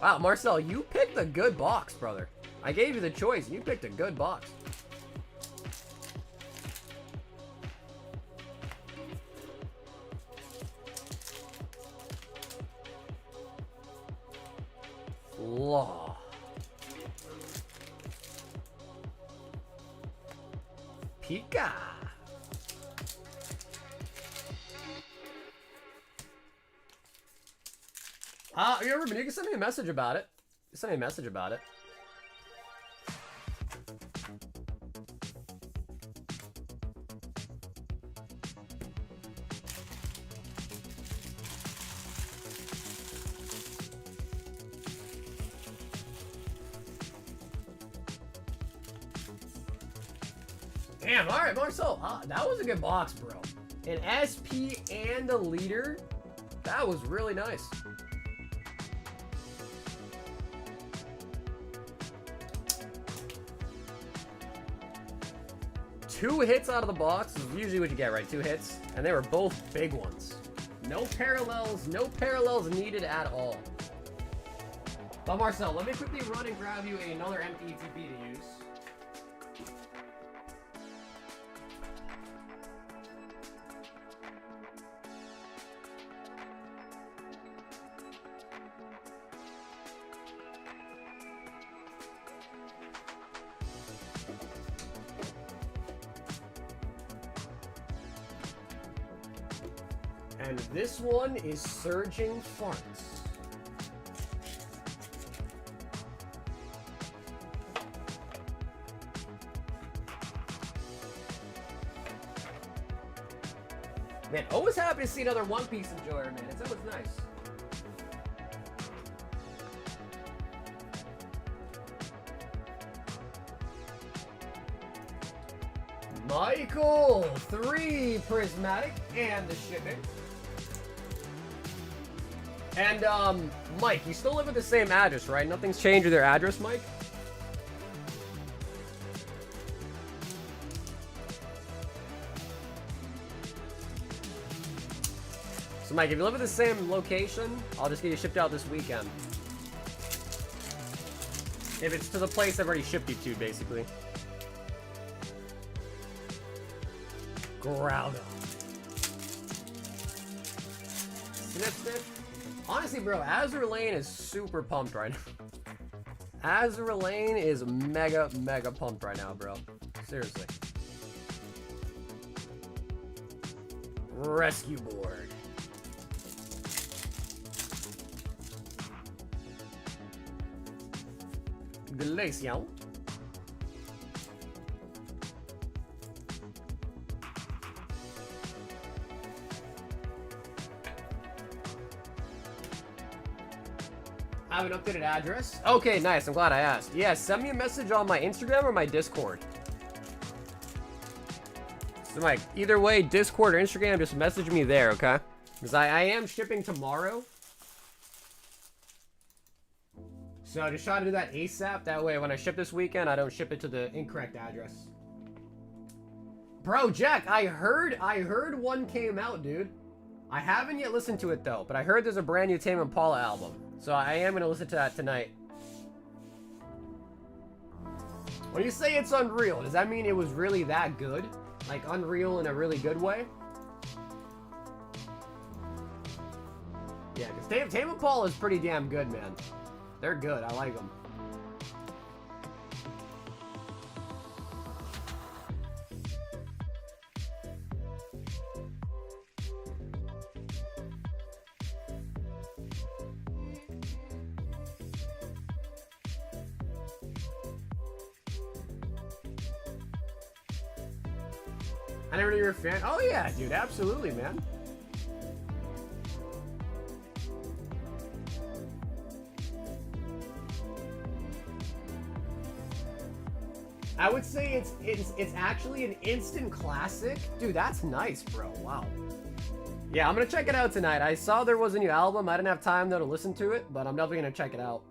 Wow, Marcel, you picked a good box, brother. I gave you the choice. You picked a good box. Law. Pika. Yeah, Ruben, you can send me a message about it. Send me a message about it. Damn, alright, Marcel. That was a good box, bro. An SP and a leader. That was really nice. Two hits out of the box is usually what you get, right? 2 hits. And they were both big ones. No parallels needed at all. But Marcel, let me quickly run and grab you another empty ETP to use. And this one is Surging Sparks. Man, always happy to see another One Piece enjoyer, man. It's always nice. Michael, 3 prismatic and the shipping. And Mike, you still live at the same address, right? Nothing's changed with your address, Mike? So Mike, if you live at the same location, I'll just get you shipped out this weekend. If it's to the place I've already shipped you to, basically. Growlithe. Sniff, sniff. Honestly, bro, Azor Lane is super pumped right now. Azor Lane is mega pumped right now, bro. Seriously. Rescue board. Glacial. I have an updated address. Okay, nice. I'm glad I asked. Yeah, send me a message on my Instagram or my Discord. So, Mike, either way, Discord or Instagram, just message me there, okay? Because I am shipping tomorrow. So just try to do that ASAP. That way, when I ship this weekend, I don't ship it to the incorrect address. Bro, Jack, I heard one came out, dude. I haven't yet listened to it, though. But I heard there's a brand new Tame Impala album. So I am going to listen to that tonight. When you say it's unreal, does that mean it was really that good? Like, unreal in a really good way? Yeah, because Tame Impala is pretty damn good, man. They're good. I like them. I never knew you were a fan. Oh yeah, dude, absolutely, man. I would say it's actually an instant classic. Dude, that's nice, bro. Wow. Yeah, I'm gonna check it out tonight. I saw there was a new album. I didn't have time though to listen to it, but I'm definitely gonna check it out.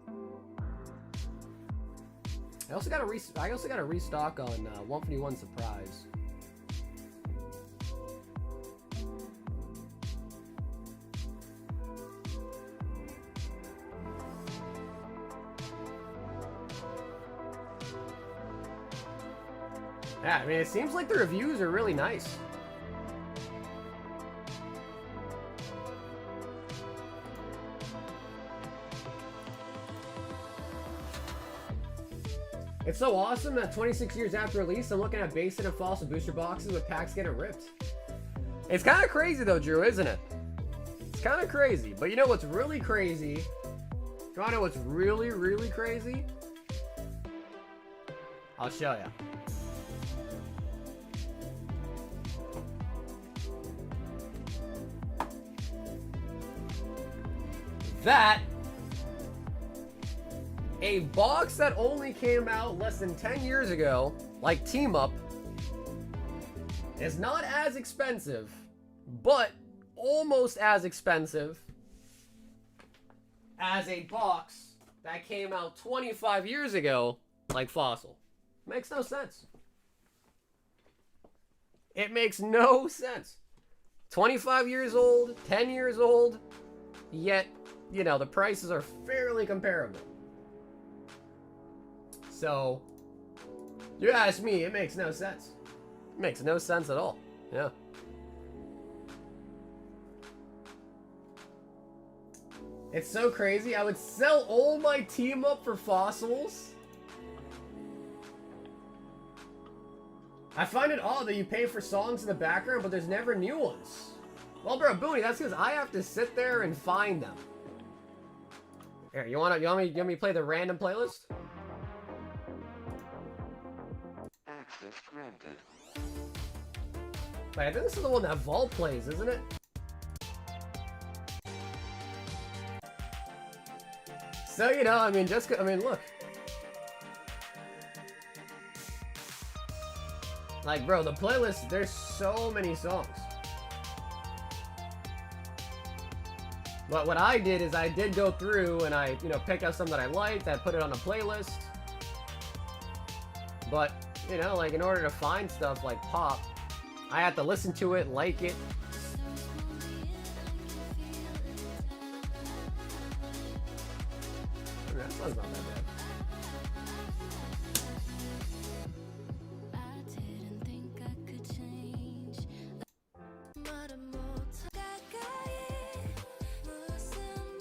I also got a restock on 151 Surprise. Yeah, I mean, it seems like the reviews are really nice. It's so awesome that 26 years after release, I'm looking at base and fossil booster boxes with packs getting ripped. It's kind of crazy though, Drew, isn't it? It's kind of crazy. But you know what's really crazy? Do you want to know what's really, really crazy? I'll show you. That a box that only came out less than 10 years ago, like Team Up, is not as expensive, but almost as expensive as a box that came out 25 years ago, like Fossil. Makes no sense. It makes no sense. 25 years old, 10 years old, yet, you know, the prices are fairly comparable. So, you ask me, it makes no sense. It makes no sense at all. Yeah. It's so crazy. I would sell all my Team Up for fossils. I find it odd that you pay for songs in the background, but there's never new ones. Well, bro, Booney, that's because I have to sit there and find them. Here, you want me to play the random playlist? Access granted. Wait, I think this is the one that Vault plays, isn't it? So, you know, I mean, look. Like, bro, the playlist, there's so many songs. But what I did is I did go through and I, you know, picked out some that I liked. I put it on a playlist. But, you know, like, in order to find stuff like pop, I had to listen to it, like it. I mean, that song's not that bad.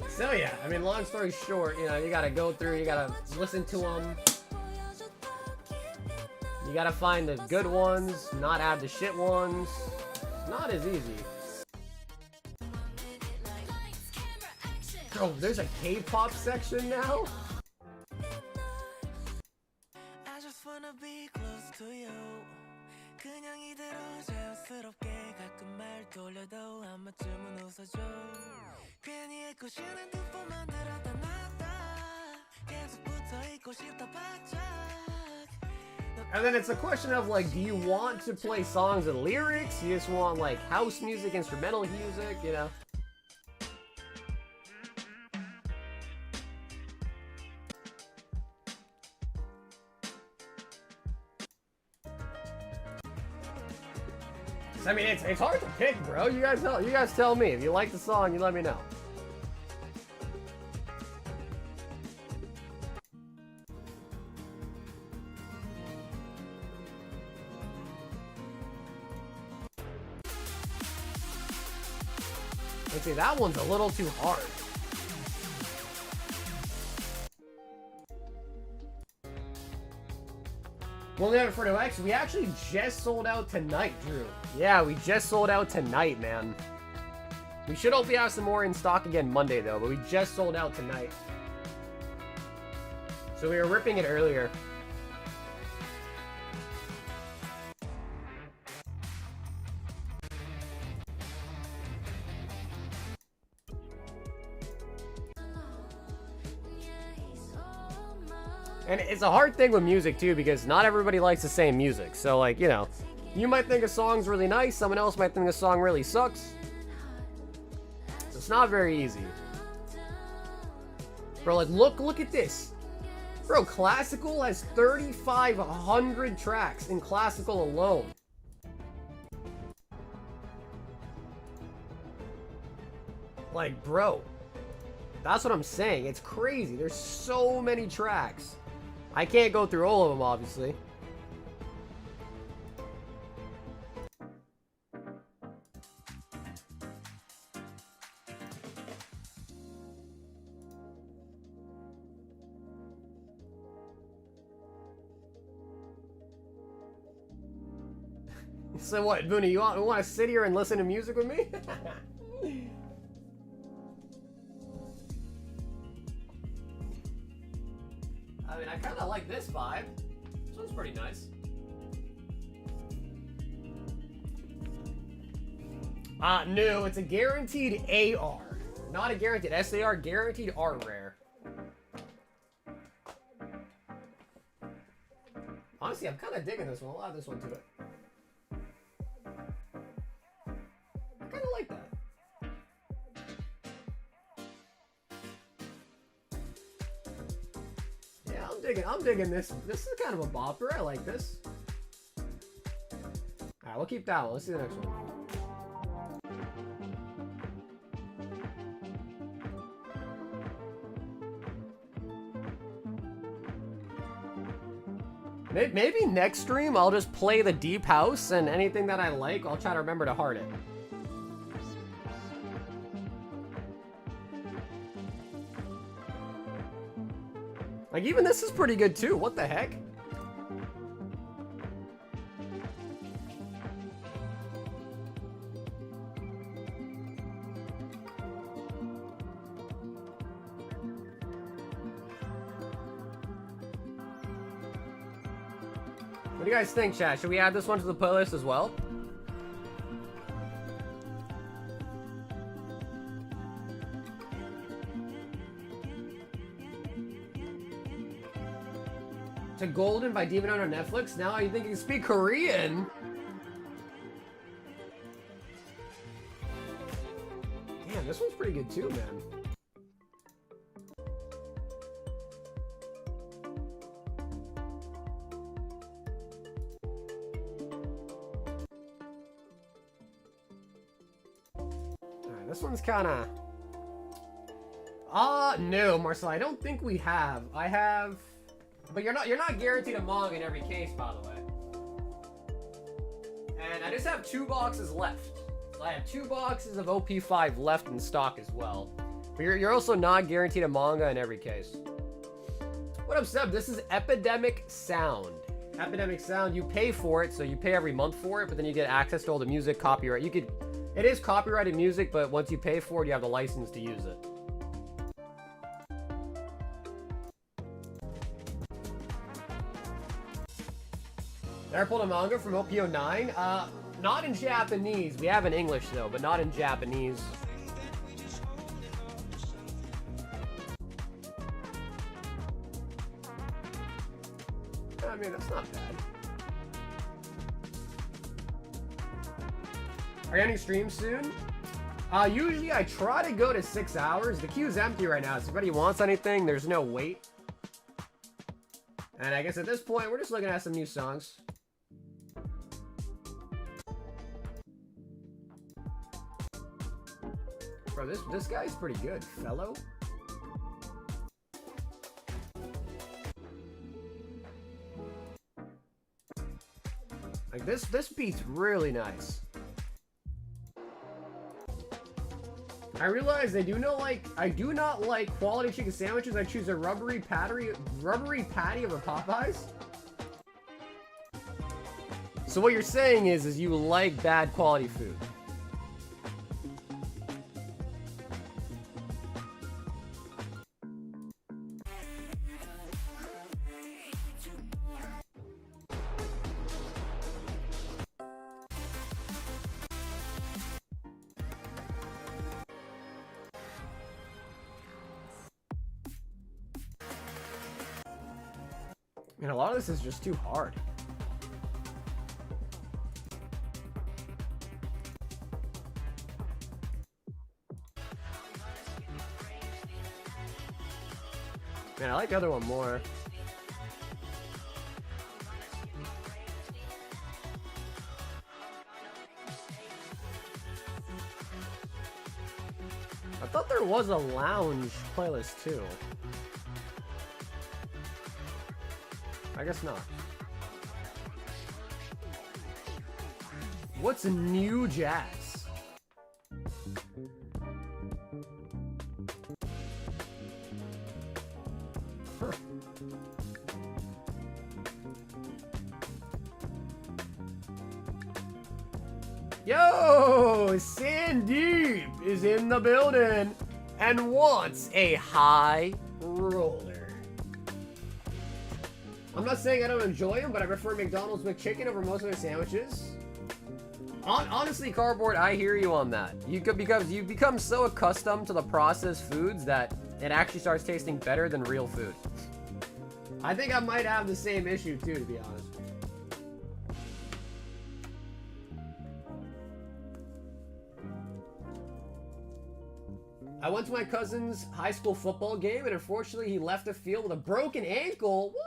So yeah, I mean, long story short, you know, you gotta go through, you gotta listen to them. You gotta find the good ones, not add the shit ones. Not as easy. Oh, there's a K-pop section now? I just wanna be close to you. 그냥 이대로 자연스럽게 가끔 말 돌려도 한 번쯤은 웃어줘. 괜히 잊고 싶은 듯 만들었다 놨다. 계속 붙어있고 싶다 바짝. And then it's a question of, like, do you want to play songs and lyrics? You just want, like, house music, instrumental music, you know? I mean, it's hard to pick, bro. You guys tell me. If you like the song, you let me know. Let's see, that one's a little too hard. We'll never for no X. We actually just sold out tonight, Drew. Yeah, we just sold out tonight, man. We should hopefully have some more in stock again Monday, though, but we just sold out tonight. So we were ripping it earlier. And it's a hard thing with music, too, because not everybody likes the same music. So, like, you know, you might think a song's really nice, someone else might think a song really sucks. So it's not very easy. Bro, like, look at this. Bro, classical has 3,500 tracks in classical alone. Like, bro, that's what I'm saying. It's crazy. There's so many tracks. I can't go through all of them, obviously. So what, Booney, you want to sit here and listen to music with me? I mean, I kind of like this vibe. This one's pretty nice. No, it's a guaranteed AR. Not a guaranteed SAR, guaranteed R rare. Honestly, I'm kind of digging this one. I'll add this one to it. I kind of like that. Yeah, I'm digging this. This is kind of a bopper. I like this. Alright, we'll keep that one. Let's see the next one. Maybe next stream I'll just play the deep house, and anything that I like, I'll try to remember to heart it. Like, even this is pretty good too. What the heck? What do you guys think, chat? Should we add this one to the playlist as well? to Golden by Demon Hunter on Netflix. Now you think you can speak Korean? Damn, this one's pretty good too, man. Alright, this one's kinda... no, Marcel, I don't think we have. I have... But you're not guaranteed a manga in every case, by the way. And I just have 2 boxes left. So I have 2 boxes of OP5 left in stock as well. But you're also not guaranteed a manga in every case. What up, Seb? This is Epidemic Sound. Epidemic Sound, you pay for it, so you pay every month for it, but then you get access to all the music, copyright. It is copyrighted music, but once you pay for it, you have the license to use it. Ever pulled a manga from OP09? Not in Japanese. We have in English though, but not in Japanese. I mean, that's not bad. Are you getting streams soon? Usually I try to go to 6 hours. The queue's empty right now, so if anybody wants anything, there's no wait. And I guess at this point, we're just looking at some new songs. Bro, this guy's pretty good, fellow. Like this beat's really nice. I realize I do not like quality chicken sandwiches. I choose a rubbery patty over Popeyes. So what you're saying is you like bad quality food. Man, a lot of this is just too hard. Man, I like the other one more. I thought there was a lounge playlist too. I guess not. What's new jazz? Huh. Yo, Sandeep is in the building and wants a high roller. I'm not saying I don't enjoy them, but I prefer McDonald's McChicken over most of their sandwiches. Honestly, Cardboard, I hear you on that. Because you become so accustomed to the processed foods that it actually starts tasting better than real food. I think I might have the same issue too, to be honest. I went to my cousin's high school football game, and unfortunately he left the field with a broken ankle. What?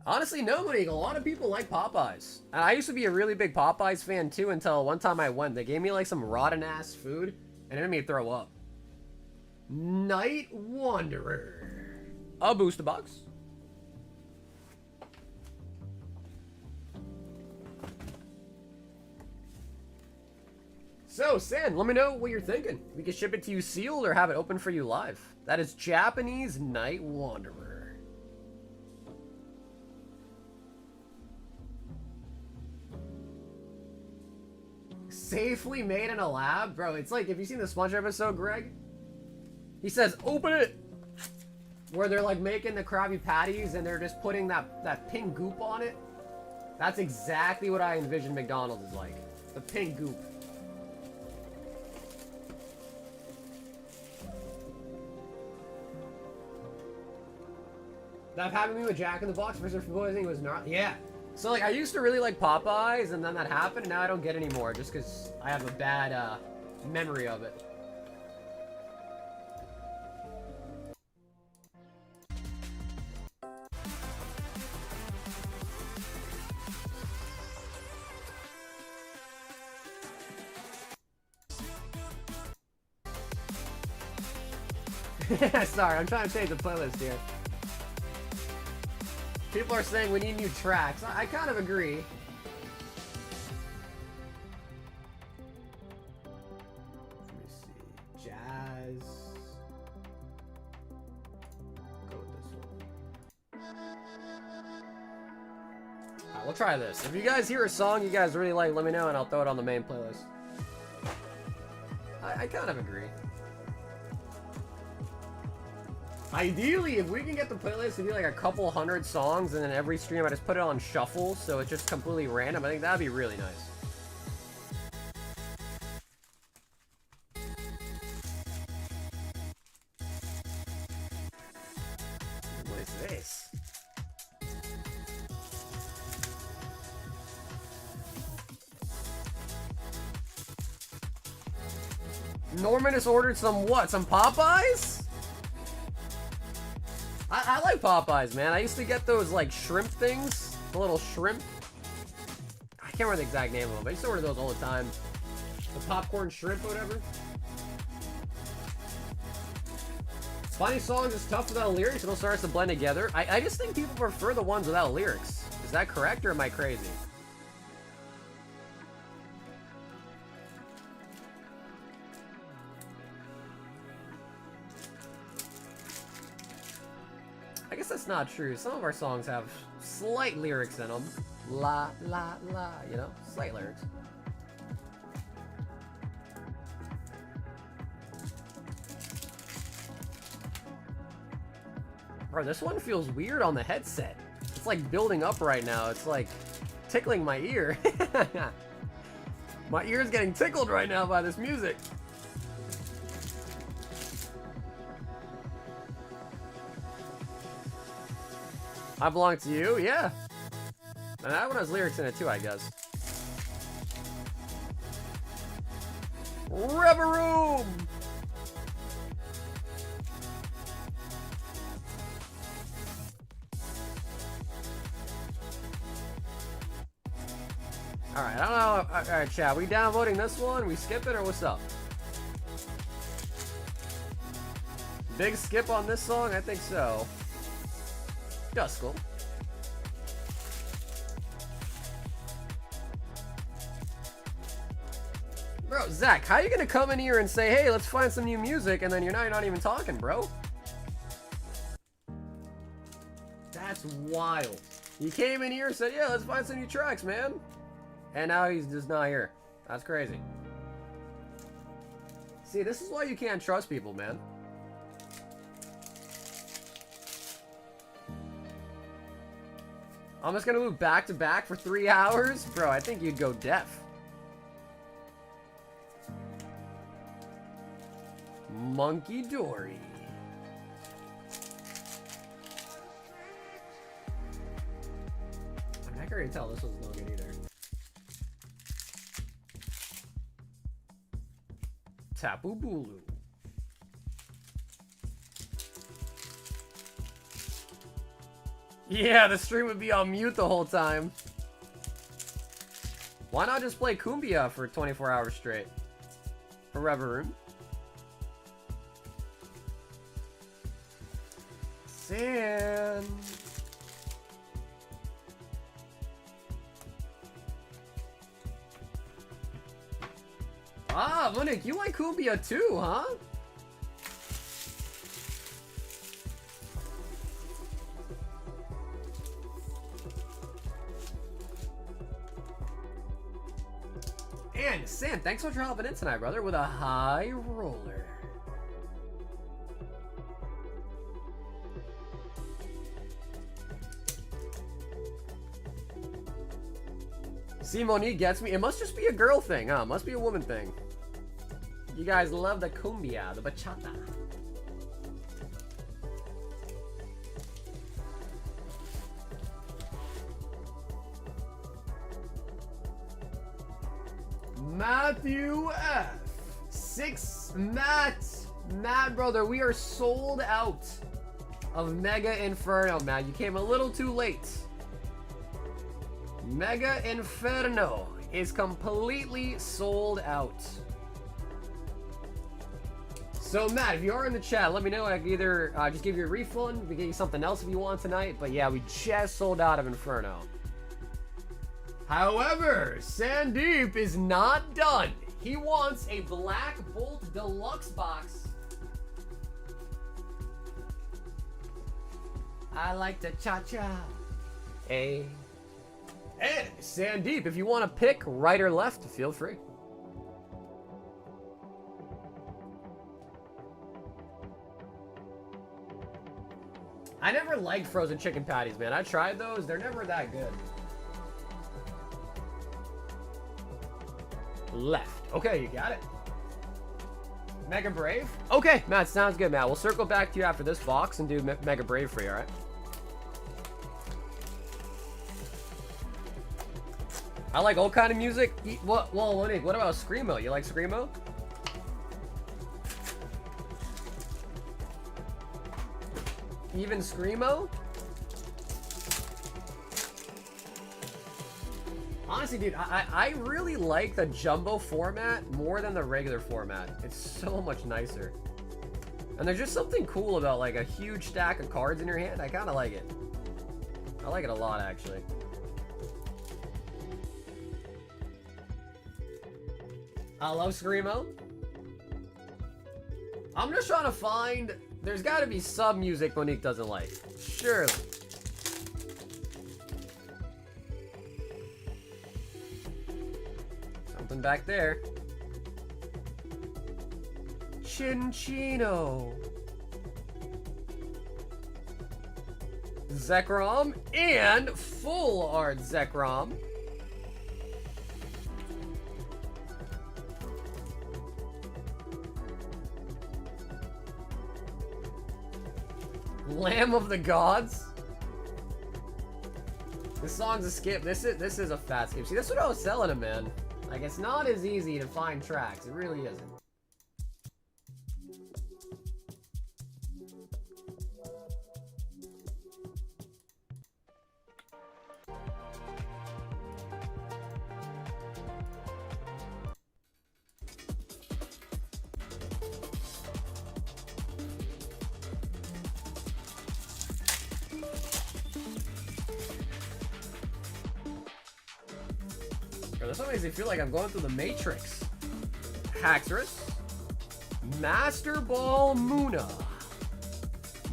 Honestly, nobody. A lot of people like Popeyes. And I used to be a really big Popeyes fan too until one time I went. They gave me like some rotten ass food and it made me throw up. Night Wanderer. A booster box. So, San, let me know what you're thinking. We can ship it to you sealed or have it open for you live. That is Japanese Night Wanderer. Safely made in a lab? Bro, it's like, have you seen the SpongeBob episode, Greg? He says, open it! Where they're like making the Krabby Patties and they're just putting that pink goop on it. That's exactly what I envision McDonald's is like. The pink goop. That happened to me with Jack in the Box versus Poison was not. Yeah. So like I used to really like Popeyes, and then that happened, and now I don't get anymore just because I have a bad memory of it. Sorry, I'm trying to change the playlist here. People are saying we need new tracks. I kind of agree. Let me see. Jazz. Go with this one. Alright, we'll try this. If you guys hear a song you guys really like, let me know and I'll throw it on the main playlist. I kind of agree. Ideally, if we can get the playlist to be like a couple hundred songs and then every stream I just put it on shuffle so it's just completely random, I think that'd be really nice. What is this? Norman has ordered some what? Some Popeyes? I like Popeyes, man. I used to get those, like, shrimp things. The little shrimp. I can't remember the exact name of them, but I used to order those all the time. The popcorn shrimp, whatever. Finding songs is tough without lyrics. It'll start to blend together. I just think people prefer the ones without lyrics. Is that correct, or am I crazy? I guess that's not true. Some of our songs have slight lyrics in them. La, la, la, you know? Slight lyrics. Bro, this one feels weird on the headset. It's like building up right now. It's like tickling my ear. My ear's getting tickled right now by this music. I Belong to You, yeah. And that one has lyrics in it too, I guess. Reverum! Alright, I don't know. Alright, chat, we downvoting this one? We skip it or what's up? Big skip on this song? I think so. Duskull. Bro, Zach, how you gonna come in here and say, hey, let's find some new music, and then you're not even talking, bro? That's wild. He came in here and said, yeah, let's find some new tracks, man. And now he's just not here. That's crazy. See, this is why you can't trust people, man. I'm just gonna move back to back for 3 hours? Bro, I think you'd go deaf. Monkey Dory. I mean, I can already tell this one's no good either. Tapu Bulu. Yeah, the stream would be on mute the whole time. Why not just play Cumbia for 24 hours straight? Forever. Sin. Ah, Monique, you like Cumbia too, huh? And Sam, thanks for dropping in tonight, brother, with a high roller. See, Monique gets me. It must just be a girl thing, huh? Must be a woman thing. You guys love the cumbia, the bachata. Matthew F. 6 Matt, brother, we are sold out of Mega Inferno, Matt. You came a little too late. Mega Inferno is completely sold out. So Matt, if you are in the chat, let me know. I can either just give you a refund, we get you something else if you want tonight. But yeah, we just sold out of Inferno. However, Sandeep is not done. He wants a Black Bolt Deluxe box. I like to cha-cha. Hey. And Sandeep, if you want to pick right or left, feel free. I never liked frozen chicken patties, man. I tried those. They're never that good. Left. Okay, you got it. Mega Brave? Okay, Matt, sounds good, Matt. We'll circle back to you after this box and do Mega Brave for you, alright? I like all kind of music. What about Screamo? You like Screamo? Even Screamo? Honestly, dude, I really like the jumbo format more than the regular format. It's so much nicer. And there's just something cool about like a huge stack of cards in your hand. I kind of like it. I like it a lot, actually. I love Screamo. I'm just trying to find... There's got to be some music Monique doesn't like. Surely. Something back there. Chinchino. Zekrom and full art Zekrom. Lamb of the Gods. This song's a skip. This is a fat skip. See, that's what I was telling him, man. Like, it's not as easy to find tracks. It really isn't. This one makes me feel like I'm going through the Matrix. Haxorus. Master Ball Moona.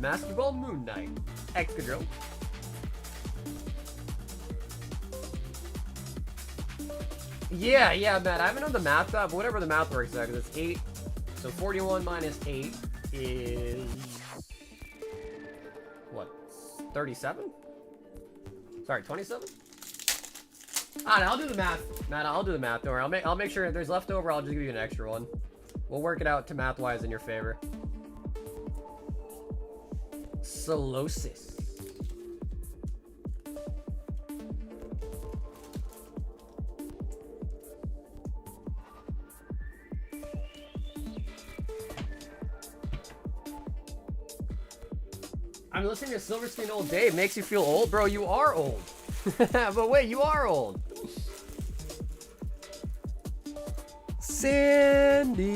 Master Ball Moon Knight. Excadrill. Yeah, Matt. I haven't done the math up, but whatever the math works out, because it's 8. So 41 minus 8 is... what? 37? Sorry, 27? I'll do the math. Matt, I'll do the math. Don't worry. I'll make sure if there's leftover, I'll just give you an extra one. We'll work it out to math-wise in your favor. Solosis. I'm listening to Silverstein Old Dave. Makes you feel old? Bro, you are old. But wait, you are old. Sandy.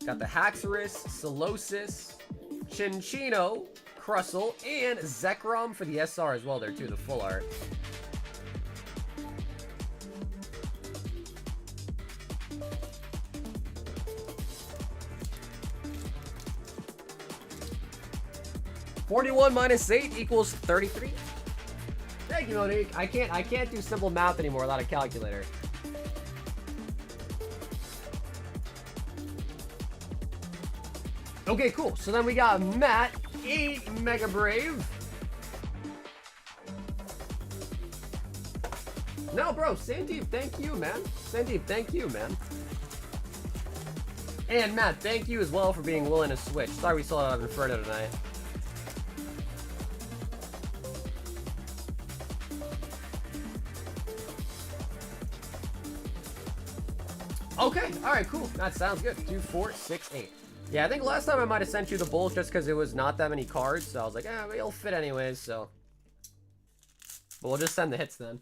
Got the Haxorus, Solosis, Chinchino, Crustle, and Zekrom for the SR as well there too, the full art. (41 minus 8 equals 33. Thank you, Monique. I can't do simple math anymore without a calculator. Okay, cool. So then we got Matt, 8 Mega Brave. No, bro, Sandeep, thank you, man. Sandeep, thank you, man. And Matt, thank you as well for being willing to switch. Sorry we sold out of Inferno tonight. Okay, alright, cool. That sounds good. 2, 4, 6, 8. Yeah, I think last time I might have sent you the Bolt just because it was not that many cards. So I was like, it'll fit anyways, so. But we'll just send the hits then.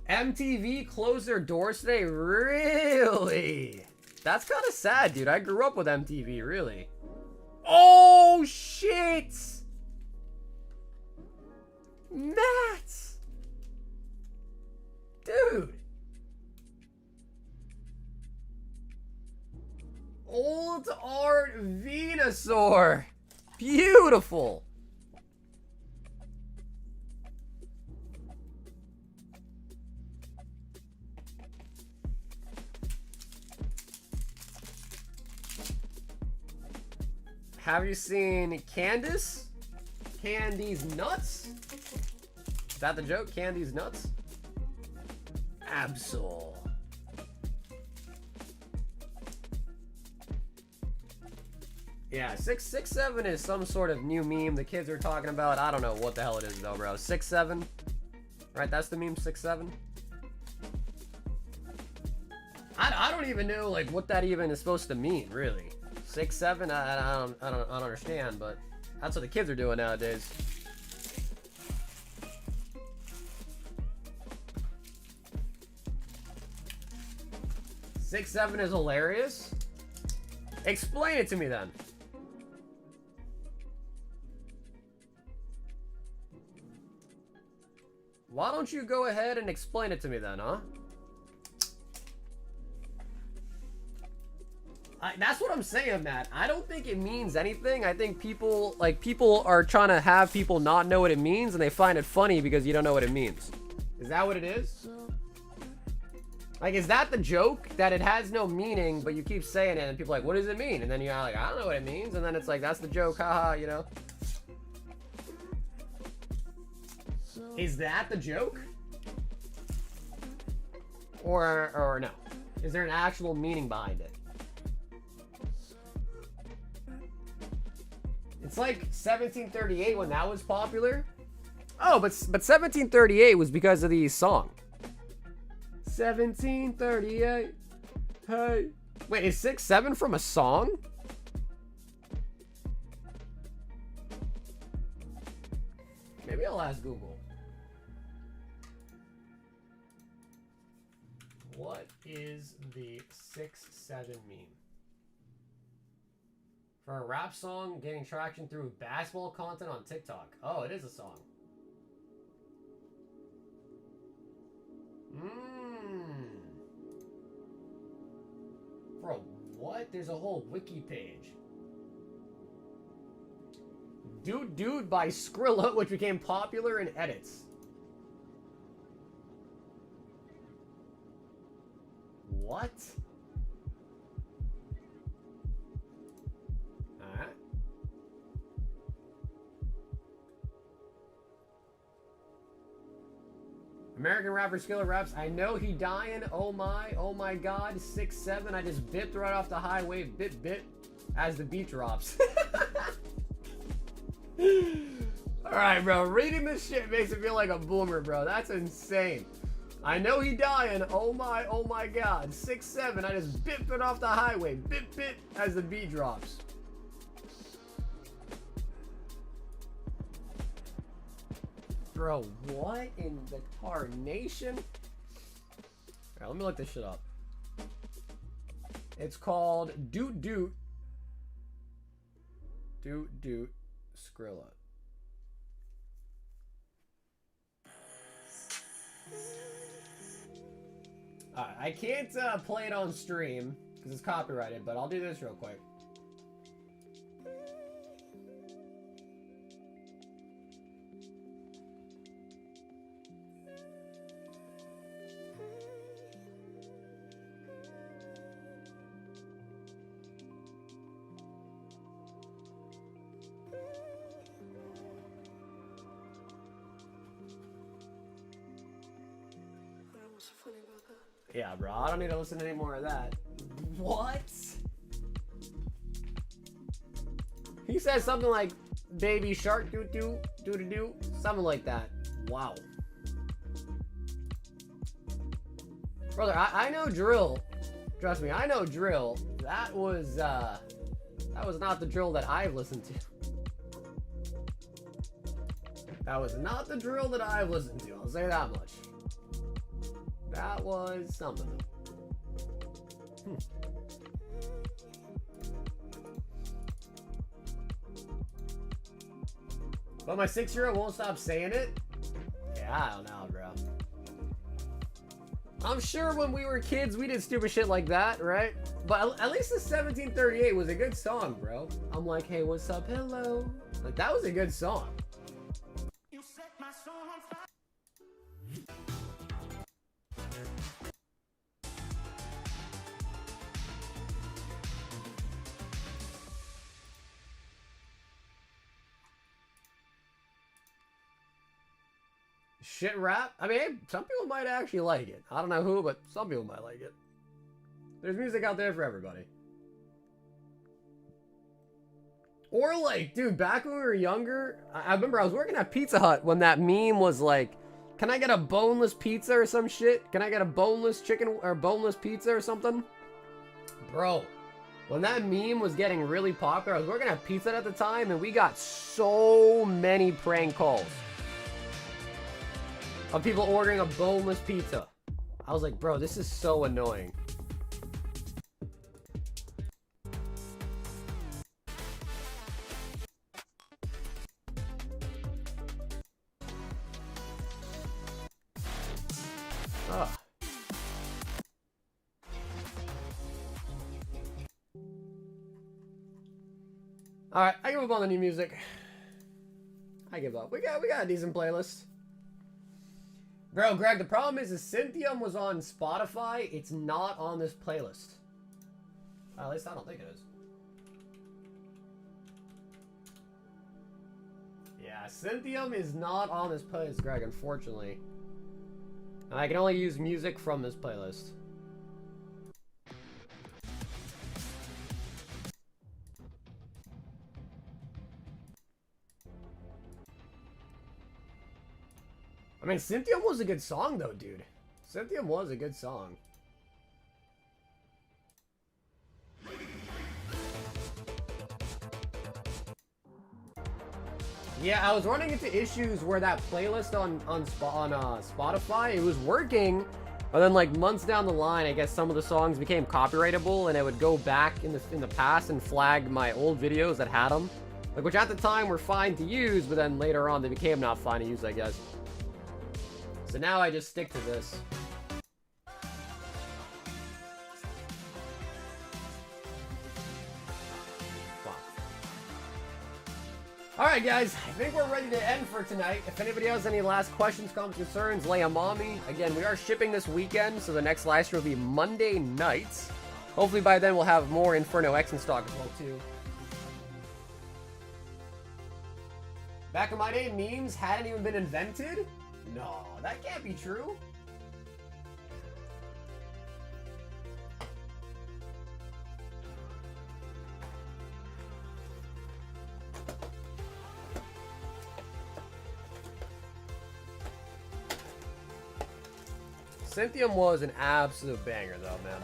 MTV closed their doors today? Really? That's kind of sad, dude. I grew up with MTV, really. Oh, shit! Matt! Dude! Old art Venusaur! Beautiful! Have you seen Candace? Candy's Nuts? Is that the joke? Candy's Nuts? Absol. Yeah, 667 is some sort of new meme the kids are talking about. I don't know what the hell it is though, bro. 67? Right, that's the meme, 67? I don't even know like what that even is supposed to mean, really. 6'7", I don't understand, but that's what the kids are doing nowadays. "6'7" is hilarious. Explain it to me then. Why don't you go ahead and explain it to me then, huh? That's what I'm saying, Matt. I don't think it means anything. I think people are trying to have people not know what it means, and they find it funny because you don't know what it means. Is that what it is? Like, is that the joke? That it has no meaning, but you keep saying it, and people are like, what does it mean? And then you're like, I don't know what it means. And then it's like, that's the joke, haha, you know? Is that the joke? Or no? Is there an actual meaning behind it? It's like 1738 when that was popular. Oh, but 1738 was because of the song. 1738. Hey. Wait, is 6'7" from a song? Maybe I'll ask Google. What is the 6'7" meme? For a rap song getting traction through basketball content on TikTok. Oh, it is a song. Bro, what? There's a whole wiki page. Dude by Skrilla, which became popular in edits. What? Alright. American rapper Skrilla raps, I know he dying, oh my god, 6'7", I just bipped right off the highway, bit, as the beat drops. Alright, bro, reading this shit makes it feel like a boomer, bro, that's insane. I know he dying, oh my god, 6'7", I just bipped it off the highway, bit, as the beat drops. Bro, what in the tarnation? Alright, let me look this shit up. It's called Doot Skrilla. Alright, I can't play it on stream because it's copyrighted, but I'll do this real quick. Yeah, bro, I don't need to listen to any more of that. What? He says something like, baby shark doo-doo, doo-doo-doo, something like that. Wow. Brother, I know drill. Trust me, I know drill. That was not the drill that I've listened to. That was not the drill that I've listened to. I'll say that much. That was something. But my 6-year-old won't stop saying it? Yeah, I don't know, bro. I'm sure when we were kids, we did stupid shit like that, right? But at least the 1738 was a good song, bro. I'm like, hey, what's up, hello? Like, that was a good song. You set my soul on fire. Shit rap? I mean, some people might actually like it. I don't know who, but some people might like it. There's music out there for everybody. Or like, dude, back when we were younger, I remember I was working at Pizza Hut when that meme was like, can I get a boneless pizza or some shit? Can I get a boneless chicken or boneless pizza or something? Bro, when that meme was getting really popular, I was working at Pizza Hut at the time and we got so many prank calls of people ordering a boneless pizza. I was like, bro, this is so annoying. Ugh. Alright, I give up on the new music. I give up. We got a decent playlist. Bro, Greg, the problem is Cynthium was on Spotify. It's not on this playlist. At least I don't think it is. Yeah, Cynthium is not on this playlist, Greg, unfortunately. I can only use music from this playlist. I mean, Cynthium was a good song, though, dude. Cynthium was a good song. Yeah, I was running into issues where that playlist on Spotify, it was working, but then like months down the line, I guess some of the songs became copyrightable, and it would go back in the past and flag my old videos that had them, like, which at the time were fine to use, but then later on they became not fine to use, I guess. So now I just stick to this. Wow. Alright guys, I think we're ready to end for tonight. If anybody has any last questions, comments, concerns, lay them on me. Again, we are shipping this weekend, so the next live stream will be Monday nights. Hopefully by then we'll have more Inferno X in stock as well too. Back in my day, memes hadn't even been invented? No, that can't be true. Cynthium was an absolute banger though, man.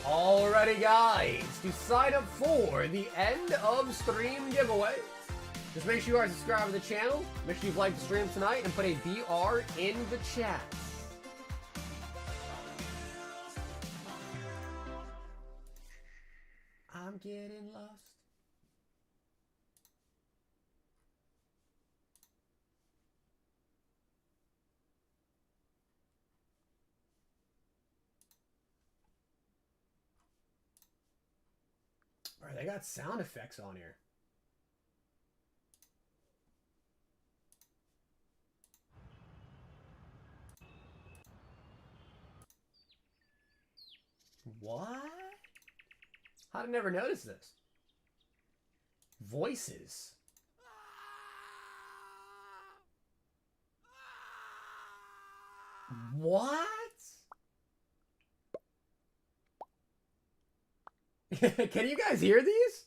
Alrighty guys, to sign up for the end of stream giveaway, just make sure you are subscribed to the channel, make sure you've liked the stream tonight, and put a BR in the chat. I'm getting lost. Bro, they got sound effects on here. What? How did I never notice this? Voices. What? Can you guys hear these?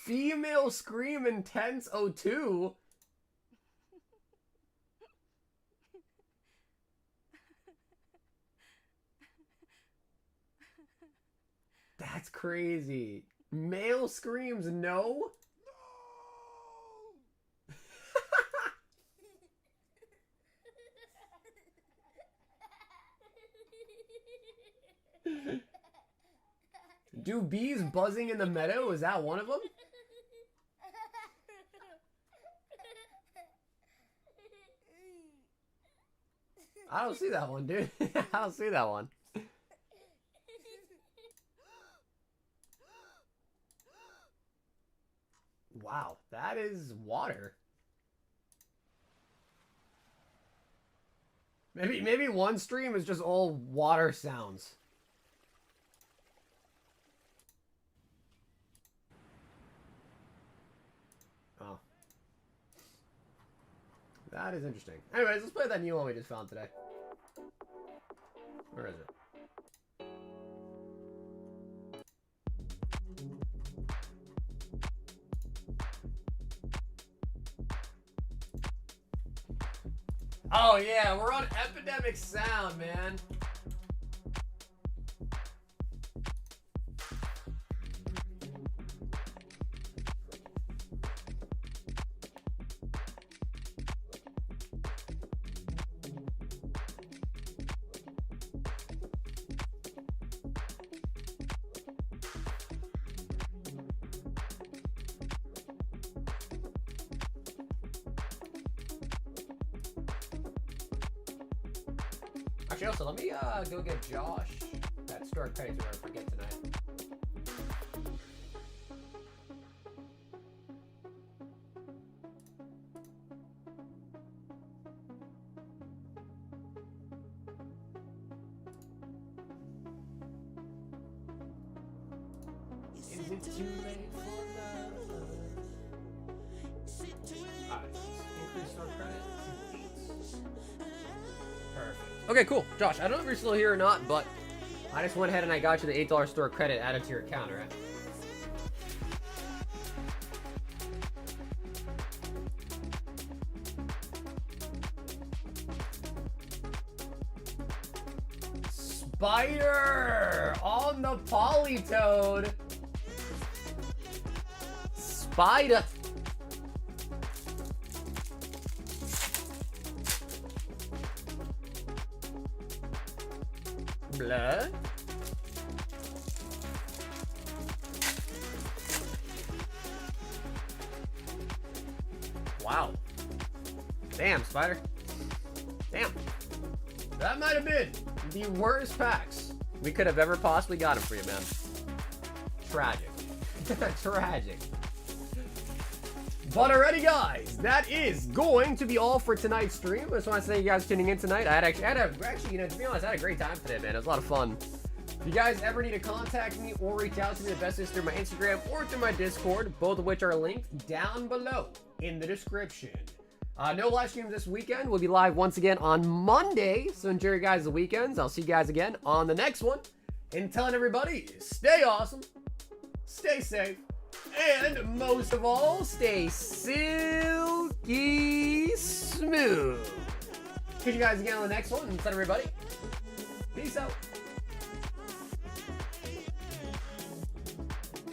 Female scream intense 02. That's crazy. Male screams no? Do bees buzzing in the meadow? Is that one of them? I don't see that one, dude. I don't see that one. Wow, that is water. Maybe one stream is just all water sounds. Oh. That is interesting. Anyways, let's play that new one we just found today. Where is it? Oh yeah, we're on Epidemic Sound, man. Actually, also, let me go get Josh that store credit to where I forget tonight. Is it too late for love? Alright, increase store credit. Perfect. Okay, cool. Josh, I don't know if you're still here or not, but I just went ahead and I got you the $8 store credit added to your account, alright? Spider on the Polytoad. Spider. Blah. Wow. Damn, Spider. Damn. That might have been the worst packs we could have ever possibly gotten for you, man. Tragic. Tragic. But alrighty, guys, that is going to be all for tonight's stream. I just want to thank you guys tuning in tonight. Actually, you know, to be honest, I had a great time today, man. It was a lot of fun. If you guys ever need to contact me or reach out to me, the best is through my Instagram or through my Discord, both of which are linked down below in the description. No live streams this weekend. We'll be live once again on Monday, so enjoy your guys' weekends. I'll see you guys again on the next one. And telling everybody, stay awesome, stay safe, and most of all, stay silky smooth. See you guys again on the next one. And tell everybody, peace out.